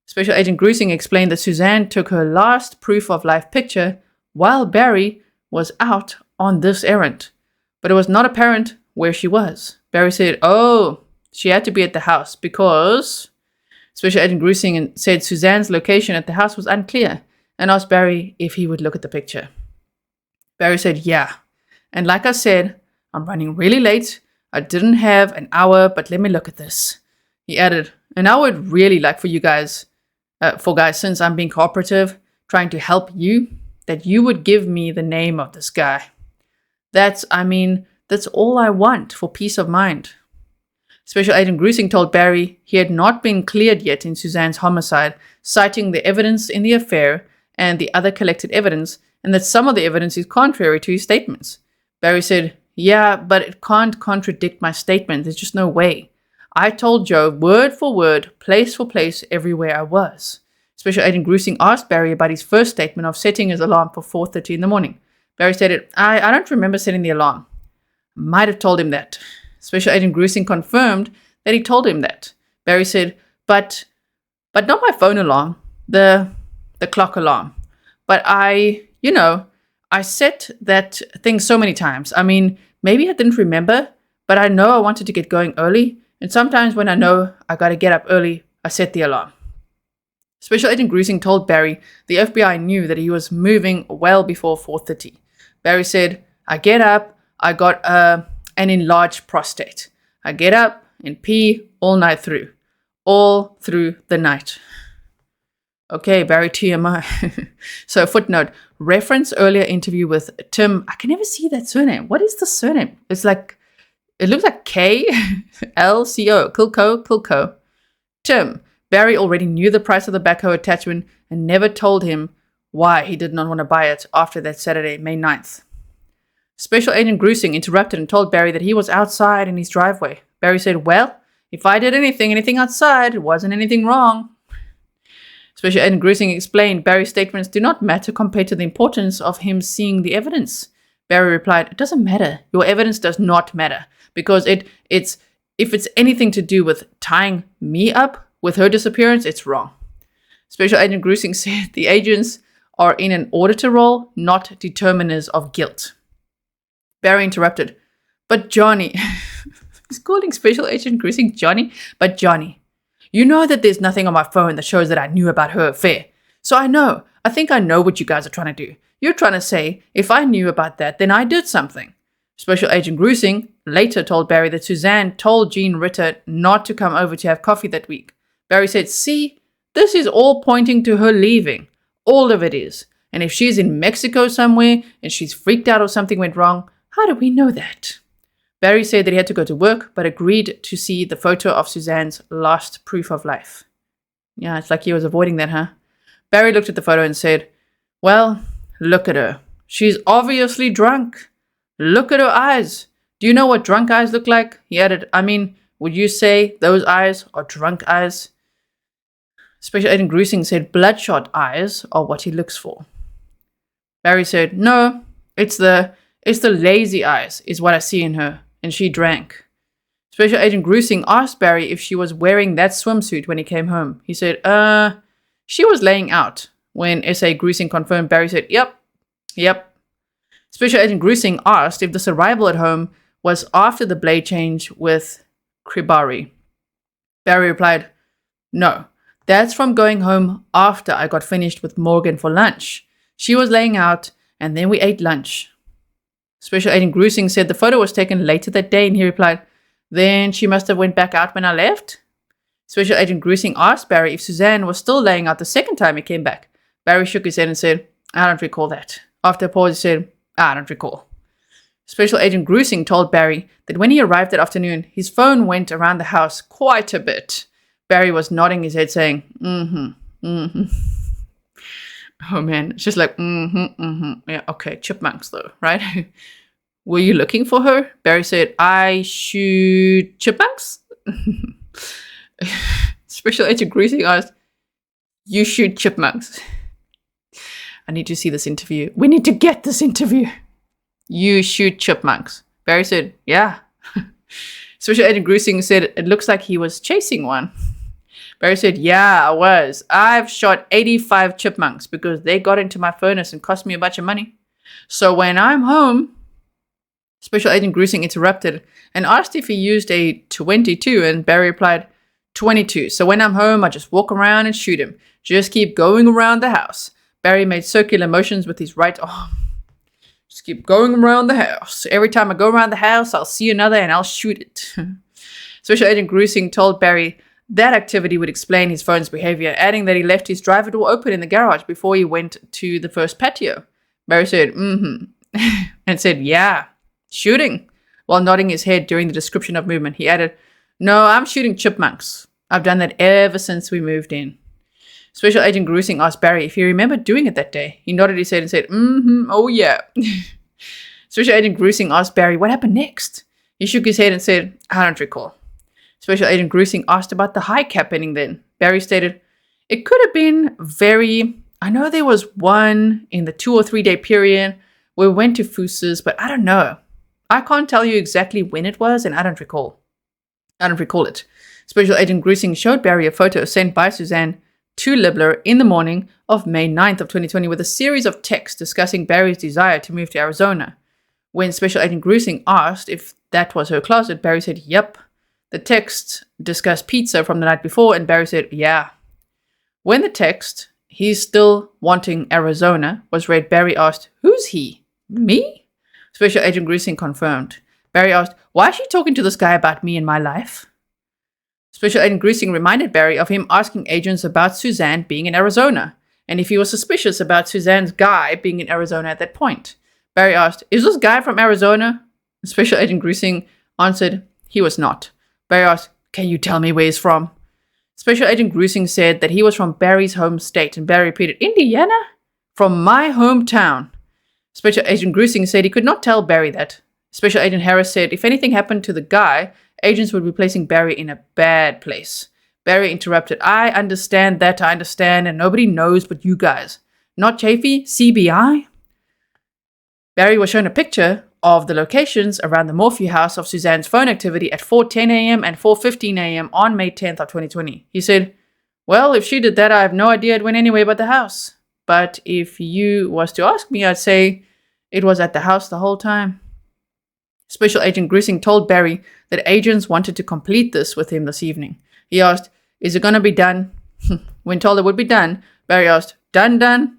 Special Agent Grusing explained that Suzanne took her last proof of life picture while Barry was out on this errand, but it was not apparent where she was. Barry said, oh, she had to be at the house because Special Agent Grusing said Suzanne's location at the house was unclear and asked Barry if he would look at the picture. Barry said, yeah, and like I said, I'm running really late. I didn't have an hour, but let me look at this. He added, and I would really like for you guys, since I'm being cooperative, trying to help you, that you would give me the name of this guy. That's all I want for peace of mind. Special Agent Grusing told Barry he had not been cleared yet in Suzanne's homicide, citing the evidence in the affair and the other collected evidence, and that some of the evidence is contrary to his statements. Barry said, yeah, but it can't contradict my statement. There's just no way. I told Joe word for word, place for place, everywhere I was. Special Agent Grusing asked Barry about his first statement of setting his alarm for 4:30 in the morning. Barry said, I don't remember setting the alarm. Might have told him that. Special Agent Grusing confirmed that he told him that. Barry said, but not my phone alarm, the clock alarm. But I set that thing so many times. I mean, maybe I didn't remember, but I know I wanted to get going early. And sometimes when I know I got to get up early, I set the alarm. Special Agent Grusing told Barry the FBI knew that he was moving well before 4:30. Barry said, I get up, I got an enlarged prostate. I get up and pee all night through. All through the night. Okay, Barry TMI. So footnote, reference earlier interview with Tim. I can never see that surname. What is the surname? It looks like K-L-C-O. Kilco. Tim. Barry already knew the price of the backhoe attachment and never told him why he did not want to buy it after that Saturday, May 9th. Special Agent Grusing interrupted and told Barry that he was outside in his driveway. Barry said, well, if I did anything outside, it wasn't anything wrong. Special Agent Grusing explained Barry's statements do not matter compared to the importance of him seeing the evidence. Barry replied, it doesn't matter. Your evidence does not matter because if it's anything to do with tying me up with her disappearance, it's wrong. Special Agent Grusing said the agents are in an auditor role, not determiners of guilt. Barry interrupted, but Johnny, he's calling Special Agent Grusing Johnny, but Johnny, you know that there's nothing on my phone that shows that I knew about her affair. So I think I know what you guys are trying to do. You're trying to say, if I knew about that, then I did something. Special Agent Grusing later told Barry that Suzanne told Jean Ritter not to come over to have coffee that week. Barry said, see, this is all pointing to her leaving. All of it is. And if she's in Mexico somewhere and she's freaked out or something went wrong, how do we know that? Barry said that he had to go to work, but agreed to see the photo of Suzanne's last proof of life. Yeah, it's like he was avoiding that, huh? Barry looked at the photo and said, well, look at her. She's obviously drunk. Look at her eyes. Do you know what drunk eyes look like? He added, I mean, would you say those eyes are drunk eyes? Special Agent Grusing said bloodshot eyes are what he looks for. Barry said, no, it's the lazy eyes is what I see in her, and she drank. Special Agent Grusing asked Barry if she was wearing that swimsuit when he came home. He said, she was laying out. When S.A. Grusing confirmed, Barry said, yep. Special Agent Grusing asked if this arrival at home was after the blade change with Kribari. Barry replied, no, that's from going home after I got finished with Morgan for lunch. She was laying out, and then we ate lunch. Special Agent Grusing said the photo was taken later that day, and he replied, then she must have went back out when I left. Special Agent Grusing asked Barry if Suzanne was still laying out the second time he came back. Barry shook his head and said, I don't recall that. After a pause, he said, I don't recall. Special Agent Grusing told Barry that when he arrived that afternoon, his phone went around the house quite a bit. Barry was nodding his head saying, Oh man, it's just like, Yeah, okay, chipmunks though, right? Were you looking for her? Barry said, I shoot chipmunks? Special Agent Grusing asked, you shoot chipmunks? I need to see this interview. We need to get this interview. You shoot chipmunks. Barry said, yeah. Special Agent Grusing said it looks like he was chasing one. Barry said, yeah, I was. I've shot 85 chipmunks because they got into my furnace and cost me a bunch of money. So when I'm home, Special Agent Grusing interrupted and asked if he used a 22, and Barry replied, 22. So when I'm home, I just walk around and shoot him. Just keep going around the house. Barry made circular motions with his right arm. Just keep going around the house. Every time I go around the house, I'll see another and I'll shoot it. Special Agent Grusing told Barry that activity would explain his phone's behavior, adding that he left his driver door open in the garage before he went to the first patio. Barry said, and said, yeah, shooting, while nodding his head during the description of movement. He added, no, I'm shooting chipmunks. I've done that ever since we moved in. Special Agent Grusing asked Barry if he remembered doing it that day. He nodded his head and said, oh yeah. Special Agent Grusing asked Barry what happened next. He shook his head and said, I don't recall. Special Agent Grusing asked about the hike happening then. Barry stated, it could have been I know there was one in the 2 or 3 day period where we went to Foosa's, but I don't know. I can't tell you exactly when it was, and I don't recall it. Special Agent Grusing showed Barry a photo sent by Suzanne to Libler in the morning of May 9th of 2020 with a series of texts discussing Barry's desire to move to Arizona. When Special Agent Grusing asked if that was her closet, Barry said, yep. The text discussed pizza from the night before, and Barry said, yeah. When the text, he's still wanting Arizona, was read, Barry asked, who's he? Me? Special Agent Grusing confirmed. Barry asked, why is she talking to this guy about me and my life? Special Agent Grusing reminded Barry of him asking agents about Suzanne being in Arizona, and if he was suspicious about Suzanne's guy being in Arizona at that point. Barry asked, is this guy from Arizona? Special Agent Grusing answered, he was not. Barry asked, can you tell me where he's from? Special Agent Grusing said that he was from Barry's home state, and Barry repeated, Indiana? From my hometown. Special Agent Grusing said he could not tell Barry that. Special Agent Harris said if anything happened to the guy, agents would be placing Barry in a bad place. Barry interrupted, I understand, and nobody knows but you guys. Not Chafee? CBI? Barry was shown a picture of the locations around the Morphew house of Suzanne's phone activity at 4:10 a.m. and 4:15 a.m. on May 10th of 2020. He said, well, if she did that, I have no idea it went anywhere but the house. But if you was to ask me, I'd say it was at the house the whole time. Special Agent Grusing told Barry that agents wanted to complete this with him this evening. He asked, is it going to be done? When told it would be done, Barry asked, done?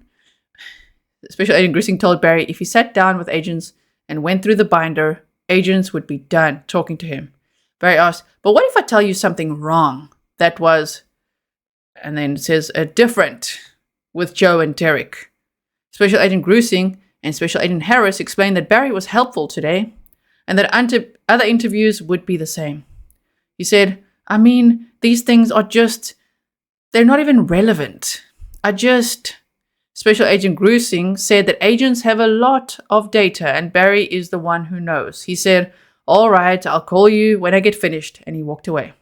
Special Agent Grusing told Barry if he sat down with agents and went through the binder, agents would be done talking to him. Barry asked, but what if I tell you something wrong? That was, and then it says, different with Joe and Derek. Special Agent Grusing and Special Agent Harris explained that Barry was helpful today and that other interviews would be the same. He said, I mean, these things are they're not even relevant. Special Agent Grusing said that agents have a lot of data and Barry is the one who knows. He said, "All right, I'll call you when I get finished," and he walked away.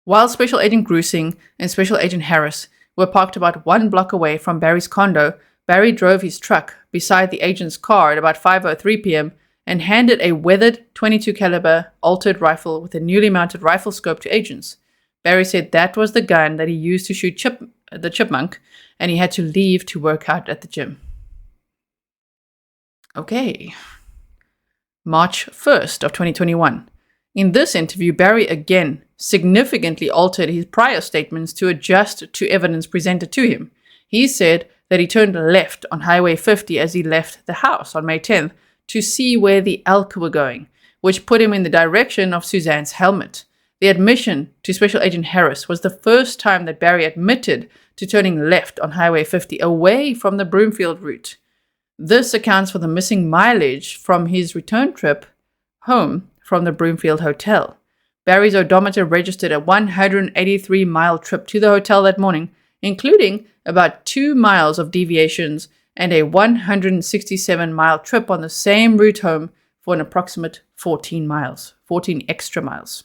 While Special Agent Grusing and Special Agent Harris were parked about 1 block away from Barry's condo, Barry drove his truck beside the agent's car at about 5:03 p.m. and handed a weathered .22 caliber altered rifle with a newly mounted rifle scope to agents. Barry said that was the gun that he used to shoot the chipmunk, and he had to leave to work out at the gym. Okay. March 1st of 2021. In this interview, Barry again significantly altered his prior statements to adjust to evidence presented to him. He said that he turned left on Highway 50 as he left the house on May 10th to see where the elk were going, which put him in the direction of Suzanne's helmet. The admission to Special Agent Harris was the first time that Barry admitted to turning left on Highway 50 away from the Broomfield route. This accounts for the missing mileage from his return trip home from the Broomfield Hotel. Barry's odometer registered a 183-mile trip to the hotel that morning, including about 2 miles of deviations and a 167-mile trip on the same route home for an approximate 14 extra miles.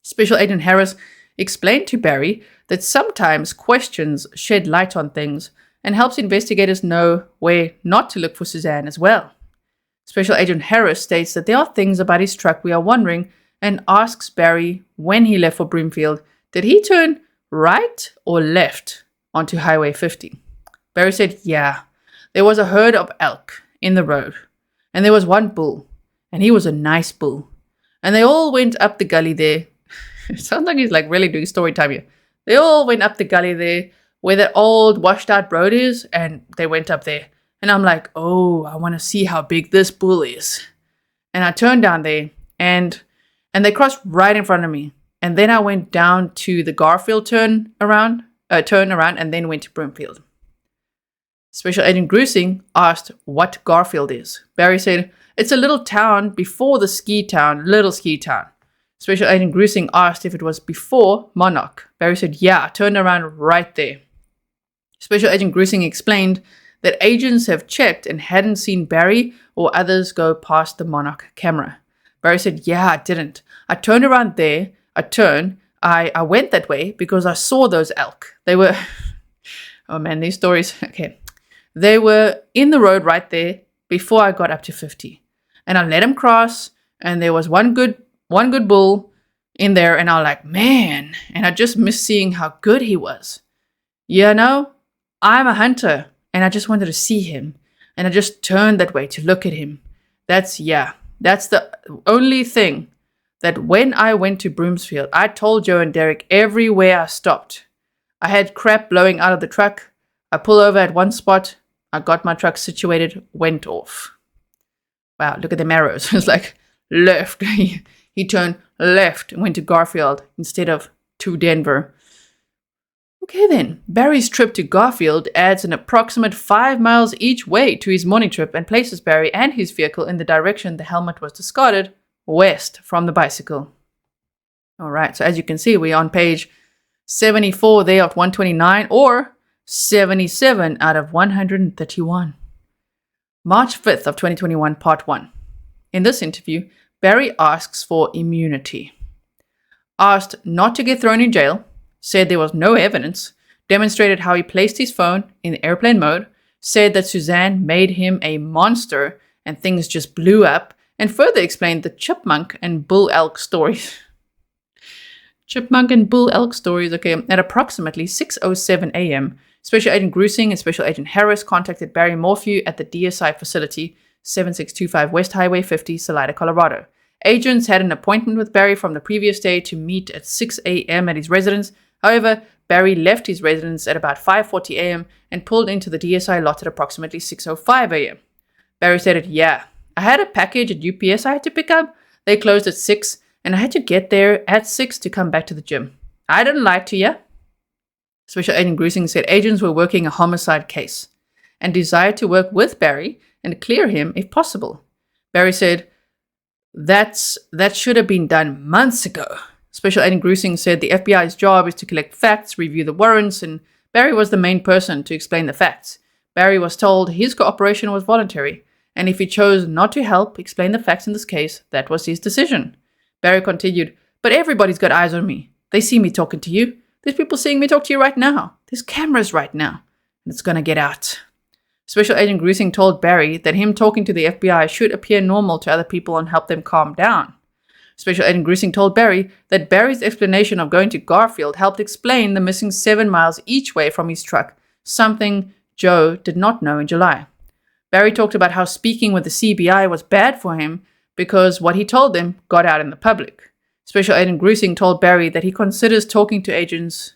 Special Agent Harris explained to Barry that sometimes questions shed light on things and helps investigators know where not to look for Suzanne as well. Special Agent Harris states that there are things about his truck we are wondering and asks Barry when he left for Broomfield, did he turn right or left onto Highway 50? Barry said, yeah, there was a herd of elk in the road, and there was one bull, and he was a nice bull, and they all went up the gully there. It sounds like he's like really doing story time here. They all went up the gully there where that old washed out road is, and they went up there. And I'm like, oh, I want to see how big this bull is. And I turned down there, and they crossed right in front of me. And then I went down to the Garfield turn around, and then went to Broomfield. Special Agent Grusing asked what Garfield is. Barry said, it's a little town before the little ski town. Special Agent Grusing asked if it was before Monarch. Barry said, yeah, turned around right there. Special Agent Grusing explained that agents have checked and hadn't seen Barry or others go past the Monarch camera. Barry said, yeah, I didn't. I turned around there. I went that way because I saw those elk. They were, oh man, these stories, okay. They were in the road right there before I got up to 50. And I let him cross, and there was one good bull in there, and I was like, man, and I just missed seeing how good he was. You know, I'm a hunter, and I just wanted to see him, and I just turned that way to look at him. That's the only thing that when I went to Broomfield, I told Joe and Derek everywhere I stopped. I had crap blowing out of the truck. I pull over at one spot. I got my truck situated, went off. Wow, look at the arrows. It's like left. He turned left and went to Garfield instead of to Denver. Okay then, Barry's trip to Garfield adds an approximate 5 miles each way to his morning trip and places Barry and his vehicle in the direction the helmet was discarded, west from the bicycle. Alright, so as you can see, we're on page 74 there of 129, or 77 out of 131. March 5th of 2021, part 1. In this interview, Barry asks for immunity. Asked not to get thrown in jail, said there was no evidence, demonstrated how he placed his phone in airplane mode, said that Suzanne made him a monster and things just blew up, and further explained the chipmunk and bull elk stories. Chipmunk and bull elk stories, okay. At approximately 6:07 a.m., Special Agent Grusing and Special Agent Harris contacted Barry Morphew at the DSI facility, 7625 West Highway 50, Salida, Colorado. Agents had an appointment with Barry from the previous day to meet at 6 a.m. at his residence. However, Barry left his residence at about 5:40 a.m. and pulled into the DSI lot at approximately 6:05 a.m. Barry said, yeah, I had a package at UPS I had to pick up. They closed at 6, and I had to get there at 6 to come back to the gym. I didn't lie to you. Special Agent Grusing said agents were working a homicide case and desired to work with Barry and clear him if possible. Barry said, that should have been done months ago. Special Agent Grusing said the FBI's job is to collect facts, review the warrants, and Barry was the main person to explain the facts. Barry was told his cooperation was voluntary, and if he chose not to help explain the facts in this case, that was his decision. Barry continued, "But everybody's got eyes on me. They see me talking to you. There's people seeing me talk to you right now. There's cameras right now. And it's gonna get out." Special Agent Grizzly told Barry that him talking to the FBI should appear normal to other people and help them calm down. Special Agent Grizzly told Barry that Barry's explanation of going to Garfield helped explain the missing 7 miles each way from his truck, something Joe did not know in July. Barry talked about how speaking with the CBI was bad for him because what he told them got out in the public. Special Agent Grizzly told Barry that he considers talking to agents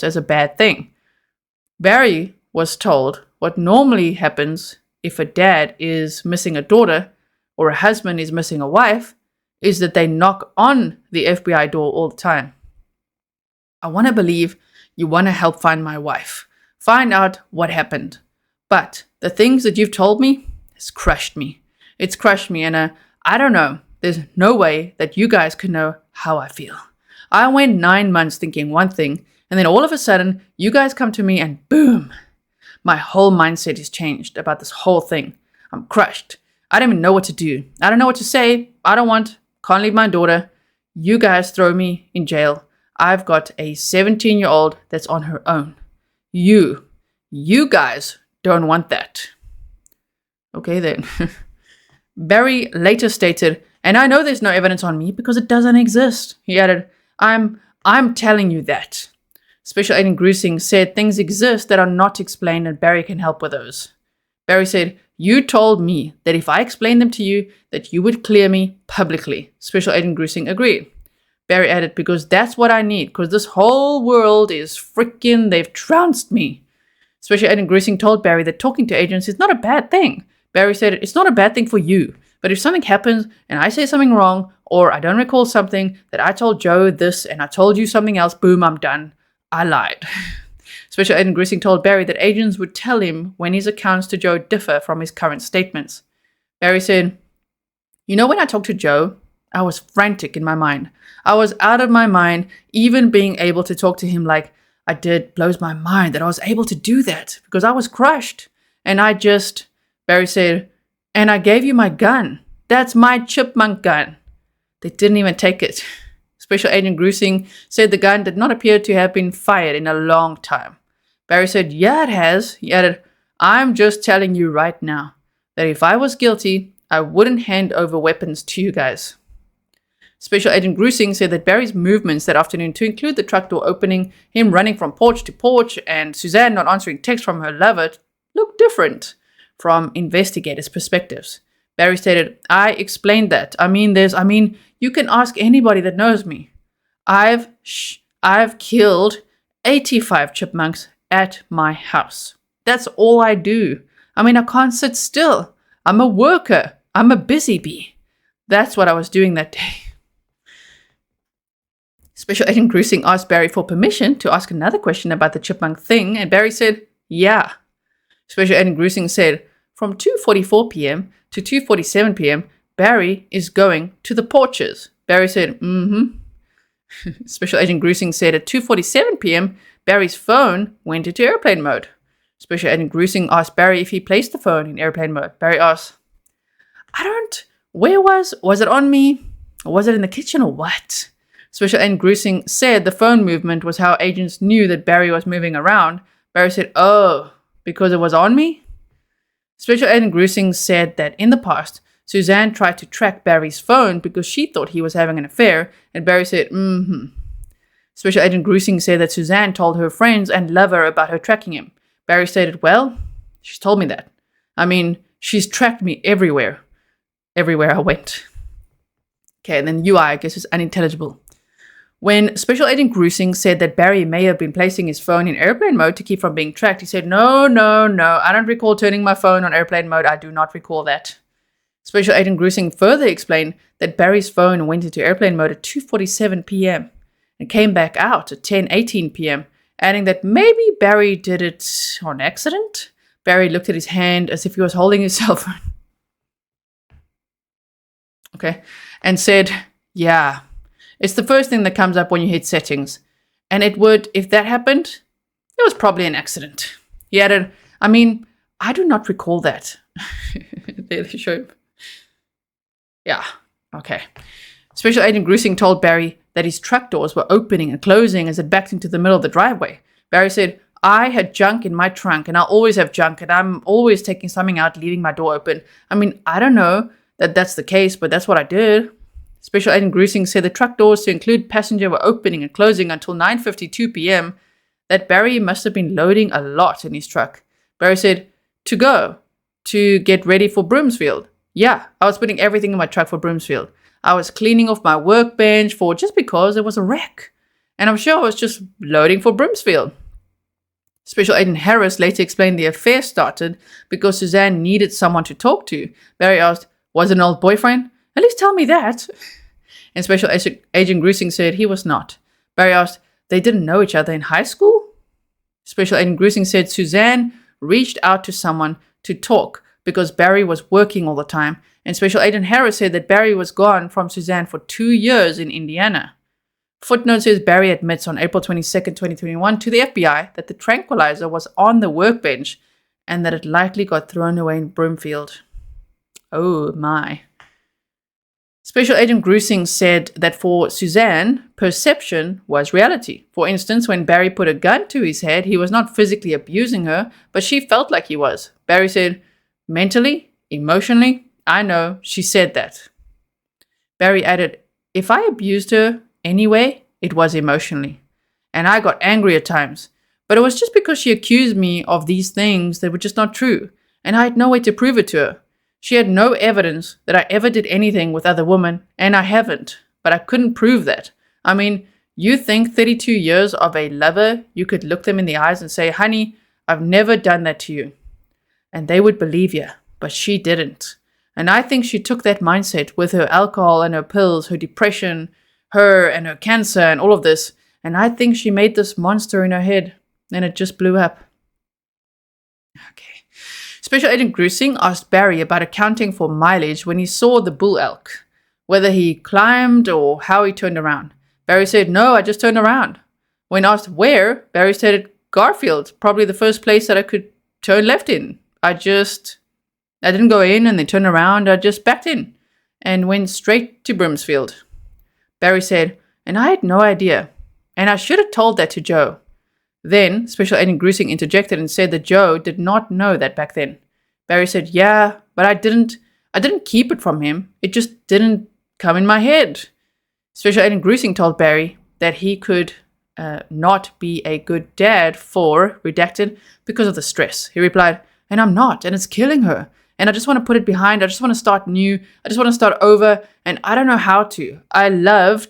as a bad thing. Barry was told what normally happens if a dad is missing a daughter or a husband is missing a wife is that they knock on the FBI door all the time. "I want to believe you want to help find my wife, find out what happened. But the things that you've told me has crushed me. It's crushed me, and I don't know. There's no way that you guys can know how I feel. I went 9 months thinking one thing, and then all of a sudden, you guys come to me and boom, my whole mindset is changed about this whole thing. I'm crushed. I don't even know what to do. I don't know what to say. Can't leave my daughter. You guys throw me in jail. I've got a 17-year-old that's on her own. You guys don't want that." Okay then. Barry later stated, "And I know there's no evidence on me because it doesn't exist." He added, I'm telling you that." Special Agent Grizzly said things exist that are not explained and Barry can help with those. Barry said, "You told me that if I explained them to you, that you would clear me publicly." Special Agent Grizzly agreed. Barry added, "Because that's what I need, because this whole world is freaking, they've trounced me." Special Agent Grizzly told Barry that talking to agents is not a bad thing. Barry said, "It's not a bad thing for you, but if something happens and I say something wrong, or I don't recall something that I told Joe this and I told you something else, boom, I'm done. I lied." Special Agent Grizzly told Barry that agents would tell him when his accounts to Joe differ from his current statements. Barry said, "You know, when I talked to Joe, I was frantic in my mind. I was out of my mind. Even being able to talk to him like I did blows my mind that I was able to do that because I was crushed. And Barry said, "And I gave you my gun. That's my chipmunk gun." They didn't even take it. Special Agent Grizzly said the gun did not appear to have been fired in a long time. Barry said, "Yeah, it has." He added, "I'm just telling you right now that if I was guilty, I wouldn't hand over weapons to you guys." Special Agent Grizzly said that Barry's movements that afternoon, to include the truck door opening, him running from porch to porch, and Suzanne not answering texts from her lover, looked different from investigators' perspectives. Barry stated, "I explained that. You can ask anybody that knows me. I've killed 85 chipmunks at my house. That's all I do. I can't sit still. I'm a worker. I'm a busy bee. That's what I was doing that day." Special Agent Grizzly asked Barry for permission to ask another question about the chipmunk thing, and Barry said, "Yeah." Special Agent Grizzly said, from 2:44 p.m. to 2:47 p.m., Barry is going to the porches. Barry said, Special Agent Grizzly said at 2:47 p.m., Barry's phone went into airplane mode. Special Agent Grizzly asked Barry if he placed the phone in airplane mode. Barry asked, where was it on me? Or was it in the kitchen or what? Special Agent Grizzly said the phone movement was how agents knew that Barry was moving around. Barry said, "Oh, because it was on me?" Special Agent Grizzly said that in the past, Suzanne tried to track Barry's phone because she thought he was having an affair, and Barry said, Special Agent Grizzly said that Suzanne told her friends and lover about her tracking him. Barry stated, "Well, she's told me that. She's tracked me everywhere I went." Okay, and then UI, I guess, is unintelligible. When Special Agent Grizzly said that Barry may have been placing his phone in airplane mode to keep from being tracked, he said, No, I don't recall turning my phone on airplane mode. I do not recall that." Special Agent Grizzly further explained that Barry's phone went into airplane mode at 2:47 p.m. and came back out at 10:18 p.m., adding that maybe Barry did it on accident. Barry looked at his hand as if he was holding his cell phone. Okay, and said, "Yeah. It's the first thing that comes up when you hit settings. And it would, if that happened, it was probably an accident. He added, I mean, I do not recall that. There they show. Yeah, okay. Special Agent Grussing told Barry that his truck doors were opening and closing as it backed into the middle of the driveway. Barry said, I had junk in my trunk, and I always have junk, and I'm always taking something out, leaving my door open. I mean, I don't know that that's the case, but that's what I did. Special Agent Grussing said the truck doors to include passenger were opening and closing until 9:52 p.m., that Barry must have been loading a lot in his truck. Barry said, to get ready for Broomsfield. Yeah, I was putting everything in my truck for Broomsfield. I was cleaning off my workbench just because there was a wreck. And I'm sure I was just loading for Broomsfield. Special Agent Harris later explained the affair started because Suzanne needed someone to talk to. Barry asked, was it an old boyfriend? At least tell me that. And Special Agent Grussing said he was not. Barry asked, they didn't know each other in high school? Special Agent Grussing said Suzanne reached out to someone to talk because Barry was working all the time. And Special Agent Harris said that Barry was gone from Suzanne for 2 years in Indiana. Footnote says Barry admits on April 22nd, 2021 to the FBI that the tranquilizer was on the workbench and that it likely got thrown away in Broomfield. Oh my. Special Agent Grussing said that for Suzanne, perception was reality. For instance, when Barry put a gun to his head, he was not physically abusing her, but she felt like he was. Barry said, mentally, emotionally, I know, she said that. Barry added, if I abused her anyway, it was emotionally. And I got angry at times. But it was just because she accused me of these things that were just not true. And I had no way to prove it to her. She had no evidence that I ever did anything with other women, and I haven't. But I couldn't prove that. I mean, you think 32 years of a lover, you could look them in the eyes and say, honey, I've never done that to you. And they would believe you, but she didn't. And I think she took that mindset with her alcohol and her pills, her depression, her and her cancer and all of this. And I think she made this monster in her head, and it just blew up. Okay. Special Agent Grussing asked Barry about accounting for mileage when he saw the bull elk, whether he climbed or how he turned around. Barry said, no, I just turned around. When asked where, Barry said Garfield, probably the first place that I could turn left in. I didn't go in and then turn around, I just backed in and went straight to Broomsfield. Barry said, and I had no idea, and I should have told that to Joe. Then, Special Agent Grussing interjected and said that Joe did not know that back then. Barry said, yeah, but I didn't keep it from him. It just didn't come in my head. Special Agent Grussing told Barry that he could not be a good dad for, redacted, because of the stress. He replied, and I'm not, and it's killing her. And I just want to put it behind. I just want to start new. I just want to start over, and I don't know how to. I love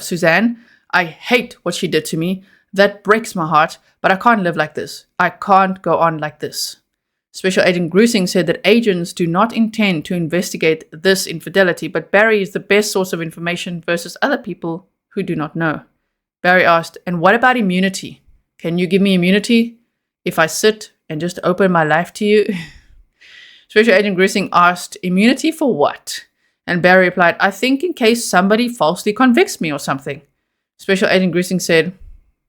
Suzanne. I hate what she did to me. That breaks my heart, but I can't live like this. I can't go on like this. Special Agent Grussing said that agents do not intend to investigate this infidelity, but Barry is the best source of information versus other people who do not know. Barry asked, and what about immunity? Can you give me immunity if I sit and just open my life to you? Special Agent Grussing asked, immunity for what? And Barry replied, I think in case somebody falsely convicts me or something. Special Agent Grussing said,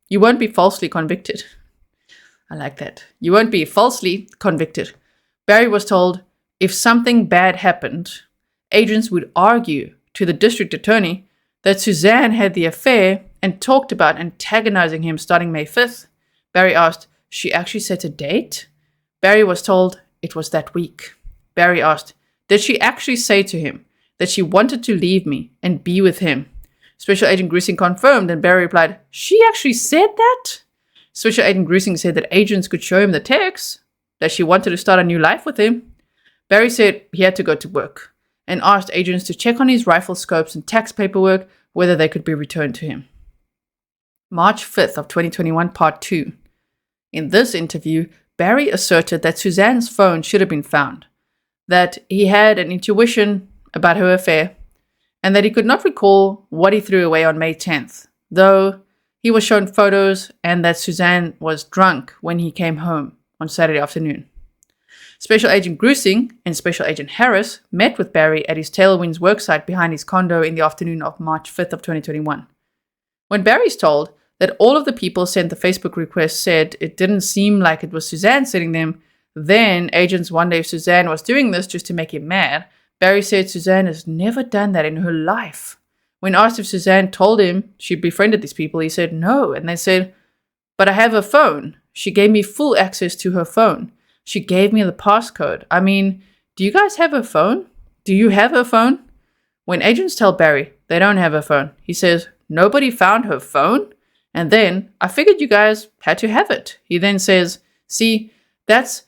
you won't be falsely convicted. I like that. You won't be falsely convicted. Barry was told, if something bad happened, agents would argue to the district attorney that Suzanne had the affair and talked about antagonizing him starting May 5th. Barry asked, she actually set a date? Barry was told it was that week. Barry asked, did she actually say to him that she wanted to leave me and be with him? Special Agent Grussing confirmed, and Barry replied, she actually said that? Special Agent Grussing said that agents could show him the text, that she wanted to start a new life with him. Barry said he had to go to work, and asked agents to check on his rifle scopes and tax paperwork, whether they could be returned to him. March 5th of 2021, Part 2. In this interview, Barry asserted that Suzanne's phone should have been found, that he had an intuition about her affair, and that he could not recall what he threw away on May 10th, though he was shown photos and that Suzanne was drunk when he came home on Saturday afternoon. Special Agent Grussing and Special Agent Harris met with Barry at his Tailwinds worksite behind his condo in the afternoon of March 5th of 2021. When Barry's told that all of the people sent the Facebook request said it didn't seem like it was Suzanne sending them, then agents wondered if Suzanne was doing this just to make him mad. Barry said Suzanne has never done that in her life. When asked if Suzanne told him she befriended these people, he said no. And they said, but I have her phone. She gave me full access to her phone. She gave me the passcode. I mean, do you guys have her phone? Do you have her phone? When agents tell Barry they don't have her phone, he says, nobody found her phone? And then, I figured you guys had to have it. He then says, see, that's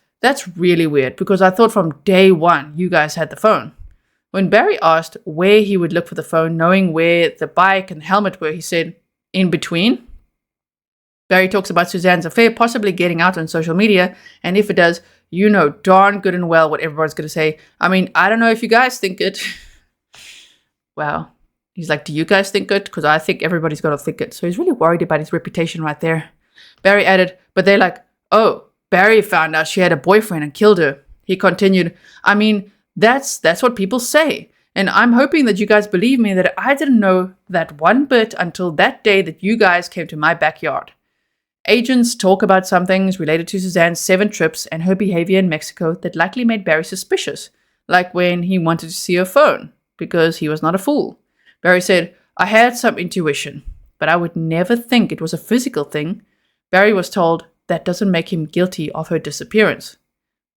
really weird because I thought from day one you guys had the phone. When Barry asked where he would look for the phone, knowing where the bike and helmet were, he said, in between. Barry talks about Suzanne's affair possibly getting out on social media, and if it does, you know darn good and well what everyone's going to say. I mean, I don't know if you guys think it. Wow. He's like, do you guys think it? Because I think everybody's going to think it. So he's really worried about his reputation right there. Barry added, but they're like, oh, Barry found out she had a boyfriend and killed her. He continued, I mean, that's what people say. And I'm hoping that you guys believe me that I didn't know that one bit until that day that you guys came to my backyard. Agents talk about some things related to Suzanne's 7 trips and her behavior in Mexico that likely made Barry suspicious, like when he wanted to see her phone, because he was not a fool. Barry said, I had some intuition, but I would never think it was a physical thing. Barry was told that doesn't make him guilty of her disappearance.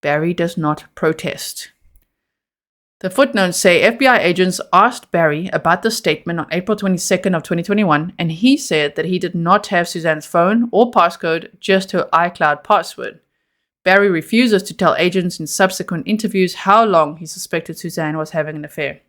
Barry does not protest. The footnotes say FBI agents asked Barry about the statement on April 22nd of 2021, and he said that he did not have Suzanne's phone or passcode, just her iCloud password. Barry refuses to tell agents in subsequent interviews how long he suspected Suzanne was having an affair.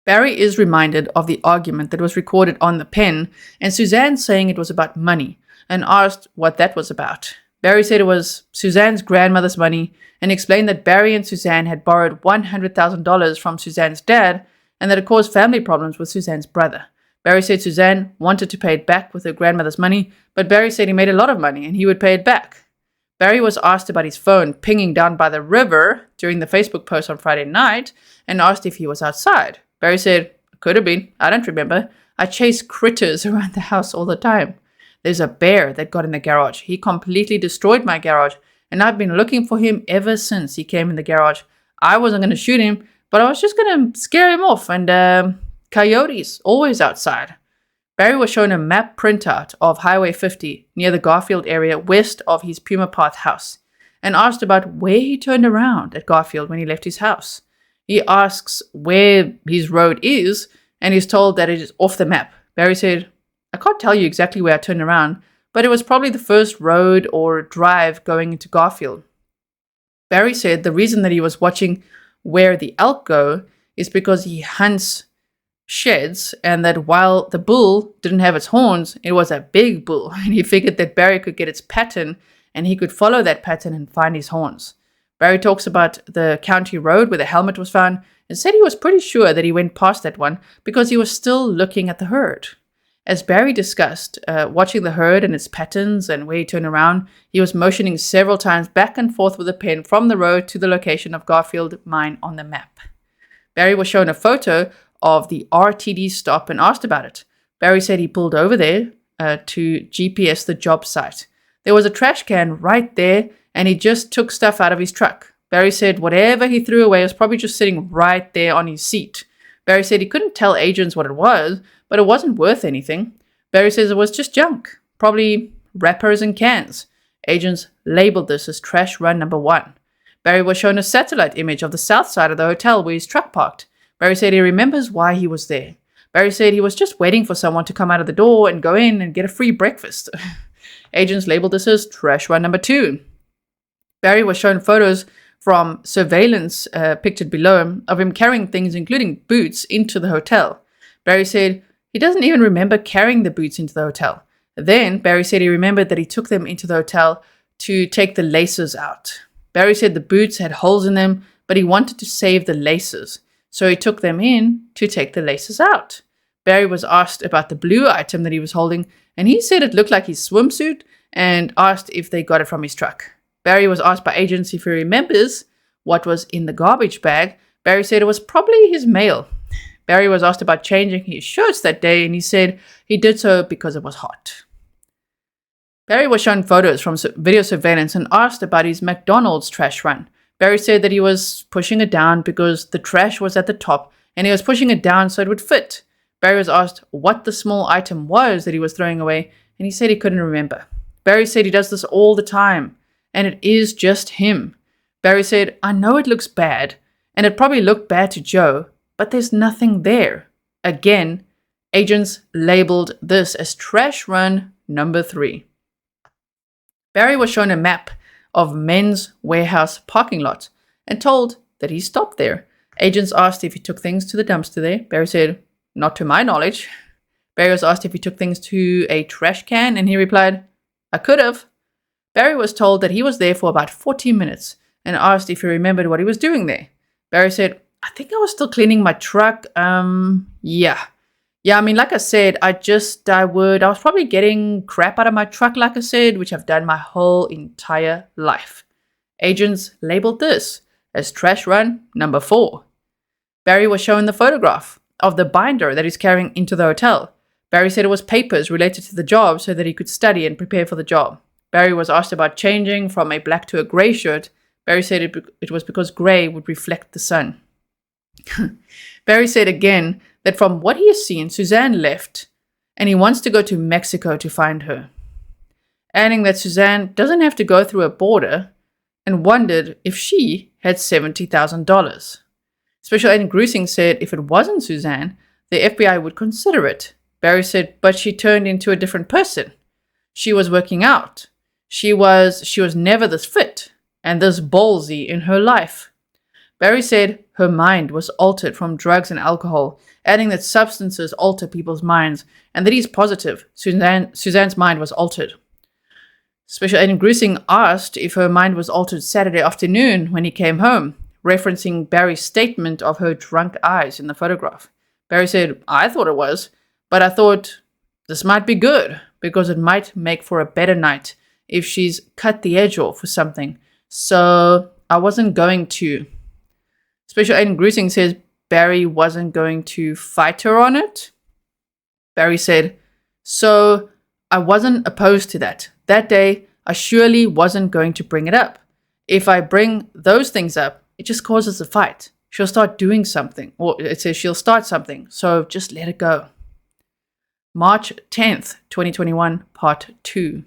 Barry is reminded of the argument that was recorded on the pen, and Suzanne saying it was about money, and asked what that was about. Barry said it was Suzanne's grandmother's money, and explained that Barry and Suzanne had borrowed $100,000 from Suzanne's dad, and that it caused family problems with Suzanne's brother. Barry said Suzanne wanted to pay it back with her grandmother's money, but Barry said he made a lot of money and he would pay it back. Barry was asked about his phone pinging down by the river during the Facebook post on Friday night, and asked if he was outside. Barry said, could have been, I don't remember. I chase critters around the house all the time. There's a bear that got in the garage. He completely destroyed my garage, and I've been looking for him ever since he came in the garage. I wasn't going to shoot him, but I was just going to scare him off, and coyotes, always outside. Barry was shown a map printout of Highway 50 near the Garfield area west of his Puma Path house, and asked about where he turned around at Garfield when he left his house. He asks where his road is, and is told that it is off the map. Barry said, I can't tell you exactly where I turned around, but it was probably the first road or drive going into Garfield. Barry said the reason that he was watching where the elk go is because he hunts sheds, and that while the bull didn't have its horns, it was a big bull, and he figured that Barry could get its pattern, and he could follow that pattern and find his horns. Barry talks about the county road where the helmet was found, and said he was pretty sure that he went past that one because he was still looking at the herd. As Barry discussed, watching the herd and its patterns and where he turned around, he was motioning several times back and forth with a pen from the road to the location of Garfield Mine on the map. Barry was shown a photo of the RTD stop and asked about it. Barry said he pulled over there to GPS the job site. There was a trash can right there, and he just took stuff out of his truck. Barry said whatever he threw away was probably just sitting right there on his seat. Barry said he couldn't tell agents what it was, but it wasn't worth anything. Barry says it was just junk, probably wrappers and cans. Agents labeled this as trash run number 1. Barry was shown a satellite image of the south side of the hotel where his truck parked. Barry said he remembers why he was there. Barry said he was just waiting for someone to come out of the door and go in and get a free breakfast. Agents labeled this as trash run number 2. Barry was shown photos from surveillance pictured below of him carrying things, including boots, into the hotel. Barry said he doesn't even remember carrying the boots into the hotel. Then Barry said he remembered that he took them into the hotel to take the laces out. Barry said the boots had holes in them, but he wanted to save the laces, so he took them in to take the laces out. Barry was asked about the blue item that he was holding, and he said it looked like his swimsuit, and asked if they got it from his truck. Barry was asked by agents if he remembers what was in the garbage bag. Barry said it was probably his mail. Barry was asked about changing his shirts that day, and he said he did so because it was hot. Barry was shown photos from video surveillance and asked about his McDonald's trash run. Barry said that he was pushing it down because the trash was at the top, and he was pushing it down so it would fit. Barry was asked what the small item was that he was throwing away, and he said he couldn't remember. Barry said he does this all the time, and it is just him. Barry said, I know it looks bad, and it probably looked bad to Joe, but there's nothing there. Again, agents labeled this as trash run number 3. Barry was shown a map of Men's Warehouse parking lot and told that he stopped there. Agents asked if he took things to the dumpster there. Barry said, not to my knowledge. Barry was asked if he took things to a trash can, and he replied, I could have. Barry was told that he was there for about 40 minutes and asked if he remembered what he was doing there. Barry said, I think I was still cleaning my truck. Yeah, I mean, like I said, I was probably getting crap out of my truck, like I said, which I've done my whole entire life. Agents labeled this as trash run number 4. Barry was shown the photograph of the binder that he's carrying into the hotel. Barry said it was papers related to the job so that he could study and prepare for the job. Barry was asked about changing from a black to a grey shirt. Barry said it was because grey would reflect the sun. Barry said again that from what he has seen, Suzanne left, and he wants to go to Mexico to find her, adding that Suzanne doesn't have to go through a border, and wondered if she had $70,000. Special Agent Grusing said if it wasn't Suzanne, the FBI would consider it. Barry said, but she turned into a different person. She was working out. She was never this fit and this ballsy in her life. Barry said her mind was altered from drugs and alcohol, adding that substances alter people's minds, and that he's positive Suzanne's mind was altered. Special Agent Grusing asked if her mind was altered Saturday afternoon when he came home, referencing Barry's statement of her drunk eyes in the photograph. Barry said, I thought it was, but I thought this might be good because it might make for a better night if she's cut the edge off or something. So I wasn't going to. Special Agent Grusing says Barry wasn't going to fight her on it. Barry said, so I wasn't opposed to that. That day, I surely wasn't going to bring it up. If I bring those things up, it just causes a fight. She'll start doing something, or it says she'll start something, so just let it go. March 10th, 2021, part 2.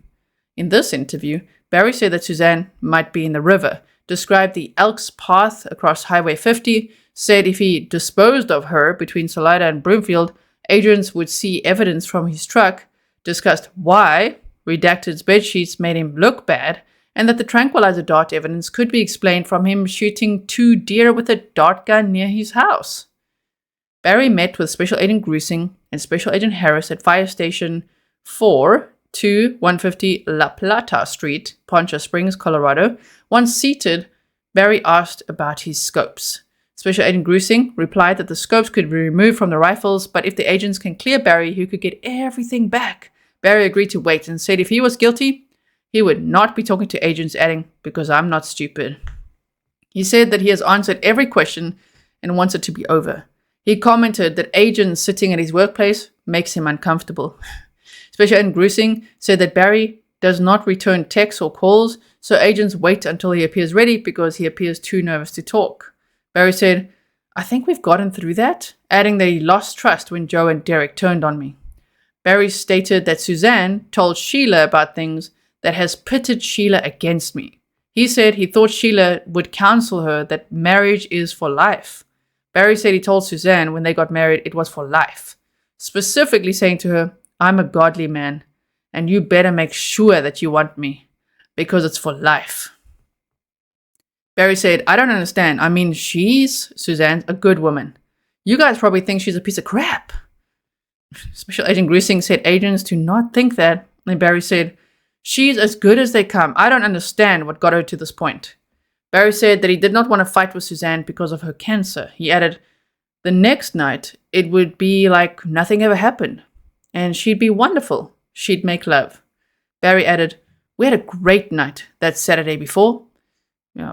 In this interview, Barry said that Suzanne might be in the river, described the Elks path across Highway 50, said if he disposed of her between Salida and Broomfield, agents would see evidence from his truck, discussed why redacted bedsheets made him look bad, and that the tranquilizer dart evidence could be explained from him shooting 2 deer with a dart gun near his house. Barry met with Special Agent Grusing and Special Agent Harris at Fire Station 4-150 La Plata Street, Poncha Springs, Colorado. Once seated, Barry asked about his scopes. Special Agent Grusing replied that the scopes could be removed from the rifles, but if the agents can clear Barry, he could get everything back. Barry agreed to wait and said if he was guilty, he would not be talking to agents, adding, because I'm not stupid. He said that he has answered every question and wants it to be over. He commented that agents sitting at his workplace makes him uncomfortable. Special Agent Grusing said that Barry does not return texts or calls, so agents wait until he appears ready because he appears too nervous to talk. Barry said, I think we've gotten through that, adding that he lost trust when Joe and Derek turned on me. Barry stated that Suzanne told Sheila about things that has pitted Sheila against me. He said he thought Sheila would counsel her that marriage is for life. Barry said he told Suzanne when they got married it was for life, specifically saying to her, I'm a godly man, and you better make sure that you want me, because it's for life. Barry said, I don't understand. I mean, Suzanne's a good woman. You guys probably think she's a piece of crap. Special Agent Grusing said agents do not think that, and Barry said, she's as good as they come. I don't understand what got her to this point. Barry said that he did not want to fight with Suzanne because of her cancer. He added, the next night, it would be like nothing ever happened, and she'd be wonderful. She'd make love. Barry added, we had a great night that Saturday before.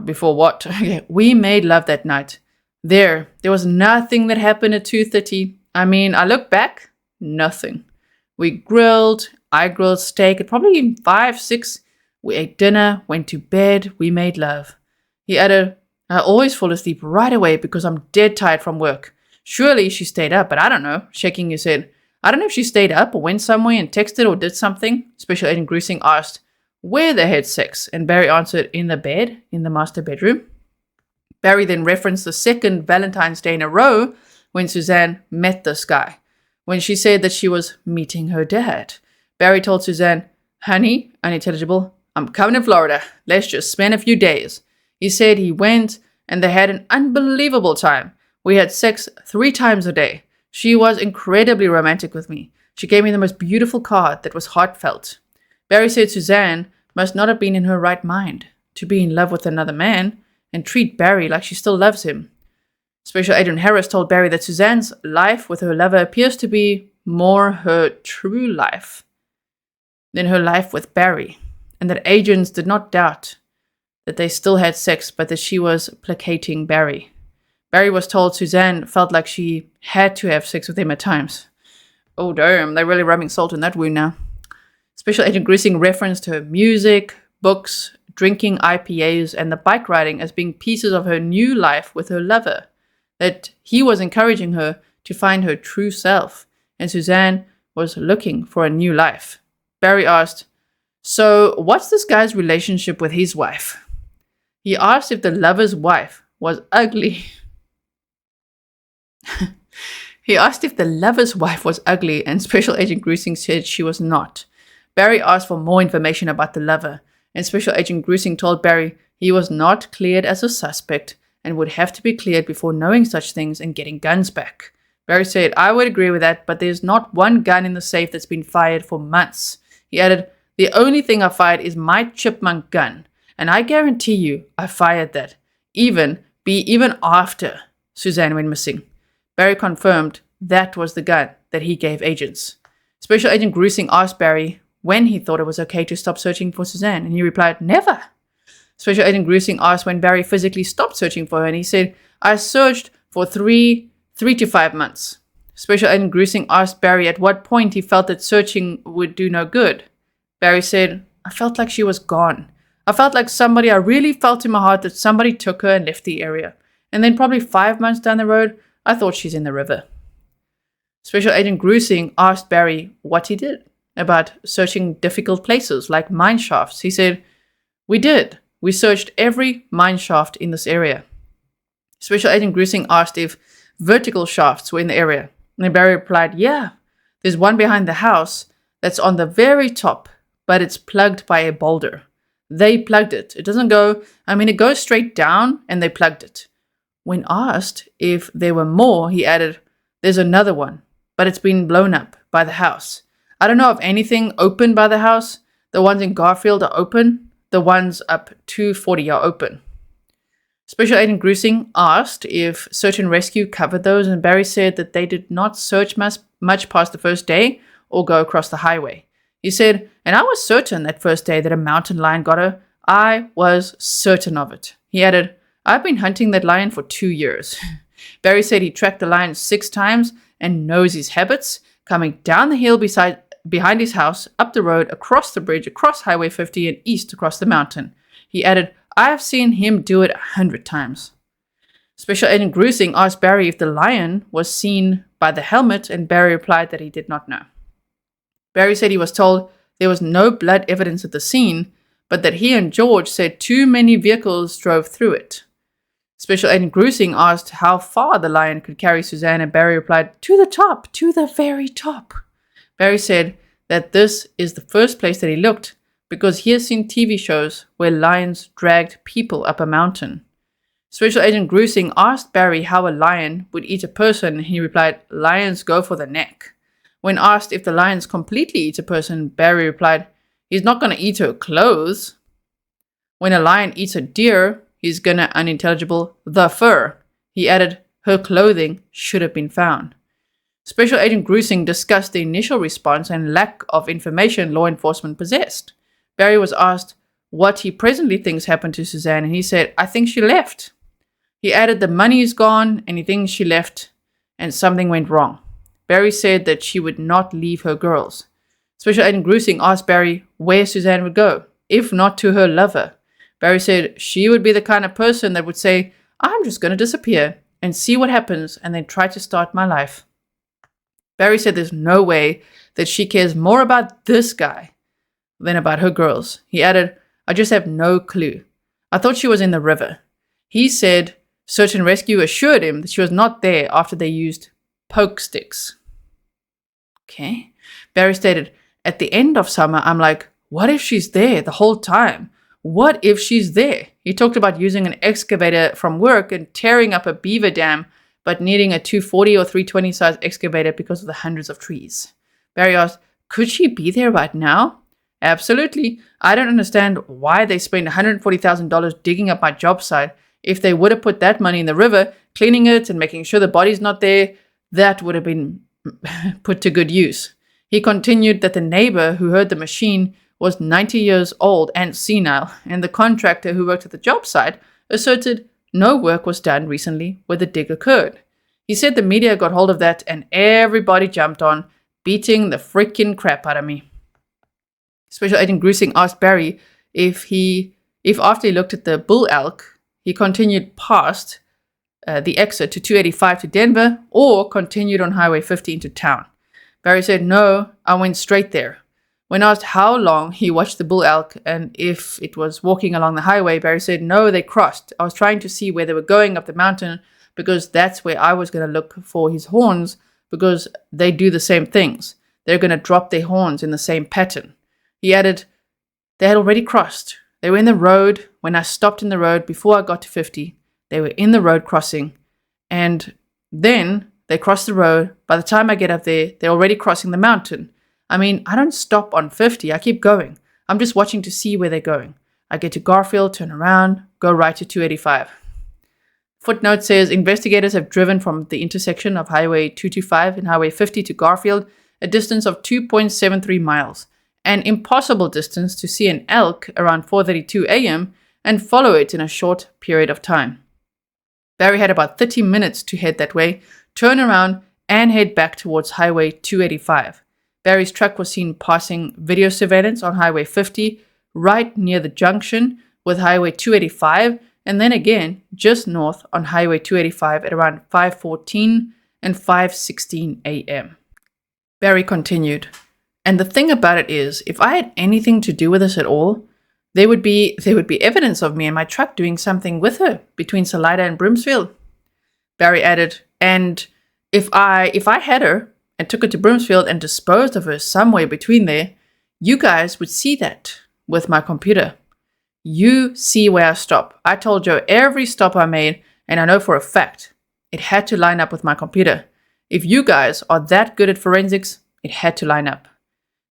Before what? We made love that night. There was nothing that happened at 2:30. I mean, I look back, nothing. We grilled, I grilled steak at probably 5, 6. We ate dinner, went to bed, we made love. He added, I always fall asleep right away because I'm dead tired from work. Surely she stayed up, but I don't know, shaking his head. I don't know if she stayed up or went somewhere and texted or did something. Special Agent Grusing asked where they had sex, and Barry answered in the bed, in the master bedroom. Barry then referenced the second Valentine's Day in a row when Suzanne met this guy, when she said that she was meeting her dad. Barry told Suzanne, honey, unintelligible, I'm coming to Florida. Let's just spend a few days. He said he went and they had an unbelievable time. We had sex 3 times a day. She was incredibly romantic with me. She gave me the most beautiful card that was heartfelt. Barry said Suzanne must not have been in her right mind to be in love with another man and treat Barry like she still loves him. Special Agent Harris told Barry that Suzanne's life with her lover appears to be more her true life than her life with Barry, and that agents did not doubt that they still had sex, but that she was placating Barry. Barry was told Suzanne felt like she had to have sex with him at times. Oh damn, they're really rubbing salt in that wound now. Special Agent Grusing referenced her music, books, drinking IPAs, and the bike riding as being pieces of her new life with her lover, that he was encouraging her to find her true self, and Suzanne was looking for a new life. Barry asked, so what's this guy's relationship with his wife? He asked if the lover's wife was ugly. He asked if the lover's wife was ugly, and Special Agent Grusing said she was not. Barry asked for more information about the lover, and Special Agent Grusing told Barry he was not cleared as a suspect and would have to be cleared before knowing such things and getting guns back. Barry said, I would agree with that, but there's not one gun in the safe that's been fired for months. He added, the only thing I fired is my chipmunk gun, and I guarantee you I fired that, even after Suzanne went missing. Barry confirmed that was the gun that he gave agents. Special Agent Grusing asked Barry when he thought it was okay to stop searching for Suzanne, and he replied, never. Special Agent Grusing asked when Barry physically stopped searching for her, and he said, I searched for 3 to 5 months. Special Agent Grusing asked Barry at what point he felt that searching would do no good. Barry said, I felt like she was gone. I felt like I really felt in my heart that somebody took her and left the area. And then probably 5 months down the road, I thought she's in the river. Special Agent Grusing asked Barry what he did about searching difficult places like mine shafts. He said, we did. We searched every mine shaft in this area. Special Agent Grusing asked if vertical shafts were in the area. And Barry replied, yeah, there's one behind the house that's on the very top, but it's plugged by a boulder. They plugged it. It doesn't go, it goes straight down, and they plugged it. When asked if there were more, he added, there's another one, but it's been blown up by the house. I don't know of anything open by the house. The ones in Garfield are open. The ones up 240 are open. Special Agent Grusing asked if search and rescue covered those, and Barry said that they did not search much past the first day or go across the highway. He said, and I was certain that first day that a mountain lion got her. I was certain of it. He added, I've been hunting that lion for 2 years. Barry said he tracked the lion 6 times and knows his habits, coming down the hill behind his house, up the road, across the bridge, across Highway 50, and east across the mountain. He added, I have seen him do it 100 times. Special Agent Grusing asked Barry if the lion was seen by the helmet, and Barry replied that he did not know. Barry said he was told there was no blood evidence at the scene, but that he and George said too many vehicles drove through it. Special Agent Grusing asked how far the lion could carry Suzanne, and Barry replied, to the top, to the very top. Barry said that this is the first place that he looked because he has seen TV shows where lions dragged people up a mountain. Special Agent Grusing asked Barry how a lion would eat a person, and he replied, lions go for the neck. When asked if the lions completely eat a person, Barry replied, he's not going to eat her clothes. When a lion eats a deer, he's going to unintelligible the fur. He added, her clothing should have been found. Special Agent Grusing discussed the initial response and lack of information law enforcement possessed. Barry was asked what he presently thinks happened to Suzanne, and he said, I think she left. He added the money is gone and he thinks she left and something went wrong. Barry said that she would not leave her girls. Special Agent Grusing asked Barry where Suzanne would go, if not to her lover. Barry said she would be the kind of person that would say, I'm just going to disappear and see what happens and then try to start my life. Barry said there's no way that she cares more about this guy than about her girls. He added, I just have no clue. I thought she was in the river. He said search and rescue assured him that she was not there after they used poke sticks. Okay. Barry stated, at the end of summer, I'm like, what if she's there the whole time? What if she's there? He talked about using an excavator from work and tearing up a beaver dam, but needing a 240 or 320 size excavator because of the hundreds of trees. Barry asked, could she be there right now? Absolutely. I don't understand why they spent $140,000 digging up my job site. If they would have put that money in the river, cleaning it and making sure the body's not there, that would have been put to good use. He continued that the neighbor who heard the machine was 90 years old and senile, and the contractor who worked at the job site asserted no work was done recently where the dig occurred. He said the media got hold of that and everybody jumped on, beating the freaking crap out of me. Special Agent Grusing asked Barry if after he looked at the bull elk, he continued past the exit to 285 to Denver or continued on Highway 50 into town. Barry said, no, I went straight there. When asked how long he watched the bull elk and if it was walking along the highway, Barry said, no, they crossed. I was trying to see where they were going up the mountain because that's where I was going to look for his horns because they do the same things. They're going to drop their horns in the same pattern. He added, they had already crossed. They were in the road when I stopped in the road before I got to 50. They were in the road crossing and then they crossed the road. By the time I get up there, they're already crossing the mountain. I mean, I don't stop on 50. I keep going. I'm just watching to see where they're going. I get to Garfield, turn around, go right to 285. Footnote says investigators have driven from the intersection of Highway 225 and Highway 50 to Garfield, a distance of 2.73 miles, an impossible distance to see an elk around 4:32 a.m. and follow it in a short period of time. Barry had about 30 minutes to head that way, turn around, and head back towards Highway 285. Barry's truck was seen passing video surveillance on Highway 50, right near the junction with Highway 285, and then again just north on Highway 285 at around 5:14 and 5:16 a.m. Barry continued, and the thing about it is, if I had anything to do with this at all, there would be evidence of me and my truck doing something with her between Salida and Broomsfield. Barry added, and if I had her and took her to Broomsfield and disposed of her somewhere between there, you guys would see that with my computer. You see where I stop. I told Joe every stop I made, and I know for a fact it had to line up with my computer. If you guys are that good at forensics, it had to line up.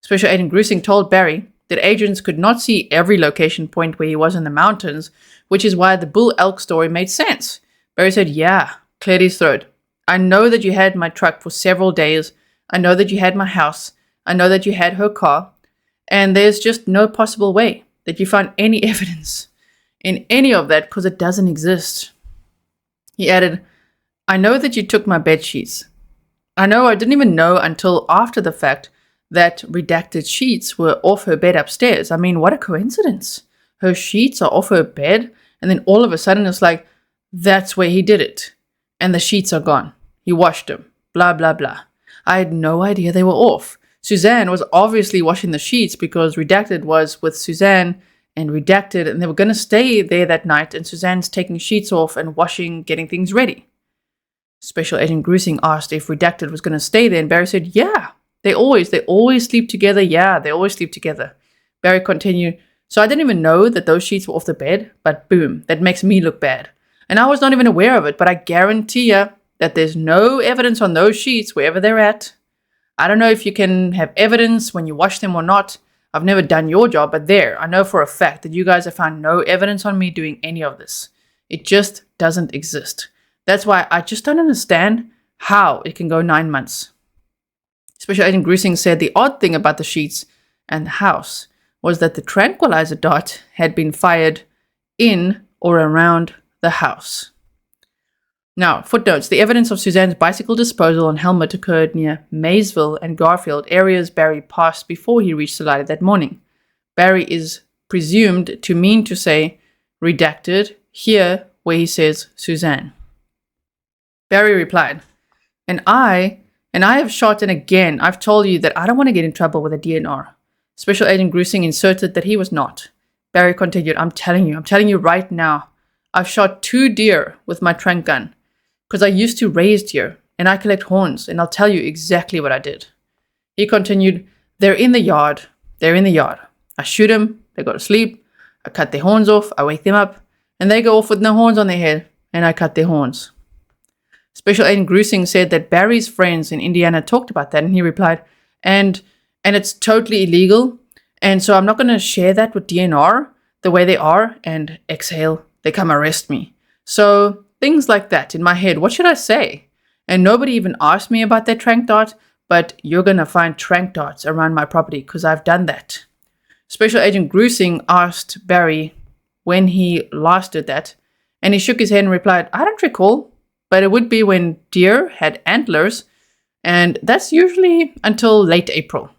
Special Agent Grusing told Barry that agents could not see every location point where he was in the mountains, which is why the bull elk story made sense. Barry said, yeah, cleared his throat. I know that you had my truck for several days. I know that you had my house. I know that you had her car. And there's just no possible way that you found any evidence in any of that because it doesn't exist. He added, I know that you took my bed sheets. I know I didn't even know until after the fact that redacted sheets were off her bed upstairs. I mean, what a coincidence. Her sheets are off her bed, and then all of a sudden it's like, that's where he did it. And the sheets are gone. He washed them. Blah, blah, blah. I had no idea they were off. Suzanne was obviously washing the sheets because redacted was with Suzanne and redacted, and they were going to stay there that night, and Suzanne's taking sheets off and washing, getting things ready. Special Agent Grusing asked if redacted was going to stay there, and Barry said, yeah. They always sleep together. Yeah, they always sleep together. Barry continued, so I didn't even know that those sheets were off the bed, but boom, that makes me look bad. And I was not even aware of it, but I guarantee you that there's no evidence on those sheets wherever they're at. I don't know if you can have evidence when you wash them or not. I've never done your job, but I know for a fact that you guys have found no evidence on me doing any of this. It just doesn't exist. That's why I just don't understand how it can go 9 months. Special Agent Grusing said the odd thing about the sheets and the house was that the tranquilizer dart had been fired in or around the house. Now, footnotes. The evidence of Suzanne's bicycle disposal and helmet occurred near Maysville and Garfield, areas Barry passed before he reached the light that morning. Barry is presumed to mean to say, redacted, here where he says Suzanne. Barry replied, And I have shot, and again, I've told you that I don't want to get in trouble with a DNR. Special Agent Grusing inserted that he was not. Barry continued, I'm telling you right now, I've shot 2 deer with my trank gun, because I used to raise deer, and I collect horns, and I'll tell you exactly what I did. He continued, they're in the yard. I shoot them, they go to sleep, I cut their horns off, I wake them up, and they go off with no horns on their head, and I cut their horns. Special Agent Grusing said that Barry's friends in Indiana talked about that, and he replied, and it's totally illegal, and so I'm not going to share that with DNR the way they are, and exhale, they come arrest me. So things like that in my head, what should I say? And nobody even asked me about that trank dart, but you're going to find trank darts around my property because I've done that. Special Agent Grusing asked Barry when he last did that, and he shook his head and replied, I don't recall, but it would be when deer had antlers, and that's usually until late April.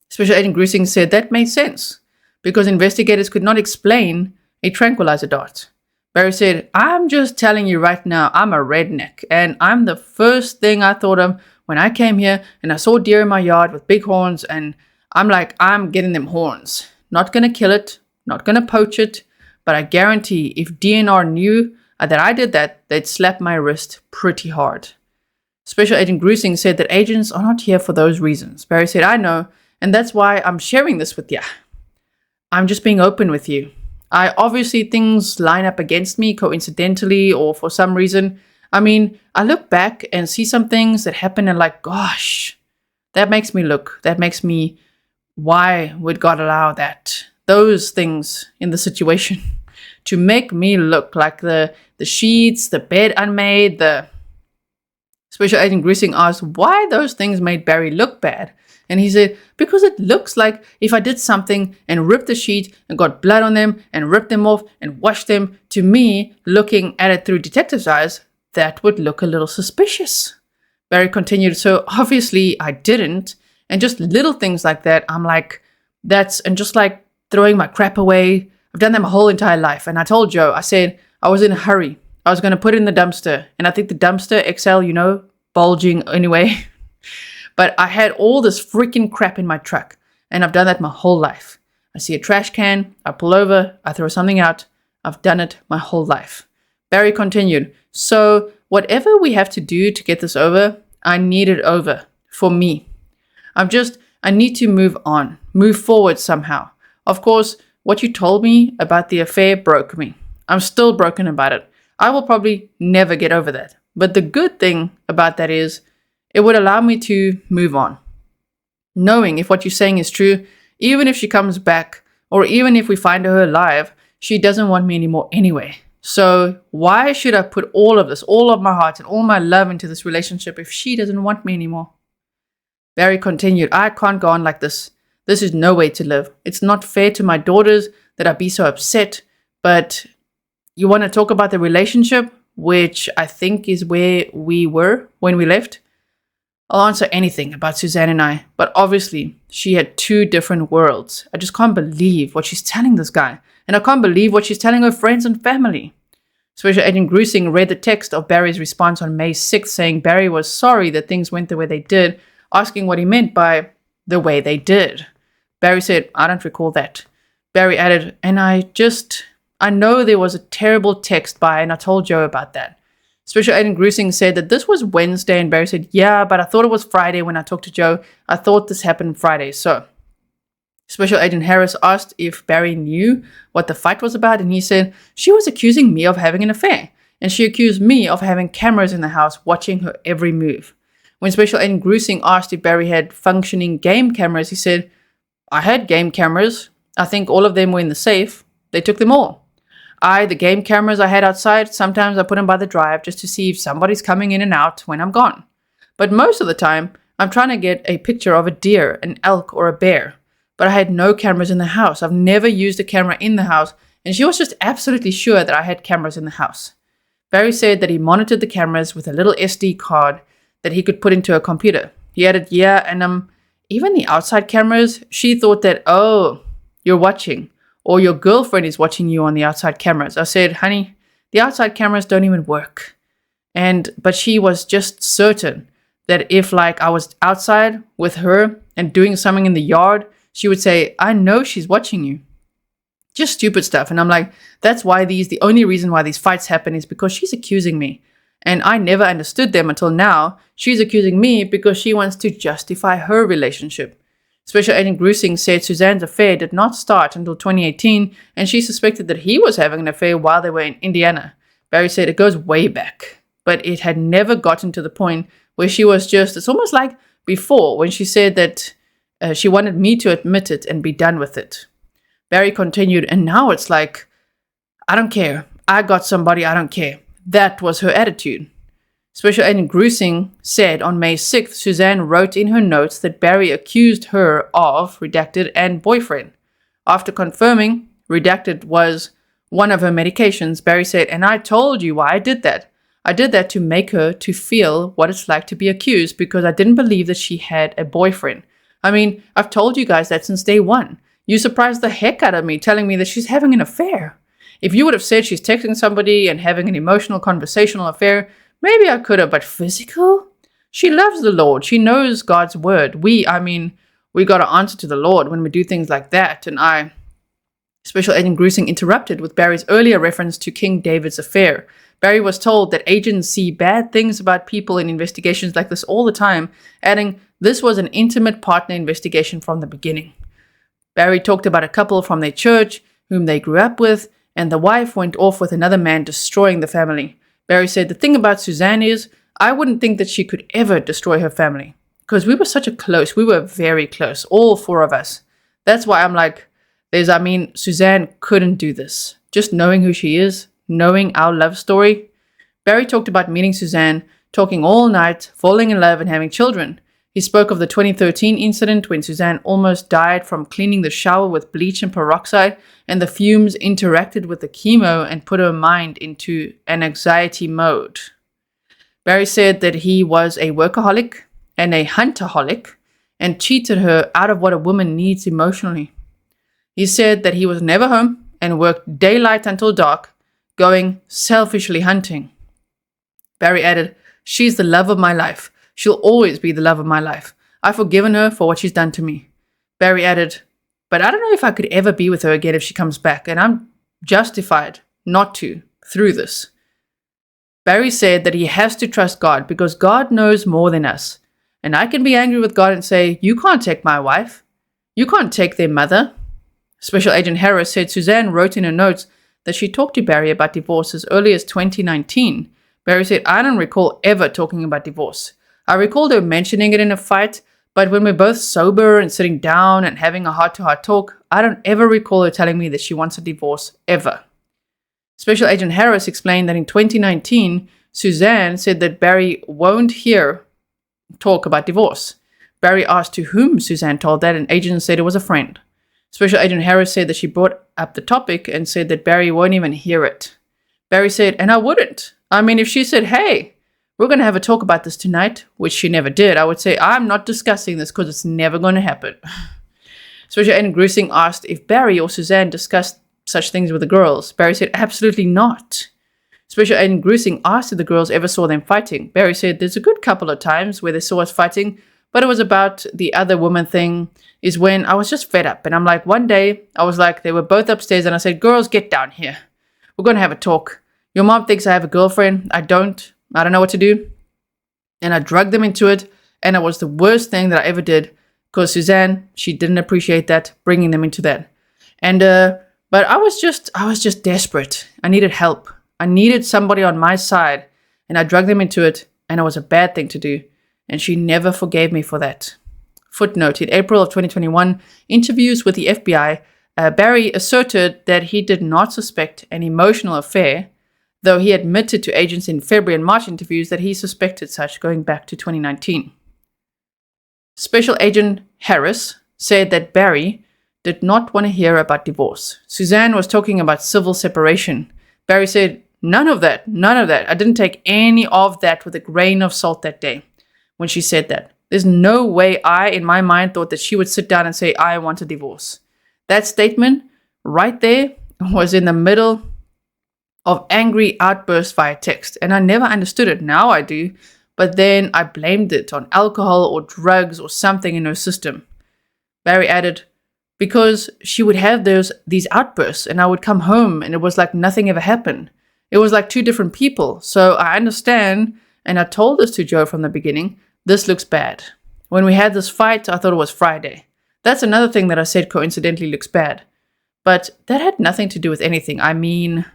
Special Agent Grusing said that made sense, because investigators could not explain a tranquilizer dart. Barry said, I'm just telling you right now, I'm a redneck, and I'm the first thing I thought of when I came here and I saw deer in my yard with big horns, and I'm like, I'm getting them horns. Not going to kill it, not going to poach it, but I guarantee if DNR knew that I did that, they'd slap my wrist pretty hard. Special Agent Grusing said that agents are not here for those reasons. Barry said, I know, and that's why I'm sharing this with you. I'm just being open with you. I obviously things line up against me coincidentally or for some reason. I mean, I look back and see some things that happen and like, gosh, that makes me, why would God allow that? Those things in the situation to make me look like the sheets, the bed unmade, the Special Agent Grusing asked why those things made Barry look bad. And he said, because it looks like if I did something and ripped the sheet and got blood on them and ripped them off and washed them, to me, looking at it through detective's eyes, that would look a little suspicious. Barry continued, so obviously I didn't. And just little things like that, I'm like, and just like throwing my crap away. I've done that my whole entire life. And I told Joe, I said, I was in a hurry. I was going to put it in the dumpster. And I think the dumpster, XL, bulging anyway. But I had all this freaking crap in my truck, and I've done that my whole life. I see a trash can, I pull over, I throw something out. I've done it my whole life. Barry continued, so whatever we have to do to get this over, I need it over for me. I need to move on, move forward somehow. Of course, what you told me about the affair broke me. I'm still broken about it. I will probably never get over that. But the good thing about that is, it would allow me to move on. Knowing if what you're saying is true, even if she comes back, or even if we find her alive, she doesn't want me anymore anyway. So why should I put all of this, all of my heart and all my love into this relationship if she doesn't want me anymore? Barry continued, I can't go on like this. This is no way to live. It's not fair to my daughters that I be so upset. But you want to talk about the relationship, which I think is where we were when we left? I'll answer anything about Suzanne and I, but obviously she had 2 different worlds. I just can't believe what she's telling this guy, and I can't believe what she's telling her friends and family. Special Agent Grusing read the text of Barry's response on May 6th, saying Barry was sorry that things went the way they did, asking what he meant by the way they did. Barry said, I don't recall that. Barry added, and I know there was a terrible text by, and I told Joe about that. Special Agent Grusing said that this was Wednesday, and Barry said, yeah, but I thought it was Friday when I talked to Joe. I thought this happened Friday. So Special Agent Harris asked if Barry knew what the fight was about, and he said, she was accusing me of having an affair, and she accused me of having cameras in the house watching her every move. When Special Agent Grusing asked if Barry had functioning game cameras, he said, I had game cameras. I think all of them were in the safe. They took them all. The game cameras I had outside, sometimes I put them by the drive just to see if somebody's coming in and out when I'm gone. But most of the time, I'm trying to get a picture of a deer, an elk, or a bear. But I had no cameras in the house. I've never used a camera in the house, and she was just absolutely sure that I had cameras in the house. Barry said that he monitored the cameras with a little SD card that he could put into a computer. He added, yeah, and even the outside cameras, she thought that, oh, you're watching, or your girlfriend is watching you on the outside cameras. I said, honey, the outside cameras don't even work. But she was just certain that if like I was outside with her and doing something in the yard, she would say, I know she's watching you. Just stupid stuff. And I'm like, that's why the only reason why these fights happen is because she's accusing me. And I never understood them until now. She's accusing me because she wants to justify her relationship. Special Agent Grizzly said Suzanne's affair did not start until 2018, and she suspected that he was having an affair while they were in Indiana. Barry said it goes way back, but it had never gotten to the point where she was just, it's almost like before when she said that she wanted me to admit it and be done with it. Barry continued, and now it's like, I don't care. I got somebody, I don't care. That was her attitude. Special Agent Grizzly said on May 6th, Suzanne wrote in her notes that Barry accused her of redacted and boyfriend. After confirming redacted was one of her medications, Barry said, and I told you why I did that. I did that to make her to feel what it's like to be accused because I didn't believe that she had a boyfriend. I mean, I've told you guys that since day one. You surprised the heck out of me telling me that she's having an affair. If you would have said she's texting somebody and having an emotional conversational affair, maybe I could have, but physical? She loves the Lord. She knows God's word. We got to answer to the Lord when we do things like that. And Special Agent Grizzly interrupted with Barry's earlier reference to King David's affair. Barry was told that agents see bad things about people in investigations like this all the time, adding, this was an intimate partner investigation from the beginning. Barry talked about a couple from their church whom they grew up with, and the wife went off with another man, destroying the family. Barry said, the thing about Suzanne is, I wouldn't think that she could ever destroy her family. Because we were very close, all four of us. That's why I'm like, Suzanne couldn't do this. Just knowing who she is, knowing our love story. Barry talked about meeting Suzanne, talking all night, falling in love and having children. He spoke of the 2013 incident when Suzanne almost died from cleaning the shower with bleach and peroxide, and the fumes interacted with the chemo and put her mind into an anxiety mode. Barry said that he was a workaholic and a hunterholic and cheated her out of what a woman needs emotionally. He said that he was never home and worked daylight until dark, going selfishly hunting. Barry added, she's the love of my life. She'll always be the love of my life. I've forgiven her for what she's done to me. Barry added, but I don't know if I could ever be with her again if she comes back, and I'm justified not to through this. Barry said that he has to trust God because God knows more than us. And I can be angry with God and say, you can't take my wife. You can't take their mother. Special Agent Harris said Suzanne wrote in her notes that she talked to Barry about divorce as early as 2019. Barry said, I don't recall ever talking about divorce. I recalled her mentioning it in a fight, but when we're both sober and sitting down and having a heart-to-heart talk, I don't ever recall her telling me that she wants a divorce, ever. Special Agent Harris explained that in 2019, Suzanne said that Barry won't hear talk about divorce. Barry asked to whom Suzanne told that, and agent said it was a friend. Special Agent Harris said that she brought up the topic and said that Barry won't even hear it. Barry said, and I wouldn't. I mean, if she said, hey, we're going to have a talk about this tonight, which she never did, I would say, I'm not discussing this because it's never going to happen. Special Agent Grizzly asked if Barry or Suzanne discussed such things with the girls. Barry said, absolutely not. Special Agent Grizzly asked if the girls ever saw them fighting. Barry said, there's a good couple of times where they saw us fighting, but it was about the other woman thing, is when I was just fed up. And I'm like, one day, I was like, they were both upstairs, and I said, girls, get down here. We're going to have a talk. Your mom thinks I have a girlfriend. I don't. I don't know what to do. And I dragged them into it, and it was the worst thing that I ever did, because Suzanne, she didn't appreciate that, bringing them into that. And but I was just desperate. I needed help. I needed somebody on my side, and I dragged them into it, and it was a bad thing to do, and she never forgave me for that. Footnote: in April of 2021, interviews with the FBI, Barry asserted that he did not suspect an emotional affair, though he admitted to agents in February and March interviews that he suspected such going back to 2019. Special Agent Harris said that Barry did not want to hear about divorce. Suzanne was talking about civil separation. Barry said, none of that. None of that. I didn't take any of that with a grain of salt that day when she said that. There's no way I, in my mind, thought that she would sit down and say, I want a divorce. That statement right there was in the middle of angry outbursts via text, and I never understood it. Now I do, but then I blamed it on alcohol or drugs or something in her system. Barry added, because she would have these outbursts, and I would come home and it was like nothing ever happened. It was like two different people. So I understand, and I told this to Joe from the beginning, this looks bad. When we had this fight, I thought it was Friday. That's another thing that I said coincidentally looks bad. But that had nothing to do with anything. I mean,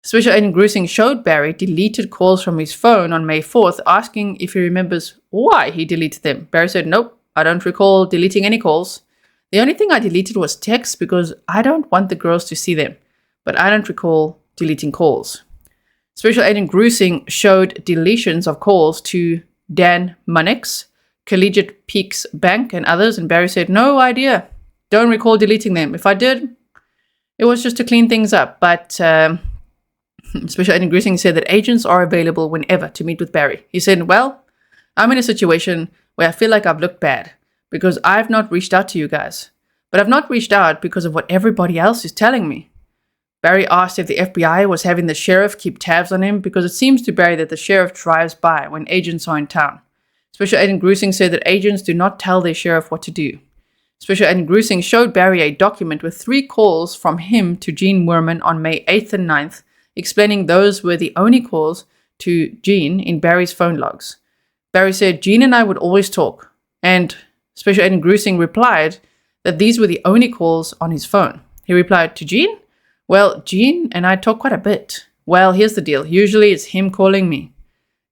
Special Agent Grizzly showed Barry deleted calls from his phone on May 4th, asking if he remembers why he deleted them. Barry said, nope, I don't recall deleting any calls. The only thing I deleted was texts because I don't want the girls to see them. But I don't recall deleting calls. Special Agent Grizzly showed deletions of calls to Dan Munnix, Collegiate Peaks Bank, and others, and Barry said, no idea. Don't recall deleting them. If I did, it was just to clean things up. But Special Agent Grizzly said that agents are available whenever to meet with Barry. He said, well, I'm in a situation where I feel like I've looked bad because I've not reached out to you guys. But I've not reached out because of what everybody else is telling me. Barry asked if the FBI was having the sheriff keep tabs on him because it seems to Barry that the sheriff drives by when agents are in town. Special Agent Grizzly said that agents do not tell their sheriff what to do. Special Agent Grizzly showed Barry a document with 3 calls from him to Gene Moorman on May 8th and 9th, explaining those were the only calls to Gene in Barry's phone logs. Barry said, Gene and I would always talk, and Special Agent Grizzly replied that these were the only calls on his phone. He replied, to Gene? Well, Gene and I talk quite a bit. Well, here's the deal. Usually it's him calling me.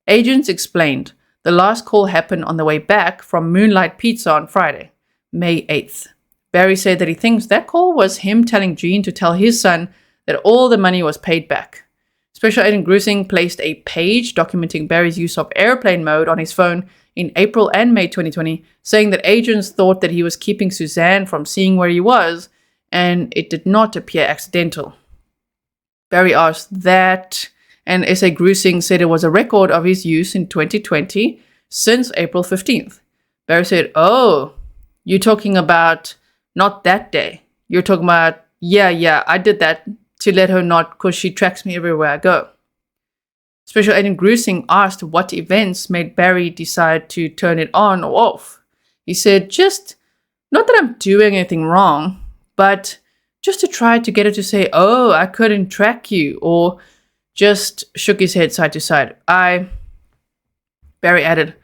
Agents explained the last call happened on the way back from Moonlight Pizza on Friday, May 8th. Barry said that he thinks that call was him telling Gene to tell his son that all the money was paid back. Special Agent Grizzly placed a page documenting Barry's use of airplane mode on his phone in April and May 2020, saying that agents thought that he was keeping Suzanne from seeing where he was, and it did not appear accidental. Barry asked that, and S.A. Grizzly said it was a record of his use in 2020 since April 15th. Barry said, oh, you're talking about not that day. You're talking about, yeah, I did that to let her not because she tracks me everywhere I go. Special Agent Grizzly asked what events made Barry decide to turn it on or off. He said, just, not that I'm doing anything wrong, but just to try to get her to say, oh, I couldn't track you, or just shook his head side to side. Barry added,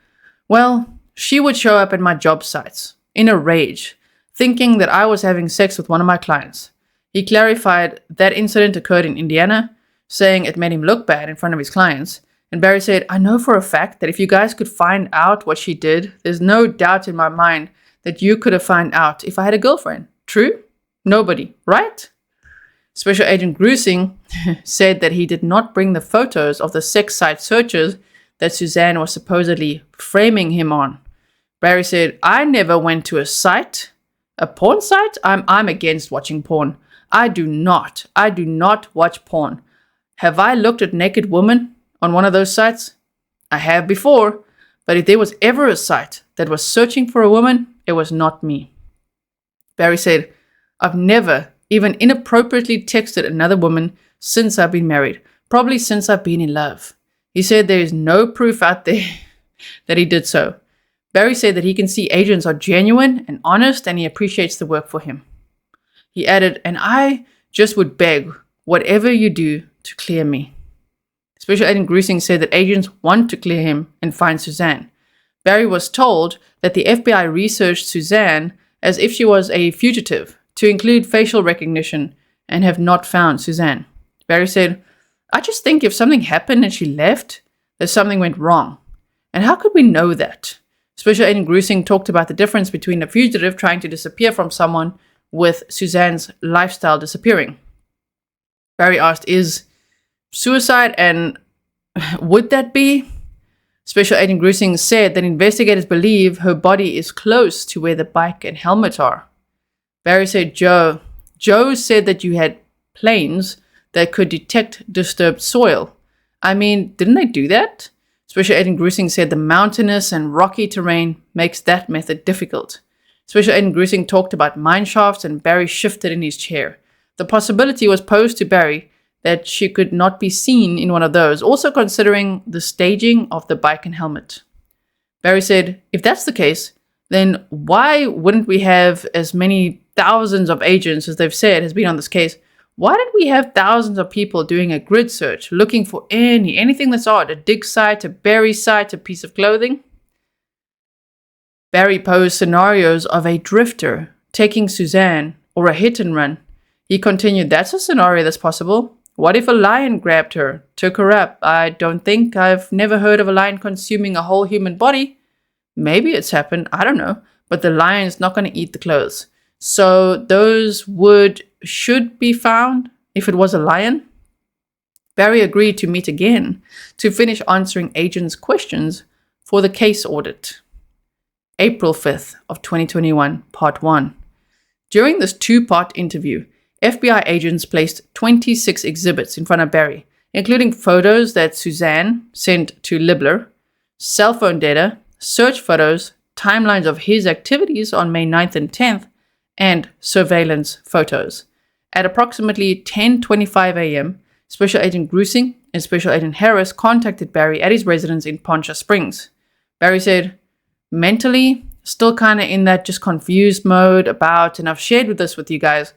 well, she would show up at my job sites in a rage, thinking that I was having sex with one of my clients. He clarified that incident occurred in Indiana, saying it made him look bad in front of his clients. And Barry said, I know for a fact that if you guys could find out what she did, there's no doubt in my mind that you could have found out if I had a girlfriend. True? Nobody, right? Special Agent Grizzly said that he did not bring the photos of the sex site searches that Suzanne was supposedly framing him on. Barry said, I never went to a site. A porn site? I'm against watching porn. I do not watch porn. Have I looked at naked women on one of those sites? I have before, but if there was ever a site that was searching for a woman, it was not me. Barry said, I've never even inappropriately texted another woman since I've been married, probably since I've been in love. He said there is no proof out there that he did so. Barry said that he can see agents are genuine and honest and he appreciates the work for him. He added, and I just would beg whatever you do to clear me. Special Agent Grizzly said that agents want to clear him and find Suzanne. Barry was told that the FBI researched Suzanne as if she was a fugitive to include facial recognition and have not found Suzanne. Barry said, I just think if something happened and she left, that something went wrong. And how could we know that? Special Agent Grizzly talked about the difference between a fugitive trying to disappear from someone with Suzanne's lifestyle disappearing. Barry asked, is suicide, and would that be? Special Agent Grizzly said that investigators believe her body is close to where the bike and helmet are. Barry said, Joe said that you had planes that could detect disturbed soil. I mean, didn't they do that? Special Agent Grussing said the mountainous and rocky terrain makes that method difficult. Special Agent Grussing talked about mine shafts, and Barry shifted in his chair. The possibility was posed to Barry that she could not be seen in one of those, also considering the staging of the bike and helmet. Barry said, if that's the case, then why wouldn't we have as many thousands of agents as they've said has been on this case? Why did we have thousands of people doing a grid search, looking for anything that's odd, a dig site, a bury site, a piece of clothing? Barry posed scenarios of a drifter taking Suzanne or a hit and run. He continued, that's a scenario that's possible. What if a lion grabbed her, took her up? I've never heard of a lion consuming a whole human body. Maybe it's happened, I don't know, but the lion's not going to eat the clothes. So those should be found if it was a lion. Barry agreed to meet again to finish answering agents' questions for the case audit. April 5th of 2021, Part 1. During this two-part interview, FBI agents placed 26 exhibits in front of Barry, including photos that Suzanne sent to Libler, cell phone data, search photos, timelines of his activities on May 9th and 10th, and surveillance photos. At approximately 10:25 a.m., Special Agent Grussing and Special Agent Harris contacted Barry at his residence in Poncha Springs. Barry said, mentally, still kind of in that just confused mode about, and I've shared with you guys,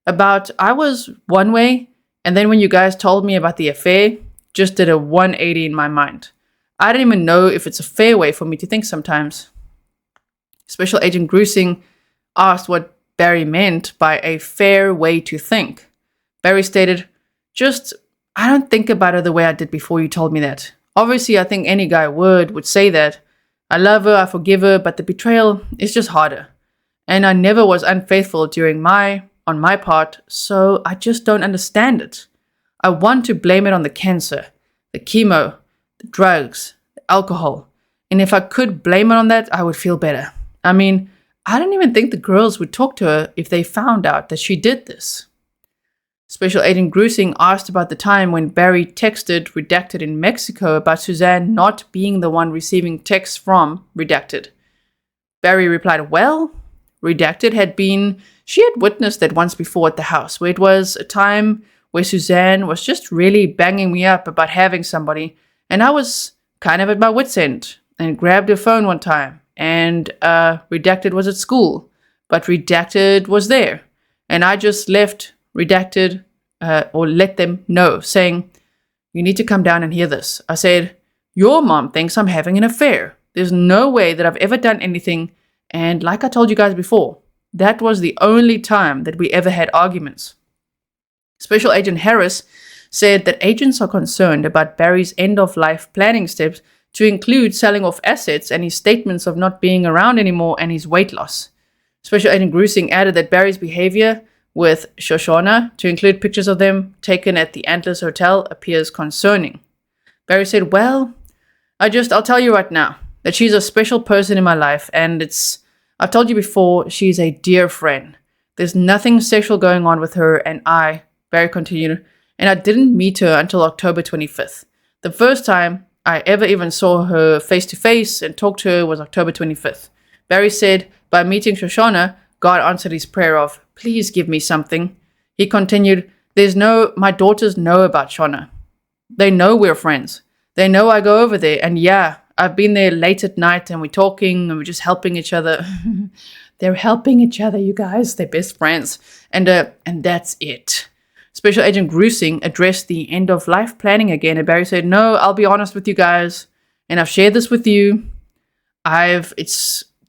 about I was one way, and then when you guys told me about the affair, just did a 180 in my mind. I don't even know if it's a fair way for me to think sometimes. Special Agent Grussing asked what Barry meant by a fair way to think. Barry stated, I don't think about her the way I did before you told me that. Obviously, I think any guy would say that. I love her, I forgive her, but the betrayal is just harder. And I never was unfaithful on my part, so I just don't understand it. I want to blame it on the cancer, the chemo, the drugs, the alcohol. And if I could blame it on that, I would feel better. I mean, I don't even think the girls would talk to her if they found out that she did this. Special Agent Grussing asked about the time when Barry texted Redacted in Mexico about Suzanne not being the one receiving texts from Redacted. Barry replied, well, Redacted she had witnessed that once before at the house, where it was a time where Suzanne was just really banging me up about having somebody, and I was kind of at my wit's end, and grabbed her phone one time, and Redacted was at school, but Redacted was there, and I just left Redacted, or let them know, saying, you need to come down and hear this. I said, your mom thinks I'm having an affair. There's no way that I've ever done anything, and like I told you guys before, that was the only time that we ever had arguments. Special Agent Harris said that agents are concerned about Barry's end-of-life planning steps to include selling off assets and his statements of not being around anymore and his weight loss. Special Agent Grussing added that Barry's behavior with Shoshana, to include pictures of them taken at the Antlers Hotel, appears concerning. Barry said, well, I'll tell you right now that she's a special person in my life, and I've told you before, she's a dear friend. There's nothing sexual going on with her, and Barry continued, and I didn't meet her until October 25th. The first time I ever even saw her face-to-face and talked to her was October 25th. Barry said, by meeting Shoshana, God answered his prayer of, please give me something. He continued, my daughters know about Shona. They know we're friends. They know I go over there, and yeah, I've been there late at night, and we're talking, and we're just helping each other. They're helping each other, you guys. They're best friends. And that's it. Special Agent Grussing addressed the end-of-life planning again, and Barry said, no, I'll be honest with you guys, and I've shared this with you.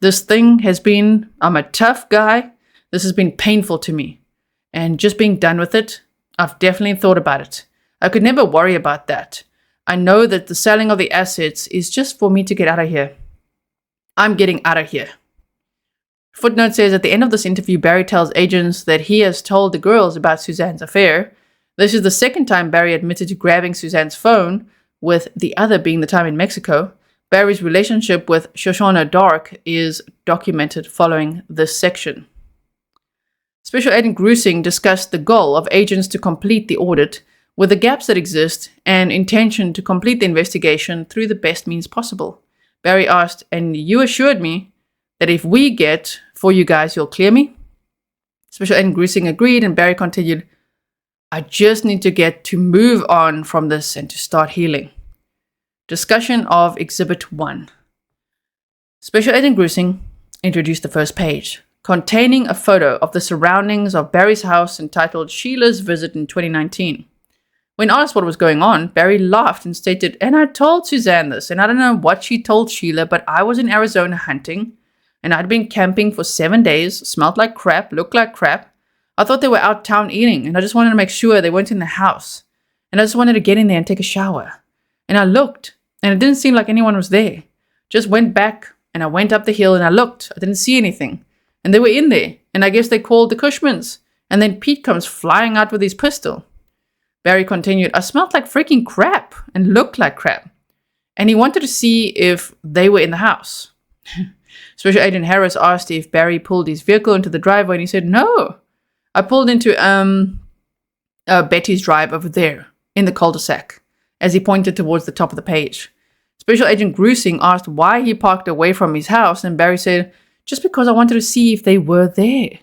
This thing has been, I'm a tough guy. This has been painful to me. And just being done with it, I've definitely thought about it. I could never worry about that. I know that the selling of the assets is just for me to get out of here. I'm getting out of here. Footnote says at the end of this interview, Barry tells agents that he has told the girls about Suzanne's affair. This is the second time Barry admitted to grabbing Suzanne's phone, with the other being the time in Mexico. Barry's relationship with Shoshana Dark is documented following this section. Special Agent Grusing discussed the goal of agents to complete the audit with the gaps that exist and intention to complete the investigation through the best means possible. Barry asked, "And you assured me that if we get for you guys, you'll clear me?" Special Agent Grusing agreed, and Barry continued, "I just need to get to move on from this and to start healing." Discussion of Exhibit 1. Special Agent Grusing introduced the first page, containing a photo of the surroundings of Barry's house entitled Sheila's Visit in 2019. When asked what was going on, Barry laughed and stated, "And I told Suzanne this, and I don't know what she told Sheila, but I was in Arizona hunting, and I'd been camping for 7 days, smelled like crap, looked like crap. I thought they were out town eating, and I just wanted to make sure they weren't in the house. And I just wanted to get in there and take a shower. And I looked, and it didn't seem like anyone was there. Just went back, and I went up the hill, and I looked. I didn't see anything. And they were in there, and I guess they called the Cushmans. And then Pete comes flying out with his pistol." Barry continued, "I smelled like freaking crap and looked like crap. And he wanted to see if they were in the house." Special Agent Harris asked if Barry pulled his vehicle into the driveway, and he said, "No, I pulled into Betty's drive over there in the cul-de-sac," as he pointed towards the top of the page. Special Agent Grusing asked why he parked away from his house, and Barry said, "Just because I wanted to see if they were there."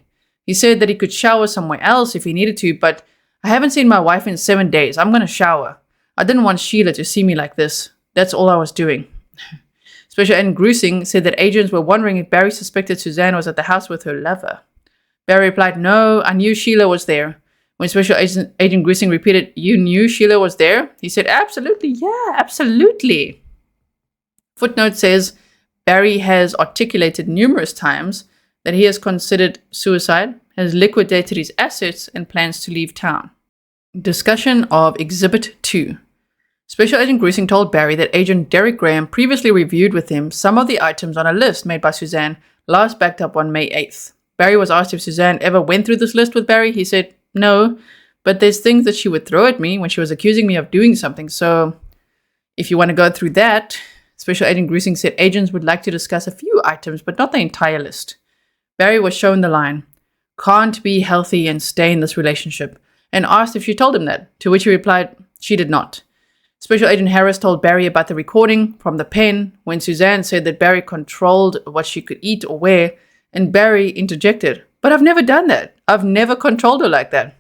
He said that he could shower somewhere else if he needed to, but "I haven't seen my wife in 7 days. I'm going to shower. I didn't want Sheila to see me like this. That's all I was doing." Special Agent Grusing said that agents were wondering if Barry suspected Suzanne was at the house with her lover. Barry replied, "No, I knew Sheila was there." When Special Agent Grusing repeated, "You knew Sheila was there?" he said, "Absolutely, yeah, absolutely." Footnote says Barry has articulated numerous times that he has considered suicide, has liquidated his assets, and plans to leave town. Discussion of Exhibit 2. Special Agent Grusing told Barry that Agent Derek Graham previously reviewed with him some of the items on a list made by Suzanne, last backed up on May 8th. Barry was asked if Suzanne ever went through this list with Barry. He said, "No, but there's things that she would throw at me when she was accusing me of doing something, so if you want to go through that." Special Agent Grusing said agents would like to discuss a few items, but not the entire list. Barry was shown the line, "Can't be healthy and stay in this relationship," and asked if she told him that, to which he replied, "She did not." Special Agent Harris told Barry about the recording from the pen when Suzanne said that Barry controlled what she could eat or wear, and Barry interjected, "But I've never done that. I've never controlled her like that."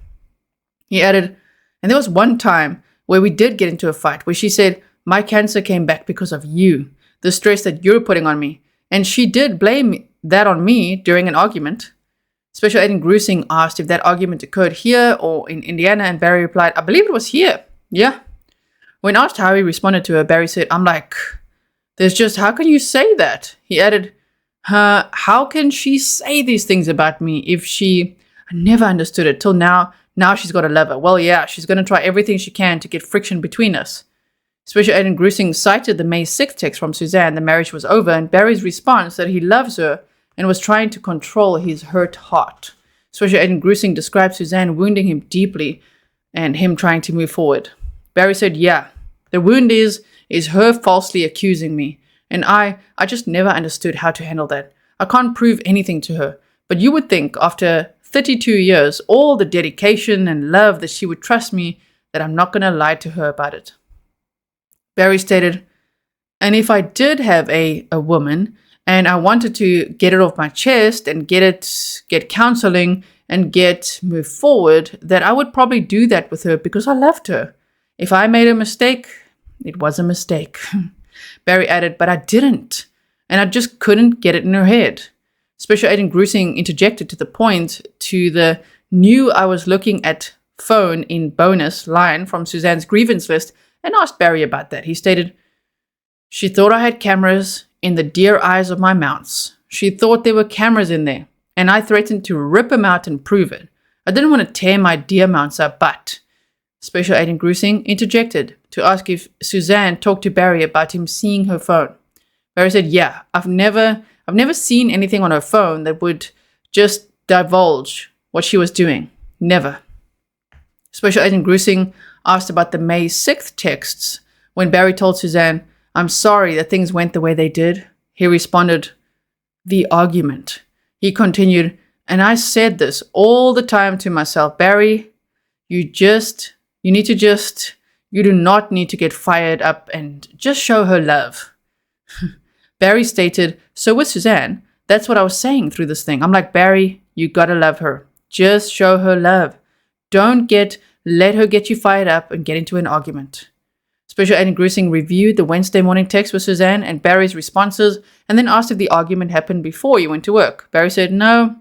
He added, "And there was one time where we did get into a fight where she said, 'My cancer came back because of you, the stress that you're putting on me.' And she did blame that on me during an argument." Special Agent Grusing asked if that argument occurred here or in Indiana, and Barry replied, "I believe it was here. Yeah." When asked how he responded to her, Barry said, "I'm like, there's just, how can you say that?" He added, "How can she say these things about me if she, I never understood it till now. Now she's got a lover. Well, yeah, she's going to try everything she can to get friction between us." Special Agent Grusing cited the May 6th text from Suzanne, the marriage was over, and Barry's response that he loves her and was trying to control his hurt heart. Special Agent Grusing described Suzanne wounding him deeply and him trying to move forward. Barry said, "Yeah, the wound is her falsely accusing me, and I just never understood how to handle that. I can't prove anything to her, but you would think after 32 years, all the dedication and love that she would trust me, that I'm not going to lie to her about it." Barry stated, "And if I did have a woman and I wanted to get it off my chest and get counseling and move forward, that I would probably do that with her because I loved her. If I made a mistake, it was a mistake." Barry added, "But I didn't, and I just couldn't get it in her head." Special Agent Grusing interjected to the point to the "knew I was looking at phone in bonus" line from Suzanne's grievance list and asked Barry about that. He stated, "She thought I had cameras in the deer eyes of my mounts. She thought there were cameras in there, and I threatened to rip them out and prove it. I didn't want to tear my deer mounts up, but..." Special Agent Grusing interjected to ask if Suzanne talked to Barry about him seeing her phone. Barry said, "Yeah, I've never seen anything on her phone that would just divulge what she was doing. Never." Special Agent Grusing asked about the May 6th texts when Barry told Suzanne, "I'm sorry that things went the way they did." He responded, "The argument." He continued, And I said this all the time to myself, Barry, you do not need to get fired up and just show her love. Barry stated, so with Suzanne, that's what I was saying through this thing. I'm like, Barry, you gotta love her. Just show her love. Don't let her get you fired up and get into an argument. Special Agent Grussing reviewed the Wednesday morning text with Suzanne and Barry's responses and then asked if the argument happened before you went to work. Barry said, no,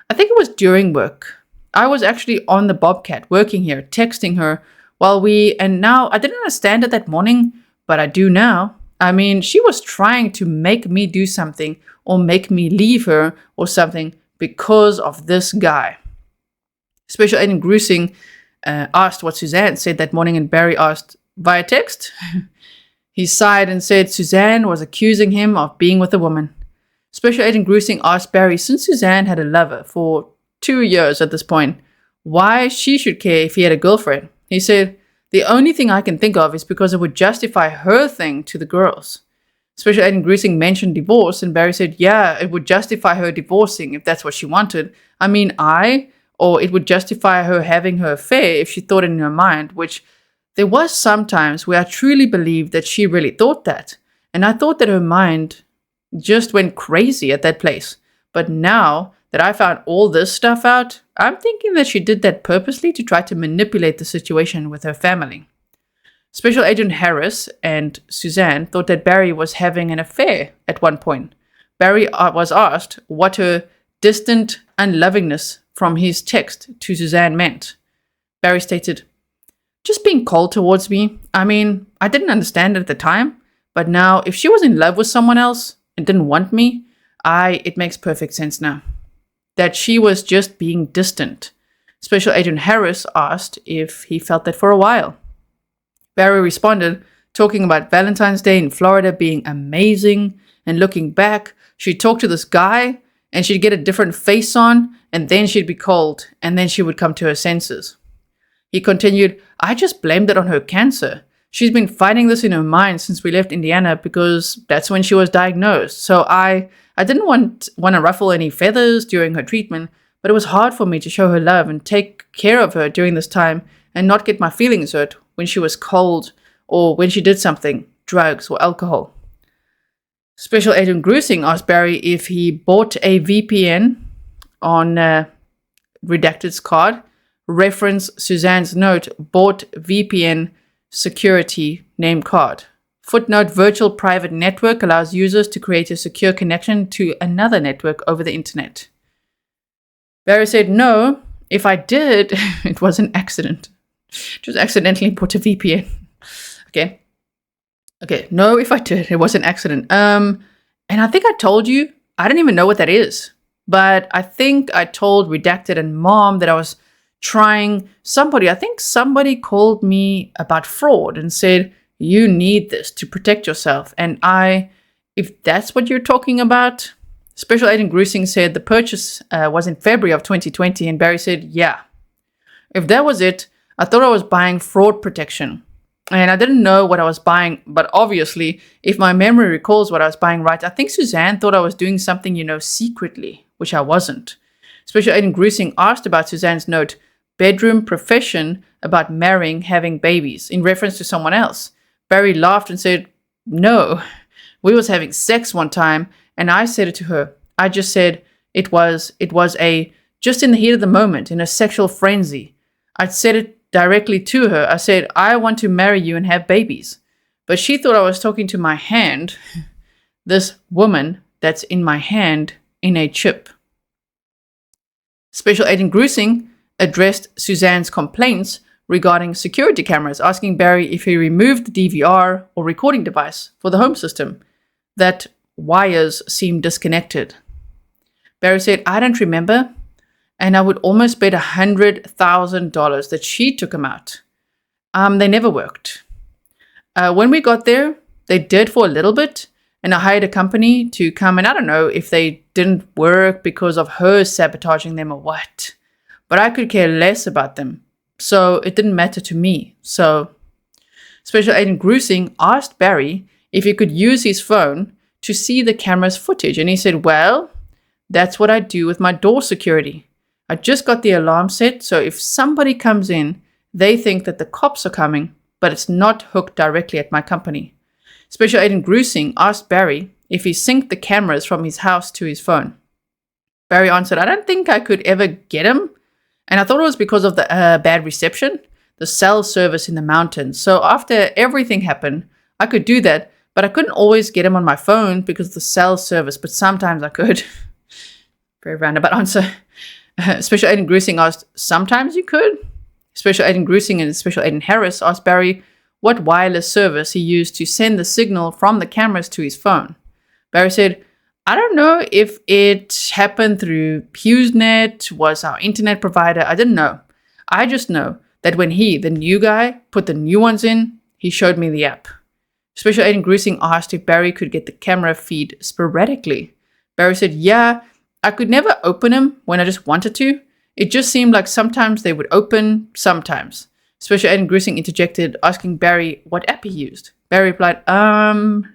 I think it was during work. I was actually on the Bobcat working here, texting her and now I didn't understand it that morning, but I do now. I mean, she was trying to make me do something or make me leave her or something because of this guy. Special Agent Grussing asked what Suzanne said that morning, and Barry asked via text. He sighed and said Suzanne was accusing him of being with a woman. Special Agent Grussing asked Barry, since Suzanne had a lover for 2 years at this point, why she should care if he had a girlfriend. He said, the only thing I can think of is because it would justify her thing to the girls. Special Agent Grussing mentioned divorce, and Barry said, yeah, it would justify her divorcing if that's what she wanted. I mean, or it would justify her having her affair if she thought it in her mind, which there was sometimes where I truly believed that she really thought that. And I thought that her mind just went crazy at that place. But now that I found all this stuff out, I'm thinking that she did that purposely to try to manipulate the situation with her family. Special Agent Harris and Suzanne thought that Barry was having an affair at one point. Barry was asked what her distant unlovingness from his text to Suzanne meant. Barry stated, just being cold towards me. I mean, I didn't understand it at the time, but now if she was in love with someone else and didn't want me, it makes perfect sense now. That she was just being distant. Special Agent Harris asked if he felt that for a while. Barry responded, talking about Valentine's Day in Florida being amazing, and looking back, she'd talk to this guy, and she'd get a different face on, and then she'd be cold, and then she would come to her senses. He continued, I just blamed it on her cancer. She's been fighting this in her mind since we left Indiana because that's when she was diagnosed. So I didn't want to ruffle any feathers during her treatment, but it was hard for me to show her love and take care of her during this time and not get my feelings hurt when she was cold or when she did something, drugs or alcohol. Special Agent Grussing asked Barry if he bought a VPN on Redacted's card. Reference Suzanne's note, bought VPN security name card. Footnote, virtual private network allows users to create a secure connection to another network over the internet. Barry said, no, if I did, it was an accident. Just accidentally put a VPN. Okay, no, if I did, it was an accident. And I think I told you, I don't even know what that is. But I think I told Redacted and Mom that I was trying somebody. I think somebody called me about fraud and said, you need this to protect yourself. And if that's what you're talking about, Special Agent Grussing said the purchase was in February of 2020. And Barry said, yeah. If that was it, I thought I was buying fraud protection. And I didn't know what I was buying, but obviously, if my memory recalls what I was buying right, I think Suzanne thought I was doing something, secretly, which I wasn't. Special Agent Grussing asked about Suzanne's note, bedroom profession about marrying, having babies, in reference to someone else. Barry laughed and said, no, we was having sex one time, and I said it to her. I just said it was just in the heat of the moment, in a sexual frenzy. I'd said it directly to her. I said, I want to marry you and have babies. But she thought I was talking to my hand, this woman that's in my hand in a chip. Special Agent Grussing addressed Suzanne's complaints regarding security cameras, asking Barry if he removed the DVR or recording device for the home system, that wires seemed disconnected. Barry said, I don't remember. And I would almost bet $100,000 that she took them out. They never worked. When we got there, they did for a little bit, and I hired a company to come, and I don't know if they didn't work because of her sabotaging them or what. But I could care less about them, so it didn't matter to me. So Special Agent Grussing asked Barry if he could use his phone to see the camera's footage, and he said, well, That's what I do with my door security. I just got the alarm set, so if somebody comes in, they think that the cops are coming, but it's not hooked directly at my company. Special Agent Grusing asked Barry if he synced the cameras from his house to his phone. Barry answered, I don't think I could ever get him, and I thought it was because of the bad reception, the cell service in the mountains. So after everything happened, I could do that, but I couldn't always get him on my phone because of the cell service, but sometimes I could. Very roundabout answer. Special Agent Grusing asked, sometimes you could? Special Agent Grusing and Special Agent Harris asked Barry what wireless service he used to send the signal from the cameras to his phone. Barry said, I don't know if it happened through HughesNet, was our internet provider. I didn't know. I just know that when he, the new guy, put the new ones in, he showed me the app. Special Agent Grusing asked if Barry could get the camera feed sporadically. Barry said, yeah, I could never open them when I just wanted to. It just seemed like sometimes they would open, sometimes. Special Agent Grusing interjected, asking Barry what app he used. Barry replied,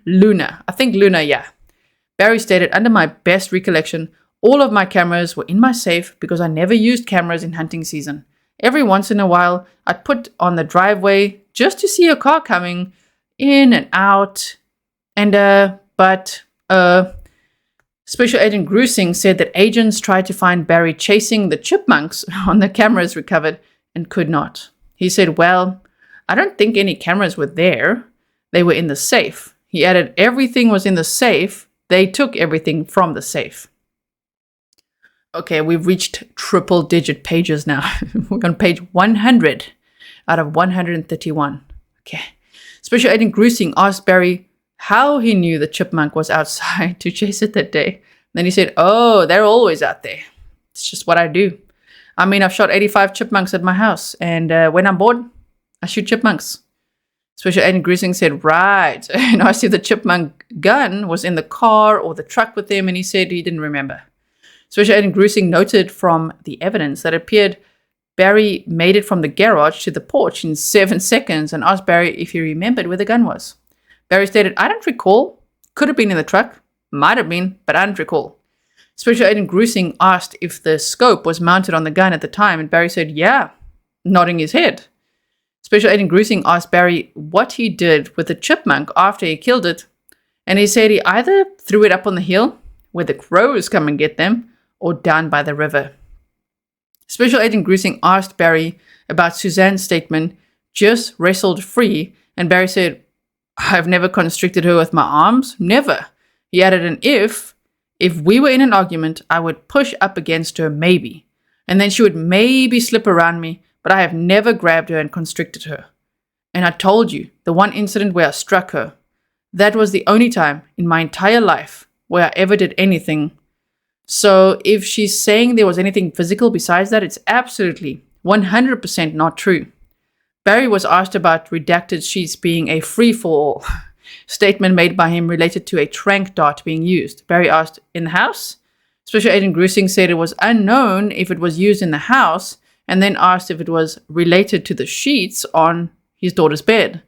Luna. I think Luna, yeah. Barry stated, under my best recollection, all of my cameras were in my safe because I never used cameras in hunting season. Every once in a while, I'd put on the driveway just to see a car coming in and out. But Special Agent Grusing said that agents tried to find Barry chasing the chipmunks on the cameras recovered and could not. He said, well, I don't think any cameras were there. They were in the safe. He added, everything was in the safe. They took everything from the safe. Okay, we've reached triple-digit pages now. We're on page 100 out of 131. Okay. Special Agent Grusing asked Barry how he knew the chipmunk was outside to chase it that day. Then he said, oh, they're always out there. It's just what I do. I mean, I've shot 85 chipmunks at my house, and when I'm bored, I shoot chipmunks. Special Agent Grusing said, right. And I asked if the chipmunk gun was in the car or the truck with him, and he said he didn't remember. Special Agent Grusing noted from the evidence that it appeared Barry made it from the garage to the porch in 7 seconds and asked Barry if he remembered where the gun was. Barry stated, I don't recall. Could have been in the truck. Might have been, but I don't recall. Special Agent Grusing asked if the scope was mounted on the gun at the time, and Barry said, yeah, nodding his head. Special Agent Grusing asked Barry what he did with the chipmunk after he killed it, and he said he either threw it up on the hill, where the crows come and get them, or down by the river. Special Agent Grusing asked Barry about Suzanne's statement, just wrestled free, and Barry said, I've never constricted her with my arms, never. He added an if we were in an argument, I would push up against her maybe, and then she would maybe slip around me, but I have never grabbed her and constricted her. And I told you, the one incident where I struck her, that was the only time in my entire life where I ever did anything. So if she's saying there was anything physical besides that, it's absolutely 100% not true. Barry was asked about redacted sheets being a free-for-all statement made by him related to a tranq dart being used. Barry asked, in the house? Special Agent Grusing said it was unknown if it was used in the house, and then asked if it was related to the sheets on his daughter's bed.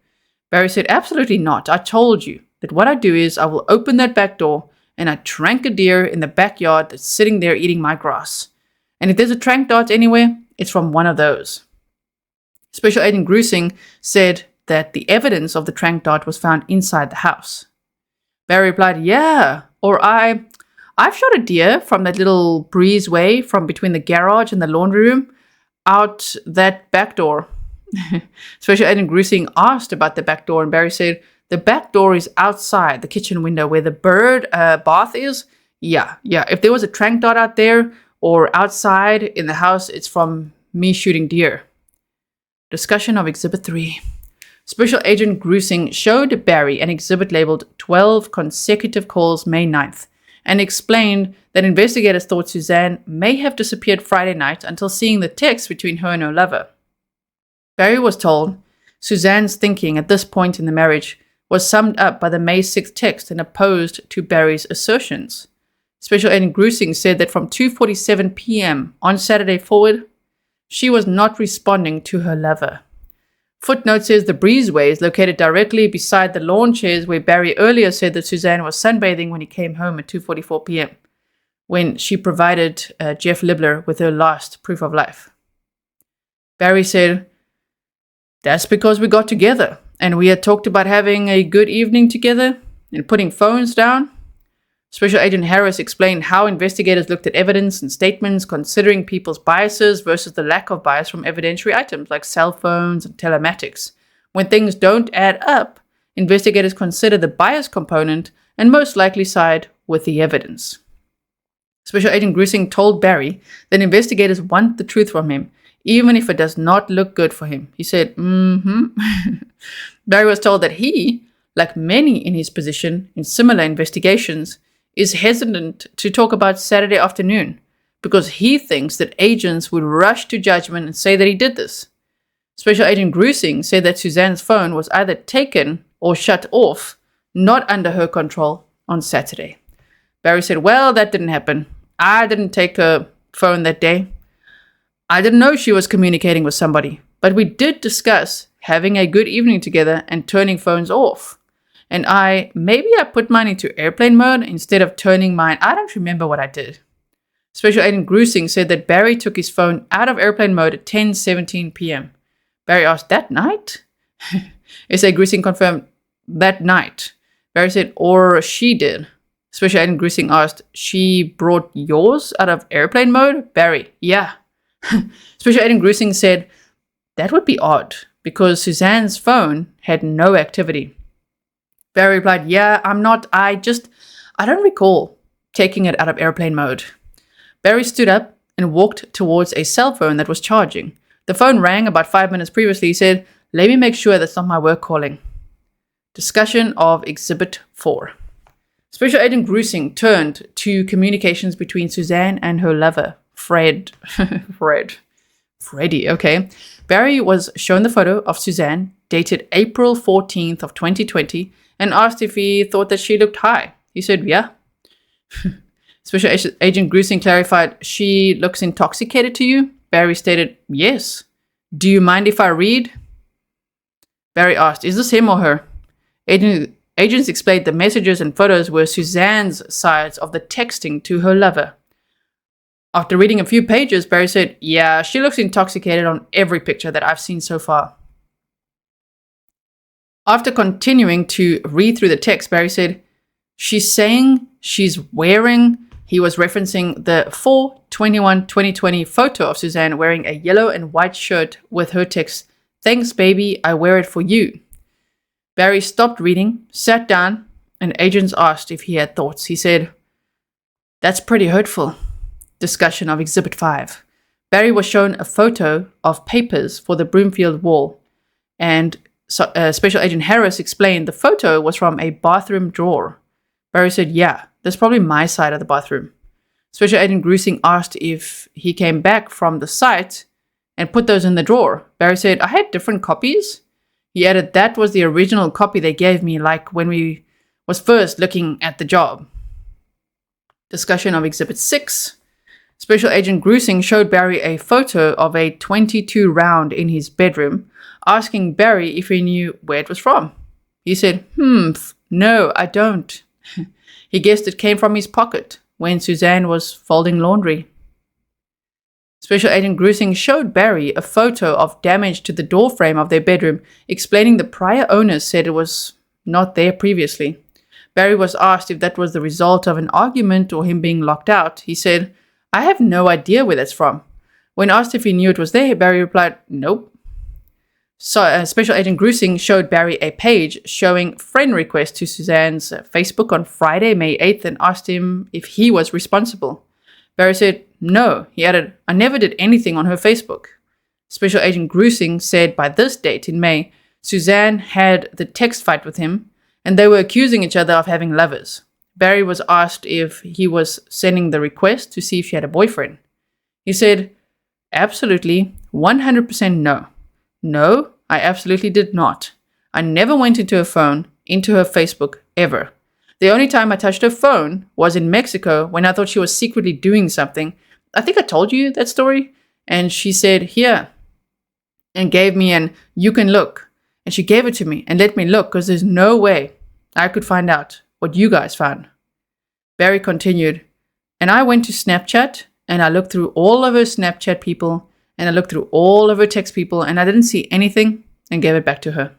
Barry said, absolutely not. I told you that what I do is I will open that back door and I tranq a deer in the backyard that's sitting there eating my grass. And if there's a tranq dart anywhere, it's from one of those. Special Agent Grusing said that the evidence of the tranq dart was found inside the house. Barry replied, yeah, or I've shot a deer from that little breezeway from between the garage and the laundry room out that back door. Special Agent Grusing asked about the back door, and Barry said, the back door is outside the kitchen window where the bird bath is. Yeah. If there was a tranq dart out there or outside in the house, it's from me shooting deer. Discussion of Exhibit 3. Special Agent Grusing showed Barry an exhibit labeled 12 consecutive calls May 9th and explained that investigators thought Suzanne may have disappeared Friday night until seeing the text between her and her lover. Barry was told Suzanne's thinking at this point in the marriage was summed up by the May 6th text and opposed to Barry's assertions. Special Agent Grusing said that from 2:47 p.m. on Saturday forward, she was not responding to her lover. Footnote says the breezeway is located directly beside the lawn chairs where Barry earlier said that Suzanne was sunbathing when he came home at 2:44 p.m. when she provided Jeff Libler with her last proof of life. Barry said, "That's because we got together and we had talked about having a good evening together and putting phones down." Special Agent Harris explained how investigators looked at evidence and statements considering people's biases versus the lack of bias from evidentiary items like cell phones and telematics. When things don't add up, investigators consider the bias component and most likely side with the evidence. Special Agent Grizzly told Barry that investigators want the truth from him, even if it does not look good for him. He said, Barry was told that he, like many in his position in similar investigations, is hesitant to talk about Saturday afternoon because he thinks that agents would rush to judgment and say that he did this. Special Agent Grusing said that Suzanne's phone was either taken or shut off, not under her control, on Saturday. Barry said, "Well, that didn't happen. I didn't take her phone that day. I didn't know she was communicating with somebody, but we did discuss having a good evening together and turning phones off. And maybe I put mine into airplane mode instead of turning mine. I don't remember what I did." Special Agent Grusing said that Barry took his phone out of airplane mode at 10:17 p.m. Barry asked, "That night?" S.A. Grusing confirmed, "That night." Barry said, "Or she did." Special Agent Grusing asked, "She brought yours out of airplane mode?" Barry, "Yeah." Special Agent Grusing said, "That would be odd because Suzanne's phone had no activity." Barry replied, "Yeah, I don't recall taking it out of airplane mode." Barry stood up and walked towards a cell phone that was charging. The phone rang about 5 minutes previously. He said, "Let me make sure that's not my work calling." Discussion of Exhibit 4. Special Agent Grusing turned to communications between Suzanne and her lover, Freddie, okay. Barry was shown the photo of Suzanne, dated April 14th of 2020, and asked if he thought that she looked high. He said, "Yeah." Special Agent Grusing clarified, "She looks intoxicated to you?" Barry stated, "Yes." "Do you mind if I read?" Barry asked, "Is this him or her?" Agents explained the messages and photos were Suzanne's sides of the texting to her lover. After reading a few pages, Barry said, "Yeah, she looks intoxicated on every picture that I've seen so far." After continuing to read through the text, Barry said, "She's saying she's wearing," he was referencing the 4/21/2020 photo of Suzanne wearing a yellow and white shirt with her text, "Thanks, baby, I wear it for you." Barry stopped reading, sat down, and agents asked if he had thoughts. He said, "That's pretty hurtful." Discussion of Exhibit 5. Barry was shown a photo of papers for the Broomfield wall, and Special Agent Harris explained the photo was from a bathroom drawer. Barry said, "Yeah, that's probably my side of the bathroom." Special Agent Grusing asked if he came back from the site and put those in the drawer. Barry said, "I had different copies." He added, "That was the original copy they gave me, like when we was first looking at the job." Discussion of Exhibit 6. Special Agent Grusing showed Barry a photo of a .22 round in his bedroom, asking Barry if he knew where it was from. He said, "No, I don't." He guessed it came from his pocket when Suzanne was folding laundry. Special Agent Grusing showed Barry a photo of damage to the door frame of their bedroom, explaining the prior owners said it was not there previously. Barry was asked if that was the result of an argument or him being locked out. He said, "I have no idea where that's from." When asked if he knew it was there, Barry replied, "Nope." So, Special Agent Grusing showed Barry a page showing friend requests to Suzanne's Facebook on Friday, May 8th, and asked him if he was responsible. Barry said, "No." He added, "I never did anything on her Facebook." Special Agent Grusing said by this date in May, Suzanne had the text fight with him, and they were accusing each other of having lovers. Barry was asked if he was sending the request to see if she had a boyfriend. He said, "Absolutely, 100% no. No, I absolutely did not. I never went into her phone, into her Facebook, ever. The only time I touched her phone was in Mexico when I thought she was secretly doing something. I think I told you that story. And she said, 'Here,' and gave me an 'you can look.' And she gave it to me and let me look because there's no way I could find out what you guys found." Barry continued, And I went to Snapchat and I looked through all of her Snapchat people and I looked through all of her text people and I didn't see anything and gave it back to her.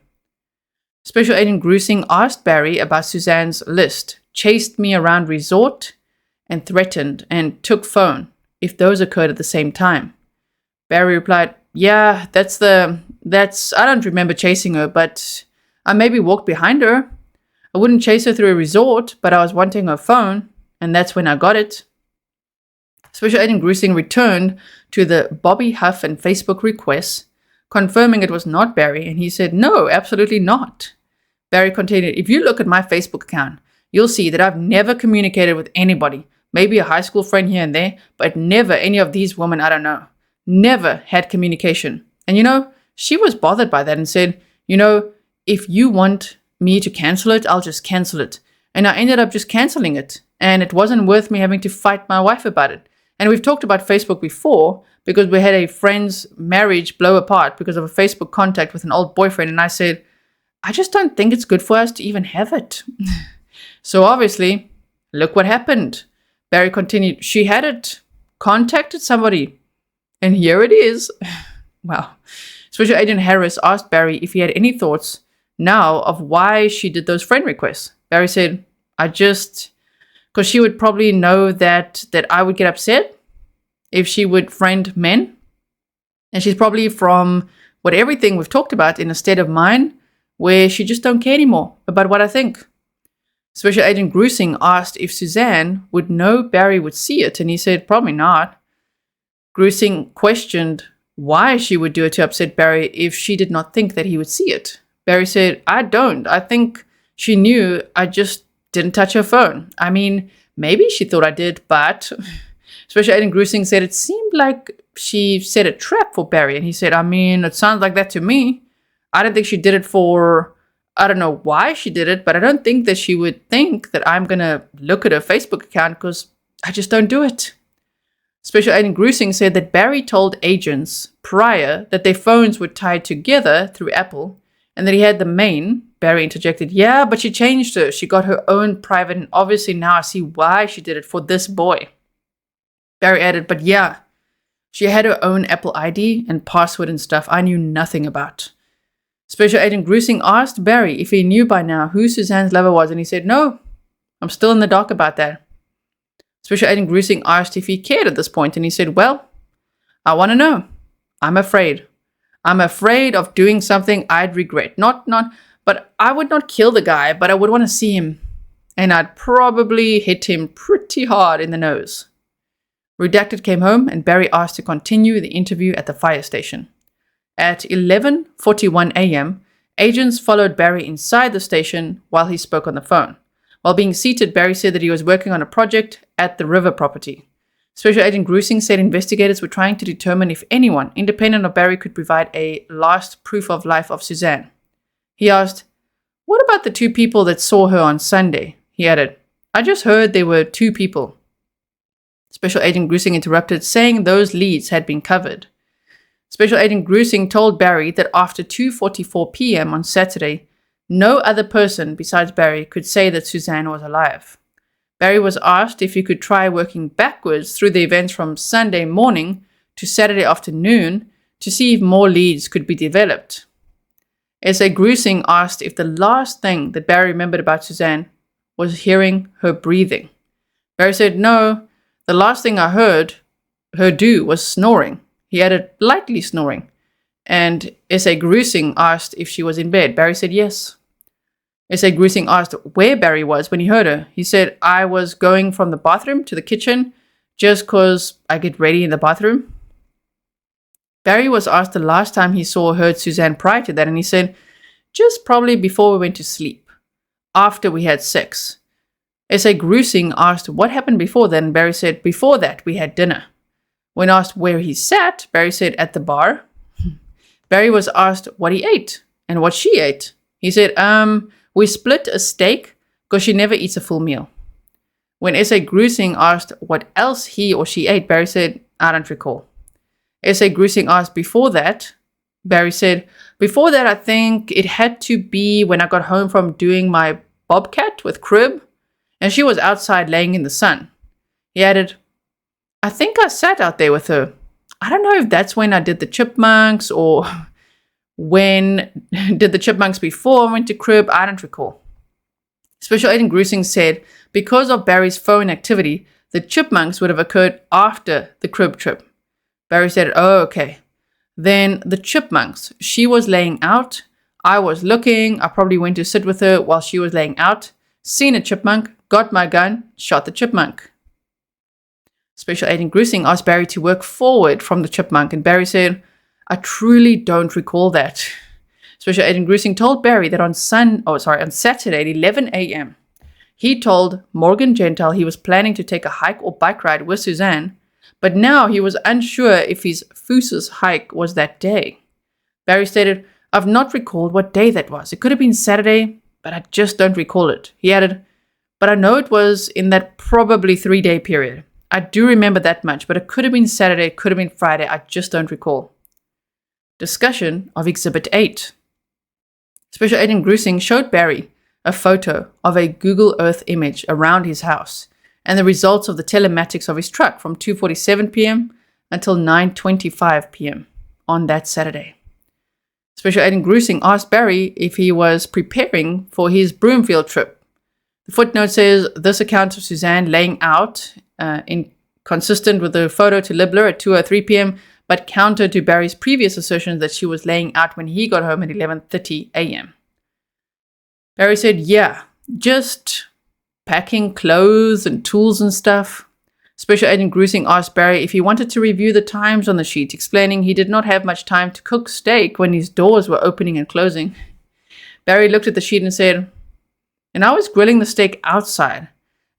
Special Agent Grusing asked Barry about Suzanne's list, chased me around resort, and threatened and took phone if those occurred at the same time. Barry replied, yeah, I don't remember chasing her, but I maybe walked behind her. I wouldn't chase her through a resort, but I was wanting her phone, and that's when I got it. Special Agent Grusing returned to the Bobby Huff and Facebook requests, confirming it was not Barry, and he said, no, absolutely not. Barry continued, if you look at my Facebook account, you'll see that I've never communicated with anybody, maybe a high school friend here and there, but never any of these women I don't know. Never had communication. And she was bothered by that and said, if you want me to cancel it, I'll just cancel it. And I ended up just canceling it. And it wasn't worth me having to fight my wife about it. And we've talked about Facebook before because we had a friend's marriage blow apart because of a Facebook contact with an old boyfriend. And I said, I just don't think it's good for us to even have it. So obviously, look what happened. Barry continued, she had it, contacted somebody. And here it is. Wow. Special Agent Harris asked Barry if he had any thoughts now of why she did those friend requests. Barry said, because she would probably know that I would get upset if she would friend men. And she's probably from everything we've talked about in a state of mind where she just don't care anymore about what I think. Special Agent Grusing asked if Suzanne would know Barry would see it, and he said, probably not. Grusing questioned why she would do it to upset Barry if she did not think that he would see it. Barry said, I don't. I think she knew I just didn't touch her phone. I mean, maybe she thought I did, but Special Agent Grusing said it seemed like she set a trap for Barry. And he said, I mean, it sounds like that to me. I don't think she did it I don't know why she did it, but I don't think that she would think that I'm going to look at her Facebook account because I just don't do it. Special Agent Grusing said that Barry told agents prior that their phones were tied together through Apple and that he had the main. Barry interjected, yeah, but she changed her. She got her own private, and obviously now I see why she did it for this boy. Barry added, but yeah, she had her own Apple ID and password and stuff I knew nothing about. Special Agent Grusing asked Barry if he knew by now who Suzanne's lover was, and he said, no, I'm still in the dark about that. Special Agent Grusing asked if he cared at this point, and he said, well, I want to know. I'm afraid. I'm afraid of doing something I'd regret. But I would not kill the guy, but I would want to see him. And I'd probably hit him pretty hard in the nose. Redacted came home, and Barry asked to continue the interview at the fire station. At 11:41 a.m., agents followed Barry inside the station while he spoke on the phone. While being seated, Barry said that he was working on a project at the river property. Special Agent Grusing said investigators were trying to determine if anyone, independent of Barry, could provide a last proof of life of Suzanne. He asked, what about the two people that saw her on Sunday? He added, I just heard there were two people. Special Agent Grusing interrupted, saying those leads had been covered. Special Agent Grusing told Barry that after 2:44 p.m. on Saturday, no other person besides Barry could say that Suzanne was alive. Barry was asked if he could try working backwards through the events from Sunday morning to Saturday afternoon to see if more leads could be developed. S.A. Grusing asked if the last thing that Barry remembered about Suzanne was hearing her breathing. Barry said, no, the last thing I heard her do was snoring. He added, lightly snoring. And S.A. Grusing asked if she was in bed. Barry said yes. S.A. Grusing asked where Barry was when he heard her. He said, I was going from the bathroom to the kitchen just because I get ready in the bathroom. Barry was asked the last time he saw or heard Suzanne prior to that, and he said, just probably before we went to sleep, after we had sex. S.A. Grusing asked what happened before then, and Barry said, before that we had dinner. When asked where he sat, Barry said, at the bar. Barry was asked what he ate and what she ate. He said, we split a steak because she never eats a full meal. When S.A. Grusing asked what else he or she ate, Barry said, I don't recall. S.A. Grusing asked before that. Barry said, before that, I think it had to be when I got home from doing my bobcat with Crib, and she was outside laying in the sun. He added, I think I sat out there with her. I don't know if that's when I did the chipmunks or when did the chipmunks before I went to crib. I don't recall. Special Agent Grusing said because of Barry's phone activity, the chipmunks would have occurred after the crib trip. Barry said, oh, okay. Then the chipmunks, she was laying out. I was looking. I probably went to sit with her while she was laying out. Seen a chipmunk, got my gun, shot the chipmunk. Special Agent Grusing asked Barry to work forward from the chipmunk, and Barry said, I truly don't recall that. Special Agent Grusing told Barry that on Saturday at 11 a.m., he told Morgan Gentile he was planning to take a hike or bike ride with Suzanne, but now he was unsure if his Fooses hike was that day. Barry stated, I've not recalled what day that was. It could have been Saturday, but I just don't recall it. He added, but I know it was in that probably 3-day period. I do remember that much, but it could have been Saturday, it could have been Friday, I just don't recall. Discussion of Exhibit 8. Special Agent Grusing showed Barry a photo of a Google Earth image around his house and the results of the telematics of his truck from 2:47 p.m. until 9:25 p.m. on that Saturday. Special Agent Grusing asked Barry if he was preparing for his Broomfield trip. The footnote says this account of Suzanne laying out inconsistent with the photo to Libler at 2:03 p.m., but counter to Barry's previous assertions that she was laying out when he got home at 11:30 a.m. Barry said, yeah, just packing clothes and tools and stuff. Special Agent Grusing asked Barry if he wanted to review the times on the sheet, explaining he did not have much time to cook steak when his doors were opening and closing. Barry looked at the sheet and said, and I was grilling the steak outside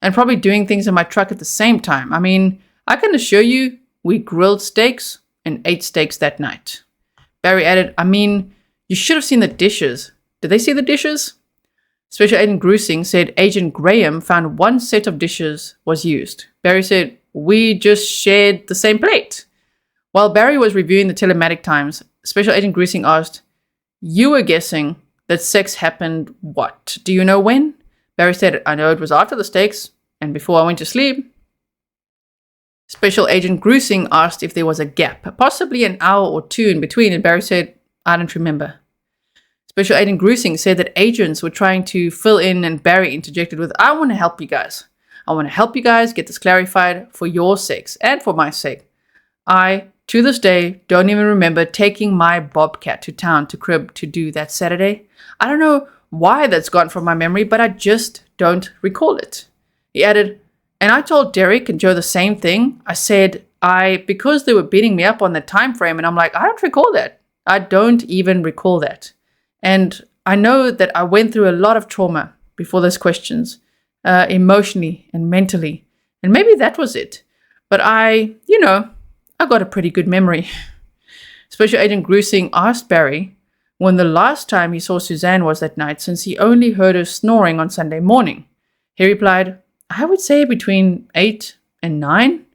and probably doing things in my truck at the same time. I mean, I can assure you we grilled steaks and ate steaks that night. Barry added, I mean, you should have seen the dishes. Did they see the dishes? Special Agent Grusing said Agent Graham found one set of dishes was used. Barry said, we just shared the same plate. While Barry was reviewing the telematic times, Special Agent Grusing asked, you were guessing that sex happened what? Do you know when? Barry said, I know it was after the steaks and before I went to sleep. Special Agent Grusing asked if there was a gap, possibly an hour or two in between, and Barry said, I don't remember. Special Agent Grusing said that agents were trying to fill in, and Barry interjected with, I want to help you guys. I want to help you guys get this clarified for your sakes and for my sake. I, to this day, don't even remember taking my Bobcat to town to crib to do that Saturday. I don't know why that's gone from my memory, but I just don't recall it. He added, and I told Derek and Joe the same thing. I said, because they were beating me up on the time frame, and I'm like, I don't recall that. I don't even recall that. And I know that I went through a lot of trauma before those questions, emotionally and mentally. And maybe that was it. But I got a pretty good memory. Special Agent Grusing asked Barry when the last time he saw Suzanne was that night, since he only heard her snoring on Sunday morning. He replied, I would say between 8 and 9,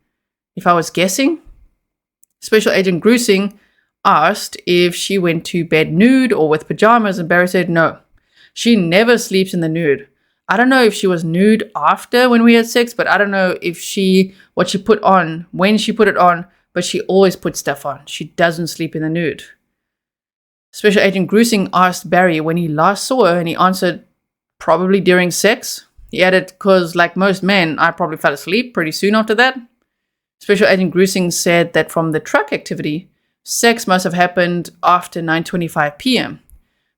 if I was guessing. Special Agent Grusing asked if she went to bed nude or with pajamas, and Barry said no. She never sleeps in the nude. I don't know if she was nude after when we had sex, but I don't know if what she put on, when she put it on, but she always puts stuff on. She doesn't sleep in the nude. Special Agent Grusing asked Barry when he last saw her, and he answered, probably during sex. He added, because like most men, I probably fell asleep pretty soon after that. Special Agent Grusing said that from the truck activity, sex must have happened after 9:25 p.m.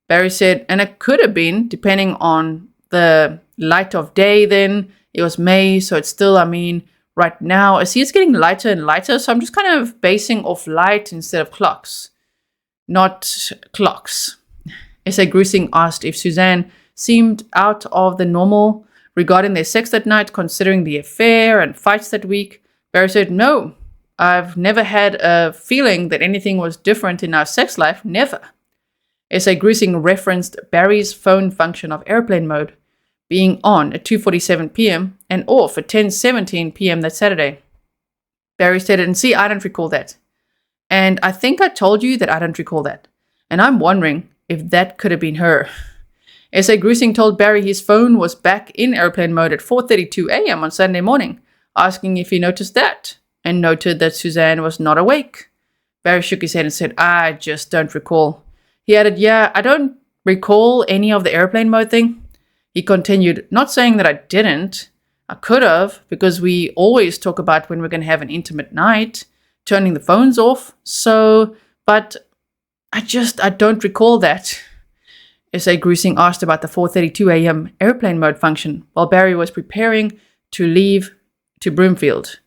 Barry said, and it could have been, depending on the light of day then. It was May, so it's still, right now, I see it's getting lighter and lighter, so I'm just kind of basing off light instead of clocks. Not clocks. S.A. Grusing asked if Suzanne seemed out of the normal regarding their sex that night, considering the affair and fights that week. Barry said, no, I've never had a feeling that anything was different in our sex life, never. S.A. Grusing referenced Barry's phone function of airplane mode being on at 2:47 p.m. and off at 10:17 p.m. that Saturday. Barry said, and see, I don't recall that. And I think I told you that I don't recall that. And I'm wondering if that could have been her. S.A. Grusing told Barry his phone was back in airplane mode at 4:32 a.m. on Sunday morning, asking if he noticed that, and noted that Suzanne was not awake. Barry shook his head and said, I just don't recall. He added, yeah, I don't recall any of the airplane mode thing. He continued, not saying that I didn't. I could have, because we always talk about when we're going to have an intimate night, turning the phones off. But I don't recall that. S.A. Grusing asked about the 4:32 a.m. airplane mode function while Barry was preparing to leave to Broomfield.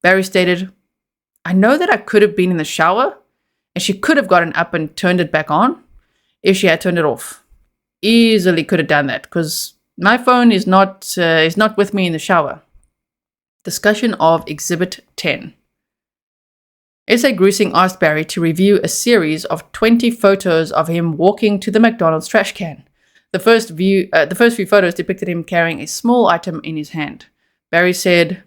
Barry stated, I know that I could have been in the shower and she could have gotten up and turned it back on if she had turned it off. Easily could have done that because my phone is not with me in the shower. Discussion of Exhibit 10. S.A. Grusing asked Barry to review a series of 20 photos of him walking to the McDonald's trash can. The first few photos depicted him carrying a small item in his hand. Barry said,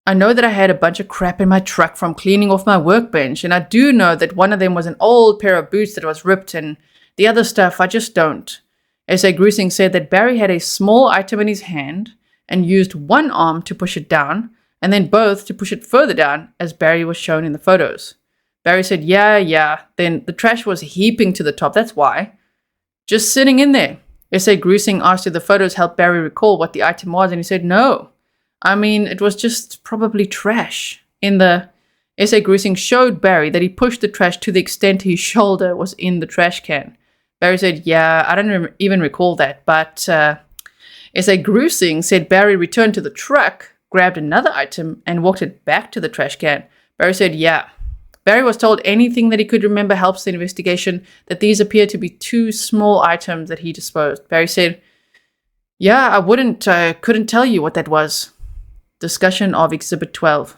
I know that I had a bunch of crap in my truck from cleaning off my workbench, and I do know that one of them was an old pair of boots that was ripped, and the other stuff I just don't. S.A. Grusing said that Barry had a small item in his hand and used one arm to push it down, and then both to push it further down, as Barry was shown in the photos. Barry said, yeah, then the trash was heaping to the top, that's why. Just sitting in there. S.A. Grusing asked if the photos helped Barry recall what the item was, and he said no. I mean, it was just probably trash. S.A. Grusing showed Barry that he pushed the trash to the extent his shoulder was in the trash can. Barry said, yeah, I don't even recall that, but S.A. Grusing said Barry returned to the truck, grabbed another item, and walked it back to the trash can. Barry said, yeah. Barry was told anything that he could remember helps the investigation, that these appear to be two small items that he disposed. Barry said, yeah, I couldn't tell you what that was. Discussion of Exhibit 12.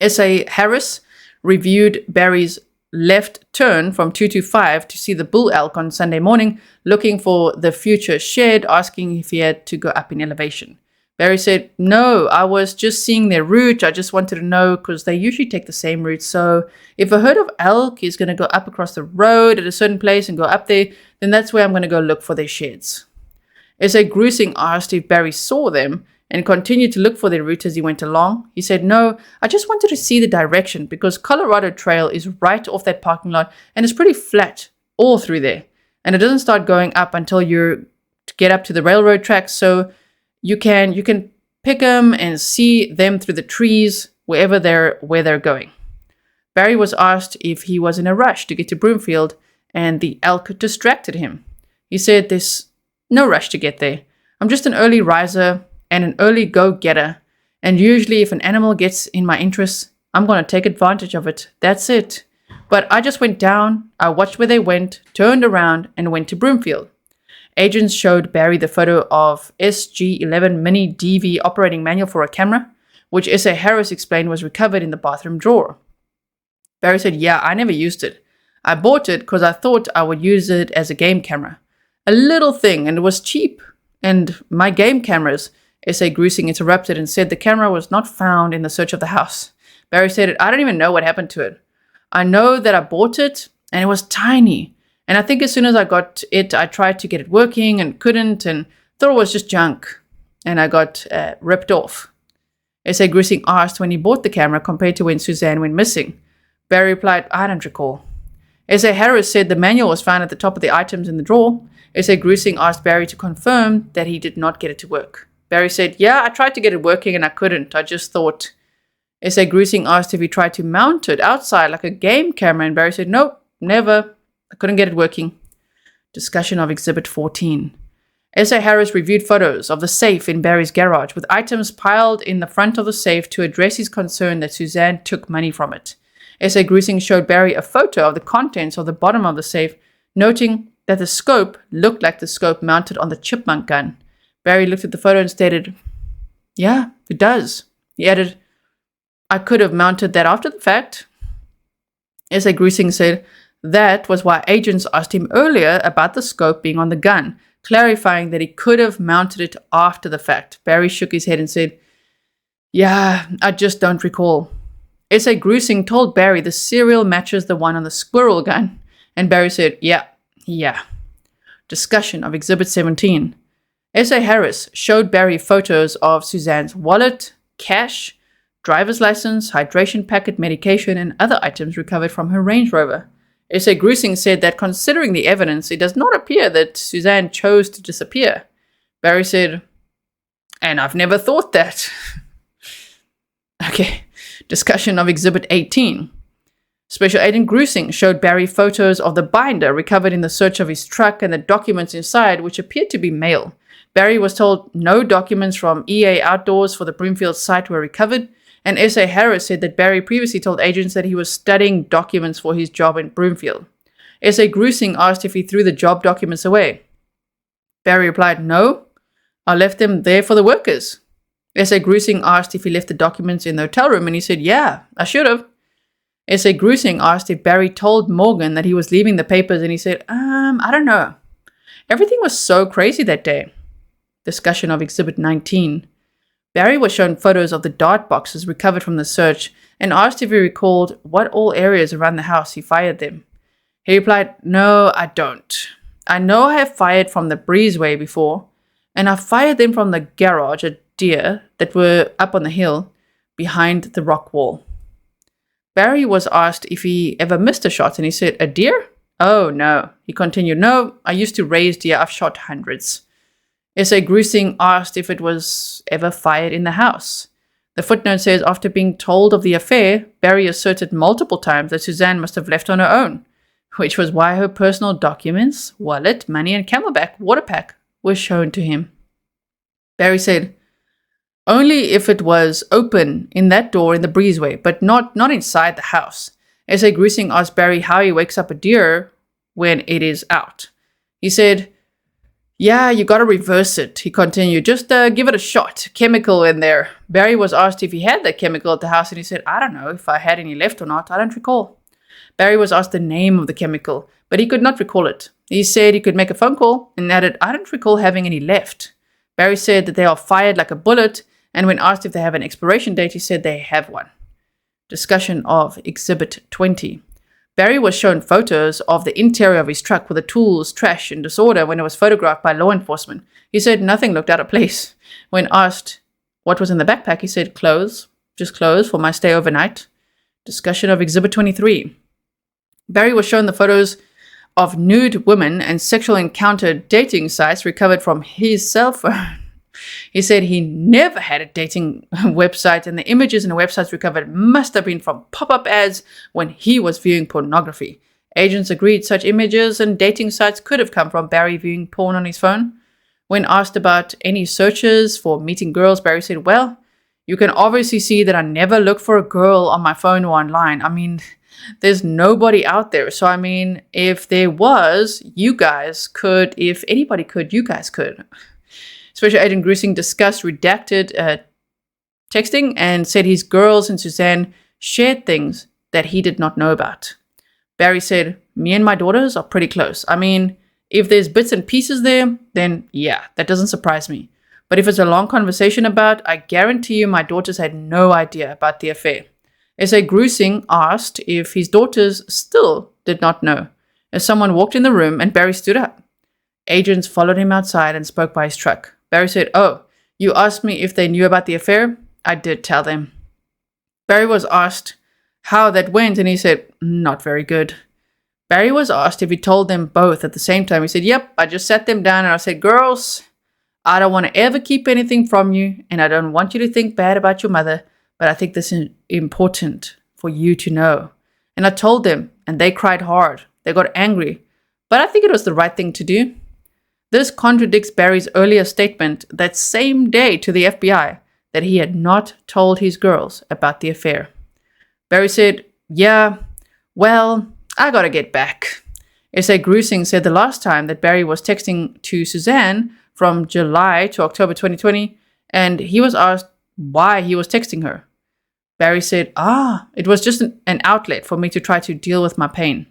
S.A. Harris reviewed Barry's left turn from 225 to see the bull elk on Sunday morning, looking for the future shed, asking if he had to go up in elevation. Barry said, no, I was just seeing their route. I just wanted to know because they usually take the same route. So if a herd of elk is going to go up across the road at a certain place and go up there, then that's where I'm going to go look for their sheds. S.A. Grusing asked if Barry saw them and continued to look for their route as he went along. He said, no, I just wanted to see the direction because Colorado Trail is right off that parking lot and it's pretty flat all through there. And it doesn't start going up until you get up to the railroad tracks. So you can pick them and see them through the trees where they're going. Barry was asked if he was in a rush to get to Broomfield, and the elk distracted him. He said, there's no rush to get there. I'm just an early riser and an early go-getter, and usually if an animal gets in my interests, I'm going to take advantage of it. That's it. But I just went down, I watched where they went, turned around, and went to Broomfield. Agents showed Barry the photo of SG-11 Mini DV operating manual for a camera, which S.A. Harris explained was recovered in the bathroom drawer. Barry said, yeah, I never used it. I bought it because I thought I would use it as a game camera. A little thing, and it was cheap. And my game cameras, S.A. Grusing interrupted and said the camera was not found in the search of the house. Barry said, I don't even know what happened to it. I know that I bought it, and it was tiny. And I think as soon as I got it, I tried to get it working and couldn't and thought it was just junk. And I got ripped off. S.A. Grusing asked when he bought the camera compared to when Suzanne went missing. Barry replied, I don't recall. S.A. Harris said the manual was found at the top of the items in the drawer. S.A. Grusing asked Barry to confirm that he did not get it to work. Barry said, yeah, I tried to get it working and I couldn't. I just thought. S.A. Grusing asked if he tried to mount it outside like a game camera, and Barry said, nope, never. I couldn't get it working. Discussion of Exhibit 14. S.A. Harris reviewed photos of the safe in Barry's garage with items piled in the front of the safe to address his concern that Suzanne took money from it. S.A. Grusing showed Barry a photo of the contents of the bottom of the safe, noting that the scope looked like the scope mounted on the chipmunk gun. Barry looked at the photo and stated, yeah, it does. He added, I could have mounted that after the fact. S.A. Grusing said, that was why agents asked him earlier about the scope being on the gun, clarifying that he could have mounted it after the fact. Barry shook his head and said, yeah, I just don't recall. S.A. Grusing told Barry the serial matches the one on the squirrel gun, and Barry said, yeah. Discussion of Exhibit 17. S.A. Harris showed Barry photos of Suzanne's wallet, cash, driver's license, hydration packet, medication, and other items recovered from her Range Rover. S.A. Grusing said that considering the evidence, it does not appear that Suzanne chose to disappear. Barry said, "And I've never thought that." Okay, discussion of Exhibit 18. Special Agent Grusing showed Barry photos of the binder recovered in the search of his truck and the documents inside, which appeared to be mail. Barry was told no documents from EA Outdoors for the Broomfield site were recovered, and S.A. Harris said that Barry previously told agents that he was studying documents for his job in Broomfield. S.A. Grusing asked if he threw the job documents away. Barry replied, "No, I left them there for the workers." S.A. Grusing asked if he left the documents in the hotel room, and he said, "Yeah, I should have." S.A. Grusing asked if Barry told Morgan that he was leaving the papers, and he said, I don't know. Everything was so crazy that day. Discussion of Exhibit 19. Barry was shown photos of the dart boxes recovered from the search and asked if he recalled what all areas around the house he fired them. He replied, "No, I don't. I know I have fired from the breezeway before, and I fired them from the garage at deer that were up on the hill behind the rock wall." Barry was asked if he ever missed a shot, and he said, "A deer? Oh, no." He continued, "No, I used to raise deer. I've shot hundreds." S.A. Grusing asked if it was ever fired in the house. The footnote says, after being told of the affair, Barry asserted multiple times that Suzanne must have left on her own, which was why her personal documents, wallet, money, and Camelback water pack were shown to him. Barry said, "Only if it was open in that door in the breezeway, but not inside the house." S.A. Grusing asked Barry how he wakes up a deer when it is out. He said, "Yeah, you gotta reverse it." He continued, "Just give it a shot. Chemical in there." Barry was asked if he had that chemical at the house, and he said, "I don't know if I had any left or not. I don't recall." Barry was asked the name of the chemical, but he could not recall it. He said he could make a phone call and added, "I don't recall having any left." Barry said that they are fired like a bullet, and when asked if they have an expiration date, he said they have one. Discussion of Exhibit 20. Barry was shown photos of the interior of his truck with the tools, trash, in disorder when it was photographed by law enforcement. He said nothing looked out of place. When asked what was in the backpack, he said, "Clothes, just clothes for my stay overnight." Discussion of Exhibit 23. Barry was shown the photos of nude women and sexual encounter dating sites recovered from his cell phone. He said he never had a dating website, and the images and the websites recovered must have been from pop-up ads when he was viewing pornography. Agents agreed such images and dating sites could have come from Barry viewing porn on his phone. When asked about any searches for meeting girls, Barry said, "Well, you can obviously see that I never look for a girl on my phone or online. I mean, there's nobody out there. So, I mean, if there was, you guys could. If anybody could, you guys could." Special Agent Grusing discussed redacted texting and said his girls and Suzanne shared things that he did not know about. Barry said, "Me and my daughters are pretty close. I mean, if there's bits and pieces there, then yeah, that doesn't surprise me. But if it's a long conversation about, I guarantee you my daughters had no idea about the affair." S.A. Grusing asked if his daughters still did not know, as someone walked in the room and Barry stood up. Agents followed him outside and spoke by his truck. Barry said, "Oh, you asked me if they knew about the affair? I did tell them." Barry was asked how that went, and he said, "Not very good." Barry was asked if he told them both at the same time. He said, "Yep, I just sat them down and I said, 'Girls, I don't want to ever keep anything from you, and I don't want you to think bad about your mother, but I think this is important for you to know.' And I told them, and they cried hard. They got angry, but I think it was the right thing to do." This contradicts Barry's earlier statement that same day to the FBI that he had not told his girls about the affair. Barry said, "Yeah, well, I gotta get back." S.A. Grusing said the last time that Barry was texting to Suzanne from July to October 2020, and he was asked why he was texting her. Barry said, "It was just an outlet for me to try to deal with my pain."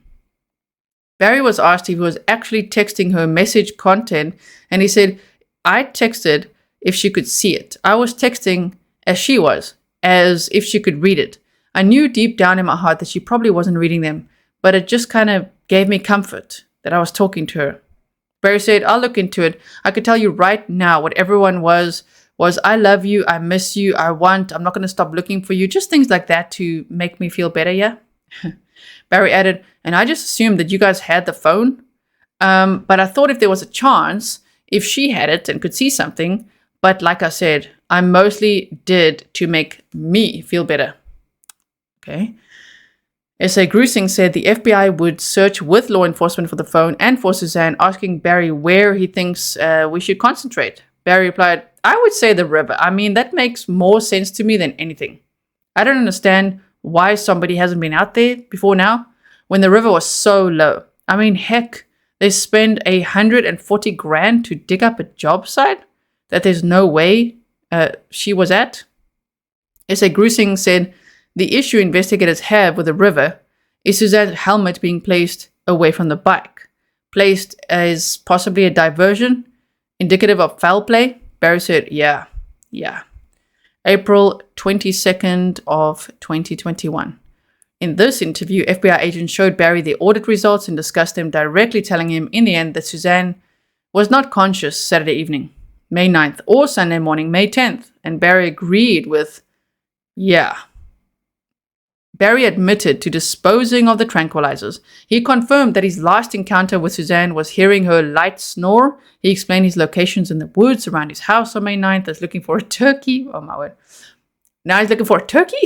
Barry was asked if he was actually texting her message content, and he said, "I texted if she could see it. I was texting as she was, as if she could read it. I knew deep down in my heart that she probably wasn't reading them, but it just kind of gave me comfort that I was talking to her." Barry said, "I'll look into it. I could tell you right now what everyone was was, I love you, I miss you, I'm not going to stop looking for you. Just things like that to make me feel better, yeah? Barry added, and I just assumed that you guys had the phone. But I thought if there was a chance, if she had it and could see something. But like I said, I mostly did to make me feel better. Okay. S.A. Grusing said the FBI would search with law enforcement for the phone and for Suzanne, asking Barry where he thinks we should concentrate. Barry replied, I would say the river. I mean, that makes more sense to me than anything. I don't understand why somebody hasn't been out there before now when the river was so low. I mean, heck, they spend $140,000 to dig up a job site that there's no way she was at. S.A. Grusing said the issue investigators have with the river is Suzanne's helmet being placed away from the bike, placed as possibly a diversion, indicative of foul play. Barry said, yeah. April 22nd of 2021. In this interview, FBI agents showed Barry the audit results and discussed them directly, telling him in the end that Suzanne was not conscious Saturday evening, May 9th, or Sunday morning, May 10th. And Barry agreed with, yeah. Barry admitted to disposing of the tranquilizers. He confirmed that his last encounter with Suzanne was hearing her light snore. He explained his locations in the woods around his house on May 9th as looking for a turkey. Oh my word. Now he's looking for a turkey?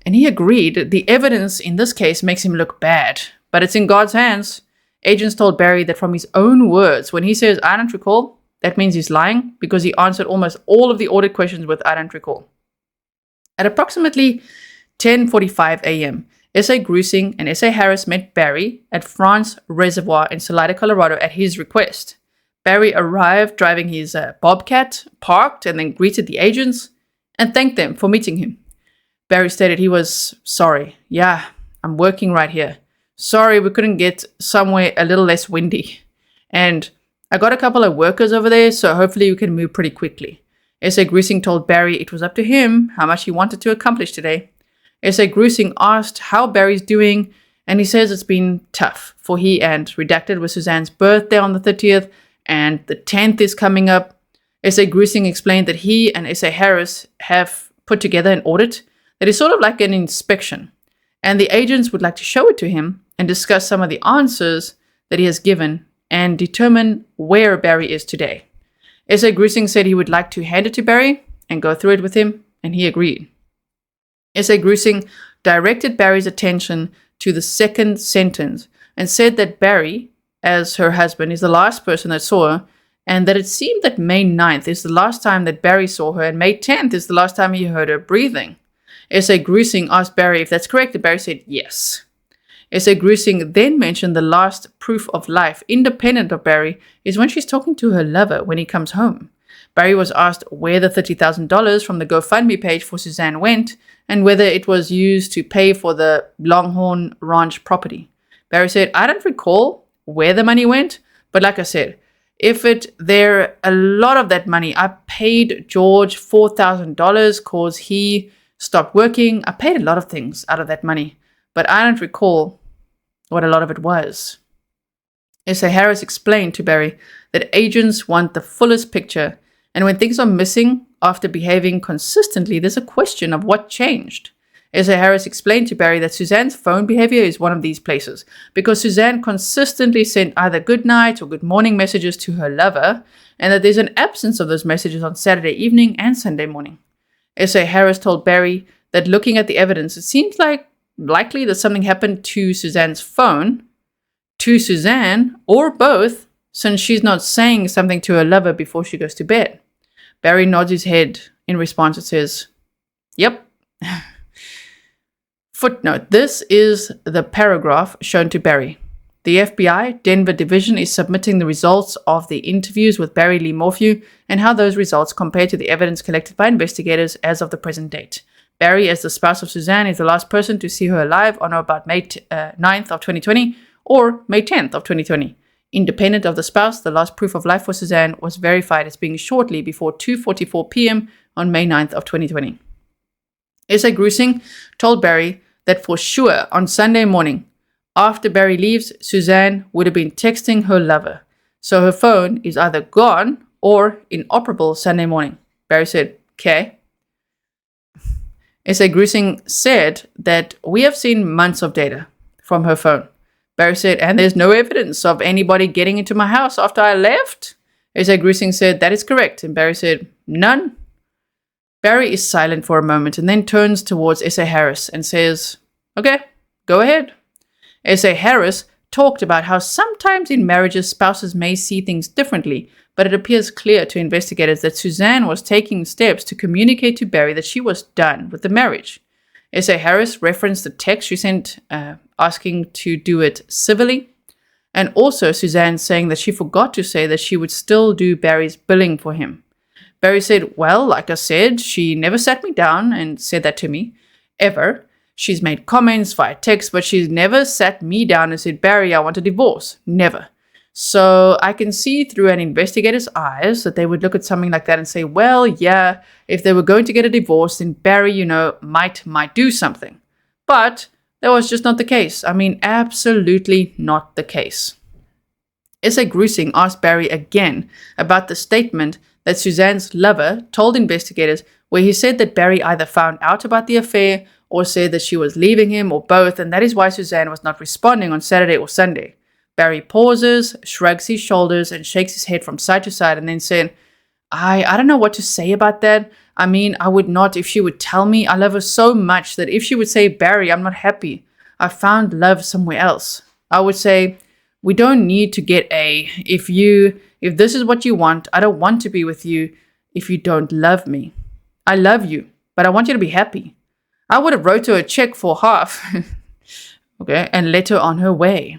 And he agreed the evidence in this case makes him look bad, but it's in God's hands. Agents told Barry that from his own words, when he says, I don't recall, that means he's lying because he answered almost all of the audit questions with I don't recall. At approximately 10:45 a.m., S.A. Grusing and S.A. Harris met Barry at France Reservoir in Salida, Colorado at his request. Barry arrived driving his Bobcat, parked, and then greeted the agents and thanked them for meeting him. Barry stated he was sorry. Yeah, I'm working right here. Sorry we couldn't get somewhere a little less windy. And I got a couple of workers over there, so hopefully we can move pretty quickly. S.A. Grusing told Barry it was up to him how much he wanted to accomplish today. S.A. Grusing asked how Barry's doing, and he says it's been tough, for he and Redacted was Suzanne's birthday on the 30th, and the 10th is coming up. S.A. Grusing explained that he and S.A. Harris have put together an audit that is sort of like an inspection, and the agents would like to show it to him and discuss some of the answers that he has given and determine where Barry is today. S.A. Grusing said he would like to hand it to Barry and go through it with him, and he agreed. S.A. Grusing directed Barry's attention to the second sentence and said that Barry, as her husband, is the last person that saw her, and that it seemed that May 9th is the last time that Barry saw her, and May 10th is the last time he heard her breathing. S.A. Grusing asked Barry if that's correct, and Barry said yes. S.A. Grusing then mentioned the last proof of life, independent of Barry, is when she's talking to her lover when he comes home. Barry was asked where the $30,000 from the GoFundMe page for Suzanne went, and whether it was used to pay for the Longhorn Ranch property. Barry said, I don't recall where the money went, but like I said, a lot of that money, I paid George $4,000 cause he stopped working. I paid a lot of things out of that money, but I don't recall what a lot of it was. S.A. Harris explained to Barry that agents want the fullest picture, and when things are missing after behaving consistently, there's a question of what changed. S.A. Harris explained to Barry that Suzanne's phone behavior is one of these places, because Suzanne consistently sent either good night or good morning messages to her lover, and that there's an absence of those messages on Saturday evening and Sunday morning. S.A. Harris told Barry that looking at the evidence, it seems likely that something happened to Suzanne's phone, to Suzanne, or both, since she's not saying something to her lover before she goes to bed. Barry nods his head in response and says, yep. Footnote, this is the paragraph shown to Barry. The FBI Denver Division is submitting the results of the interviews with Barry Lee Morphew and how those results compare to the evidence collected by investigators as of the present date. Barry, as the spouse of Suzanne, is the last person to see her alive on or about May 9th of 2020 or May 10th of 2020. Independent of the spouse, the last proof of life for Suzanne was verified as being shortly before 2:44 p.m. on May 9th of 2020. S.A. Grusing told Barry that for sure on Sunday morning, after Barry leaves, Suzanne would have been texting her lover, so her phone is either gone or inoperable Sunday morning. Barry said, okay. S.A. Grusing said that we have seen months of data from her phone. Barry said, and there's no evidence of anybody getting into my house after I left? S.A. Grusing said, that is correct. And Barry said, none. Barry is silent for a moment and then turns towards S.A. Harris and says, okay, go ahead. S.A. Harris talked about how sometimes in marriages spouses may see things differently, but it appears clear to investigators that Suzanne was taking steps to communicate to Barry that she was done with the marriage. S.A. Harris referenced the text she sent asking to do it civilly, and also Suzanne saying that she forgot to say that she would still do Barry's billing for him. Barry said, well, like I said, she never sat me down and said that to me, ever. She's made comments via text, but she's never sat me down and said, Barry, I want a divorce. Never. So I can see through an investigator's eyes that they would look at something like that and say, well, yeah, if they were going to get a divorce, then Barry, might do something. But that was just not the case. I mean, absolutely not the case. S.A. Grusing asked Barry again about the statement that Suzanne's lover told investigators, where he said that Barry either found out about the affair or said that she was leaving him, or both, and that is why Suzanne was not responding on Saturday or Sunday. Barry pauses, shrugs his shoulders, and shakes his head from side to side, and then said, I don't know what to say about that. I mean, I would not if she would tell me. I love her so much that if she would say, Barry, I'm not happy. I found love somewhere else. I would say, we don't need to get if this is what you want, I don't want to be with you if you don't love me. I love you, but I want you to be happy. I would have wrote her a check for half, okay, and let her on her way.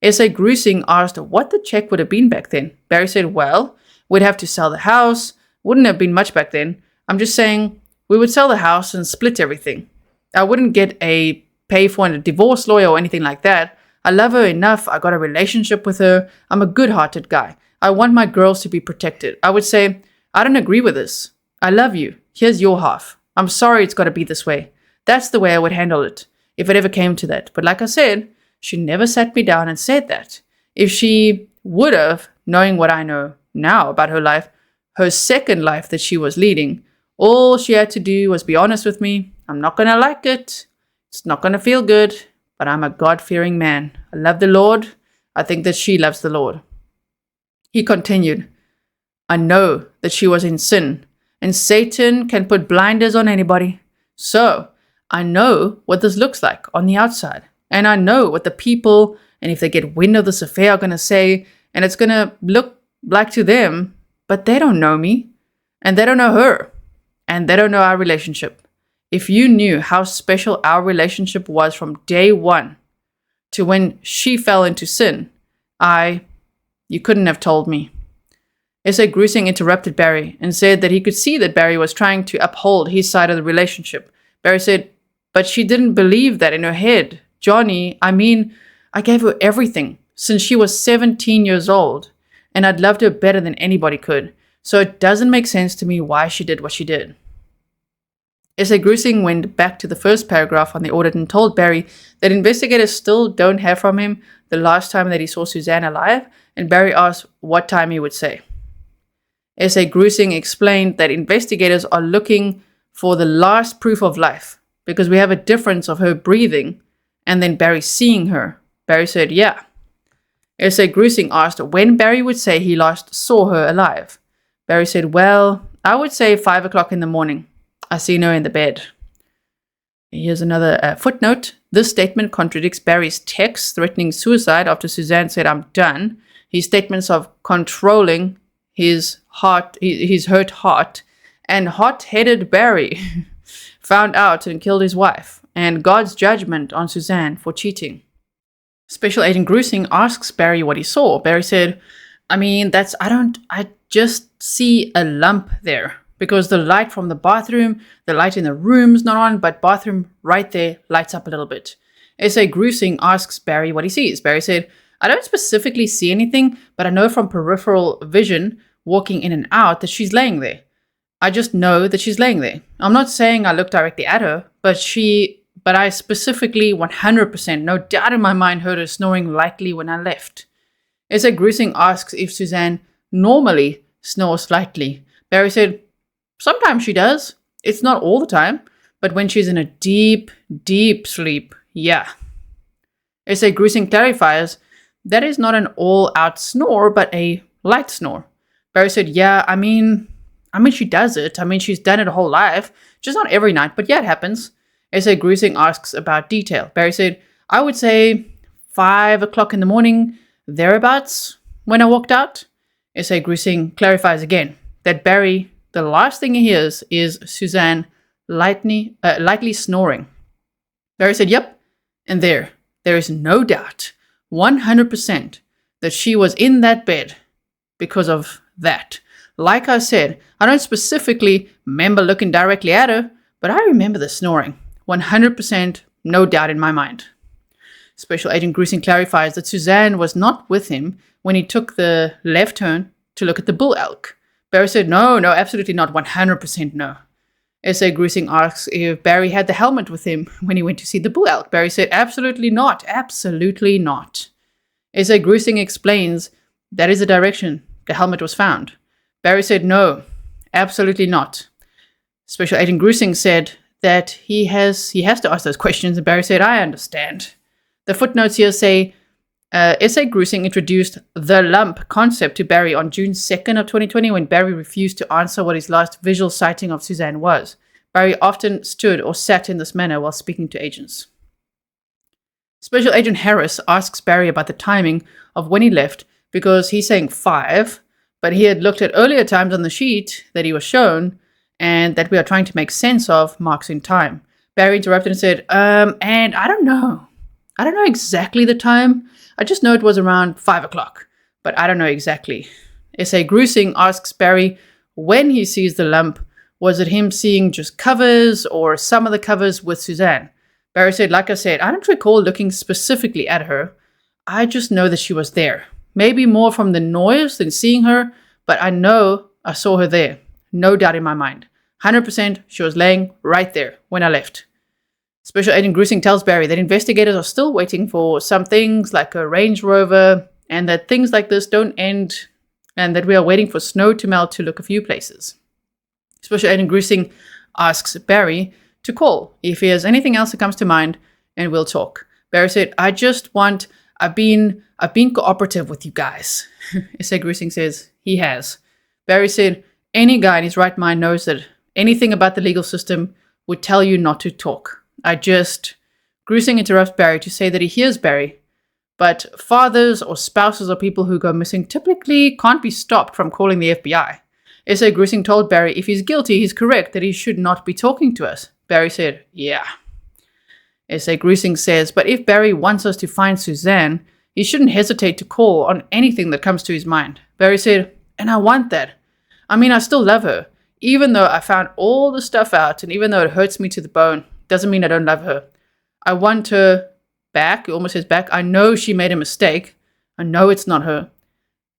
S.A. Grusing asked what the check would have been back then. Barry said, well, we'd have to sell the house. Wouldn't have been much back then. I'm just saying we would sell the house and split everything. I wouldn't get pay for a divorce lawyer or anything like that. I love her enough. I got a relationship with her. I'm a good-hearted guy. I want my girls to be protected. I would say, I don't agree with this. I love you. Here's your half. I'm sorry it's got to be this way. That's the way I would handle it, if it ever came to that. But like I said, she never sat me down and said that. If she would have, knowing what I know now about her life, her second life that she was leading, all she had to do was be honest with me. I'm not going to like it. It's not going to feel good, but I'm a God-fearing man. I love the Lord. I think that she loves the Lord. He continued, I know that she was in sin, and Satan can put blinders on anybody. So I know what this looks like on the outside. And I know what the people, and if they get wind of this affair, are going to say, and it's going to look like to them, but they don't know me, and they don't know her, and they don't know our relationship. If you knew how special our relationship was from day one to when she fell into sin, you couldn't have told me. S.A. Grusing interrupted Barry and said that he could see that Barry was trying to uphold his side of the relationship. Barry said, but she didn't believe that in her head. Johnny, I gave her everything since she was 17 years old, and I'd loved her better than anybody could. So it doesn't make sense to me why she did what she did. S.A. Grusing went back to the first paragraph on the audit and told Barry that investigators still don't have from him the last time that he saw Suzanne alive, and Barry asked what time he would say. S.A. Grusing explained that investigators are looking for the last proof of life because we have a difference of her breathing and then Barry seeing her. Barry said, yeah. S.A. Grusing asked when Barry would say he last saw her alive. Barry said, well, I would say 5 o'clock in the morning. I seen her in the bed. Here's another footnote. This statement contradicts Barry's text threatening suicide after Suzanne said, I'm done. His statements of controlling his hurt heart, and hot-headed Barry found out and killed his wife, and God's judgment on Suzanne for cheating. Special Agent Grusing asks Barry what he saw. Barry said, I just see a lump there because the light from the bathroom, the light in the room's not on, but bathroom right there lights up a little bit. S.A. Grusing asks Barry what he sees. Barry said, I don't specifically see anything, but I know from peripheral vision walking in and out that she's laying there. I just know that she's laying there. I'm not saying I looked directly at her, but I specifically 100%, no doubt in my mind, heard her snoring lightly when I left. S.A. Grusing asks if Suzanne normally snores lightly. Barry said, Sometimes she does. It's not all the time. But when she's in a deep, deep sleep, yeah. S.A. Gruesing clarifies that is not an all-out snore, but a light snore. Barry said, yeah, I mean, she does it. I mean, she's done it her whole life. Just not every night, but yeah, it happens. S.A. Gruesing asks about detail. Barry said, I would say 5 o'clock in the morning, thereabouts, when I walked out. S.A. Gruesing clarifies again that Barry, the last thing he hears is Suzanne lightly snoring. Barry said, yep, and there is no doubt, 100%, that she was in that bed because of that. Like I said, I don't specifically remember looking directly at her, but I remember the snoring. 100%, no doubt in my mind. Special Agent Gruesing clarifies that Suzanne was not with him when he took the left turn to look at the bull elk. Barry said, no, absolutely not, 100% no. S.A. Gruesing asks if Barry had the helmet with him when he went to see the bull elk. Barry said, absolutely not, absolutely not. S.A. Gruesing explains that is the direction the helmet was found. Barry said, no, absolutely not. Special Agent Gruesing said that he has to ask those questions, and Barry said, I understand. The footnotes here say, S.A. Gruesing introduced the lump concept to Barry on June 2nd of 2020 when Barry refused to answer what his last visual sighting of Suzanne was. Barry often stood or sat in this manner while speaking to agents. Special Agent Harris asks Barry about the timing of when he left because he's saying 5, but he had looked at earlier times on the sheet that he was shown and that we are trying to make sense of marks in time. Barry interrupted and said, and I don't know. I don't know exactly the time. I just know it was around 5 o'clock, but I don't know exactly. S.A. Gruesing asks Barry when he sees the lump, was it him seeing just covers or some of the covers with Suzanne? Barry said, like I said, I don't recall looking specifically at her. I just know that she was there. Maybe more from the noise than seeing her, but I know I saw her there. No doubt in my mind. 100% she was laying right there when I left. Special Agent Gruesing tells Barry that investigators are still waiting for some things like a Range Rover and that things like this don't end and that we are waiting for snow to melt to look a few places. Special Agent Gruesing asks Barry to call if he has anything else that comes to mind and we'll talk. Barry said, I've been cooperative with you guys. S.A. Gruesing says he has. Barry said, any guy in his right mind knows that anything about the legal system would tell you not to talk. Gruesing interrupts Barry to say that he hears Barry, but fathers or spouses or people who go missing typically can't be stopped from calling the FBI. S.A. Gruesing told Barry if he's guilty, he's correct that he should not be talking to us. Barry said, yeah. S.A. Gruesing says, but if Barry wants us to find Suzanne, he shouldn't hesitate to call on anything that comes to his mind. Barry said, and I want that. I mean, I still love her. Even though I found all the stuff out and even though it hurts me to the bone, doesn't mean I don't love her. I want her back. He almost says back. I know she made a mistake. I know it's not her.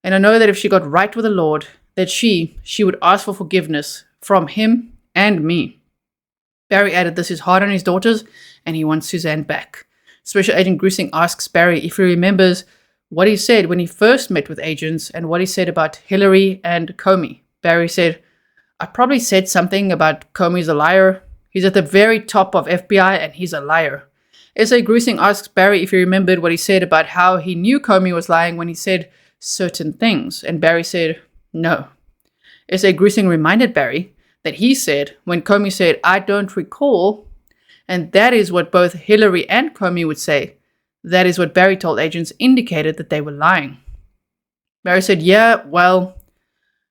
And I know that if she got right with the Lord, that she would ask for forgiveness from him and me. Barry added this is hard on his daughters and he wants Suzanne back. Special Agent Gruesing asks Barry if he remembers what he said when he first met with agents and what he said about Hillary and Comey. Barry said, I probably said something about Comey's a liar. He's at the very top of FBI and he's a liar. S.A. Gruesing asks Barry if he remembered what he said about how he knew Comey was lying when he said certain things. And Barry said, no. S.A. Gruesing reminded Barry that he said when Comey said, I don't recall, and that is what both Hillary and Comey would say. That is what Barry told agents indicated that they were lying. Barry said, yeah, well,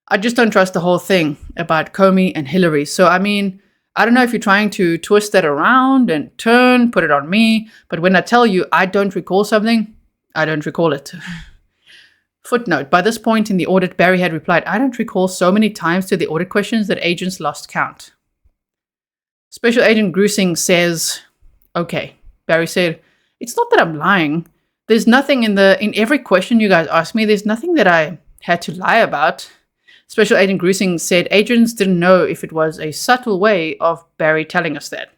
I just don't trust the whole thing about Comey and Hillary. So, I mean, I don't know if you're trying to twist that around and put it on me, but when I tell you I don't recall something, I don't recall it. Footnote, by this point in the audit, Barry had replied, I don't recall so many times to the audit questions that agents lost count. Special Agent Gruesing says, okay. Barry said, it's not that I'm lying. There's nothing in every question you guys asked me, there's nothing that I had to lie about. Special Agent Gruesing said agents didn't know if it was a subtle way of Barry telling us that.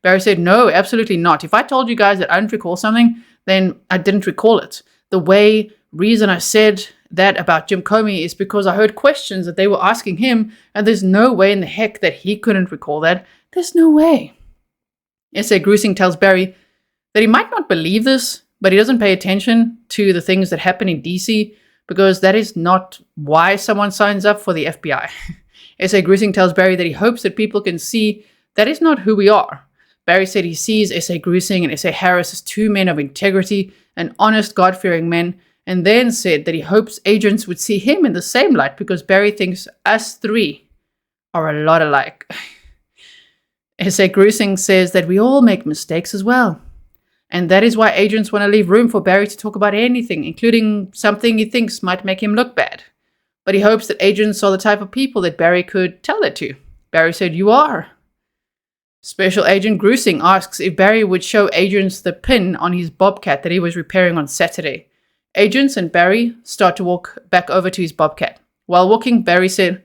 Barry said, no, absolutely not. If I told you guys that I didn't recall something, then I didn't recall it. The reason I said that about Jim Comey is because I heard questions that they were asking him, and there's no way in the heck that he couldn't recall that. There's no way. S.A. Grusing tells Barry that he might not believe this, but he doesn't pay attention to the things that happen in DC because that is not why someone signs up for the FBI. S.A. Grusing tells Barry that he hopes that people can see that is not who we are. Barry said he sees S.A. Grusing and S.A. Harris as two men of integrity and honest, God-fearing men, and then said that he hopes agents would see him in the same light because Barry thinks us three are a lot alike. S.A. Grusing says that we all make mistakes as well. And that is why agents want to leave room for Barry to talk about anything, including something he thinks might make him look bad. But he hopes that agents are the type of people that Barry could tell that to. Barry said, "You are." Special Agent Grusing asks if Barry would show agents the pin on his Bobcat that he was repairing on Saturday. Agents and Barry start to walk back over to his Bobcat. While walking, Barry said,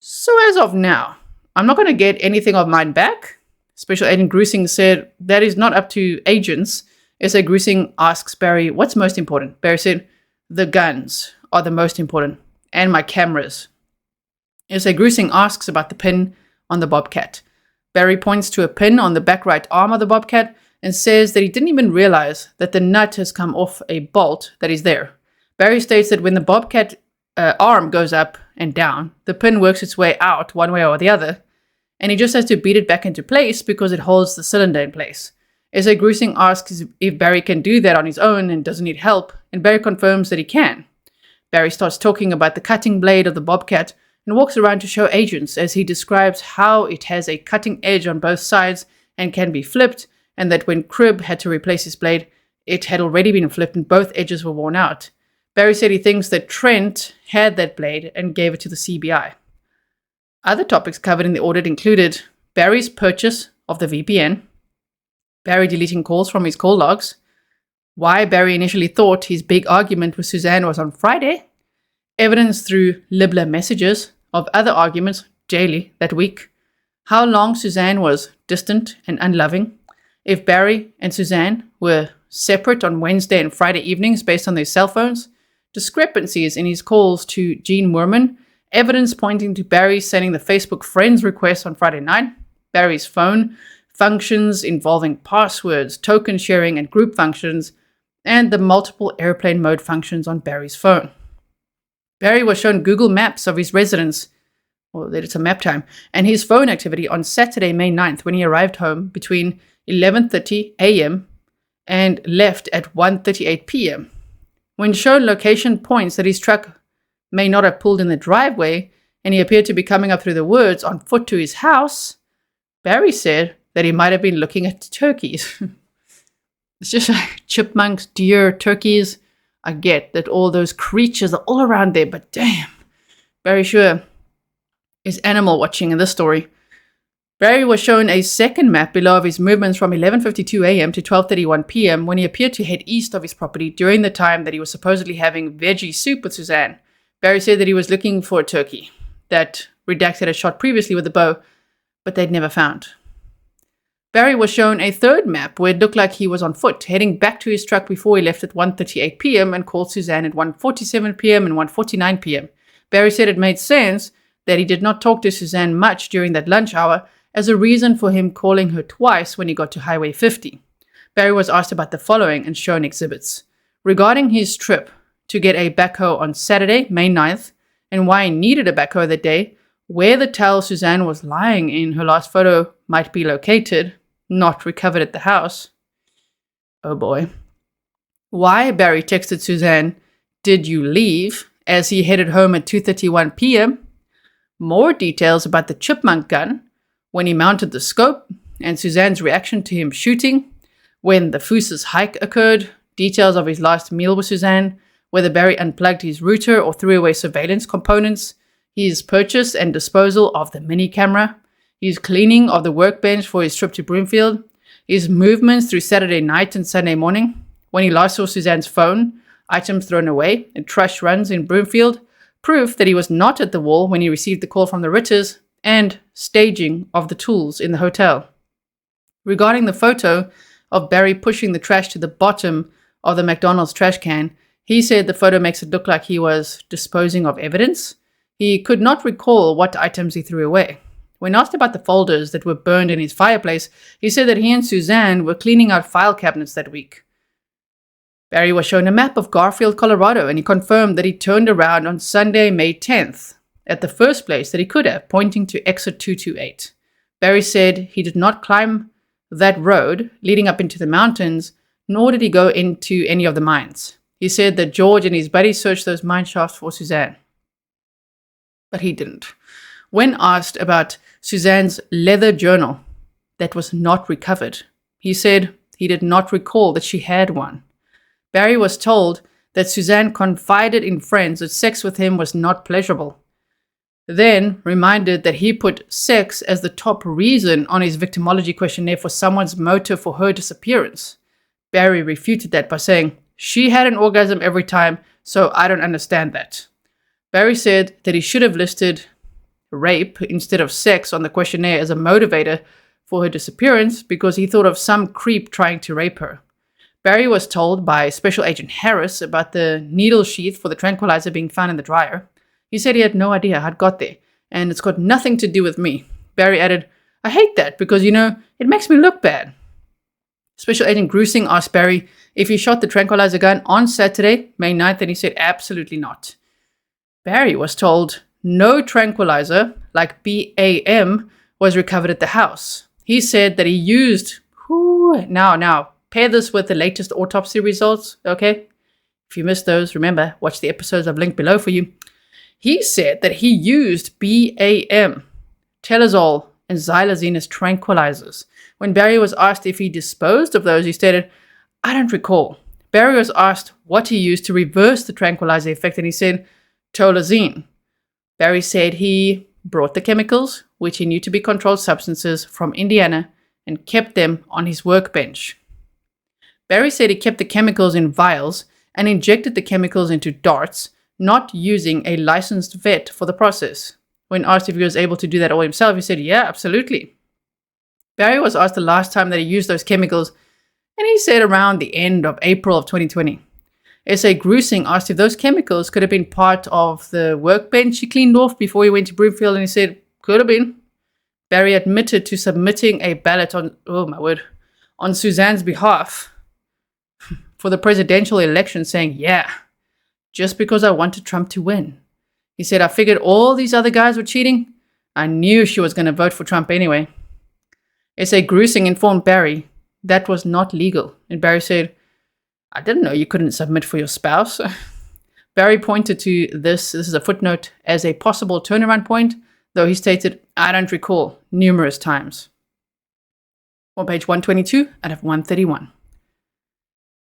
"So as of now, I'm not going to get anything of mine back?" Special Agent Grusing said, "That is not up to agents." S.A. Grusing asks Barry, "What's most important?" Barry said, "The guns are the most important, and my cameras." S.A. Grusing asks about the pin on the Bobcat. Barry points to a pin on the back right arm of the Bobcat and says that he didn't even realize that the nut has come off a bolt that is there. Barry states that when the Bobcat arm goes up and down, the pin works its way out one way or the other, and he just has to beat it back into place because it holds the cylinder in place. S.A. Grusing asks if Barry can do that on his own and doesn't need help, and Barry confirms that he can. Barry starts talking about the cutting blade of the Bobcat and walks around to show agents as he describes how it has a cutting edge on both sides and can be flipped, and that when Cribb had to replace his blade, it had already been flipped and both edges were worn out. Barry said he thinks that Trent had that blade and gave it to the CBI. Other topics covered in the audit included Barry's purchase of the VPN, Barry deleting calls from his call logs, why Barry initially thought his big argument with Suzanne was on Friday, evidence through Libler messages of other arguments daily that week, how long Suzanne was distant and unloving, if Barry and Suzanne were separate on Wednesday and Friday evenings based on their cell phones, discrepancies in his calls to Gene Moorman, evidence pointing to Barry sending the Facebook friends request on Friday night, Barry's phone, functions involving passwords, token sharing, and group functions, and the multiple airplane mode functions on Barry's phone. Barry was shown Google Maps of his residence, or that it's a map time, and his phone activity on Saturday, May 9th, when he arrived home between 11:30 a.m. and left at 1:38 p.m. When shown location points that his truck may not have pulled in the driveway, and he appeared to be coming up through the woods on foot to his house, Barry said that he might have been looking at turkeys. It's just like chipmunks, deer, turkeys. I get that all those creatures are all around there, but damn, Barry sure is animal watching in this story. Barry was shown a second map below of his movements from 11:52 a.m. to 12:31 p.m. when he appeared to head east of his property during the time that he was supposedly having veggie soup with Suzanne. Barry said that he was looking for a turkey that Redacted had shot previously with a bow, but they'd never found. Barry was shown a third map where it looked like he was on foot, heading back to his truck before he left at 1:38 p.m. and called Suzanne at 1:47 p.m. and 1:49 p.m. Barry said it made sense that he did not talk to Suzanne much during that lunch hour as a reason for him calling her twice when he got to Highway 50. Barry was asked about the following and shown exhibits. Regarding his trip to get a backhoe on Saturday, May 9th, and why he needed a backhoe that day, where the towel Suzanne was lying in her last photo might be located, not recovered at the house. Oh boy. Why Barry texted Suzanne, "Did you leave?" as he headed home at 2:31 p.m. More details about the chipmunk gun, when he mounted the scope, and Suzanne's reaction to him shooting, when the Foose's hike occurred, details of his last meal with Suzanne, whether Barry unplugged his router or threw away surveillance components, his purchase and disposal of the mini camera, his cleaning of the workbench for his trip to Broomfield, his movements through Saturday night and Sunday morning, when he last saw Suzanne's phone, items thrown away, and trash runs in Broomfield, proof that he was not at the wall when he received the call from the Ritters, and staging of the tools in the hotel. Regarding the photo of Barry pushing the trash to the bottom of the McDonald's trash can, He said the photo makes it look like he was disposing of evidence. He could not recall what items he threw away. When asked about the folders that were burned in his fireplace, he said that he and Suzanne were cleaning out file cabinets that week. Barry was shown a map of Garfield, Colorado, and he confirmed that he turned around on Sunday, May 10th, at the first place that he could have, pointing to exit 228. Barry said he did not climb that road leading up into the mountains, nor did he go into any of the mines. He said that George and his buddies searched those mine shafts for Suzanne. But he didn't. When asked about Suzanne's leather journal that was not recovered, he said he did not recall that she had one. Barry was told that Suzanne confided in friends that sex with him was not pleasurable, then reminded that he put sex as the top reason on his victimology questionnaire for someone's motive for her disappearance. Barry refuted that by saying, "She had an orgasm every time, so I don't understand that." Barry said that he should have listed rape instead of sex on the questionnaire as a motivator for her disappearance because he thought of some creep trying to rape her. Barry was told by Special Agent Harris about the needle sheath for the tranquilizer being found in the dryer. He said he had no idea how it got there, and it's got nothing to do with me. Barry added, "I hate that because, it makes me look bad." Special Agent Grusing asked Barry if he shot the tranquilizer gun on Saturday, May 9th, and he said absolutely not. Barry was told no tranquilizer, like BAM, was recovered at the house. He said that he used, now, pair this with the latest autopsy results, okay? If you missed those, remember, watch the episodes I've linked below for you. He said that he used BAM, telazol, and xylazine as tranquilizers. When Barry was asked if he disposed of those, he stated, "I don't recall." Barry was asked what he used to reverse the tranquilizer effect, and he said, tolazine. Barry said he brought the chemicals, which he knew to be controlled substances, from Indiana and kept them on his workbench. Barry said he kept the chemicals in vials and injected the chemicals into darts, not using a licensed vet for the process. When asked if he was able to do that all himself, he said, "Yeah, absolutely." Barry was asked the last time that he used those chemicals, and he said around the end of April of 2020. S.A. Grusing asked if those chemicals could have been part of the workbench he cleaned off before he went to Broomfield, and he said, "Could have been." Barry admitted to submitting a ballot on Suzanne's behalf for the presidential election, saying, "Yeah, just because I wanted Trump to win." He said, "I figured all these other guys were cheating. I knew she was going to vote for Trump anyway." S.A. Grusing informed Barry that was not legal, and Barry said, "I didn't know you couldn't submit for your spouse." Barry pointed to this is a footnote, as a possible turnaround point, though he stated, "I don't recall," numerous times. On page 122 out of 131.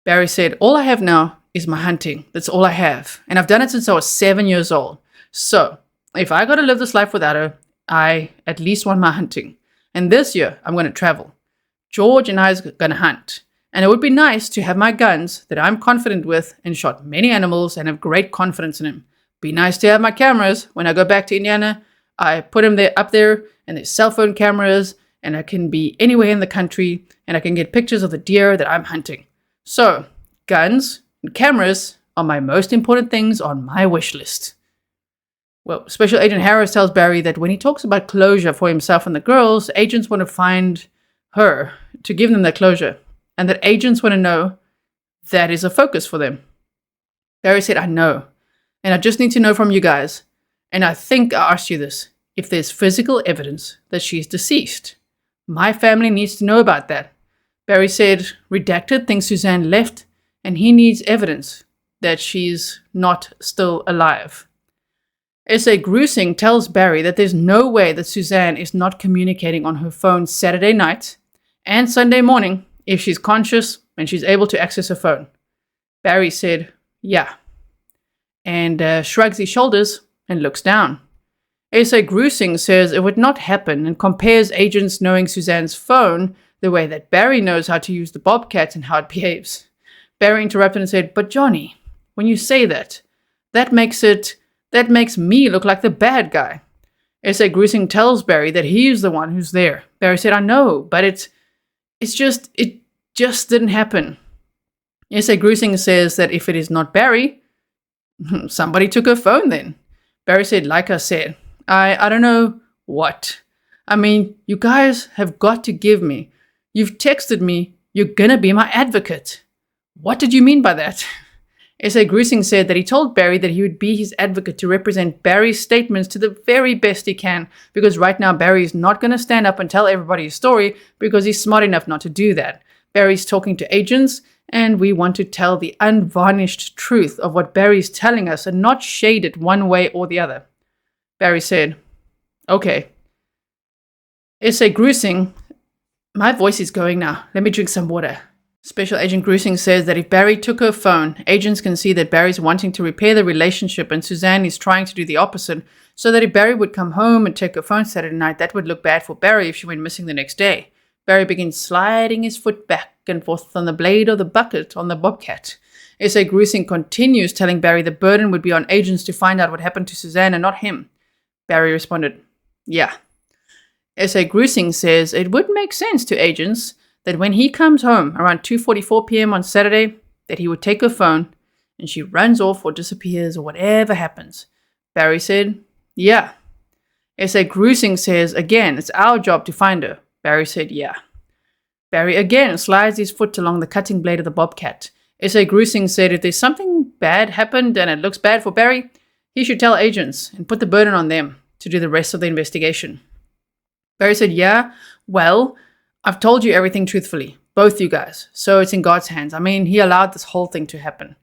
Barry said, "All I have now is my hunting. That's all I have. And I've done it since I was 7 years old. So, if I got to live this life without her, I at least want my hunting. And this year, I'm going to travel. George and I is going to hunt. And it would be nice to have my guns that I'm confident with and shot many animals and have great confidence in them. Be nice to have my cameras. When I go back to Indiana, I put them up there, and there's cell phone cameras, and I can be anywhere in the country, and I can get pictures of the deer that I'm hunting. So, guns and cameras are my most important things on my wish list." Well, Special Agent Harris tells Barry that when he talks about closure for himself and the girls, agents want to find her to give them that closure, and that agents want to know that is a focus for them. Barry said, "I know, and I just need to know from you guys, and I think I asked you this, if there's physical evidence that she's deceased. My family needs to know about that." Barry said, redacted thinks Suzanne left, and he needs evidence that she's not still alive. S.A. Grusing tells Barry that there's no way that Suzanne is not communicating on her phone Saturday night and Sunday morning if she's conscious and she's able to access her phone. Barry said, "Yeah," and shrugs his shoulders and looks down. S.A. Grusing says it would not happen and compares agents knowing Suzanne's phone the way that Barry knows how to use the Bobcat and how it behaves. Barry interrupted and said, "But Johnny, when you say that, that makes me look like the bad guy." S.A. Grusing tells Barry that he's the one who's there. Barry said, "I know, but it just didn't happen." S.A. Grusing says that if it is not Barry, somebody took her phone then. Barry said, like I said, I don't know what. I mean, you guys have got to give me. You've texted me, you're gonna be my advocate. What did you mean by that? S.A. Grusing said that he told Barry that he would be his advocate to represent Barry's statements to the very best he can, because right now Barry is not going to stand up and tell everybody his story because he's smart enough not to do that. Barry's talking to agents, and we want to tell the unvarnished truth of what Barry's telling us and not shade it one way or the other. Barry said, okay. S.A. Grusing, my voice is going now. Let me drink some water. Special Agent Grusing says that if Barry took her phone, agents can see that Barry's wanting to repair the relationship and Suzanne is trying to do the opposite, so that if Barry would come home and take her phone Saturday night, that would look bad for Barry if she went missing the next day. Barry begins sliding his foot back and forth on the blade of the bucket on the bobcat. S.A. Grusing continues telling Barry the burden would be on agents to find out what happened to Suzanne and not him. Barry responded, yeah. S.A. Grusing says it would make sense to agents that when he comes home around 2:44 p.m. on Saturday, that he would take her phone and she runs off or disappears or whatever happens. Barry said, yeah. S.A. Grusing says, again, it's our job to find her. Barry said, yeah. Barry again slides his foot along the cutting blade of the bobcat. S.A. Grusing said if there's something bad happened and it looks bad for Barry, he should tell agents and put the burden on them to do the rest of the investigation. Barry said, yeah, well, I've told you everything truthfully, both you guys, so it's in God's hands. I mean, he allowed this whole thing to happen.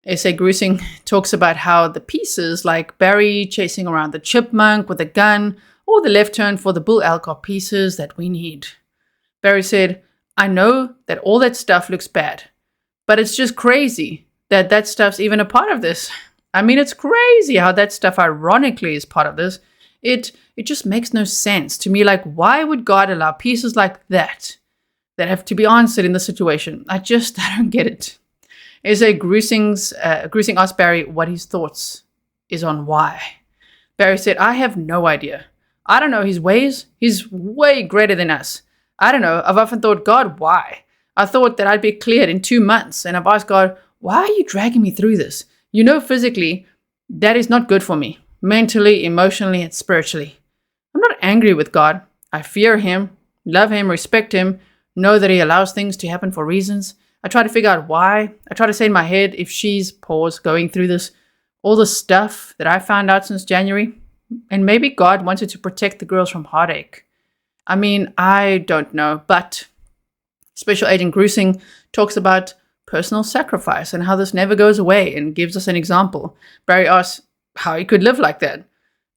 S.A. Grusing talks about how the pieces, like Barry chasing around the chipmunk with a gun, or the left turn for the bull elk, are pieces that we need. Barry said, I know that all that stuff looks bad, but it's just crazy that that stuff's even a part of this. I mean, it's crazy how that stuff ironically is part of this. It just makes no sense to me. Like, why would God allow pieces like that have to be answered in the situation? I don't get it. S.A. Grusing asked Barry what his thoughts is on why. Barry said, I have no idea. I don't know his ways. He's way greater than us. I don't know. I've often thought, God, why? I thought that I'd be cleared in 2 months. And I've asked God, why are you dragging me through this? You know, physically, that is not good for me. Mentally, emotionally, and spiritually. I'm not angry with God. I fear him, love him, respect him, know that he allows things to happen for reasons. I try to figure out why. I try to say in my head, if she's, going through this, all the stuff that I found out since January, and maybe God wanted to protect the girls from heartache. I mean, I don't know, but Special Agent Grusing talks about personal sacrifice and how this never goes away and gives us an example. Barry asks how he could live like that.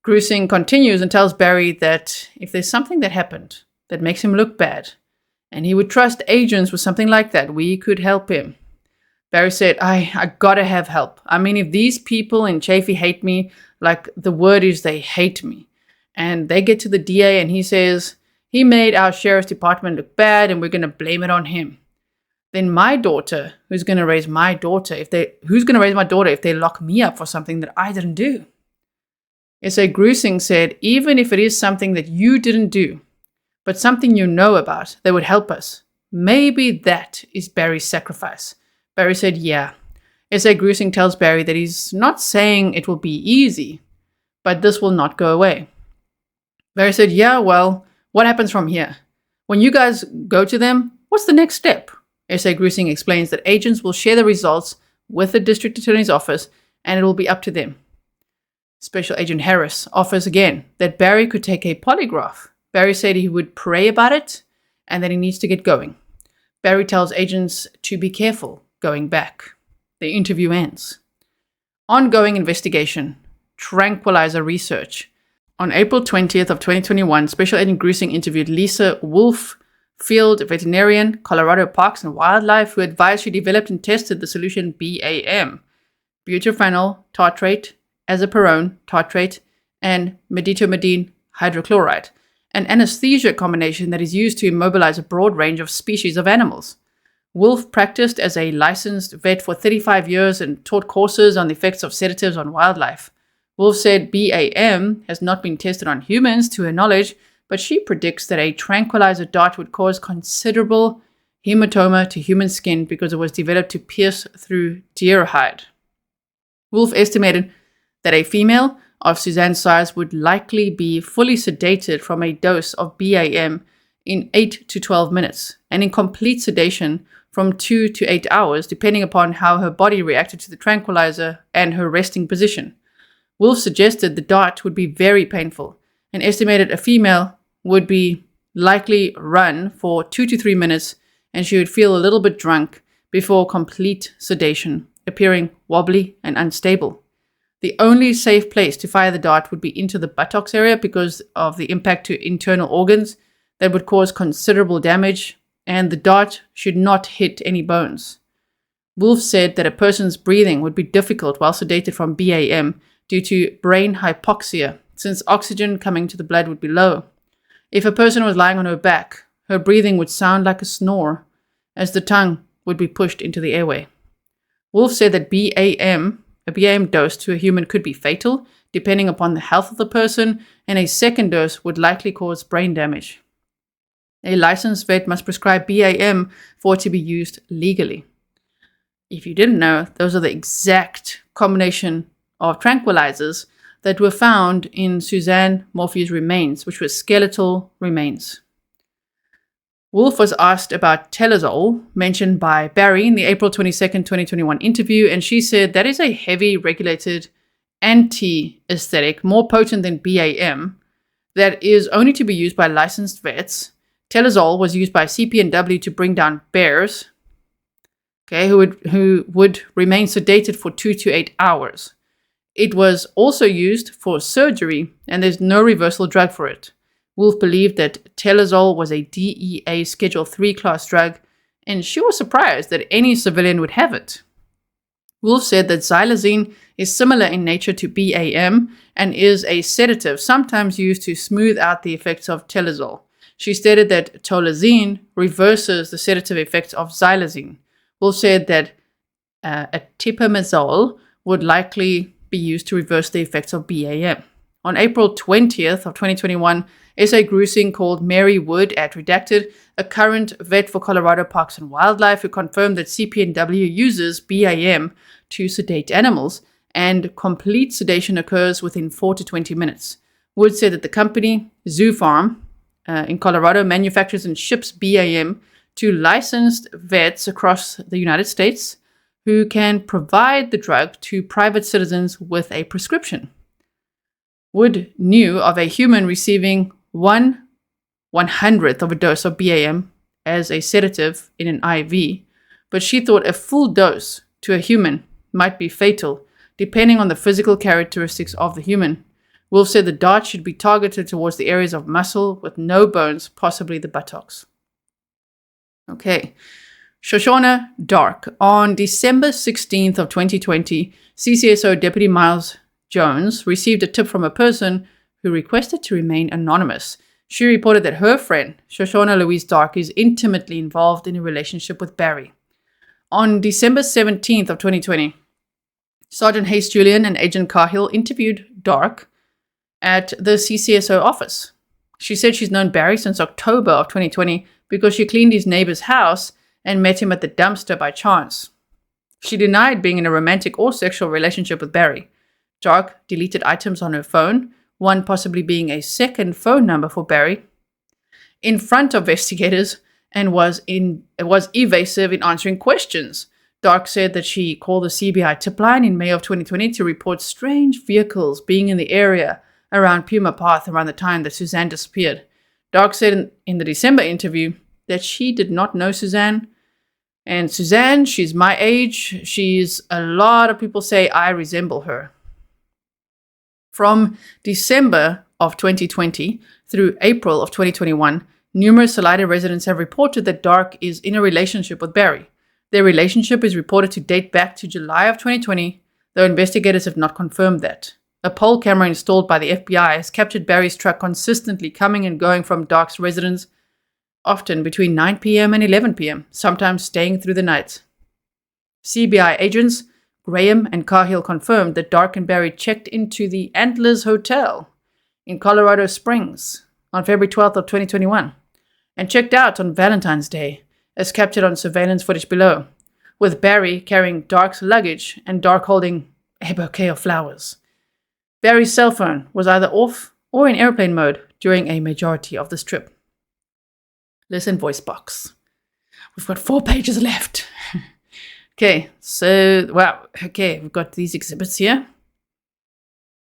Grusing continues and tells Barry that if there's something that happened that makes him look bad, and he would trust agents with something like that, we could help him. Barry said, I gotta have help. I mean, if these people in Chafee hate me, like the word is they hate me, and they get to the DA and he says, he made our sheriff's department look bad and we're gonna blame it on him. Then my daughter, who's gonna raise my daughter if they lock me up for something that I didn't do? S.A. Grusing said, even if it is something that you didn't do, but something you know about that would help us, maybe that is Barry's sacrifice. Barry said, yeah. S.A. Grusing tells Barry that he's not saying it will be easy, but this will not go away. Barry said, yeah, well, what happens from here? When you guys go to them, what's the next step? S.A. Grusing explains that agents will share the results with the district attorney's office and it will be up to them. Special Agent Harris offers again that Barry could take a polygraph. Barry said he would pray about it and that he needs to get going. Barry tells agents to be careful going back. The interview ends. Ongoing investigation. Tranquilizer research. On April 20th of 2021, Special Agent Grusing interviewed Lisa Wolf, field veterinarian, Colorado Parks and Wildlife, who advised she developed and tested the solution BAM, butyrophenol tartrate, azaparone tartrate, and medetomidine hydrochloride, an anesthesia combination that is used to immobilize a broad range of species of animals. Wolf practiced as a licensed vet for 35 years and taught courses on the effects of sedatives on wildlife. Wolf said BAM has not been tested on humans to her knowledge, but she predicts that a tranquilizer dart would cause considerable hematoma to human skin because it was developed to pierce through deer hide. Wolf estimated that a female of Suzanne's size would likely be fully sedated from a dose of BAM in 8 to 12 minutes, and in complete sedation from 2 to 8 hours, depending upon how her body reacted to the tranquilizer and her resting position. Wolf suggested the dart would be very painful, and estimated a female would be likely run for 2 to 3 minutes, and she would feel a little bit drunk before complete sedation, appearing wobbly and unstable. The only safe place to fire the dart would be into the buttocks area because of the impact to internal organs that would cause considerable damage, and the dart should not hit any bones. Wolf said that a person's breathing would be difficult while sedated from BAM due to brain hypoxia, since oxygen coming to the blood would be low. If a person was lying on her back, her breathing would sound like a snore, as the tongue would be pushed into the airway. Wolf said that a BAM dose to a human could be fatal, depending upon the health of the person, and a second dose would likely cause brain damage. A licensed vet must prescribe BAM for it to be used legally. If you didn't know, those are the exact combination of tranquilizers that were found in Suzanne Morphew's remains, which were skeletal remains. Wolf was asked about telazol, mentioned by Barry in the April 22, 2021 interview, and she said that is a heavy regulated anti-aesthetic, more potent than BAM, that is only to be used by licensed vets. Telazol was used by CP&W to bring down bears, who would remain sedated for 2 to 8 hours. It was also used for surgery, and there's no reversal drug for it. Wolf believed that telazol was a DEA Schedule III class drug, and she was surprised that any civilian would have it. Wolf said that xylazine is similar in nature to BAM and is a sedative, sometimes used to smooth out the effects of telazol. She stated that tolazine reverses the sedative effects of xylazine. Wolf said that atipamezole would likely be used to reverse the effects of BAM. On April 20th of 2021, S.A. Grusing called Mary Wood at Redacted, a current vet for Colorado Parks and Wildlife, who confirmed that CP&W uses BAM to sedate animals, and complete sedation occurs within 4 to 20 minutes. Wood said that the company, Zoo Farm, in Colorado, manufactures and ships BAM to licensed vets across the United States who can provide the drug to private citizens with a prescription. Wood knew of a human receiving 1/100th of a dose of BAM as a sedative in an IV, but she thought a full dose to a human might be fatal, depending on the physical characteristics of the human. Wolf said the dart should be targeted towards the areas of muscle with no bones, possibly the buttocks. Okay. Shoshana Dark. On December 16th of 2020, CCSO Deputy Miles Jones received a tip from a person who requested to remain anonymous. She reported that her friend, Shoshana Louise Dark, is intimately involved in a relationship with Barry. On December 17th of 2020, Sergeant Hayes Julian and Agent Cahill interviewed Dark at the CCSO office. She said she's known Barry since October of 2020 because she cleaned his neighbor's house and met him at the dumpster by chance. She denied being in a romantic or sexual relationship with Barry. Dark deleted items on her phone, one possibly being a second phone number for Barry, in front of investigators, and was evasive in answering questions. Dark said that she called the CBI tip line in May of 2020 to report strange vehicles being in the area around Puma Path around the time that Suzanne disappeared. Dark said in the December interview that she did not know Suzanne. And Suzanne, she's my age. A lot of people say I resemble her. From December of 2020 through April of 2021, numerous Salida residents have reported that Dark is in a relationship with Barry. Their relationship is reported to date back to July of 2020, though investigators have not confirmed that. A poll camera installed by the FBI has captured Barry's truck consistently coming and going from Dark's residence, often between 9 p.m. and 11 p.m., sometimes staying through the night. CBI agents Graham and Cahill confirmed that Dark and Barry checked into the Antlers Hotel in Colorado Springs on February 12th of 2021 and checked out on Valentine's Day as captured on surveillance footage below, with Barry carrying Dark's luggage and Dark holding a bouquet of flowers. Barry's cell phone was either off or in airplane mode during a majority of this trip. Listen, voice box. We've got 4 pages left. Okay, so, we've got these exhibits here.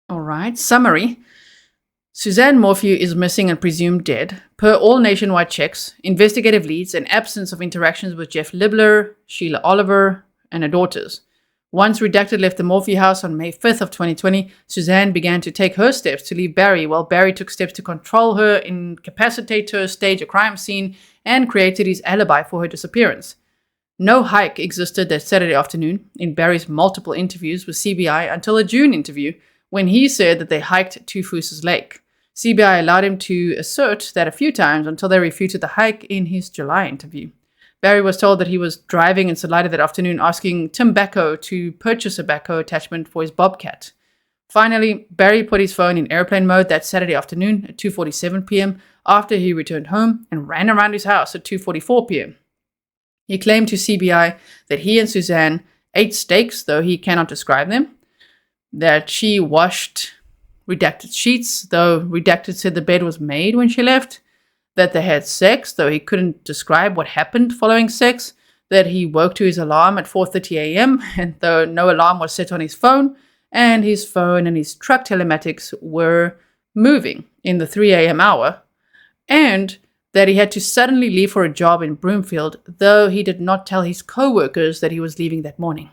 All right, summary. Suzanne Morphew is missing and presumed dead, per all nationwide checks, investigative leads, and absence of interactions with Jeff Libler, Sheila Oliver, and her daughters. Once Redacted left the Morphew house on May 5th of 2020, Suzanne began to take her steps to leave Barry, while Barry took steps to control her, incapacitate her, stage a crime scene, and created his alibi for her disappearance. No hike existed that Saturday afternoon in Barry's multiple interviews with CBI until a June interview, when he said that they hiked to Fooses Lake. CBI allowed him to assert that a few times until they refuted the hike in his July interview. Barry was told that he was driving in Salida that afternoon asking Tim Backhoe to purchase a backhoe attachment for his Bobcat. Finally, Barry put his phone in airplane mode that Saturday afternoon at 2:47 p.m. after he returned home and ran around his house at 2:44 p.m. He claimed to CBI that he and Suzanne ate steaks, though he cannot describe them, that she washed Redacted sheets, though Redacted said the bed was made when she left, that they had sex, though he couldn't describe what happened following sex, that he woke to his alarm at 4:30 a.m., and though no alarm was set on his phone, and his phone and his truck telematics were moving in the 3 a.m. hour, and that he had to suddenly leave for a job in Broomfield, though he did not tell his co-workers that he was leaving that morning.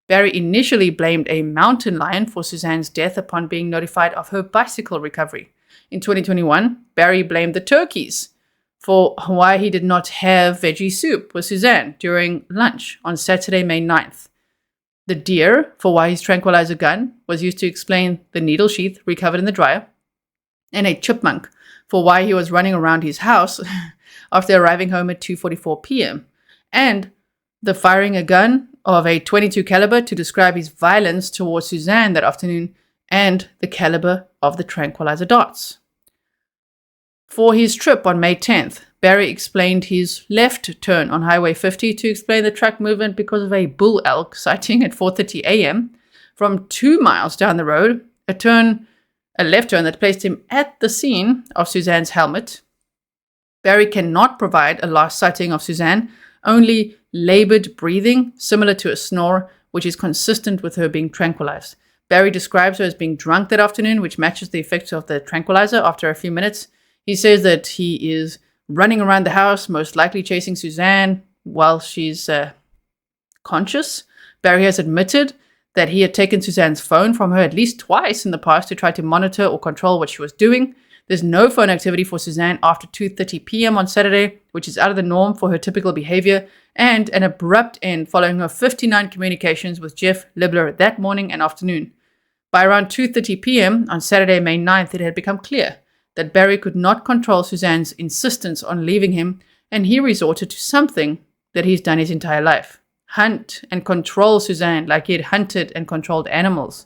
Barry initially blamed a mountain lion for Suzanne's death upon being notified of her bicycle recovery. In 2021, Barry blamed the turkeys for why he did not have veggie soup with Suzanne during lunch on Saturday, May 9th. The deer for why his tranquilizer gun was used to explain the needle sheath recovered in the dryer. And a chipmunk for why he was running around his house after arriving home at 2:44 p.m. And the firing a gun of a .22 caliber to describe his violence towards Suzanne that afternoon, and the caliber of the tranquilizer darts. For his trip on May 10th, Barry explained his left turn on Highway 50 to explain the truck movement because of a bull elk sighting at 4:30 a.m. from 2 miles down the road, a left turn that placed him at the scene of Suzanne's helmet. Barry cannot provide a last sighting of Suzanne, only labored breathing, similar to a snore, which is consistent with her being tranquilized. Barry describes her as being drunk that afternoon, which matches the effects of the tranquilizer after a few minutes. He says that he is running around the house, most likely chasing Suzanne while she's conscious. Barry has admitted that he had taken Suzanne's phone from her at least twice in the past to try to monitor or control what she was doing. There's no phone activity for Suzanne after 2:30 p.m. on Saturday, which is out of the norm for her typical behavior, and an abrupt end following her 59 communications with Jeff Libler that morning and afternoon. By around 2:30 p.m. on Saturday, May 9th, it had become clear that Barry could not control Suzanne's insistence on leaving him, and he resorted to something that he's done his entire life: hunt and control Suzanne like he had hunted and controlled animals.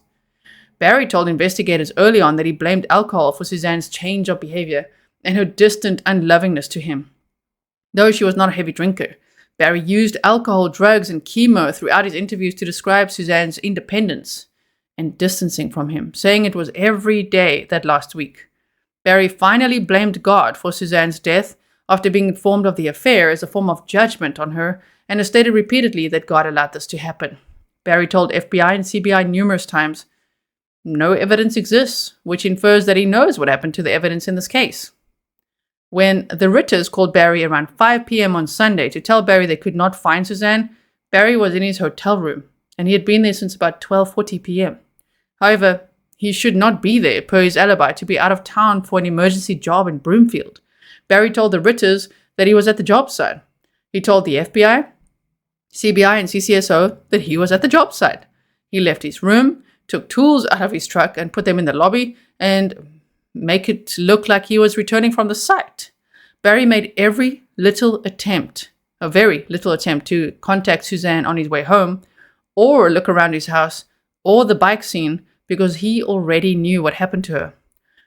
Barry told investigators early on that he blamed alcohol for Suzanne's change of behavior and her distant unlovingness to him. Though she was not a heavy drinker, Barry used alcohol, drugs, and chemo throughout his interviews to describe Suzanne's independence and distancing from him, saying it was every day that last week. Barry finally blamed God for Suzanne's death after being informed of the affair as a form of judgment on her, and has stated repeatedly that God allowed this to happen. Barry told FBI and CBI numerous times, "No evidence exists," which infers that he knows what happened to the evidence in this case. When the Ritters called Barry around 5 p.m. on Sunday to tell Barry they could not find Suzanne, Barry was in his hotel room, and he had been there since about 12:40 p.m. However, he should not be there, per his alibi, to be out of town for an emergency job in Broomfield. Barry told the Ritters that he was at the job site. He told the FBI, CBI, and CCSO that he was at the job site. He left his room, took tools out of his truck and put them in the lobby and make it look like he was returning from the site. Barry made a very little attempt to contact Suzanne on his way home or look around his house or the bike scene because he already knew what happened to her.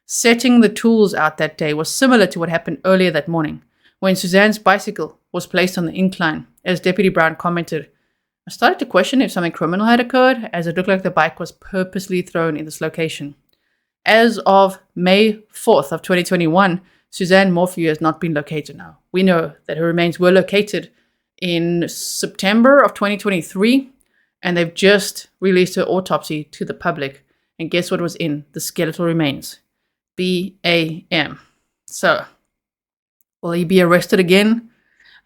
Setting the tools out that day was similar to what happened earlier that morning when Suzanne's bicycle was placed on the incline. As Deputy Brown commented, I started to question if something criminal had occurred, as it looked like the bike was purposely thrown in this location. As of May 4th of 2021, Suzanne Morphew has not been located now. We know that her remains were located in September of 2023, and they've just released her autopsy to the public. And guess what was in the skeletal remains? BAM. So, will he be arrested again?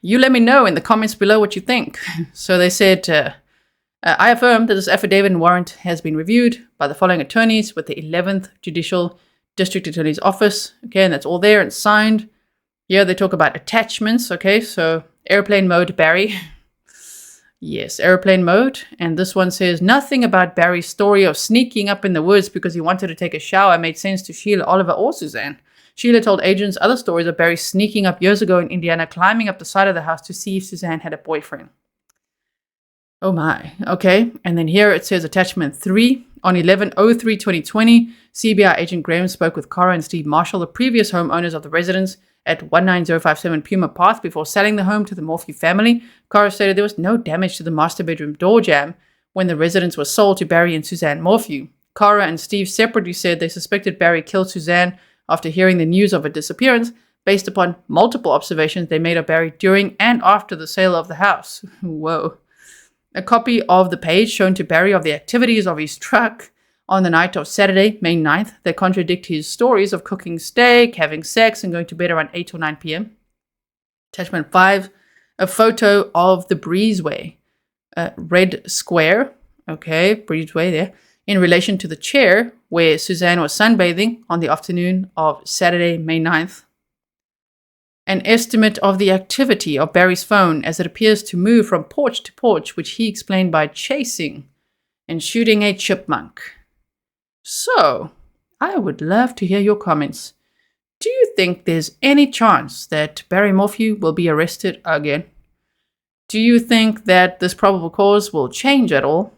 You let me know in the comments below what you think. So they said, I affirm that this affidavit and warrant has been reviewed by the following attorneys with the 11th Judicial District Attorney's Office. Okay, and that's all there and signed. Here they talk about attachments. Okay, so airplane mode, Barry. Yes, airplane mode. And this one says, nothing about Barry's story of sneaking up in the woods because he wanted to take a shower made sense to Sheila, Oliver, or Suzanne. Sheila told agents other stories of Barry sneaking up years ago in Indiana, climbing up the side of the house to see if Suzanne had a boyfriend. Oh my. Okay. And then here it says attachment 3. On 11/03/2020, CBI agent Graham spoke with Cara and Steve Marshall, the previous homeowners of the residence at 19057 Puma Path, before selling the home to the Morphew family. Cara stated there was no damage to the master bedroom door jamb when the residence was sold to Barry and Suzanne Morphew. Cara and Steve separately said they suspected Barry killed Suzanne after hearing the news of her disappearance, based upon multiple observations they made of Barry during and after the sale of the house. Whoa. A copy of the page shown to Barry of the activities of his truck on the night of Saturday, May 9th, that contradict his stories of cooking steak, having sex, and going to bed around 8 or 9 p.m. Attachment 5, a photo of the breezeway, red square, okay, breezeway there, in relation to the chair where Suzanne was sunbathing on the afternoon of Saturday, May 9th. An estimate of the activity of Barry's phone as it appears to move from porch to porch, which he explained by chasing and shooting a chipmunk. So, I would love to hear your comments. Do you think there's any chance that Barry Morphew will be arrested again? Do you think that this probable cause will change at all?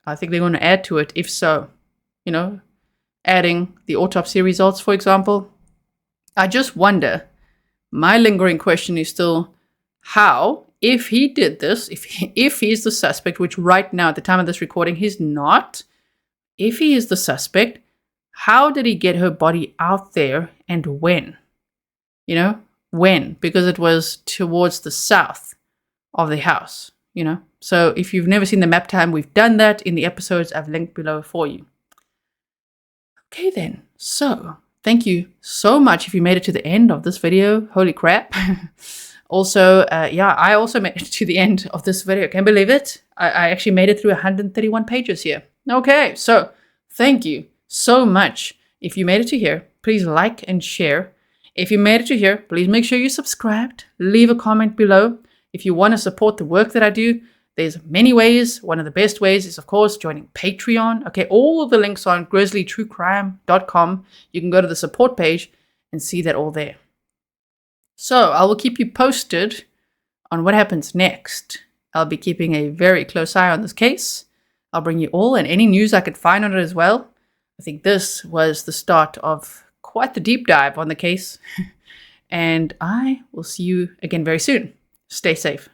I think they're going to add to it, if so. You know, adding the autopsy results, for example. I just wonder. My lingering question is still how, if he did this, if he's the suspect, which right now at the time of this recording he's not, if he is the suspect, how did he get her body out there and when? You know, when? Because it was towards the south of the house, you know. So if you've never seen the map time, we've done that in the episodes I've linked below for you. Okay then, so thank you so much if you made it to the end of this video. Holy crap. Also, I also made it to the end of this video. Can't believe it. I actually made it through 131 pages here. Okay, so thank you so much. If you made it to here, please like and share. If you made it to here, please make sure you subscribed. Leave a comment below. If you want to support the work that I do, there's many ways. One of the best ways is, of course, joining Patreon. Okay, all of the links are on grizzlytruecrime.com. You can go to the support page and see that all there. So I will keep you posted on what happens next. I'll be keeping a very close eye on this case. I'll bring you all and any news I could find on it as well. I think this was the start of quite the deep dive on the case. And I will see you again very soon. Stay safe.